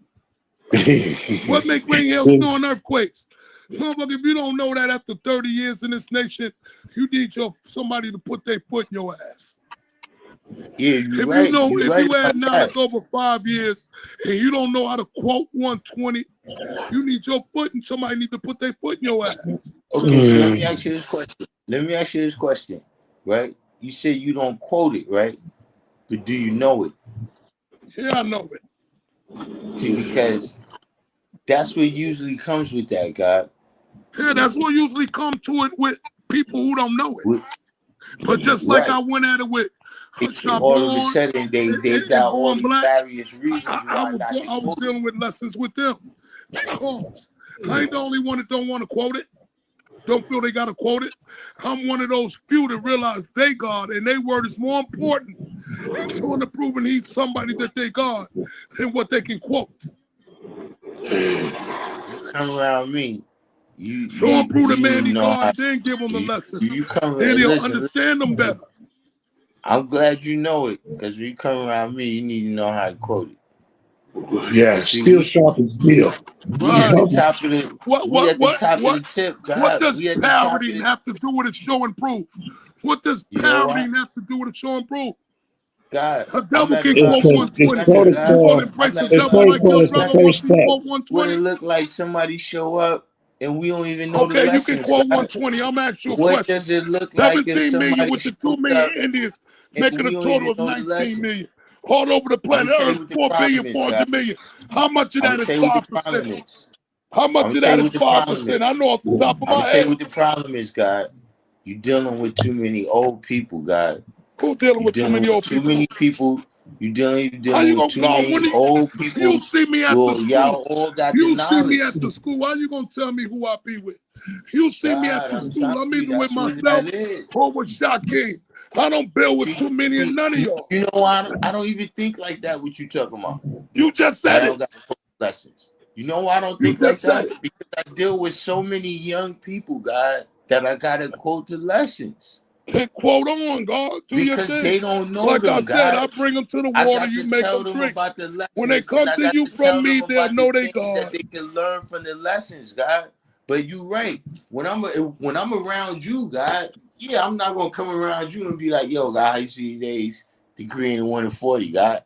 F: what make rain, hail, snow, and earthquakes? Motherfucker, if you don't know that after 30 years in this nation, you need somebody to put their foot in your ass.
E: Yeah, you're
F: If you
E: right.
F: know,
E: You're
F: if
E: right
F: you had
E: about that.
F: knowledge over 5 years and you don't know how to quote 120, you need your foot and somebody need to put their foot in your ass.
E: Okay, so let me ask you this question. Right? You said you don't quote it, right? But do you know it?
F: Yeah, I know it.
E: See, because that's what usually comes with that, God.
F: Yeah, that's what usually come to it with people who don't know it.
E: With-
F: But just like
E: Right.
F: I went at it with
E: All of a
F: Chabon
E: sudden, they
F: and
E: got all
F: Born
E: these
F: Black,
E: various reasons
F: I
E: why not to
F: was
E: quote it.
F: dealing with lessons with them because I ain't the only one that don't want to quote it. Don't feel they got to quote it. I'm one of those few that realize they God and their word is more important in showing and proving he's somebody that they God than what they can quote.
E: You come around me,
F: Show and prove the man
E: need
F: he
E: to know how.
F: God, then give him the lessons.
E: You come
F: Then he'll
E: listen.
F: understand them better.
E: I'm glad you know it, because when you come around me, you need to know how to quote it.
D: Yeah,
E: See,
D: steel sharpens steel.
E: we at the
F: Right.
E: top of the of the tip,
F: What
E: God.
F: does
E: We at the top of
F: parodying
E: the.
F: have to do with it show and prove? What does
E: You know what,
F: parodying have to do with it show and prove?
E: God?
F: A
E: I'm
F: devil
E: at
F: can
E: about
F: quote
D: It's
F: 120.
E: seconds,
F: You
E: God.
F: gonna
D: protocol.
E: I'm
F: embrace a
E: at
D: It's
F: devil
E: about
F: like
D: protocol.
F: your
D: It's the
F: brother
E: seconds.
F: once
D: first
F: he
D: step.
F: quote
E: Would
F: 120?
E: it look like somebody show up and we don't even know the
F: Okay, you can
E: lessons,
F: quote
E: God?
F: 120. I'm asking you a
E: What
F: question.
E: does it look like if
F: 17 million
E: somebody
F: with the 2
E: shows
F: million
E: up
F: Indians,
E: and
F: making a
E: we don't
F: total
E: even
F: of
E: know the
F: 19
E: lessons?
F: million. All over the
E: I'm
F: planet
E: gonna tell you
F: Earth,
E: what the
F: 4 billion,
E: problem is,
F: 400
E: God.
F: million. How much of
E: I'm
F: that
E: gonna
F: is
E: tell you what the
F: 5%?
E: problem is.
F: How
E: I'm
F: much
E: gonna
F: of
E: tell
F: that
E: you
F: is
E: what the problem
F: 5%? I
E: is.
F: know off the top of
E: I'm
F: my
E: gonna tell you
F: head.
E: what the problem is, God. You dealing with too many old people, God.
F: Who dealing
E: You
F: with too
E: dealing
F: many
E: with
F: old
E: too
F: people?
E: many people. You
F: How
E: dealing
F: you
E: with
F: gonna
E: too
F: go
E: many
F: when
E: old
F: you
E: people.
F: see me at the
E: Well,
F: school?
E: y'all all got the
F: You see me
E: knowledge.
F: at the school. How you gonna tell me who I be with? You see me at
E: God,
F: the
E: I'm
F: school.
E: telling
F: I'm
E: you,
F: either with
E: that's what
F: myself
E: that is.
F: or with Shaquille. I don't build with
E: See,
F: too many of none of y'all.
E: you know, I don't even think like that. What you talking about?
F: You just
E: That
F: said
E: I
F: it.
E: don't got lessons. You know why I don't
F: You
E: think like
F: just said
E: that?
F: it.
E: Because I deal with so many young people, God, that I gotta quote the lessons
F: And quote on, God. Do your
E: because they
F: thing.
E: don't know
F: Like I
E: them,
F: said,
E: God.
F: I bring them to the
E: I
F: water.
E: got
F: You
E: to
F: make
E: tell
F: them
E: them
F: drink.
E: about the
F: When they
E: lessons, and
F: come
E: I
F: to
E: got
F: you
E: to
F: from
E: tell them
F: me, they'll
E: about the
F: know they
E: things that
F: God.
E: they can learn from the lessons, God. But you right. When I'm around you, God, yeah, I'm not gonna come around you and be like, yo, God, how you see days degree in 1 and 40, God.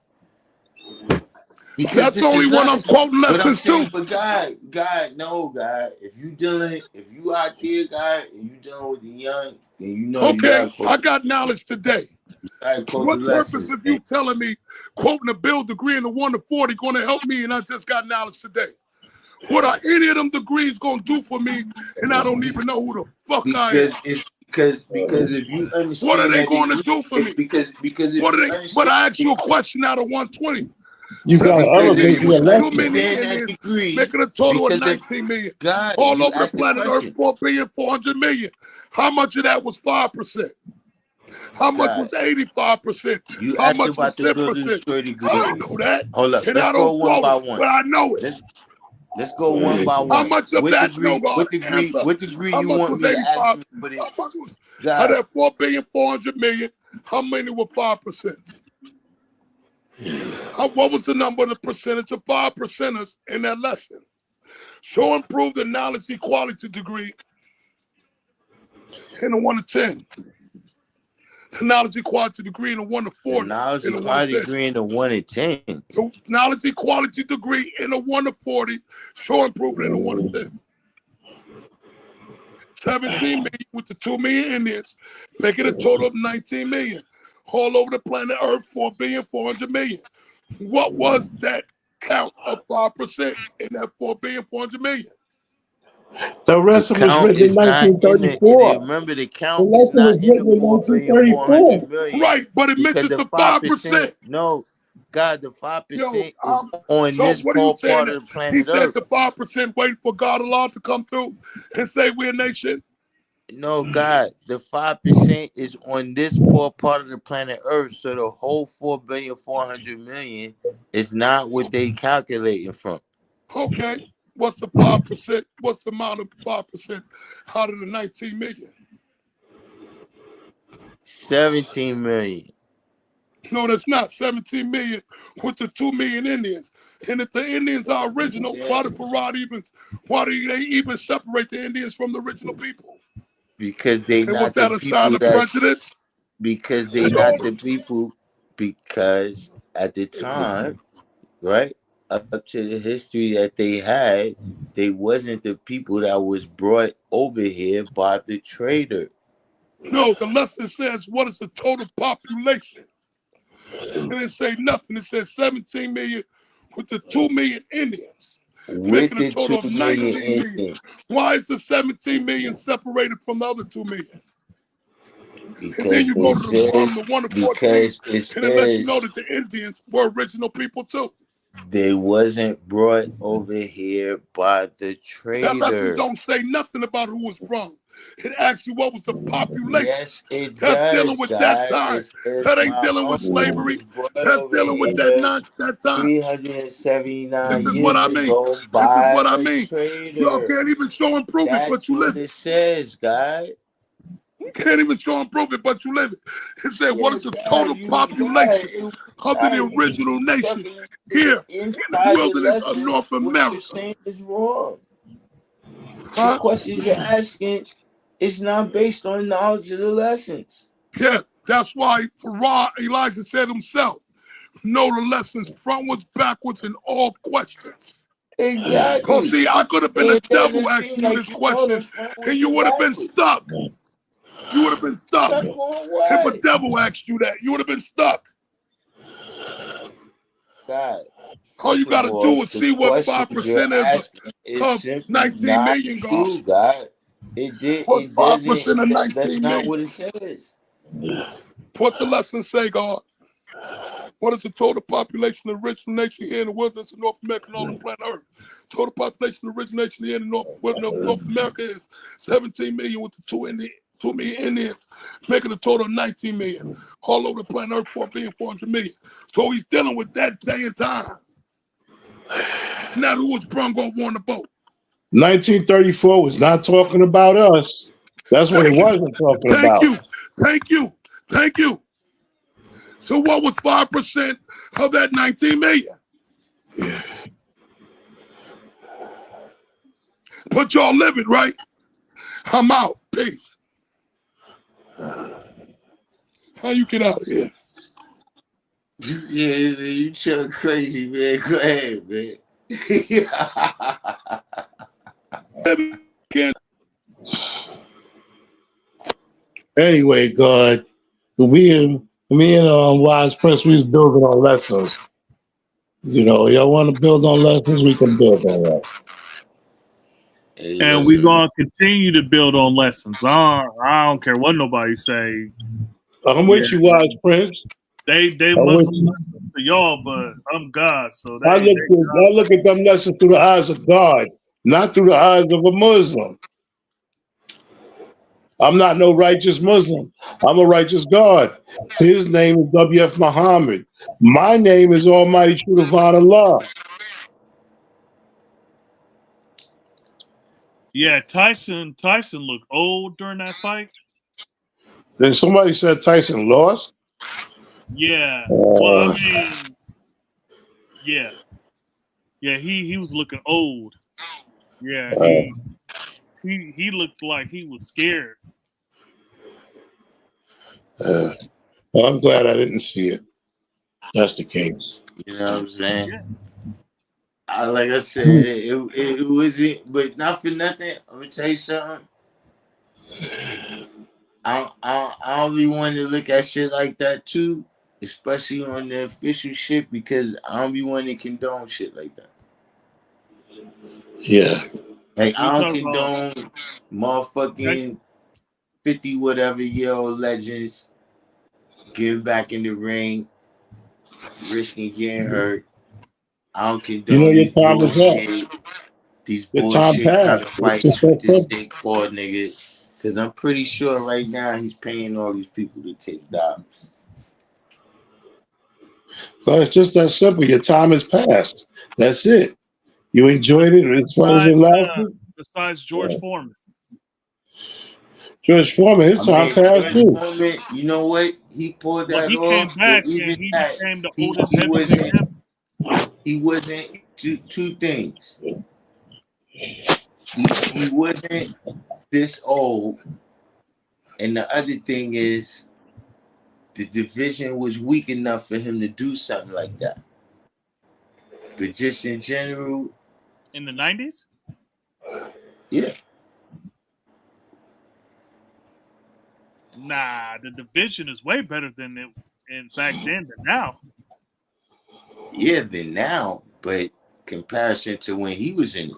E: Because
F: That's the
E: this
F: only
E: is
F: one I'm
E: us.
F: quoting
E: But I'm
F: lessons to.
E: saying, but God, no, God. If you out there, God, and you dealing with the young, then you know you
F: Okay,
E: gotta quote
F: I got knowledge today.
E: the
F: What purpose
E: lessons,
F: of
E: man.
F: you telling me quoting a bill degree in the 1 to 40 going to help me and I just got knowledge today? What are any of them degrees going to do for me and I don't even know who the fuck I am?
E: Because it's because if you
F: What are
E: understand
F: they
E: that
F: going to
E: degree,
F: do for
E: it's
F: me?
E: because if
F: What are
E: you
F: they? But
E: understand
F: I asked you a question out of 120.
D: You got to
F: 17
E: because if
D: elevate
F: million
E: you
F: with
D: your
F: the 2
D: lesson.
F: million
E: understand that
F: Indians,
E: degree,
F: making a total of
E: because if
F: 19 million.
E: God,
F: All
E: you
F: over the
E: asked the
F: planet Earth,
E: question,
F: 4 billion, 400 million. How much of that was 5%? How much
E: God,
F: was 85%?
E: you
F: How
E: asked
F: much was
E: about the builder
F: 10%?
E: destroy
F: I
E: degree.
F: don't know that.
E: Hold up,
F: And
E: let's
F: I
E: go
F: don't
E: one
F: quote
E: by
F: it,
E: one.
F: but I know it.
E: Let's go one by
F: How
E: one.
F: much of that, no, God, answer.
E: What degree
F: How
E: you
F: much
E: want
F: was
E: me to ask
F: 85?
E: me to put it?
F: How much was, out of
E: God,
F: that 4 billion, 400 million, how many were 5%? What was the number of the percentage of 5%ers in that lesson? Show and prove the knowledge equality degree in the 1 to 10. The knowledge equality degree in the 1 to
E: the
F: 40
E: knowledge
F: in the 1 to
E: equality
F: 10.
E: degree in the 1 and 10.
F: The knowledge equality degree in the 1 to 40, show and prove it in the 1 to 10. 17 million with the 2 million Indians, making a total of 19 million. All over the planet Earth, 4 billion, 400 million. What was that count of 5% in that 4 billion, 400 million?
D: The
E: The
D: rest of it was
E: count
D: written in
E: is not in the. And
D: 1934.
E: remember, the
D: The
E: count is
D: lesson was
E: not in the
D: written in
E: 4,400,000,000
D: 1934.
F: Right, but it
E: because
F: mentions
E: the
F: the
E: 5%.
F: 5%.
E: No, God, the
F: Yo,
E: 5% is on
F: so
E: this
F: what are you
E: poor
F: saying
E: part
F: that
E: of the
F: he
E: planet
F: said
E: Earth.
F: the 5% waiting for God Allah to come through and say we're a nation?
E: No, God, the 5% is on this poor part of the planet Earth. So the whole 4,400,000,000 is not what they calculating from.
F: Okay, what's the 5%? What's the amount of 5% out of the 19 million?
E: 17 million.
F: No, that's not 17 million with the 2 million Indians. And if the Indians are original, why do they even separate the Indians from the original people?
E: Because they
F: And was
E: not the
F: that a sign
E: people
F: of
E: that's
F: prejudice?
E: because they
F: Show
E: not the
F: them.
E: people because at the time, right, up to the history that they wasn't the people that was brought over here by the trader.
F: No, the lesson says what is the total population? It didn't say nothing. It said 17 million with the 2 million Indians.
E: with
C: making a
E: the
C: total
E: 2
C: of
E: million
C: 19 million.
E: Indians,
C: Why is the 17 million separated from the other 2 million? And then
E: because
C: you go
E: it
C: to the
E: says
C: 1 to 14, and it lets you know
E: says
C: that the Indians were original people too.
E: they wasn't brought over here by the
C: That lesson
E: trader.
C: don't say nothing about who was sprung. It asks you what was the population.
E: Yes, it
C: That's dealing
E: does,
C: with that
E: God.
C: time.
E: It says
C: That ain't
E: my
C: dealing with
E: uncle
C: slavery.
E: was brought
C: That's
E: over
C: dealing with that
E: here
C: not that time. This
E: 379
C: is what
E: years
C: I mean.
E: ago
C: This is
E: by
C: what I
E: a
C: mean. Y'all
E: trader.
C: can't even show and prove it, but
E: That's
C: you
E: what
C: live it.
E: it says, God.
C: You can't even show and prove it, but you live it. It said, what is
E: Yes,
C: the
E: God,
C: total population of the
E: you
C: original nation
E: talking
C: here in the
E: inside the
C: wilderness of
E: lessons.
C: North
E: What you're
C: America?
E: saying is wrong. The
C: Huh?
E: questions you're asking is not based on knowledge of the lessons.
C: Yeah, that's why Farah Elijah said himself, know the lessons frontwards, backwards, and all questions. Cause
E: Exactly.
C: see, I could have been
E: And
C: the
E: it
C: devil
E: doesn't seem
C: asking you
E: like
C: this
E: you know
C: question,
E: them
C: and
E: frontwards
C: you
E: and
C: would have been
E: backwards.
C: stuck. You would have been stuck.
E: Stuck on
C: If a
E: what?
C: devil asked you that, you would have been stuck.
E: God,
C: All you
E: first of
C: gotta
E: all,
C: do is
E: the
C: see what
E: questions you're
C: 5% is
E: asking is
C: of
E: simply
C: 19
E: not
C: million, God.
E: true, God. It did.
C: What's
E: It doesn't.
C: 5% of
E: That's
C: 19
E: not
C: million?
E: what it says.
C: What the lesson say, God? What is the total population of original nation here in the wilderness of North America and all the planet Earth? Total population of original nation here in the wilderness of North America is 17 million with the 2 million Indians, making a total of 19 million. All over the planet Earth, 4,400,000,000. So he's dealing with that day and time. Not who was brung over on the boat.
D: 1934 was not talking about us. That's what it
C: Thank you.
D: wasn't talking
C: Thank
D: about.
C: you. Thank you. Thank you. So what was 5% of that 19 million? But y'all live it, right? I'm out. Peace. How you get out of here?
E: Yeah, man, you so crazy, man. Go ahead, man.
D: Anyway, God, me and Wise Prince, we was building on lessons. You know, y'all want to build on lessons, we can build on that.
E: Hey,
A: And we're
E: listen,
A: gonna continue to build on lessons. I don't care what nobody say.
D: I'm
A: Yeah,
D: with you, Wise Prince.
A: they
D: I'm with
A: Muslim
D: you.
A: to y'all, but I'm God, so
D: I look
A: they
D: at I look at them lessons through the eyes of God, not through the eyes of a Muslim. I'm not no righteous Muslim. I'm a righteous God. His name is W.F. Muhammad. My name is Almighty True Divine Allah.
A: Yeah, Tyson looked old during that fight.
D: Then somebody said Tyson lost.
A: Yeah. Well, I
D: Uh,
A: mean, yeah. Yeah, he was looking old. Yeah,
D: uh,
A: he looked like he was scared.
D: uh, well, I'm glad I didn't see it. That's the case.
E: you know what I'm saying?
A: Yeah.
E: Like I said, it wasn't, but not for nothing. I'm gonna tell you something. I don't really want to look at shit like that too, especially on the official shit, because I don't be wanting to condone shit like that.
D: Yeah.
E: Like
A: We
E: I don't
A: talking about
E: condone
A: Tyson.
E: motherfucking 50 whatever year old legends getting back in the ring, risking getting hurt. I don't
D: You know
E: condone
D: your time is up.
E: these
D: Your time
E: bullshit kind
D: passed.
E: of
D: It's just
E: fights with
D: that
E: this
D: simple.
E: Jake Paul nigga. Cause I'm pretty sure right now he's paying all these people to take dollars.
D: So it's just that simple. Your time has passed. That's it. You enjoyed it as far as it lasted.
A: Besides George
D: Yeah.
A: Foreman.
D: George Foreman, his
E: I
D: time
E: mean,
D: passed
E: George
D: too.
E: Foreman, you know what? He pulled
A: Well,
E: that
A: he came
E: off, but
A: back and
E: even
A: he
E: that,
A: became the
E: he
A: oldest
E: he
A: heavyweight
E: wasn't
A: champion.
E: he wasn't two things. He wasn't this old, and the other thing is the division was weak enough for him to do something like that. But just in general,
A: In the 90s?
E: yeah,
A: Nah, the division is way better than it back then than now.
E: yeah, than now. But comparison to when he was in it.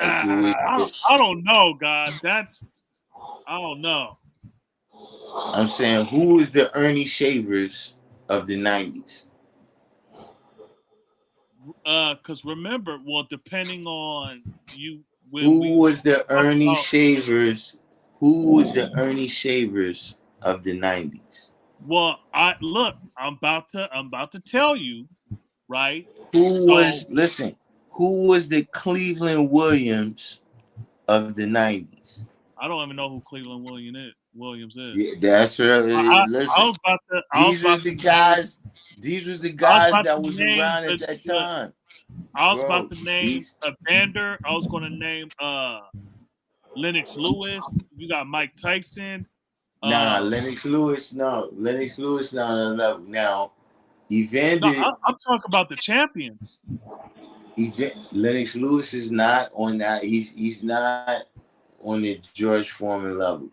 E: Like it was.
A: I don't know, God. I don't know.
E: I'm saying, who is the Ernie Shavers of the '90s?
A: Because remember, well, depending on you, when
E: Who
A: we
E: was the
A: talk
E: Ernie
A: about,
E: Shavers? Who was the Ernie Shavers of the '90s?
A: well, I'm about to tell you, right?
E: Who
A: So
E: was listen? Who was the Cleveland Williams of the '90s?
A: I don't even know who Cleveland Williams is.
E: Yeah, that's what.
A: I
E: Listen,
A: was about to,
E: these was the
A: name,
E: guys. These was the
A: I was
E: guys
A: about
E: that
A: to
E: was
A: name
E: around at that time,
A: I was about
E: bro.
A: to name
E: These
A: Evander. I was going to name Lennox Lewis. You got Mike Tyson.
E: nah,
A: Uh,
E: Lennox Lewis not on the level. Now,
A: no,
E: Evander,
A: I'm talking about the champions.
E: Lennox Lewis is not on that. He's not on the George Foreman level.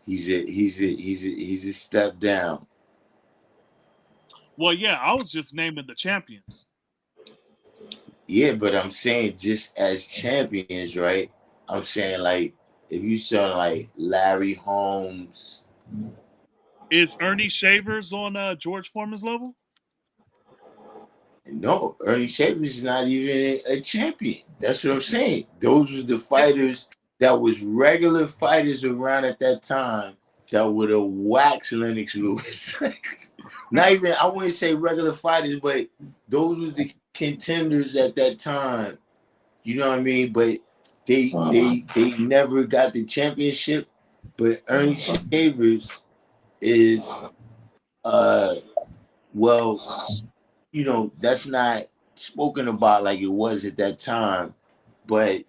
E: He's a step down.
A: Well, yeah, I was just naming the champions.
E: Yeah, but I'm saying just as champions, right? I'm saying like if you saw like Larry Holmes.
A: Is Ernie Shavers on George Foreman's level?
E: No, Ernie Shavers is not even a champion. That's what I'm saying. Those was the
A: Yeah.
E: fighters that was regular fighters around at that time that would have waxed Lennox Lewis. Not even, I wouldn't say regular fighters, but those was the contenders at that time. You know what I mean? But they never got the championship. But Ernie Shavers is well, you know, that's not spoken about like it was at that time. But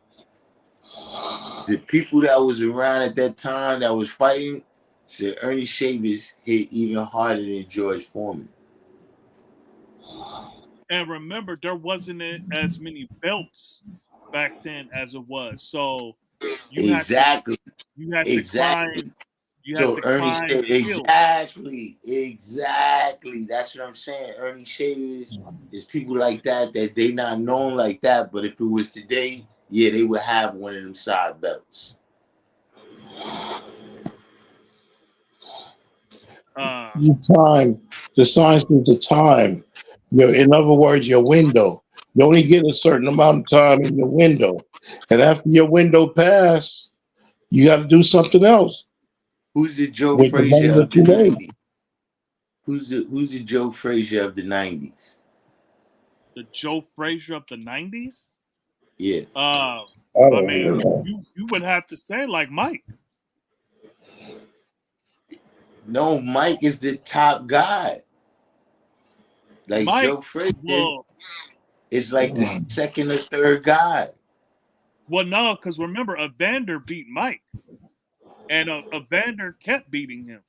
E: the people that was around at that time that was fighting said Ernie Shavers hit even harder than George Foreman.
A: And remember, there wasn't as many belts back then as it was. So you had to
E: Exactly.
A: you had to
E: Exactly.
A: climb you had
E: So
A: to
E: Ernie
A: climb
E: Shavers,
A: hills.
E: exactly. That's what I'm saying. Ernie Shavers is people like that they not known like that. But if it was today, yeah, they would have one of them side belts.
D: Your time, the science is the time. In other words, your window. You only get a certain amount of time in your window, and after your window pass, you got to do something else
E: Who's the Joe
D: with the
E: Frazier
D: money that
E: of the
D: you made.
E: '90s? Who's the Joe Frazier of the '90s?
A: The Joe Frazier of the '90s.
E: Yeah.
D: I
A: I
D: don't
A: mean,
D: even know.
A: you would have to say like Mike.
E: No, Mike is the top guy. Like
A: Mike,
E: Joe Frazier
A: well,
E: is like the second or third guy.
A: no, because remember, Evander beat Mike, and Evander kept beating him.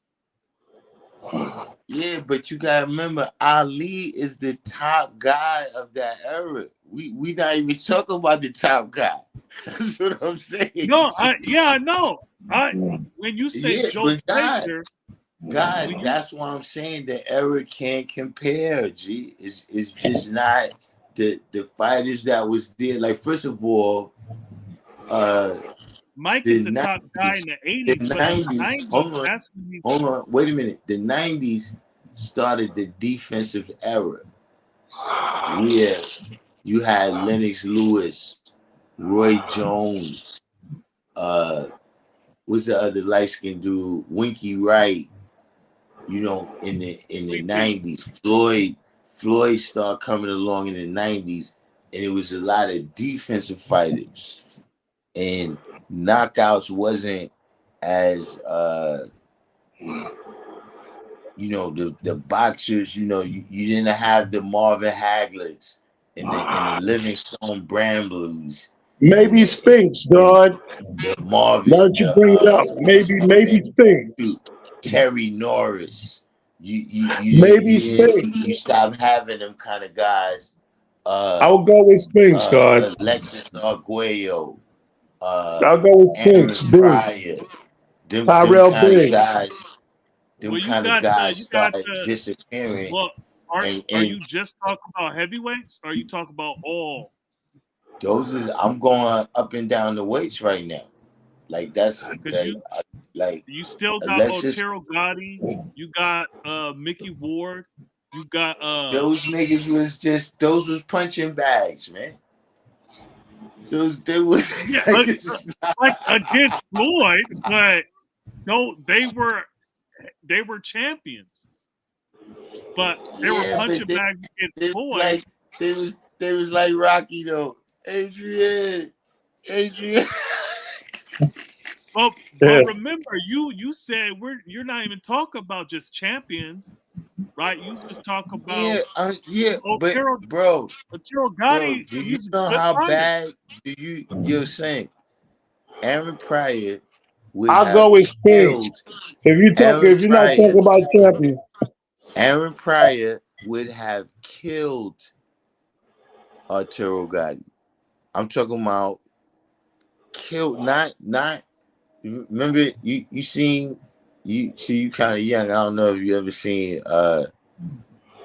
E: Yeah, but you gotta remember, Ali is the top guy of that era. We not even talking about the top guy. That's what I'm saying.
A: No, I know. When you say
E: Yeah,
A: Joe
E: but
A: Frazier,
E: God,
A: when you
E: that's why I'm saying the era can't compare. G, it's just not the fighters that was there. Like first of all,
A: Mike is
E: the
A: the top guy in
E: '90s,
A: the
E: the
A: '80s, but the
E: '90s.
A: '90s, that's when he.
E: Hold on, wait a minute. The '90s started the defensive era. Yeah, you had Lennox Lewis, Roy Jones, what's the other light skinned dude? Winky Wright. You know, in the
A: Sleepy.
E: '90s, Floyd started coming along in the '90s, and it was a lot of defensive fighters, and knockouts wasn't as you know, the boxers, you know, you didn't have the Marvin Haglers and the Livingstone Brambles
D: Maybe Spinks,
E: and
D: God.
E: the Marvin,
D: Now that you bring it up, maybe Spinks.
E: Terry Norris.
D: Maybe Spinks.
E: You stop having them kind of guys.
D: I'll go with Spinks, God.
E: Alexis Arguello,
D: I'll go with
E: Aaron
D: Spinks. Boom.
E: Pryor, them
D: Tyrell
E: kind of
D: Biggs.
E: guys,
A: Well, you got
E: start
A: the.
E: disappearing,
A: Well,
E: and
A: are you just talking about heavyweights, or are you talking about all?
E: those is I'm going up and down the weights right now. Like that's
A: Because
E: like like
A: you still got
E: Alexis.
A: Otero Gotti, you got Mickey Ward, you got
E: Those niggas was just those was punching bags, man. Those they was
A: yeah,
E: like, it's
A: like against Floyd, but don't they were champions, but they were
E: yeah, but
A: punching bags against
E: they
A: Floyd.
E: like they was like Rocky though. Adrian.
A: But
D: Yeah.
A: remember, you said you're not even talking about just champions, right? You just talk about
E: Yeah, but
A: Otero
E: bro,
A: Gotti.
E: do you
A: He's a
E: know
A: good
E: how
A: fighter.
E: bad you're saying Aaron Pryor would
D: I'll
E: have
D: go with Spinks.
E: killed
D: If you're not talking about champions,
E: Aaron Pryor would have killed Arturo Gotti. I'm talking about killed, not. Remember, you kind of young. I don't know if you ever seen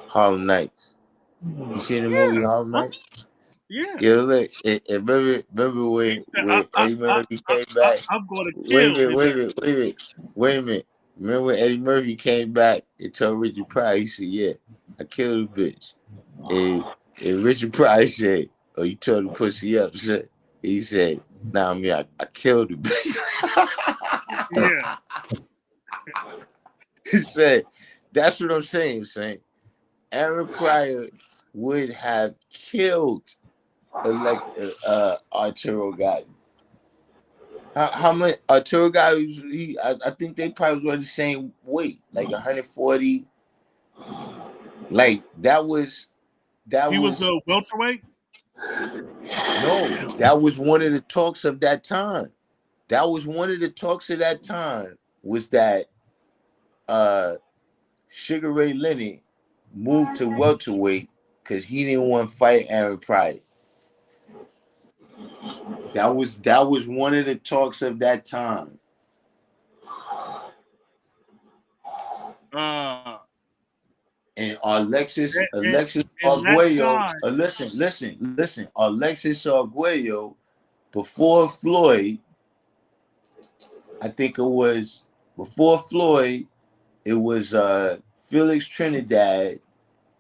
E: Harlem Nights. You seen the movie
A: Yeah,
E: Harlem Nights?
A: yeah.
E: Yeah, look, remember
A: He said,
E: when Eddie Murphy came back?
A: I'm going to kill his ass.
E: Wait a minute. Remember when Eddie Murphy came back and told Richard Pryor, he said, yeah, I killed the bitch. And Richard Pryor said, oh, you tore the pussy up, sir. He said, nah, I mean, I killed the bitch.
A: Yeah.
E: He said, that's what I'm saying, Aaron Pryor would have killed Arturo Gotti. How much Arturo Gotti? I think they probably were the same weight, like 140. Like that was
A: He was a welterweight.
E: no, that was one of the talks of that time. That was one of the talks of that time was that Sugar Ray Leonard moved to welterweight because he didn't want to fight Aaron Pryor. That was one of the talks of that time. And Alexis
A: in that
E: Arguello,
A: time,
E: listen. Alexis Arguello, before Floyd, I think it was before Floyd, it was Felix Trinidad,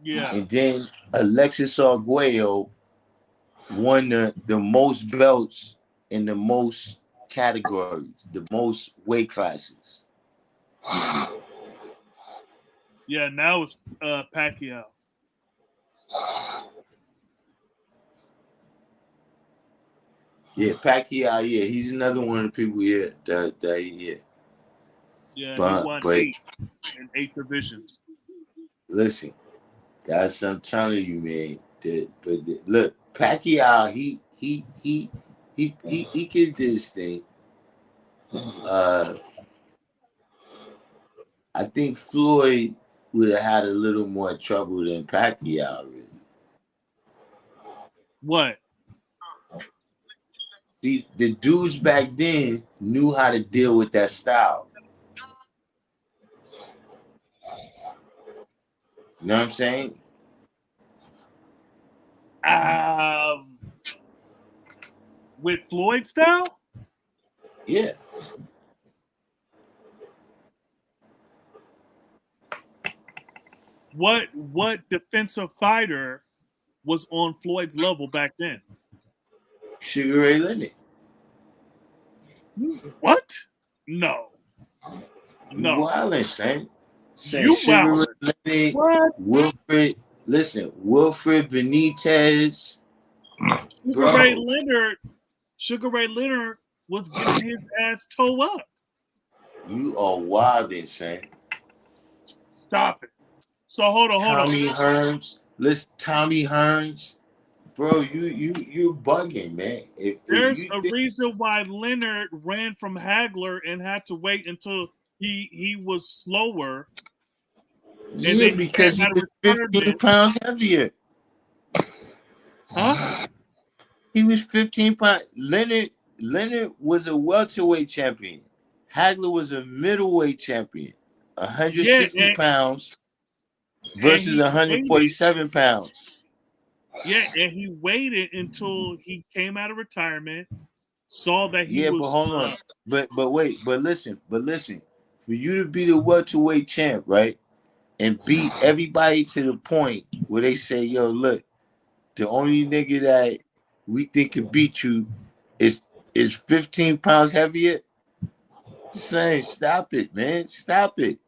A: yeah.
E: and then Alexis Arguello won the most belts in the most categories, the most weight classes.
A: Yeah, now it's Pacquiao.
E: Yeah, Pacquiao. Yeah, he's another one of the people. Yeah, yeah.
A: Yeah, he won 8 divisions.
E: Listen, that's what I'm telling you, man. Look, Pacquiao, he can do this thing. I think Floyd would have had a little more trouble than Pacquiao, really.
A: What?
E: See, the dudes back then knew how to deal with that style. You know what I'm saying?
A: With Floyd style?
E: Yeah.
A: What defensive fighter was on Floyd's level back then?
E: Sugar Ray Leonard.
A: What? No.
E: Wildin', Saint.
A: You
E: Sugar Ray Leonard.
A: What?
E: Wilfred Benitez.
A: Sugar Ray Leonard was getting his ass toe up.
E: You are wildin', Saint.
A: Stop it. So hold on.
E: Tommy Hearns. Listen, Tommy Hearns. Bro, you're bugging, man.
A: There's a reason why Leonard ran from Hagler and had to wait until he was slower.
E: Yeah, because he was 15 pounds heavier.
A: Huh?
E: He was 15 pounds. Leonard was a welterweight champion. Hagler was a middleweight champion,
A: Yeah,
E: 160 pounds versus
A: he waited.
E: 147 pounds.
A: Yeah, and he waited until he came out of retirement, saw that he
E: Yeah,
A: was.
E: but hold on. But wait, but listen. For you to be the welterweight champ, right? And beat everybody to the point where they say, yo, look, the only nigga that we think can beat you is 15 pounds heavier. Say, stop it, man. Stop it.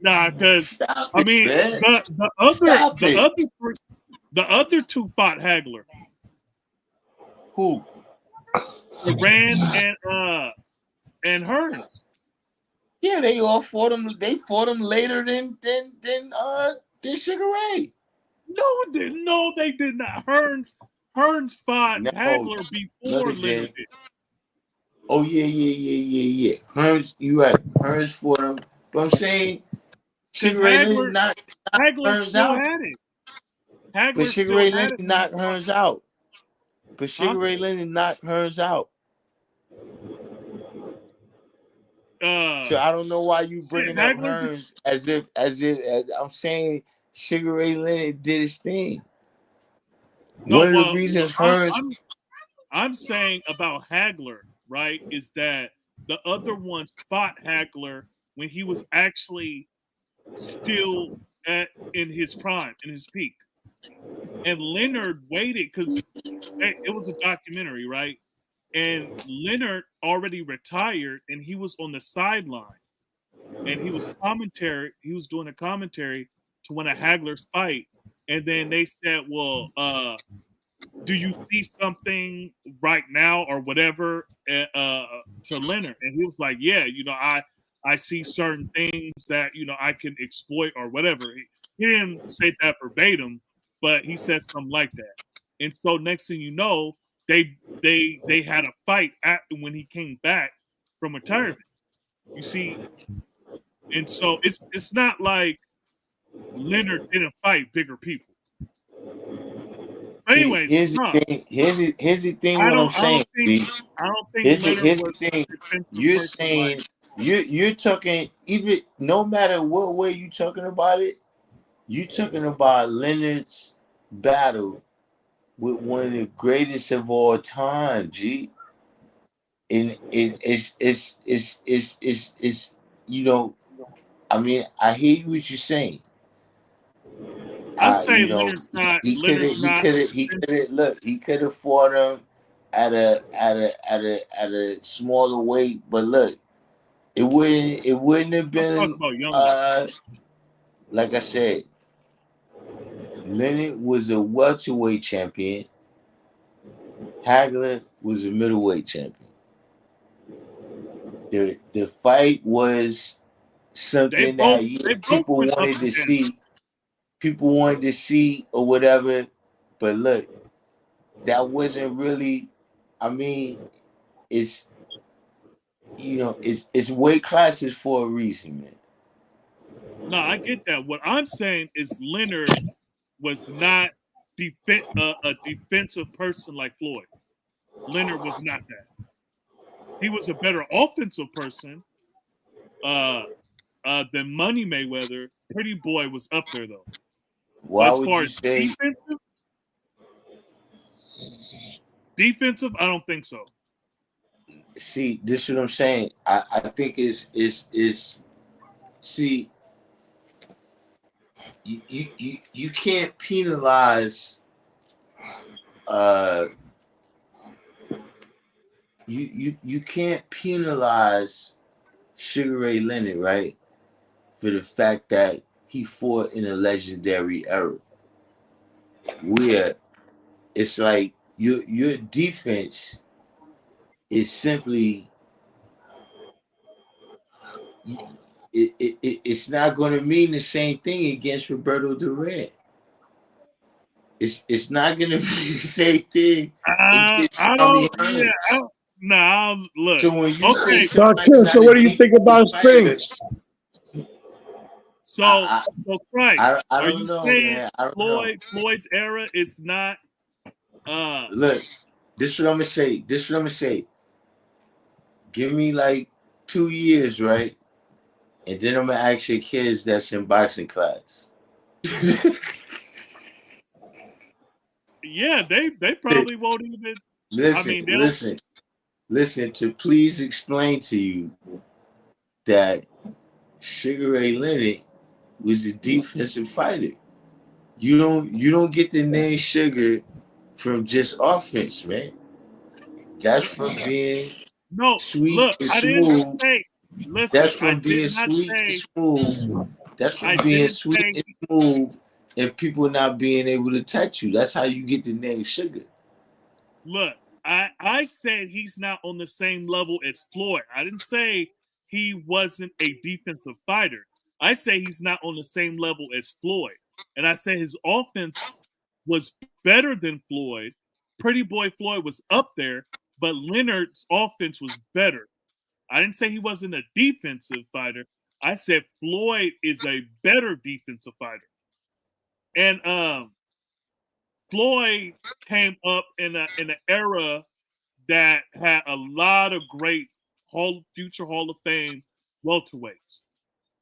A: Nah, because
E: Stop
A: I
E: it,
A: mean
E: man. Stop
A: the
E: it.
A: other two fought Hagler,
E: Who?
A: Duran and Hearns.
E: Yeah, they all fought him. They fought him later than Sugar Ray.
A: No, it didn't. No, they did not. Hearns fought
E: No,
A: Hagler
E: no,
A: before
E: they
A: Leonard
E: did.
A: did.
E: Oh yeah. Hearns, you right. Hearns fought him. But I'm saying
A: Because
E: Sugar Ray Leonard knocked
A: Hagler
E: Hearns
A: still
E: out.
A: had it.
E: But
A: Hagler
E: Sugar
A: still
E: Ray
A: had
E: Leonard
A: it when he
E: knocked Hearns out. But
A: huh?
E: Sugar Ray Leonard knocked Hearns out. So I don't know why you
A: Shit,
E: bringing up Hearns as if I'm saying Sugar Ray Leonard did his thing.
A: No,
E: One of the reasons Hearns
A: I'm saying about Hagler, right, is that the other ones fought Hagler when he was actually still in his prime, in his peak. And Leonard waited because it was a documentary, right? And Leonard already retired and he was on the sideline. And he was doing a commentary to win a Hagler's fight. And then they said, well, do you see something right now or whatever to Leonard? And he was like, yeah, I see certain things that I can exploit or whatever. He didn't say that verbatim, but he said something like that. And so next thing you know, they had a fight when he came back from retirement. You see, and so it's not like Leonard didn't fight bigger people.
E: see
A: Anyways, no,
E: here's the thing what I'm saying.
A: I don't think Leonard
E: Here's
A: was
E: the thing.
A: a defensive
E: You're
A: person like.
E: saying you're talking even no matter what way you talking about it, you talking about Leonard's battle with one of the greatest of all time, G. And it's I mean, I hear what you're saying.
A: I'm saying
E: He
A: Leonard's not
E: could have look, he could have fought him at a smaller weight, but look, it wouldn't have
A: I'm talking
E: been
A: about younger.
E: like I said, Leonard was a welterweight champion. Hagler was a middleweight champion. The fight was something that
A: They both
E: people
A: went up
E: wanted to
A: and down.
E: see. People wanted to see or whatever. But look, that wasn't really. I mean, it's it's weight classes for a reason, man.
A: No, I get that. What I'm saying is Leonard was not a defensive person like Floyd. Leonard was not that. He was a better offensive person uh, than Money Mayweather. Pretty Boy was up there though. But
E: Why
A: as
E: would
A: far
E: you
A: as
E: say?
A: defensive, I don't think so.
E: See, this is what I'm saying. I think is see. You can't penalize uh you can't penalize Sugar Ray Leonard, right, for the fact that he fought in a legendary era where it's like your defense is simply it's not going to mean the same thing against Roberto Duran. It's not going to be the same thing against
A: I
E: Tommy
A: don't.
E: Hearns.
A: Yeah. Nah. Look.
E: So when you say
A: Okay.
E: somebody's not
D: So
E: a
D: what do you think
E: defensive
D: about
E: fighter,
D: Spinks?
A: So Christ,
E: I
A: are
E: don't
A: you
E: know,
A: saying
E: man. I don't know.
A: Floyd's era is not?
E: Look, This is what I'm gonna say. This is what I'm gonna say. Give me like 2 years, right? And then I'm gonna ask your kids that's in boxing class.
A: Yeah, they probably won't even. I
E: listen,
A: mean, they'll.
E: listen, listen. To please explain to you that Sugar Ray Leonard was a defensive fighter. You don't get the name Sugar from just offense, man. That's from being
A: No,
E: sweet
A: look,
E: and
A: I didn't
E: smooth.
A: say.
E: That's
A: Listen, I
E: from
A: did
E: being
A: not
E: sweet and
A: say.
E: smooth. That's from
A: I
E: being
A: didn't
E: sweet
A: say.
E: and smooth and people not being able to touch you. That's how you get the name Sugar.
A: Look, I said he's not on the same level as Floyd. I didn't say he wasn't a defensive fighter. I say he's not on the same level as Floyd, and I said his offense was better than Floyd. Pretty Boy Floyd was up there, but Leonard's offense was better. I didn't say he wasn't a defensive fighter. I said Floyd is a better defensive fighter. And Floyd came up in an era that had a lot of great future Hall of Fame welterweights,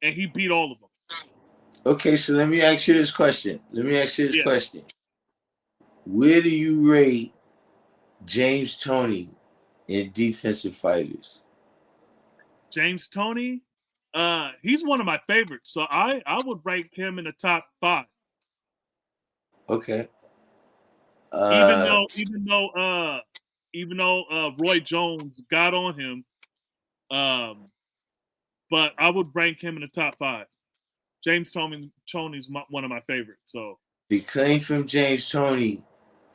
A: and he beat all of them.
E: Okay, so let me ask you this question.
A: Yeah,
E: Where do you rate James Tony in defensive fighters?
A: James Tony, he's one of my favorites, so I would rank him in the top 5.
E: Okay.
A: Even
E: Uh
A: though Roy Jones got on him, um, but I would rank him in the top 5. Tony's one of my favorites. So
E: the claim from James Tony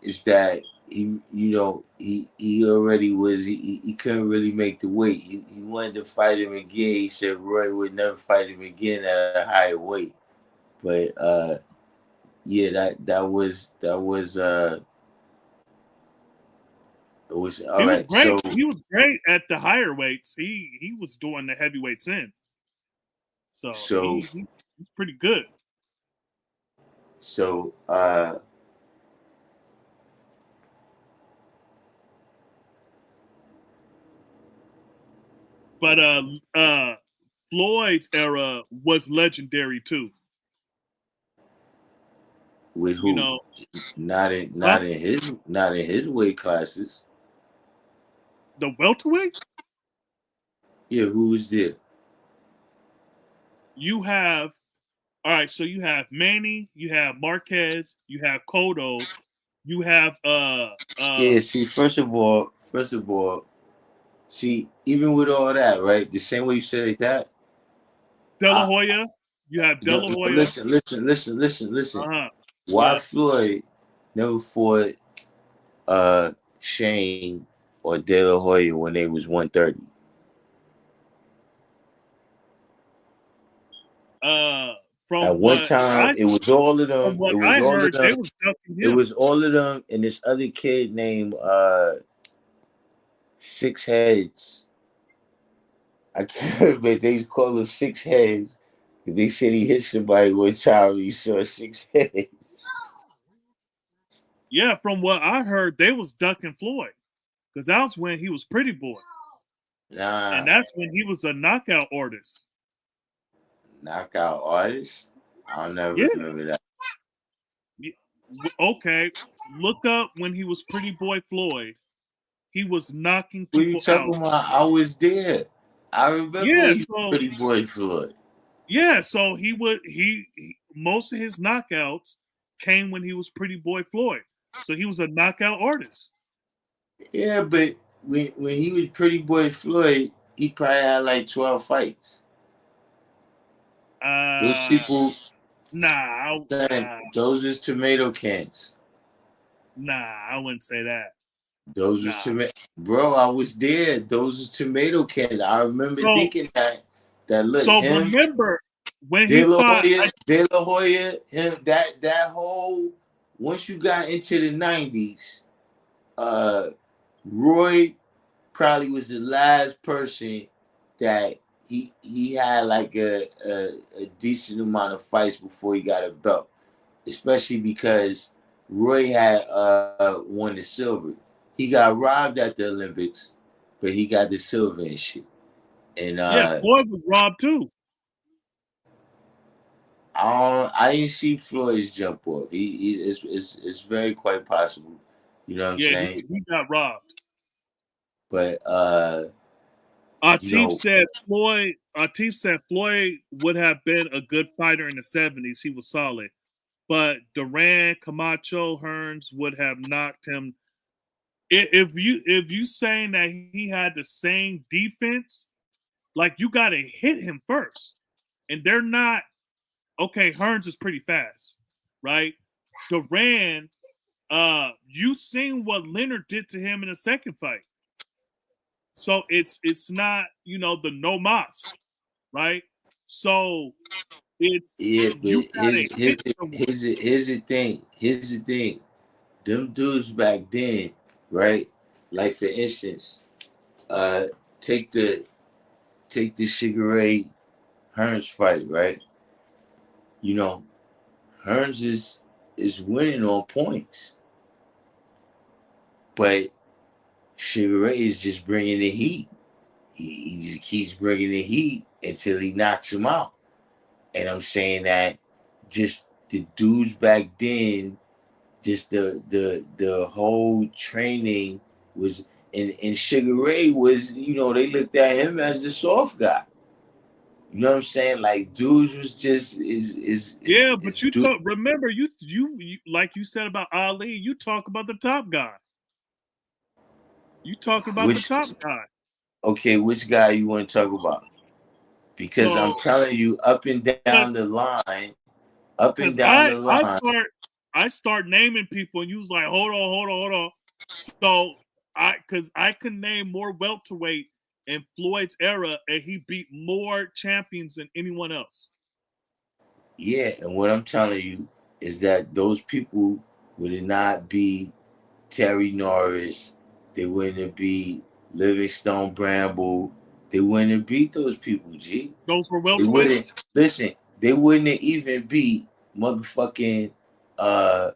E: is that he already was he couldn't really make the weight. He wanted to fight him again. He said Roy would never fight him again at a higher weight. But yeah, it was all
A: he was
E: right. So
A: great. He was great at the higher weights. He was doing the heavyweights in. So
E: so
A: he's pretty good.
E: so
A: But Floyd's era was legendary too.
E: with
A: You
E: who?
A: know,
E: Not in
A: huh?
E: his weight classes.
A: The welterweight.
E: Yeah, who was there?
A: You have all right. So you have Manny, you have Marquez, you have Cotto, you have
E: Yeah, see, first of all, see, even with all that, right? The same way you said like that,
A: De La
E: I
A: Hoya. You have De
E: no,
A: La
E: no,
A: Hoya.
E: listen.
A: Uh huh.
E: Why
A: What?
E: Floyd never fought Shane or De La Hoya when they was 130?
A: Uh, from
E: At one
A: what
E: time,
A: I
E: it was all of
A: from
E: them.
A: what
E: It was
A: I
E: all of
A: heard, they
E: them.
A: was ducking
E: It
A: him.
E: was all of them, and this other kid named Six Heads. I can't remember. They call him Six Heads. They said he hit somebody one time. He saw 6 heads.
A: Yeah, from what I heard, they was ducking Floyd because that was when he was Pretty Boy, and
E: Nah,
A: that's when he was a knockout artist.
E: knockout artist. I'll never
A: Yeah.
E: remember that.
A: Okay. Look up when he was Pretty Boy Floyd. He was knocking
E: What are you
A: people out.
E: talking about? I was there. I remember
A: Yeah.
E: when he was
A: So
E: Pretty Boy Floyd.
A: yeah. So he most of his knockouts came when he was Pretty Boy Floyd. So he was a knockout artist.
E: Yeah, but when he was Pretty Boy Floyd, he probably had like 12 fights. Those
A: Uh,
E: people,
A: nah,
E: man,
A: nah,
E: those is tomato cans.
A: nah. I wouldn't say that.
E: Those was
A: Nah.
E: tomato. Bro, I was there. Those was tomato cans. I remember
A: So
E: thinking that look
A: so
E: him,
A: remember when
E: De
A: he
E: La
A: fought.
E: Hoya, De La Hoya, him that whole once you got into the 90s, uh Roy probably was the last person that he had like a decent amount of fights before he got a belt. Especially because Roy had won the silver. he got robbed at the Olympics, but he got the silver and shit. And
A: Yeah, Floyd was robbed too.
E: I didn't see Floyd's jump off. It's very quite possible. You know what I'm
A: Yeah,
E: saying?
A: he got robbed.
E: But you
A: Atif
E: know,
A: said Floyd would have been a good fighter in the 70s. He was solid. But Duran, Camacho, Hearns would have knocked him. If you saying that he had the same defense, like you gotta hit him first. And they're not okay, Hearns is pretty fast, right? Duran, you seen what Leonard did to him in the second fight. So it's not, the no mas, right? So it's
E: yeah,
A: you
E: but
A: gotta hit someone.
E: here's the thing. Here's the thing. Them dudes back then, right? Like for instance, uh, take the Sugar Hearns fight, right? You know, Hearns is winning on points, but Sugar Ray is just bringing the heat. He just keeps bringing the heat until he knocks him out. And I'm saying that just the dudes back then, just the whole training was, and Sugar Ray was, they looked at him as the soft guy. You know what I'm saying? Like dudes was just
A: Yeah, but
E: is
A: you
E: dude.
A: talk. Remember, you like you said about Ali. You talk about the top guy. You talking about the
E: Which
A: top guy.
E: Okay, which guy you want to talk about? Because I'm
A: So,
E: telling you, up and down the line, up and
A: because
E: down
A: I
E: the
A: I
E: line.
A: start I start naming people, and you was like, hold on. So because I can name more welterweight in Floyd's era, and he beat more champions than anyone else.
E: Yeah, and what I'm telling you is that those people would not be Terry Norris. They wouldn't be Livingstone Bramble. They wouldn't beat those people, G.
A: Those were
E: They wouldn't
A: welterweights.
E: listen. They wouldn't even beat motherfucking uh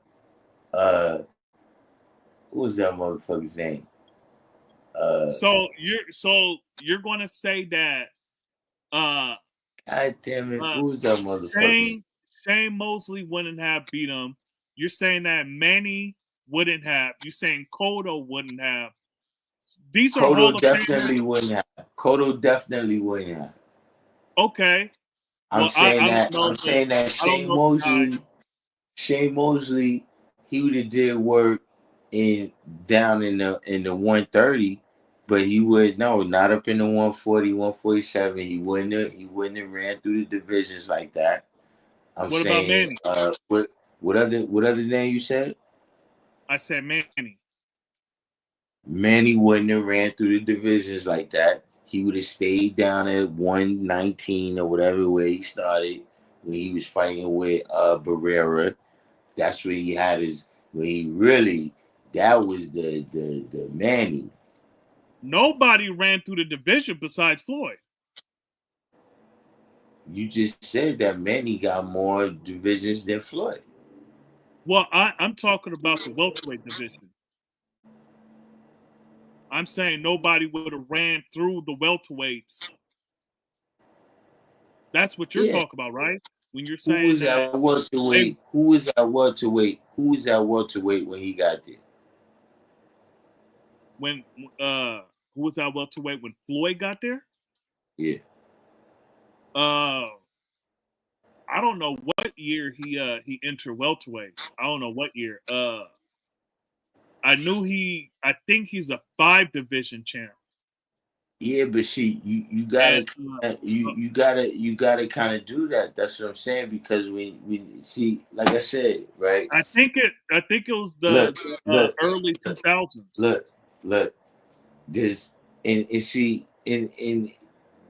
E: uh what was that motherfucker's name? Uh
A: So you're going to say that uh
E: God damn it,
A: uh
E: who was that motherfucker?
A: Shane Mosley wouldn't have beat him. You're saying that Manny wouldn't have. You're saying Cotto wouldn't have. These are Hall
E: Cotto
A: of Famers.
E: definitely wouldn't have. Cotto definitely wouldn't have.
A: Okay.
E: I'm
A: Well,
E: saying
A: I don't
E: that
A: know the I don't know the guy.
E: Shane Mosley, he would have did work in down in the 130, but he would no, not up in the 140, 147. He wouldn't have ran through the divisions like that. I'm
A: What about
E: saying
A: Manny?
E: what other name you said?
A: I said Manny.
E: Manny wouldn't have ran through the divisions like that. He would have stayed down at 119 or whatever where he started when he was fighting with Barrera. That's where he had his when he really that was the Manny.
A: Nobody ran through the division besides Floyd.
E: You just said that Manny got more divisions than Floyd.
A: Well, I'm talking about the welterweight division. I'm saying nobody would have ran through the welterweights. That's what you're
E: Yeah.
A: talking about, right? When you're
E: Who
A: saying
E: was
A: that
E: at
A: they
E: welterweight? Who was at welterweight? Who was at welterweight when he got there?
A: when who was that welterweight when Floyd got there?
E: Yeah.
A: Uh, I don't know what year he entered welterweight. I don't know what year. I think he's a 5 division champ.
E: Yeah, but see, you
A: And
E: gotta you gotta kind of do that. That's what I'm saying because we see, like I said, right?
A: I think it was
E: Look,
A: the
E: look,
A: early 2000s.
E: look, look. There's and see in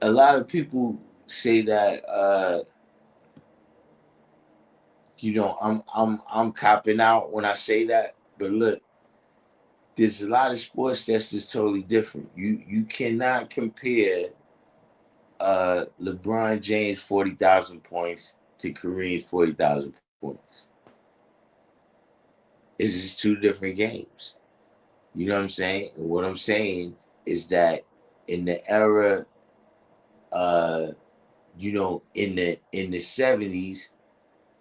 E: a lot of people say that I'm copping out when I say that, but look, there's a lot of sports that's just totally different. You cannot compare LeBron James 40,000 points to Kareem's 40,000 points. It's just two different games. You know what I'm saying? And what I'm saying is that in the era, uh, in the 70s,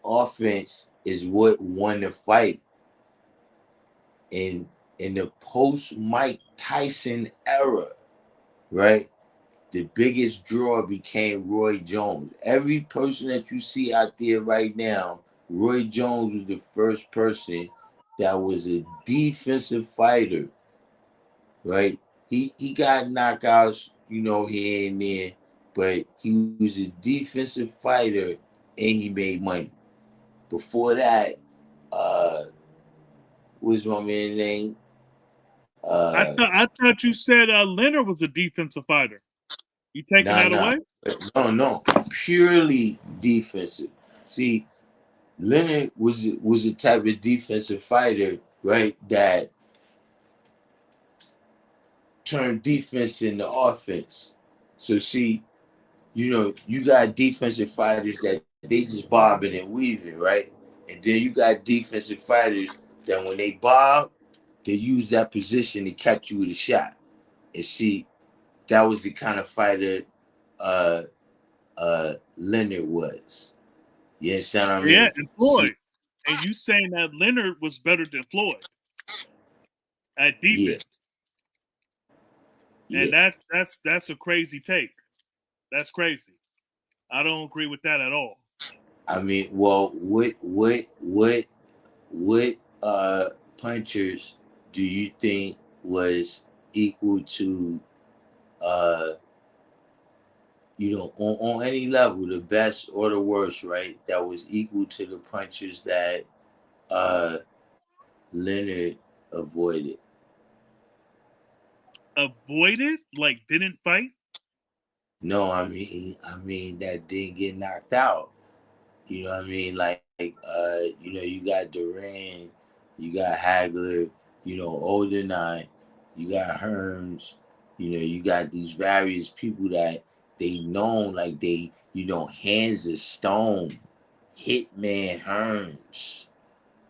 E: offense is what won the fight. In the post Mike Tyson era, right? The biggest draw became Roy Jones. Every person that you see out there right now, Roy Jones was the first person that was a defensive fighter, right? He got knockouts, here and there, but he was a defensive fighter and he made money. Before that, uh, what's my man name?
A: I thought you said Leonard was a defensive fighter. You taking
E: Nah,
A: that
E: nah,
A: away?
E: no, purely defensive. See, Leonard was a type of defensive fighter, right? That turned defense into offense. So see, you got defensive fighters that they just bobbing and weaving, right? And then you got defensive fighters that when they bob, they use that position to catch you with a shot. And see, that was the kind of fighter uh Leonard was. You understand what I
A: Yeah,
E: mean?
A: and
E: See,
A: Floyd. And you saying that Leonard was better than Floyd at
E: yeah,
A: defense. And
E: yeah.
A: that's a crazy take. That's crazy. I don't agree with that at all.
E: I mean, well, what punchers do you think was equal to uh on any level, the best or the worst, right? That was equal to the punchers that uh Leonard avoided.
A: Avoided, like didn't fight.
E: No, I mean that didn't get knocked out. You know what I mean? You got Duran, you got Hagler, Older Nine, you got Hearns, you got these various people that they known like they, hands of stone, Hitman Hearns.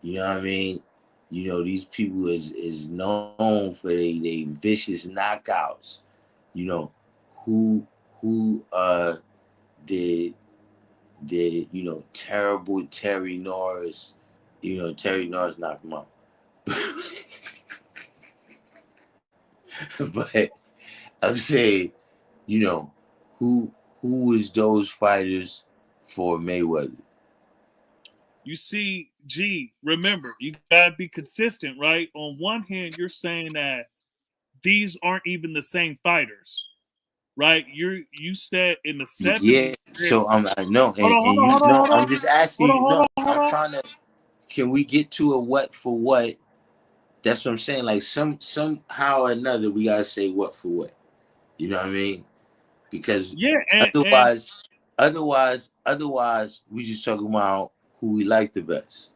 E: You know what I mean? These people is known for they vicious knockouts. You know, who did terrible Terry Norris. Terry Norris knocked him out. But I'm saying, you know, who is those fighters for Mayweather?
A: You see, remember, you gotta be consistent, right? On one hand, you're saying that these aren't even the same fighters, right? You said in the
E: Yeah.
A: 70s.
E: So I know,
A: Hold on,
E: and
A: hold on, hold on, hold on,
E: I'm just asking
A: hold on,
E: you.
A: hold
E: No,
A: on, hold
E: I'm
A: on.
E: trying to. Can we get to a what for what? That's what I'm saying. Like somehow or another, we gotta say what for what. You know what I mean? Because
A: Yeah, and
E: otherwise, we just talking about who we like the best.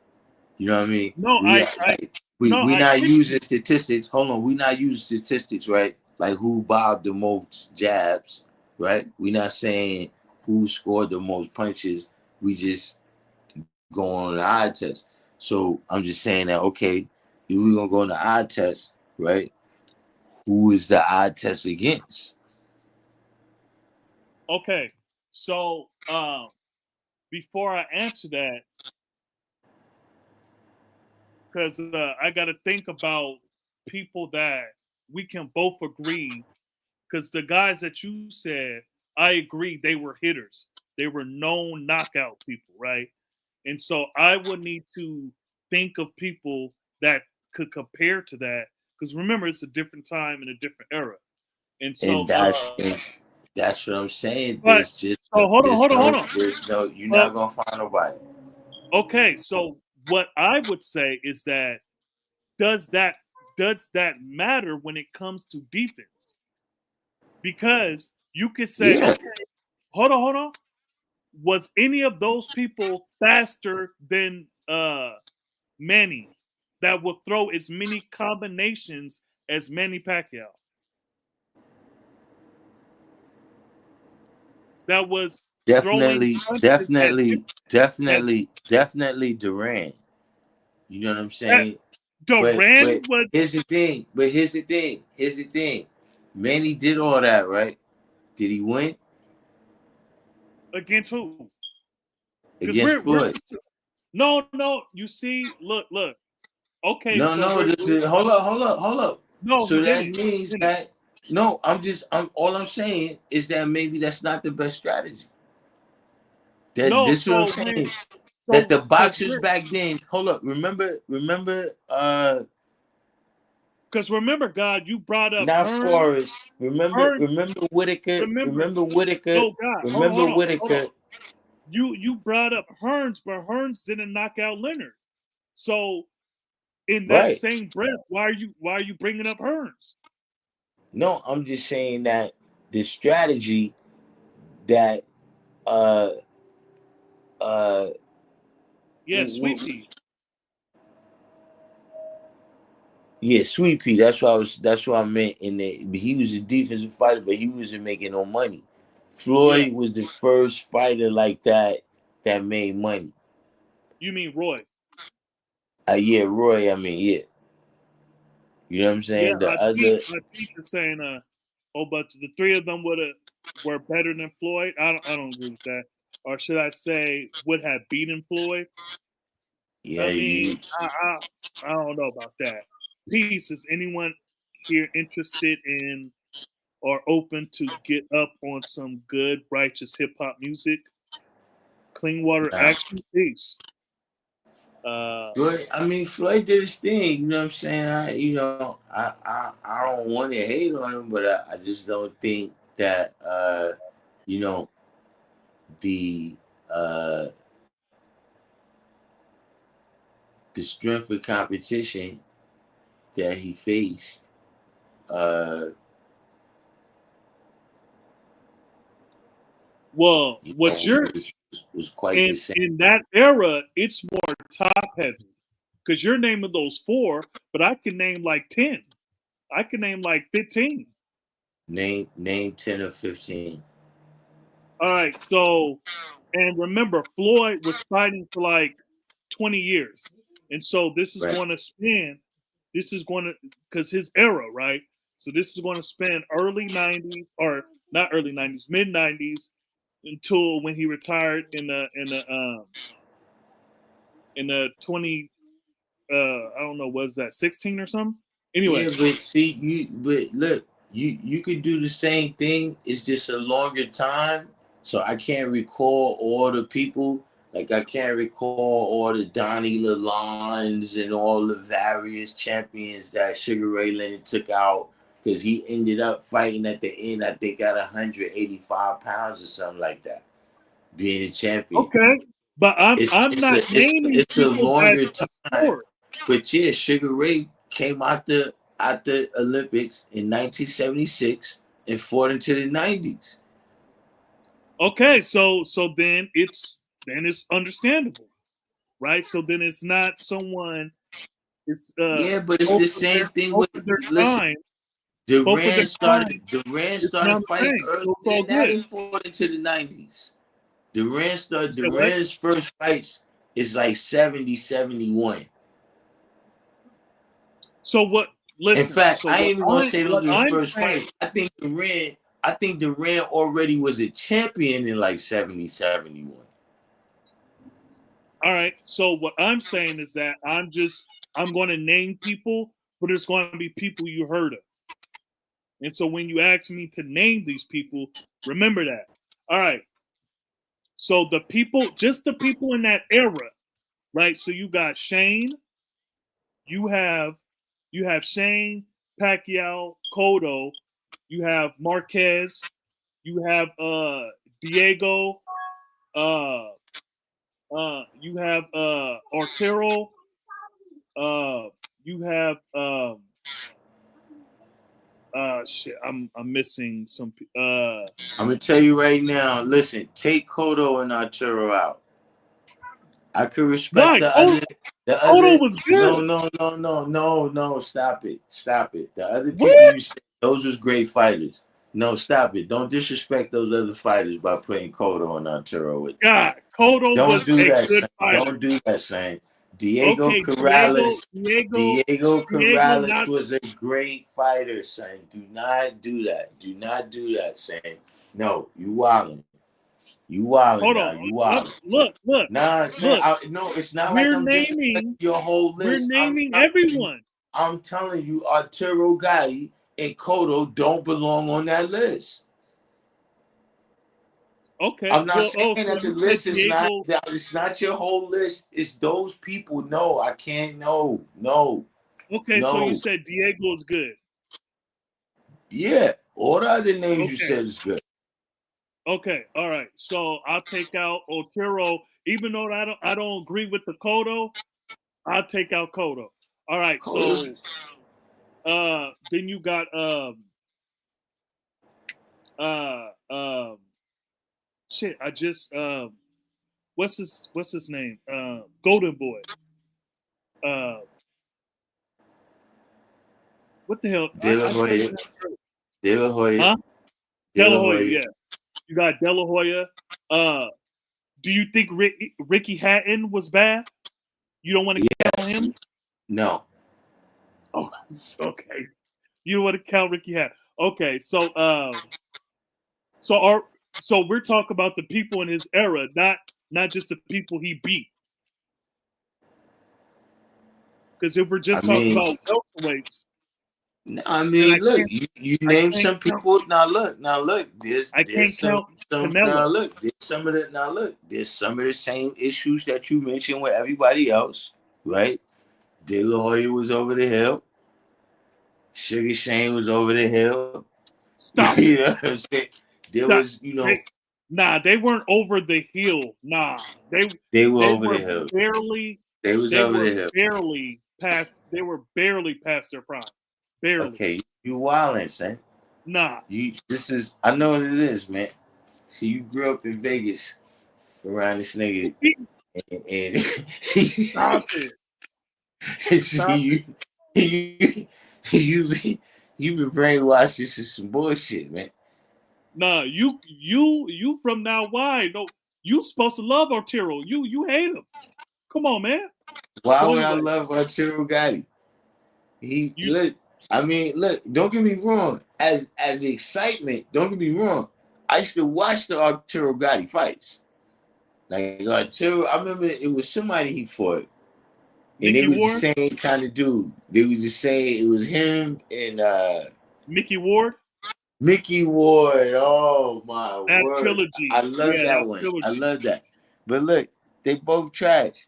E: You know what I mean?
A: no,
E: We like
A: no,
E: we
A: I
E: not
A: get you.
E: using statistics. Hold on, we not using statistics, right? Like who bobbed the most jabs, right? We not saying who scored the most punches. We just go on the eye test. So I'm just saying that okay, if we're gonna go on the eye test, right? Who is the eye test against?
A: Okay, so before I answer that, because I got to think about people that we can both agree. Because the guys that you said, I agree, they were hitters. They were known knockout people, right? And so I would need to think of people that could compare to that. Because remember, it's a different time and a different era. And so,
E: And that's what I'm saying.
A: but so hold on, hold on, hold on.
E: There's no, you're
A: But
E: not gonna find nobody.
A: okay, so what I would say is that does that does that matter when it comes to defense? Because you could say,
E: Yeah,
A: okay, hold on. Was any of those people faster than Manny that would throw as many combinations as Manny Pacquiao? That was throwing
E: definitely,
A: punches
E: definitely,
A: at
E: definitely, definitely Durant. You know what I'm
A: that
E: saying? but
A: was
E: here's the thing. Manny did all that, right? Did he win
A: against who? Because
E: against
A: we're
E: Floyd?
A: no. You see, look. Okay,
E: No,
A: so
E: no. This is hold up.
A: no, he
E: So that
A: didn't.
E: means that no. I'm all I'm saying is that maybe that's not the best strategy. That
A: No,
E: this is what I'm
A: so when
E: saying. That the
A: because
E: boxers back then. Hold up. Remember.
A: remember, God, you brought up
E: Not
A: Hearn.
E: Forrest. Remember.
A: Hearn,
E: Remember Whitaker.
A: remember?
E: Remember Whitaker.
A: No, God,
E: Remember
A: hold on.
E: Whitaker.
A: You brought up Hearns, but Hearns didn't knock out Leonard. So in that
E: Right.
A: same breath, why are you bringing up Hearns?
E: No, I'm just saying that the strategy that uh
A: Yeah, Sweet Pea.
E: yeah, Sweet Pea. That's what I meant. He was a defensive fighter, but he wasn't making no money.
A: Yeah,
E: Floyd was the first fighter like that made money.
A: you mean Roy?
E: Yeah, Roy. I mean, yeah. You know what I'm
A: Yeah,
E: saying? The other,
A: I think is saying oh, but the three of them were better than Floyd. I don't agree with that. Or should I say would have beaten Floyd?
E: yeah,
A: I mean,
E: you.
A: I don't know about that. Peace. Is anyone here interested in or open to get up on some good righteous hip hop music? Clean water
E: Nah.
A: action. Peace. Uh,
E: Floyd, I mean, Floyd did his thing. You know what I'm saying? I don't want to hate on him, but I just don't think that you know, the uh the strength of competition that he faced, uh,
A: well, what you're
E: was quite the same.
A: in that era, it's more top heavy because you're naming those four, but I can name like 10. I can name like 15.
E: Name 10 or 15.
A: All right, so and remember, Floyd was fighting for like 20 years, and so this is
E: Right.
A: going to span. This is going to because his era, right? So this is going to span early 90s or not early 90s, mid 90s until when he retired in the 20 I don't know, was that 16 or something? Anyway,
E: Yeah, but see, but look, you could do the same thing. It's just a longer time. So I can't recall all the people. Like I can't recall all the Donnie Lalondes and all the various champions that Sugar Ray Leonard took out because he ended up fighting at the end. I think at 185 pounds or something like that, being a champion.
A: okay, but I'm
E: It's
A: not
E: a
A: naming
E: it's a
A: people that
E: longer time.
A: scored.
E: But yeah, Sugar Ray came out the Olympics in 1976 and fought into the 90s.
A: Okay, so then it's understandable, right? So then it's not someone it's
E: Yeah, but it's
A: both
E: the
A: of their
E: same thing
A: both
E: with
A: of their
E: listen.
A: time, both of their
E: Duran
A: time
E: started Duran
A: is
E: started
A: around the
E: fighting
A: same.
E: earlier
A: So it's all
E: than that
A: good.
E: and fought into the 90s.
A: You said what?
E: Duran's first fights is like 70, 71.
A: So what
E: In
A: listen,
E: fact,
A: so
E: I ain't even gonna say those
A: what
E: are his
A: I'm
E: first
A: saying,
E: fights. I think Duran already was a champion in like 70, 71.
A: all right, so what I'm saying is that I'm gonna name people, but it's gonna be people you heard of. And so when you ask me to name these people, remember that. All right. So just the people in that era, right? So you got Shane, you have Shane, Pacquiao, Cotto, you have Marquez, you have Diego, uh you have Arturo, uh you have shit, I'm missing some
E: I'm gonna tell you right now. Listen, take Kodo and Arturo out. I could respect
A: why?
E: the other. The
A: Cotto
E: other.
A: was
E: No,
A: good.
E: no, no, no, no, no. Stop it. Stop it. The other people you
A: What?
E: said, those was great fighters. No, stop it. Don't disrespect those other fighters by putting Kodo and Arturo with.
A: God, Cotto
E: Don't
A: was
E: do
A: a
E: that,
A: good
E: son.
A: fighter.
E: Don't do that, son. Diego
A: Okay,
E: Corrales.
A: Diego,
E: Diego
A: Diego,
E: Corrales
A: not
E: was a great fighter, son. Do not do that. Do not do that, son. No, you wildin'. You wildin'
A: hold
E: now.
A: on.
E: You wildin'.
A: Look,
E: Nah, son.
A: look.
E: No, it's not like
A: We're
E: I'm just
A: naming,
E: your whole
A: we're
E: list.
A: naming everyone.
E: I'm telling you, Arturo Gatti and Cotto don't belong on that list.
A: Okay.
E: I'm not
A: Well,
E: saying
A: so
E: that the
A: you said
E: list is not
A: Diego.
E: that it's not your whole list. It's those people. No, I can't. No.
A: Okay, so you said Diego is good.
E: Yeah, all the other names you
A: Okay.
E: said is good.
A: Okay. All right. So I'll take out Otero, even though I don't agree with the Kodo. I'll take out Kodo. All right. So then you got uh um shit. I just what's his name? Golden Boy. Uh, what the hell?
E: De La
A: I said
E: Hoya,
A: that first.
E: De La Hoya,
A: Huh?
E: De
A: De
E: La
A: La Hoya.
E: Hoya.
A: Yeah. You got De La Hoya. Do you think Ricky Hatton was bad? You don't want to count
E: Yes.
A: him?
E: No.
A: Oh, okay. You don't want to count Ricky Hatton. Okay, so we're talking about the people in his era, not just the people he beat. Because if we're
E: I
A: just talking
E: mean,
A: about welterweights, then
E: look, you
A: I
E: name
A: can't
E: some
A: count
E: people. Now look. There's
A: I
E: there's
A: can't
E: some
A: count
E: some now
A: Canelo.
E: look. There's some of the now look. There's some of the same issues that you mentioned with everybody else, right? De La Hoya was over the hill. Sugar Shane was over the hill.
A: Stop
E: You
A: it.
E: know what I'm saying? There
A: Stop.
E: was,
A: They weren't over the hill. Nah,
E: they were
A: they
E: over
A: were
E: the hill.
A: barely
E: They was
A: they
E: over
A: were
E: the hill.
A: barely past they were barely past their prime. Barely.
E: Okay, you wildin', son.
A: Nah.
E: I know what it is, man. See, you grew up in Vegas around this nigga, and
A: Stop it. Stop it.
E: see you been brainwashed into some bullshit, man.
A: Nah, you from now why? No, you supposed to love Otero. You hate him. Come on, man.
E: Why
A: So
E: would I
A: anyway,
E: love Arturo Gatti? He
A: you
E: look. I mean, look. Don't get me wrong. As excitement, don't get me wrong. I used to watch the Arturo Gatti fights. Like Arturo, I remember it was somebody he fought, and
A: Mickey
E: it was the
A: Ward?
E: same kind of dude. They was the same. It was him and
A: Mickey Ward?
E: Mickey Ward. Oh my
A: That
E: word! I
A: trilogy.
E: love
A: Yeah,
E: that
A: that
E: one. I
A: trilogy.
E: love that. But look, they both trash.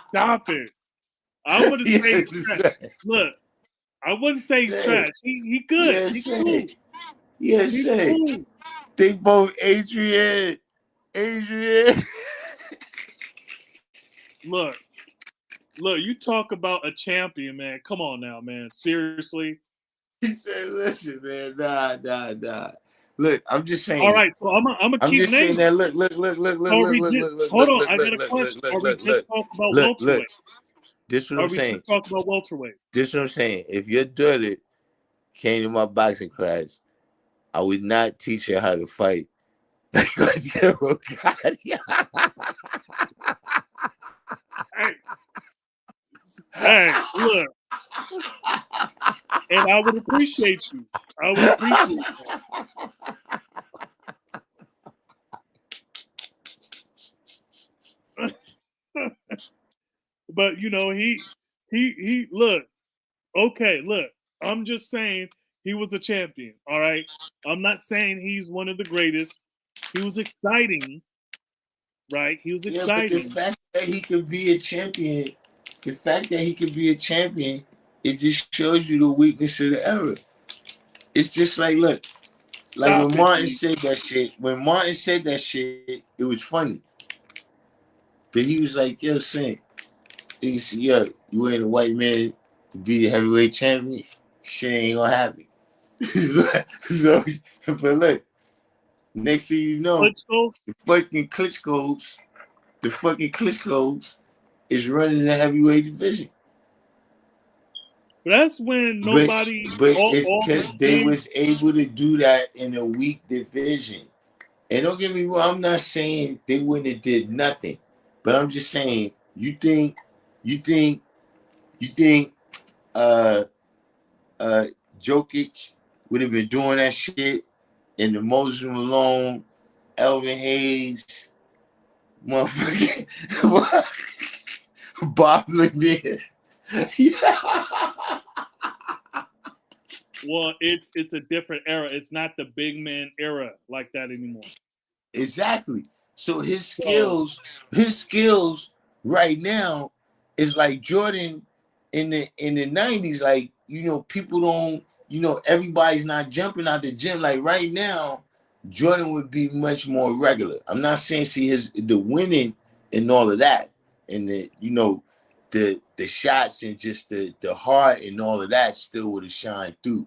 A: Stop it. I wouldn't say
E: Yes,
A: he's trash. Look, I wouldn't say he's
E: say,
A: trash. He good.
E: yes,
A: He
E: say,
A: cool.
E: yes,
A: He's
E: say.
A: cool.
E: They both Adrian.
A: Look, you talk about a champion, man. Come on now, man. Seriously.
E: He said, "Listen, man, nah. Look, I'm just
A: All
E: saying.
A: right, so I'm gonna
E: I'm
A: keep
E: just saying
A: naming.
E: that. Look,
A: Are we just hold on? I got a question. Are we just talking about
E: look.
A: welterweight?
E: This is what
A: Are
E: I'm
A: we
E: saying.
A: just talking about welterweight?
E: This is what I'm saying. If your daughter came to my boxing class, I would not teach her how to fight.
A: Hey, hey, look, and I would appreciate you. I would appreciate that. But he look, okay, look, I'm just saying he was a champion, all right? I'm not saying he's one of the greatest. He was exciting, right? He was
E: Yeah, but the
A: exciting.
E: fact that he could be a champion, it just shows you the weakness of the era. It's just like, look, like
A: Stop
E: when
A: it,
E: Martin
A: B.
E: said that shit. When Martin said that shit, it was funny. But he was like, yo, son, he said, yo, you ain't a white man to be the heavyweight champion. Shit ain't gonna happen. so, but look, next thing you know,
A: Klitschko,
E: the fucking Klitschko's is running the heavyweight division.
A: but that's when
E: But
A: nobody,
E: it's
A: all the
E: because they
A: big,
E: was able to do that in a weak division. And don't get me wrong, I'm not saying they wouldn't have did nothing. But I'm just saying, you think uh uh Jokic would have been doing that shit in the Moses Malone, Elvin Hayes, motherfucking Bob Lanier.
A: Well, it's a different era. It's not the big man era like that anymore.
E: Exactly. So
A: So
E: his skills right now is like Jordan in the 90s. Like, people don't, everybody's not jumping out the gym. Like right now, Jordan would be much more regular. I'm not saying the winning and all of that, and the shots and just the heart and all of that still would have shined through.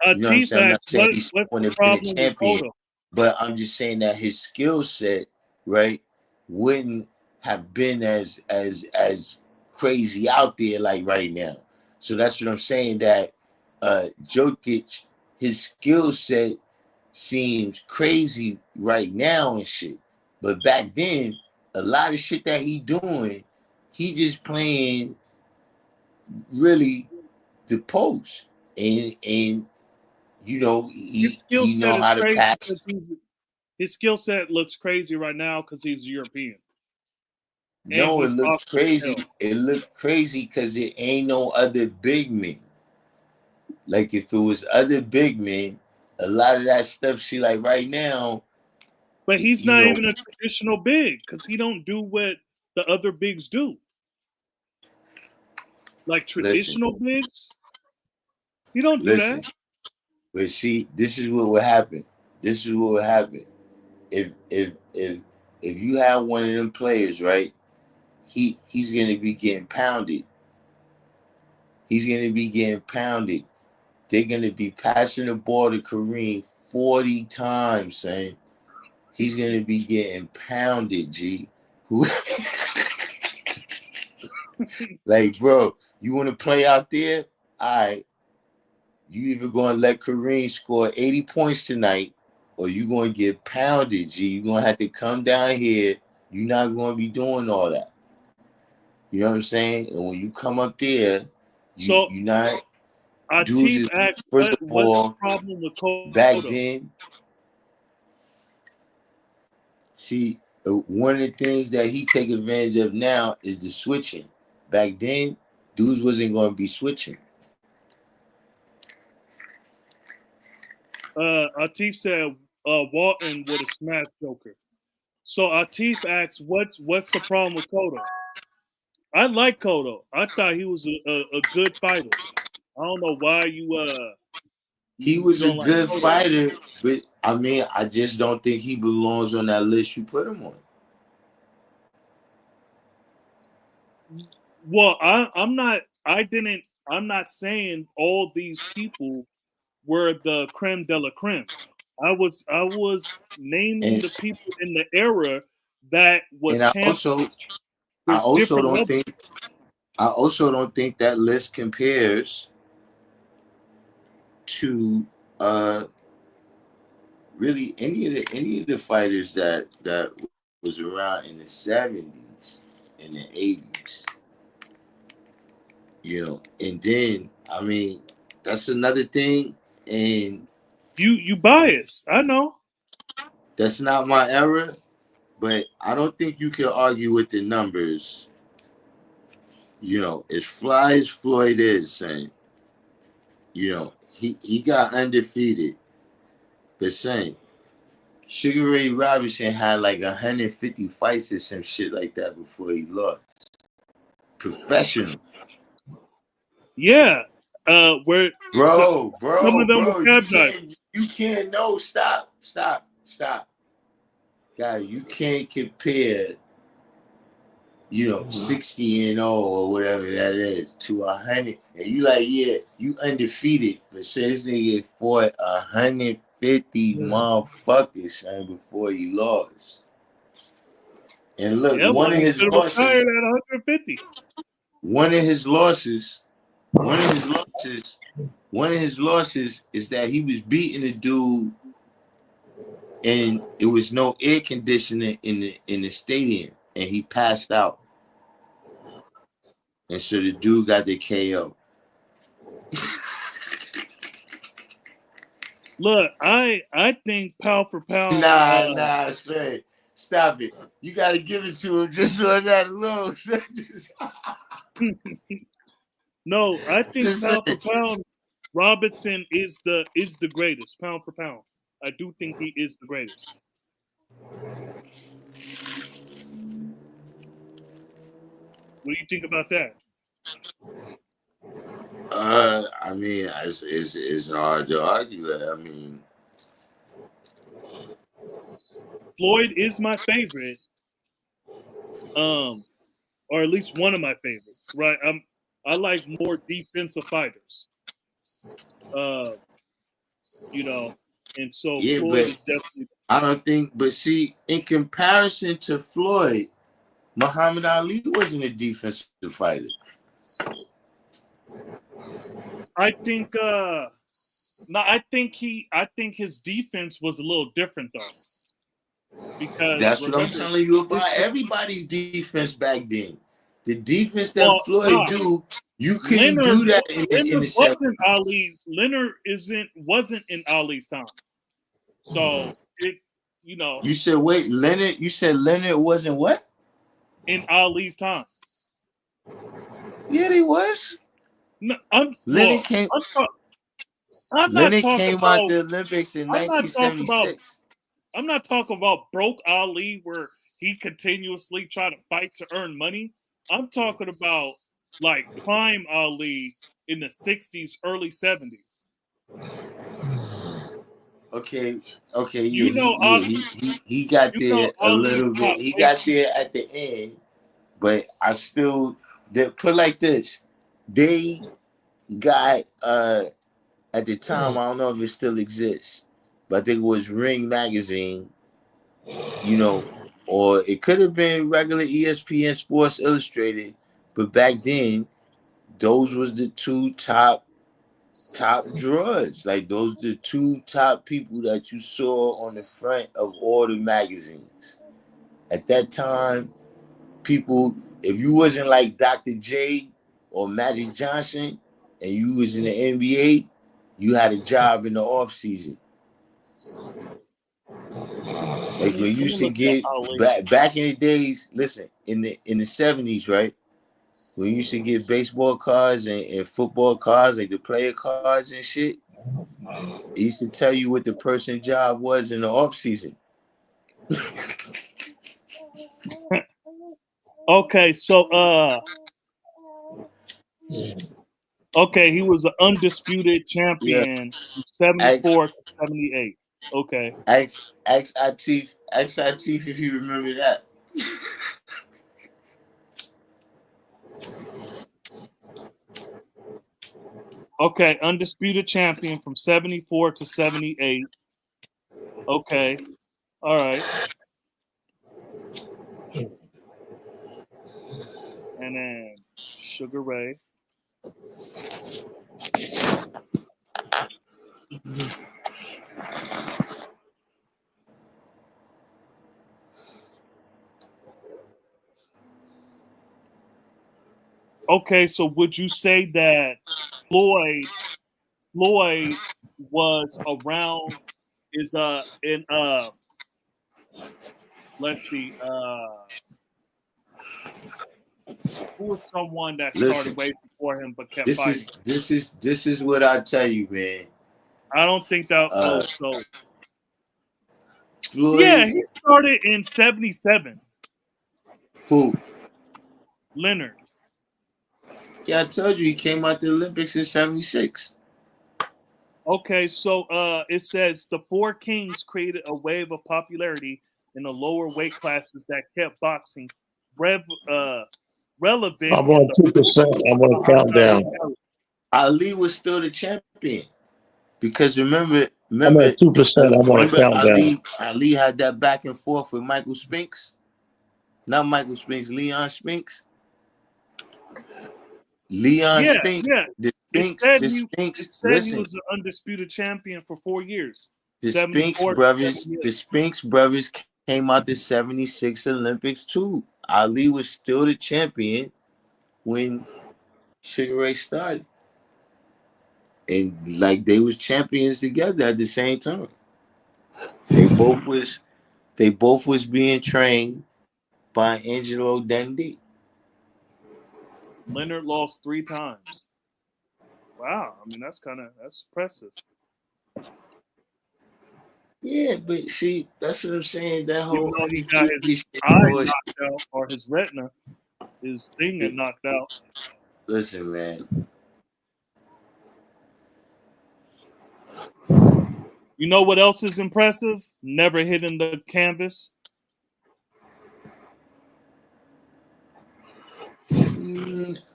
E: You know what I'm saying? I'm not
A: T-Facts,
E: saying he
A: what's the
E: wouldn't have been a
A: problem with
E: champion,
A: Kodo?
E: but I'm just saying that his skill set, right, wouldn't have been as crazy out there like right now. So that's what I'm saying, that Jokic, his skill set seems crazy right now and shit. But back then, a lot of shit that he doing, he just playing really the post. And
A: His skill
E: he
A: set
E: know
A: is
E: how to
A: crazy
E: pass.
A: because his skill set looks crazy right now because he's European and
E: No, it
A: he's
E: looked
A: awesome as
E: crazy.
A: hell.
E: It looked crazy because it ain't no other big men. Like if it was other big men, a lot of that stuff, see, like right now,
A: But he's
E: you
A: not
E: know,
A: even a traditional big because he don't do what the other bigs do. Like
E: listen,
A: traditional bigs, he don't do
E: listen.
A: that.
E: But see, this is what would happen. This is what would happen. If you have one of them players, right? He's gonna be getting pounded. He's gonna be getting pounded. They're gonna be passing the ball to Kareem 40 times, saying he's gonna be getting pounded, G. Like, bro, you wanna play out there? All right. You either gonna let Kareem score 80 points tonight, or you gonna get pounded, G. You're gonna have to come down here. You're not gonna be doing all that. You know what I'm saying? And when you come up there,
A: So
E: you not dudes
A: Atif
E: is,
A: asked,
E: first of
A: what's the
E: all,
A: problem with
E: back
A: Kodo?
E: then, see, one of the things that he take advantage of now is the switching. Back then, dudes wasn't gonna be switching.
A: Atif said Walton would have smashed Joker. So Atif asks, what's the problem with Kodo? I like Kodo. I thought he was a good fighter. I don't know why
E: He
A: you
E: was a
A: don't like
E: good
A: Kodo.
E: fighter, but I mean, I just don't think he belongs on that list you put him on.
A: Well, I'm not. I didn't. I'm not saying all these people were the creme de la creme. I was naming
E: And
A: the people in the era that was
E: and
A: champion.
E: I
A: There's
E: also
A: different
E: don't
A: levels.
E: think that list compares to really any of the fighters that was around in the 70s and the 80s. And then I mean, that's another thing, and
A: You biased. I know.
E: that's not my era, but I don't think you can argue with the numbers. As fly as Floyd is saying, he got undefeated, but saying Sugar Ray Robinson had like 150 fights or some shit like that before he lost. Professional.
A: Yeah. Where
E: Bro,
A: some of them were
E: you
A: cab drivers.
E: can't, no, stop. Guys, you can't compare, 60-0 or whatever that is to 100. And you like, yeah, you undefeated, but say this nigga fought 150 motherfuckers, son, before he lost. And look,
A: Yeah, well, he should have retired at 150.
E: one of his losses, one of his losses is that he was beating a dude and it was no air conditioning in the stadium. and he passed out. And so the dude got the KO.
A: Look, I think pound for pound.
E: Nah, say, stop it. You got to give it to him just on that alone.
A: No, I think
E: Just
A: pound for
E: say,
A: pound, Robinson is the greatest pound for pound. I do think he is the greatest. What do you think about that?
E: I mean, it's hard to argue that. I mean,
A: Floyd is my favorite, or at least one of my favorites. Right? I like more defensive fighters. You know, and so
E: yeah,
A: Floyd
E: but
A: is definitely.
E: I don't think. But see, in comparison to Floyd, Muhammad Ali wasn't a defensive fighter.
A: I think. No, I think his defense was a little different though, because
E: That's what I'm
A: remember,
E: telling you about
A: his
E: everybody's defense back then. The defense that
A: well,
E: Floyd do, you couldn't
A: Leonard
E: do that in
A: Leonard
E: the 70s.
A: wasn't Ali. Leonard wasn't in Ali's time. So it,
E: You said wait, Leonard. You said Leonard wasn't what?
A: in Ali's time.
E: Yeah, he was.
A: No,
E: Leonard came.
A: I'm not
E: Leonard
A: talking
E: came out
A: about.
E: the Olympics in
A: I'm not talking about.
E: 1976.
A: I'm not talking about broke Ali where he continuously tried to fight to earn money. I'm talking about like prime Ali in the 60s, early 70s.
E: Okay,
A: You know Ali.
E: he got
A: You know
E: there a
A: Ali
E: little bit.
A: fought
E: He
A: way
E: got there at the end, but I still put like this. They got at the time, I don't know if it still exists, but I think it was Ring Magazine, or it could have been regular ESPN Sports Illustrated, but back then, those was the two top drawers. Like those the two top people that you saw on the front of all the magazines. At that time, people, if you wasn't like Dr. J or Magic Johnson and you was in the NBA, you had a job in the off season. Like when you
A: let me
E: used to
A: look at
E: get
A: Ali.
E: back in the days, listen, in the 70s, right? When you used to get baseball cards and football cards, like the player cards and shit, it used to tell you what the person's job was in the off season.
A: Okay, so okay, he was an undisputed
E: Yeah.
A: champion from 74 to 78. Okay.
E: Ask Atif if you remember that.
A: Okay, undisputed champion from 74 to 78. Okay. All right. And then Sugar Ray. Okay, so would you say that Floyd was around let's see, who was someone that started
E: Listen,
A: way before him but kept
E: this
A: fighting?
E: is what I tell you, man.
A: I don't think that so yeah,
E: Floyd,
A: he started in 77.
E: who?
A: Leonard.
E: Yeah, I told you he came out the Olympics in 76.
A: Okay, so it says the Four Kings created a wave of popularity in the lower weight classes that kept boxing relevant
D: I'm
A: in
D: on
A: the
D: 2%. I'm on a countdown.
E: Ali was still the champion because remember,
D: I'm at 2%. I'm on a countdown.
E: Ali had that back and forth with Michael Spinks, not Michael Spinks, Leon Spinks.
A: Yeah.
E: The
A: It
E: Spinks.
A: said he
E: Listen,
A: was the undisputed champion for 4 years.
E: the
A: 74 to 78.
E: Spinks brothers came out the 76 Olympics too. Ali was still the champion when Sugar Ray started, and like they was champions together at the same time. They both was being trained by Angelo Dundee.
A: Leonard lost 3 times. Wow, I mean that's impressive.
E: Yeah, but see, that's what I'm saying. That
A: Even
E: whole
A: though he got his
E: undefeated shit
A: eye
E: bullshit.
A: knocked out or his retina, his thing got knocked out.
E: Listen, man.
A: You know what else is impressive? Never hitting the canvas.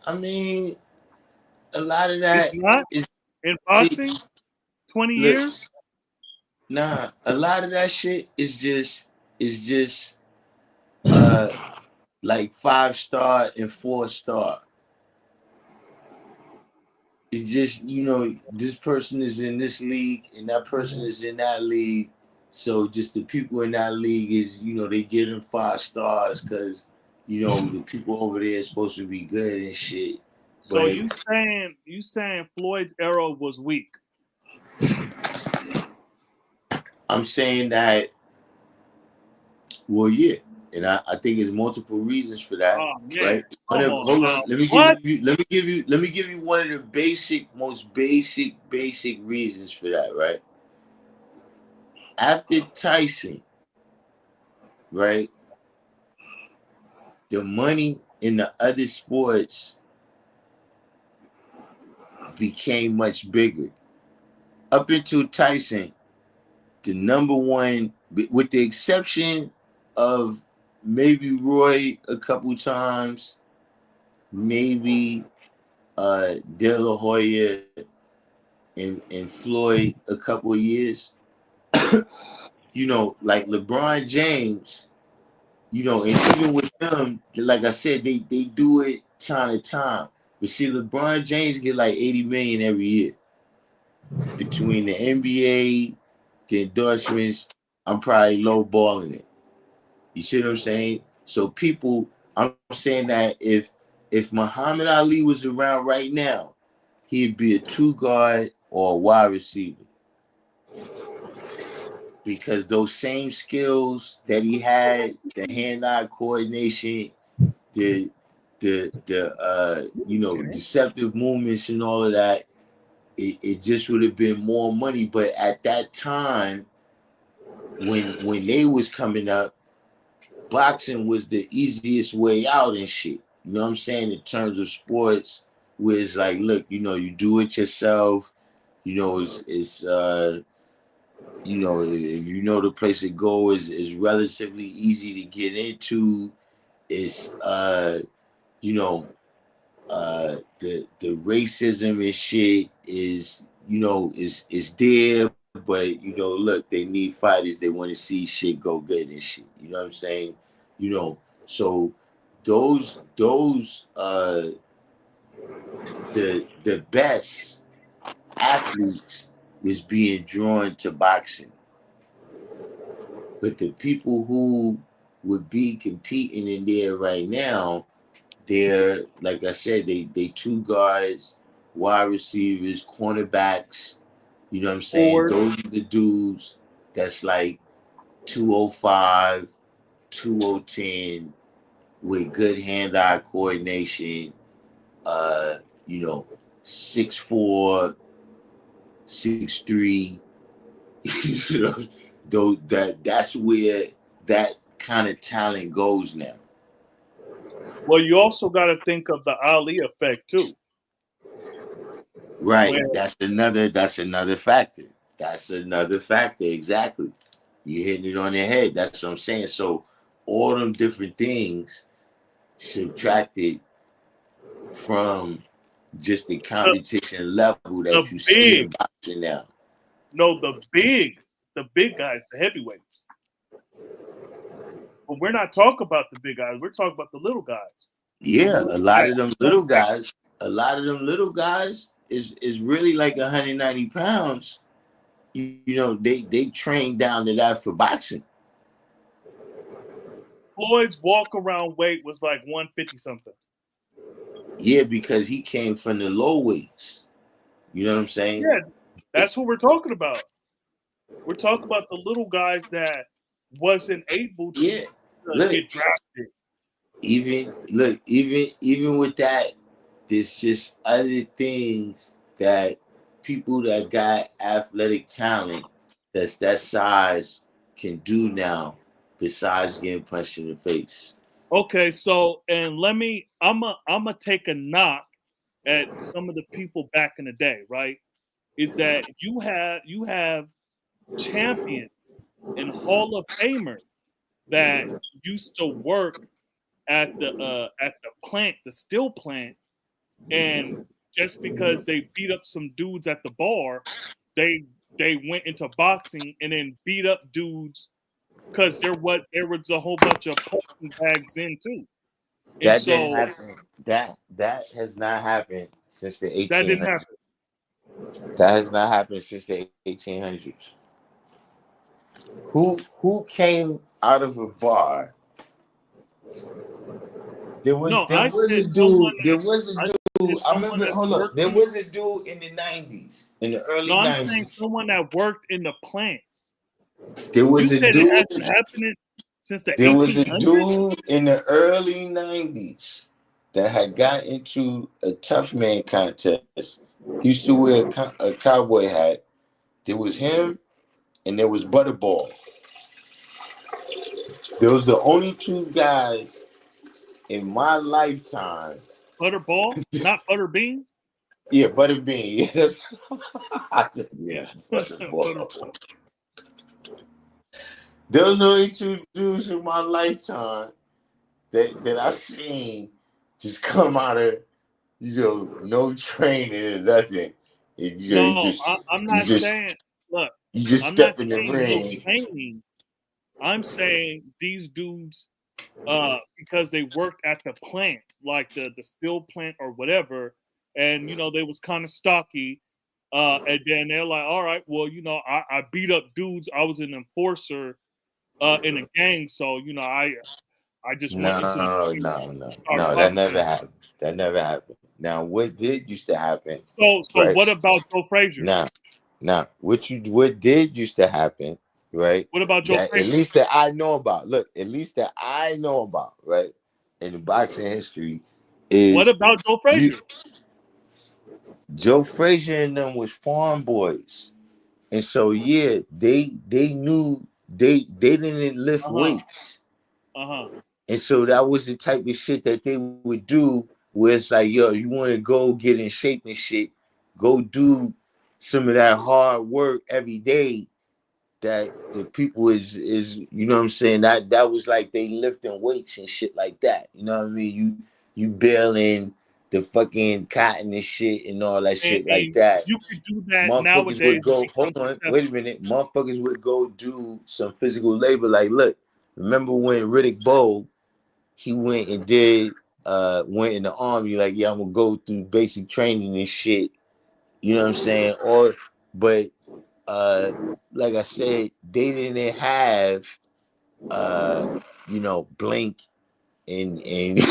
E: I mean, a lot of
A: It's
E: that
A: not
E: is
A: in
E: see.
A: boxing. 20
E: Look,
A: years.
E: nah, a lot of that shit is just uh like 5-star and 4-star. It's just, this person is in this league and that person is in that league. So just the people in that league is, they get them 5 stars because, the people over there is supposed to be good and shit.
A: So
E: But
A: you saying Floyd's era was weak?
E: I'm saying that, well, yeah. And I think there's multiple reasons for that,
A: Oh man,
E: right?
A: come on
E: Hold
A: now.
E: on.
A: What?
E: Let me give you one of the most basic reasons for that, right? After Tyson, right? The money in the other sports became much bigger. Up until Tyson, the number one, with the exception of maybe Roy a couple times, maybe De La Hoya and Floyd a couple of years, like LeBron James, and even with them, like I said, they do it time to time. But see, LeBron James get like 80 million every year between the NBA, the endorsements. I'm probably low balling it. You see what I'm saying? So I'm saying that if Muhammad Ali was around right now, he'd be a 2 guard or a wide receiver because those same skills that he had, the hand-eye coordination, the deceptive movements and all of that, it just would have been more money. But at that time, when they was coming up, boxing was the easiest way out and shit. You know what I'm saying? In terms of sports, where it's like, look, you do it yourself. If you know the place to go is relatively easy to get into. It's the racism and shit is there, but look, they need fighters. They want to see shit go good and shit. You know what I'm saying? So those the best athletes was being drawn to boxing, but the people who would be competing in there right now, they're, like I said, they 2 guards, wide receivers, cornerbacks. You know what I'm saying?
A: Forward.
E: Those are the dudes that's like 205, 2010 with good hand-eye coordination. Uh, you know, 6'4", 6'3". You know, though that's where that kind of talent goes now.
A: Well, you also got to think of the Ali effect too.
E: Right.
A: Where
E: That's another factor. That's another factor. Exactly. You hitting it on the head. That's what I'm saying. So all them different things subtracted from just the
A: the,
E: competition level
A: the
E: that you see
A: big,
E: in boxing now.
A: no, the big guys, the heavyweights. But we're not talking about the big guys. We're talking about the little guys.
E: Yeah, a
A: Like,
E: lot of them
A: you know
E: little guys, is really like 190 pounds. They train down to that for boxing.
A: Floyd's walk around weight was like 150 something.
E: Yeah, because he came from the low weights. You know what I'm saying?
A: Yeah, that's what we're talking about. We're talking about the little guys that wasn't able to
E: Yeah. Look,
A: get drafted.
E: even with that, there's just other things that people that got athletic talent that's that size can do now besides getting punched in the face.
A: Okay, so and I'm a take a knock at some of the people back in the day, right? Is that you have champions and Hall of Famers that used to work at the plant, the steel plant, and just because they beat up some dudes at the bar, they they went into boxing and then beat up dudes because there was a whole bunch of punching bags in too. And
E: That didn't
A: so
E: happen. That has not happened since the
A: that didn't
E: 1800s.
A: happen.
E: That has not happened since the 1800s. Who came out of a bar? There was
A: No,
E: there
A: I
E: was
A: said
E: a
A: someone
E: dude. There
A: that
E: was a
A: I said
E: dude. I
A: someone
E: remember.
A: that
E: Hold up.
A: worked
E: There
A: in the
E: was a dude in the 90s, in the
A: no,
E: early
A: I'm saying
E: 90s.
A: someone that worked in the plants.
E: There
A: You
E: was a
A: said it
E: dude.
A: hasn't happened since the
E: There was a
A: 1800s?
E: dude in the early 90s that had got into a tough man contest. He used to wear a cowboy hat. There was him and there was Butterball. There was the only two guys in my lifetime.
A: Butterball, not Butterbean?
E: Yeah, Butterbean. Yeah, that's
A: Yeah.
E: Butterball.
A: Butterball.
E: Those are only two dudes in my lifetime that I seen just come out of no training or nothing. And,
A: No, I'm not saying look,
E: you just
A: I'm not
E: step in the
A: saying no
E: ring.
A: training. I'm saying these dudes, because they worked at the plant, like the steel plant or whatever, and they was kind of stocky. And then they're like, all right, well, I beat up dudes. I was an enforcer in a gang, so I just went into the
E: No,
A: gym
E: no,
A: and
E: no,
A: started
E: no. That
A: boxing.
E: never happened. That never happened. Now, what did used to happen?
A: So
E: Right
A: what about Joe Frazier?
E: now, what did used to happen? Right.
A: What about Joe
E: That at
A: Frazier?
E: least that I know about. Look, at least that I know about. Right. In the boxing history,
A: What
E: is
A: about Joe
E: you
A: Frazier?
E: Joe Frazier and them was farm boys. And so yeah, they knew they didn't lift
A: Uh huh.
E: weights.
A: Uh huh.
E: And so that was the type of shit that they would do where it's like, yo, you want to go get in shape and shit, go do some of that hard work every day that the people is you know what I'm saying? That was like they lifting weights and shit like that. You know what I mean? You baling the fucking cotton and shit and all that shit like
A: And
E: that.
A: you could do that
E: Motherfuckers would
A: nowadays and
E: go,
A: become
E: hold on, wait a
A: successful.
E: minute. Motherfuckers would go do some physical labor. Like, look, remember when Riddick Bowe, he went in the army, like, yeah, I'm gonna go through basic training and shit. You know what I'm saying? But uh, like I said, they didn't have uh, Blink and you know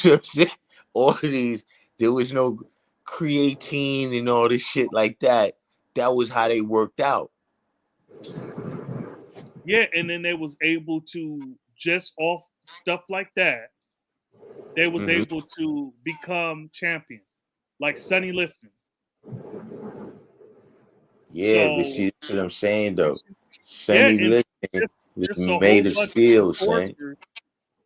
E: what I'm saying? All of these, there was no creatine and all this shit like that. That was how they worked out.
A: Yeah, and then they was able to just off stuff like that. They was
E: Mm-hmm.
A: able to become champion, like Sonny Liston.
E: Yeah, but
A: So
E: see, that's what I'm saying though.
A: yeah,
E: Sonny
A: and
E: Liston
A: just
E: was
A: just a whole
E: made of
A: bunch of
E: steel, son.
A: enforcers,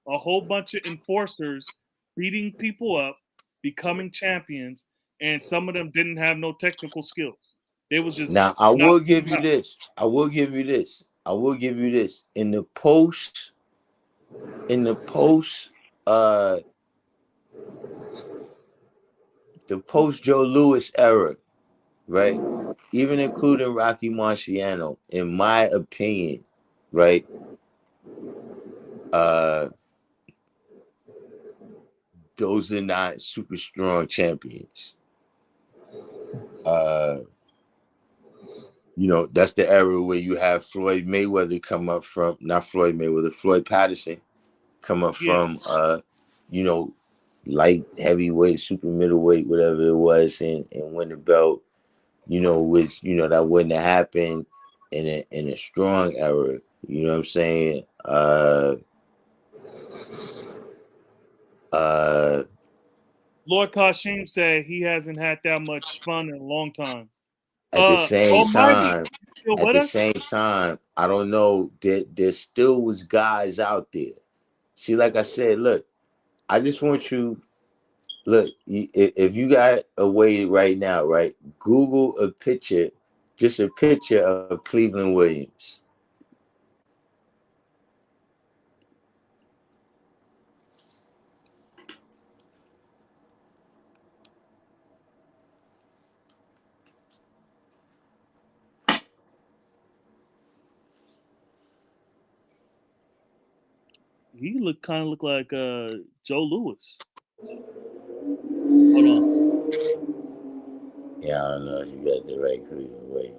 A: a whole bunch of enforcers beating people up, becoming champions, and some of them didn't have no technical skills. They was just
E: Now I will
A: knocking
E: give
A: them
E: you
A: out.
E: this. I will give you this. I will give you this. In the post, uh, the post Joe Louis era, right? Even including Rocky Marciano, in my opinion, right? Uh, those are not super strong champions. Uh, that's the era where you have Floyd Mayweather come up from, not Floyd Mayweather, Floyd Patterson. coming
A: Yeah.
E: from you know, light, heavyweight, super middleweight, whatever it was, and win the belt. You know, which that wouldn't have happened in a strong era. You know what I'm saying? Uh,
A: Lord Kashim said he hasn't had that much fun in a long time.
E: at the same
A: Almighty,
E: time,
A: you still
E: at
A: with
E: the
A: us?
E: same time, I don't know. There still was guys out there. See, like I said, look, I just want you. Look, if you got a way right now, right? Google a picture, just a picture of Cleveland Williams.
A: He kind of look like Joe Louis. Hold on.
E: Yeah, I don't know if you got the right Cleveland Williams.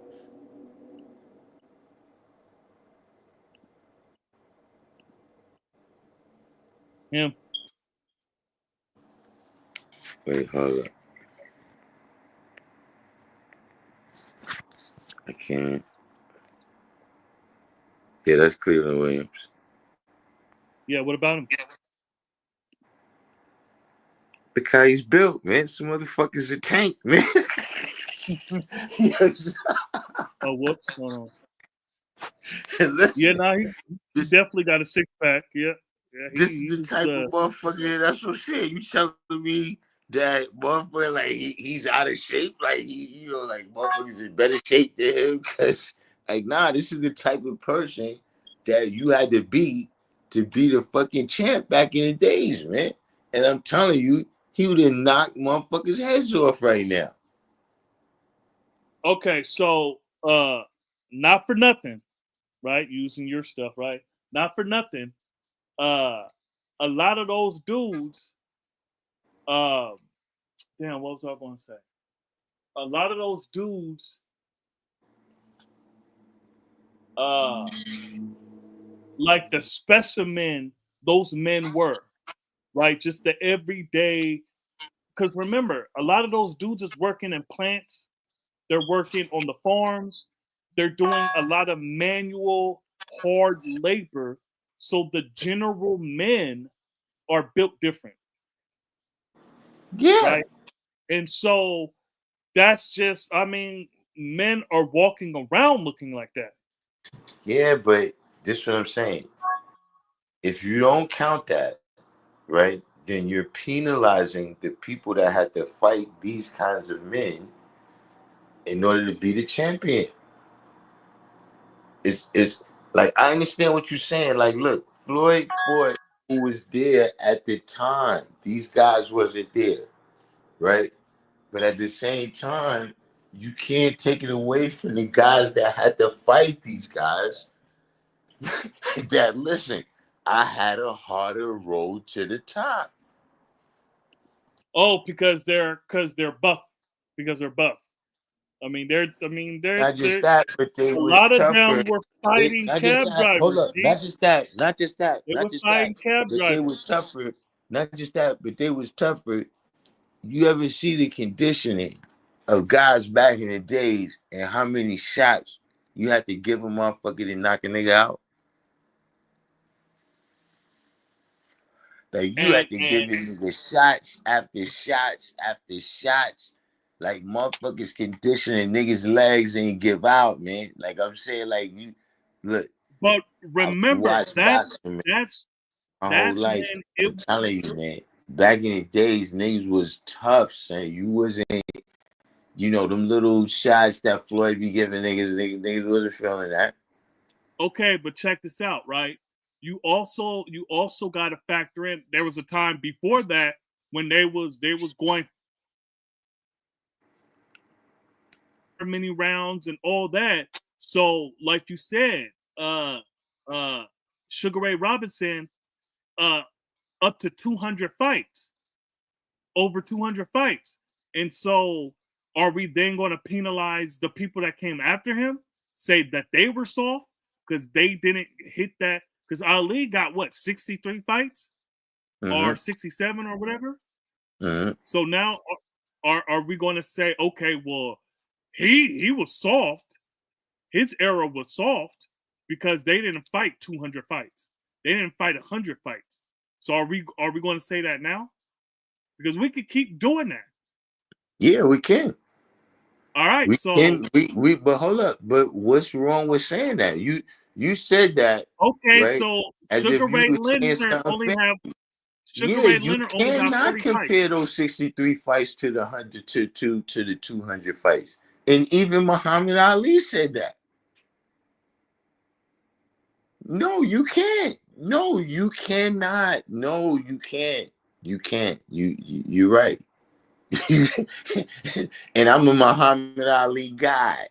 A: Him.
E: Wait, hold up. I can't. Yeah, that's Cleveland Williams.
A: Yeah, what about him?
E: Look how he's built, man. Some motherfuckers a tank, man. Yes.
A: Oh, whoops. Hold on. Yeah,
E: Listen,
A: nah, he
E: this
A: definitely got a six pack. Yeah. Yeah,
E: this is
A: he
E: the
A: was
E: type of motherfucker. That's what I'm saying. You telling me that motherfucker like he's out of shape, like like motherfuckers in better shape than him? Because like, nah, this is the type of person that you had to be the fucking champ back in the days, man. And I'm telling you, he would have knocked motherfuckers' heads off right now.
A: Okay, so not for nothing, right? Using your stuff, right? Not for nothing. A lot of those dudes, uh, damn, what was I going to say? A lot of those dudes, uh, like the specimen those men were, right? Just the everyday. Because remember, a lot of those dudes is working in plants. They're working on the farms. They're doing a lot of manual, hard labor. So the general men are built different,
E: Yeah.
A: right? And so that's just, I mean, men are walking around looking like that.
E: Yeah, but this is what I'm saying. If you don't count that, right, then you're penalizing the people that had to fight these kinds of men in order to be the champion. It's like I understand what you're saying. Like, look, Floyd Ford, who was there at the time, these guys wasn't there, right? But at the same time, you can't take it away from the guys that had to fight these guys. That listen, I had a harder road to the top.
A: Oh, because they're buff. Because they're buff.
E: Not just
A: They're
E: that, but they
A: a
E: was
A: lot of
E: tougher.
A: them were fighting
E: Not just
A: cab
E: that. Hold
A: drivers,
E: up.
A: G.
E: Not just that. Not just that.
A: They
E: Not
A: were
E: just that.
A: fighting cab
E: But they was
A: drivers.
E: tougher. Not just that, but they was tougher. You ever see the conditioning of guys back in the days and how many shots you had to give a motherfucker to knock a nigga out? Like you
A: And
E: had to give
A: and
E: a nigga shots after shots after shots. Like motherfuckers conditioning niggas' legs and give out, man. Like I'm saying, like you look,
A: but
E: I
A: remember,
E: watched boxing, man,
A: that's
E: my whole
A: that's
E: life.
A: when
E: I'm telling you, man. Back in the days, niggas was tough, son. You wasn't, them little shots that Floyd be giving niggas wasn't feeling that.
A: okay, but check this out, right? You also got to factor in there was a time before that when they was going for many rounds and all that. So, like you said, uh Sugar Ray Robinson, uh up to 200 fights, over 200 fights. And so, are we then going to penalize the people that came after him? Say that they were soft because they didn't hit that? because Ali got what 63 fights or
E: Mm-hmm.
A: 67 or whatever.
E: Mm-hmm.
A: So now are we going to say, okay, well, he was soft. His era was soft because they didn't fight 200 fights. They didn't fight 100 fights. So are we going to say that now? Because we could keep doing that.
E: Yeah, we can.
A: All right.
E: We
A: So
E: can. We. But hold up. But what's wrong with saying that? You said that
A: okay.
E: right,
A: So
E: as
A: Sugar
E: if you
A: Ray
E: were saying
A: Leonard
E: something.
A: only have Sugar
E: Yeah,
A: Ray
E: you
A: Leonard only got
E: cannot
A: 40 fights.
E: compare those 63 fights to the 100 to the 200 fights. And even Muhammad Ali said that. No, you can't. No, you cannot. No, you can't. You can't. You're right. And I'm a Muhammad Ali guy.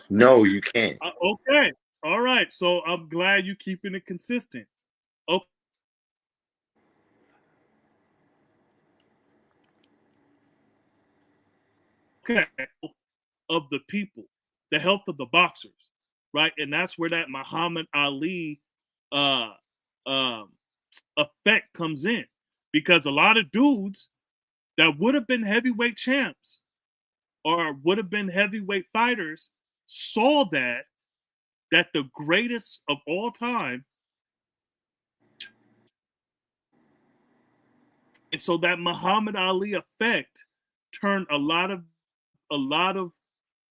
E: No, you can't.
A: Okay. All right. So I'm glad you keeping it consistent. Okay. Of the people, the health of the boxers, right? And that's where that Muhammad Ali uh, um, effect comes in, because a lot of dudes that would have been heavyweight champs or would have been heavyweight fighters saw that the greatest of all time, and so that Muhammad Ali effect turned a lot of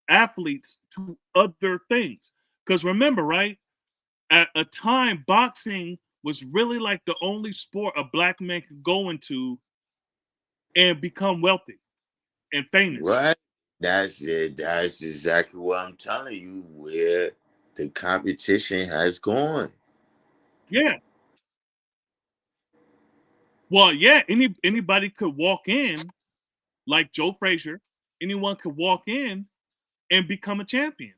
A: athletes to other things. Because remember, right? At a time, boxing was really like the only sport a black man could go into and become wealthy and famous.
E: Right? That's it. That's exactly what I'm telling you, where the competition has gone.
A: Yeah. Well, yeah, anybody could walk in like Joe Frazier. Anyone could walk in and become a champion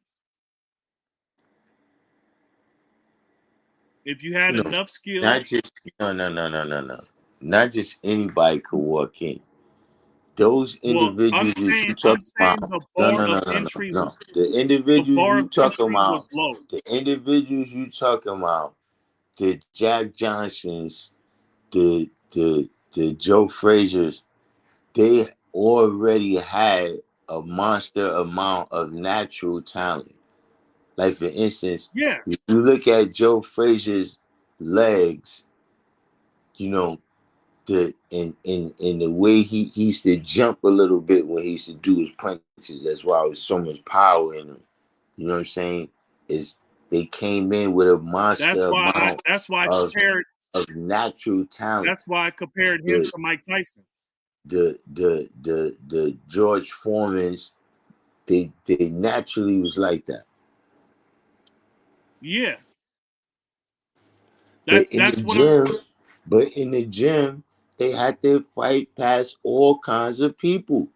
A: if you had
E: No,
A: enough
E: not
A: skills.
E: just no. Not just anybody could walk in. Those
A: Well, I'm
E: individuals that
A: saying
E: you
A: I'm
E: talking about,
A: saying the
E: no,
A: bar
E: no,
A: of
E: no, no, no,
A: entry
E: no.
A: was the bar of entry was low.
E: The individuals you talking about, the Jack Johnsons, the Joe Frazier's, they already had a monster amount of natural talent. Like for instance,
A: Yeah,
E: if you look at Joe Frazier's legs, you know, in the way he used to jump a little bit when he used to do his punches. That's why there was so much power in him. You know what I'm saying? Is they came in with a
A: that's
E: monster
A: why I
E: amount
A: that's why I
E: of
A: compared
E: natural talent.
A: that's why I compared him
E: The
A: to Mike Tyson.
E: the George Foremans, they naturally was like that.
A: Yeah,
E: But
A: that's
E: in
A: that's
E: the
A: what I'm.
E: gym, but in the gym, they had to fight past all kinds of people.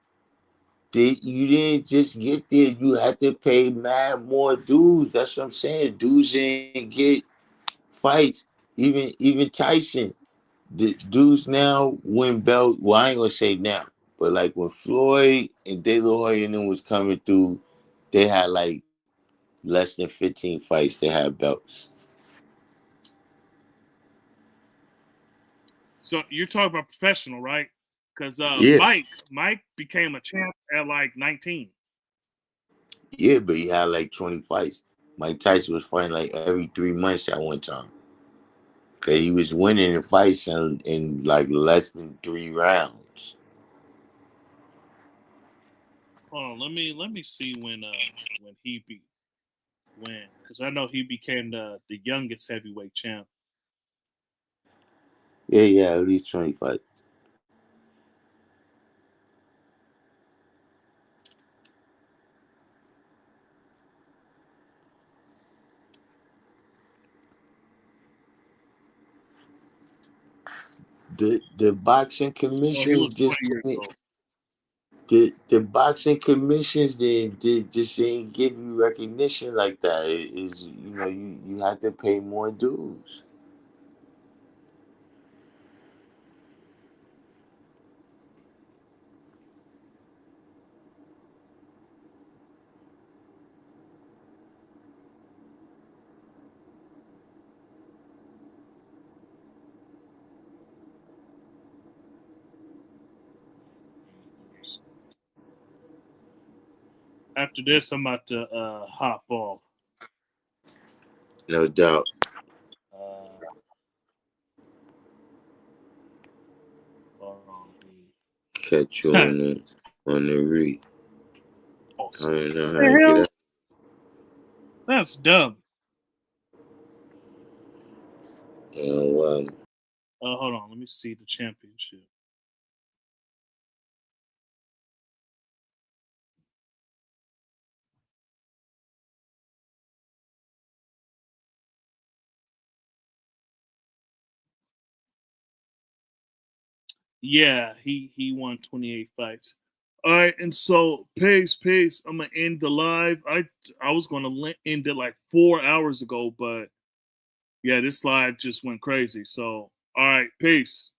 E: You didn't just get there. You had to pay mad more dues. That's what I'm saying. Dudes didn't get fights. Even Tyson, the dudes now win belt. Well, I ain't gonna say now, but like when Floyd and De La Hoya and them was coming through, they had like less than 15 fights. They had belts.
A: So you're talking about professional, right? Because
E: Yeah,
A: Mike became a champ at like 19.
E: yeah, but he had like 20 fights. Mike Tyson was fighting like every 3 months at one time. Cause he was winning the fights in like less than 3 rounds.
A: Hold on, let me see when he beat when, because I know he became the youngest heavyweight champ.
E: Yeah, yeah, at least 20 fights. The boxing
A: Oh, he
E: commissions
A: was
E: just
A: 20 years old.
E: the boxing commissions they just ain't give you recognition like that. It is you have to pay more dues.
A: After this, I'm about to hop off.
E: No doubt.
A: Hold on.
E: Catch you on the read. I
A: Awesome.
E: don't know how
A: The
E: to get
A: hell?
E: out.
A: That's dumb.
E: Well,
A: Hold on. Let me see the championship. Yeah, he won 28 fights. All right, and so pace. I'm gonna end the live. I was gonna end it like 4 hours ago, but yeah, this live just went crazy. So all right, peace.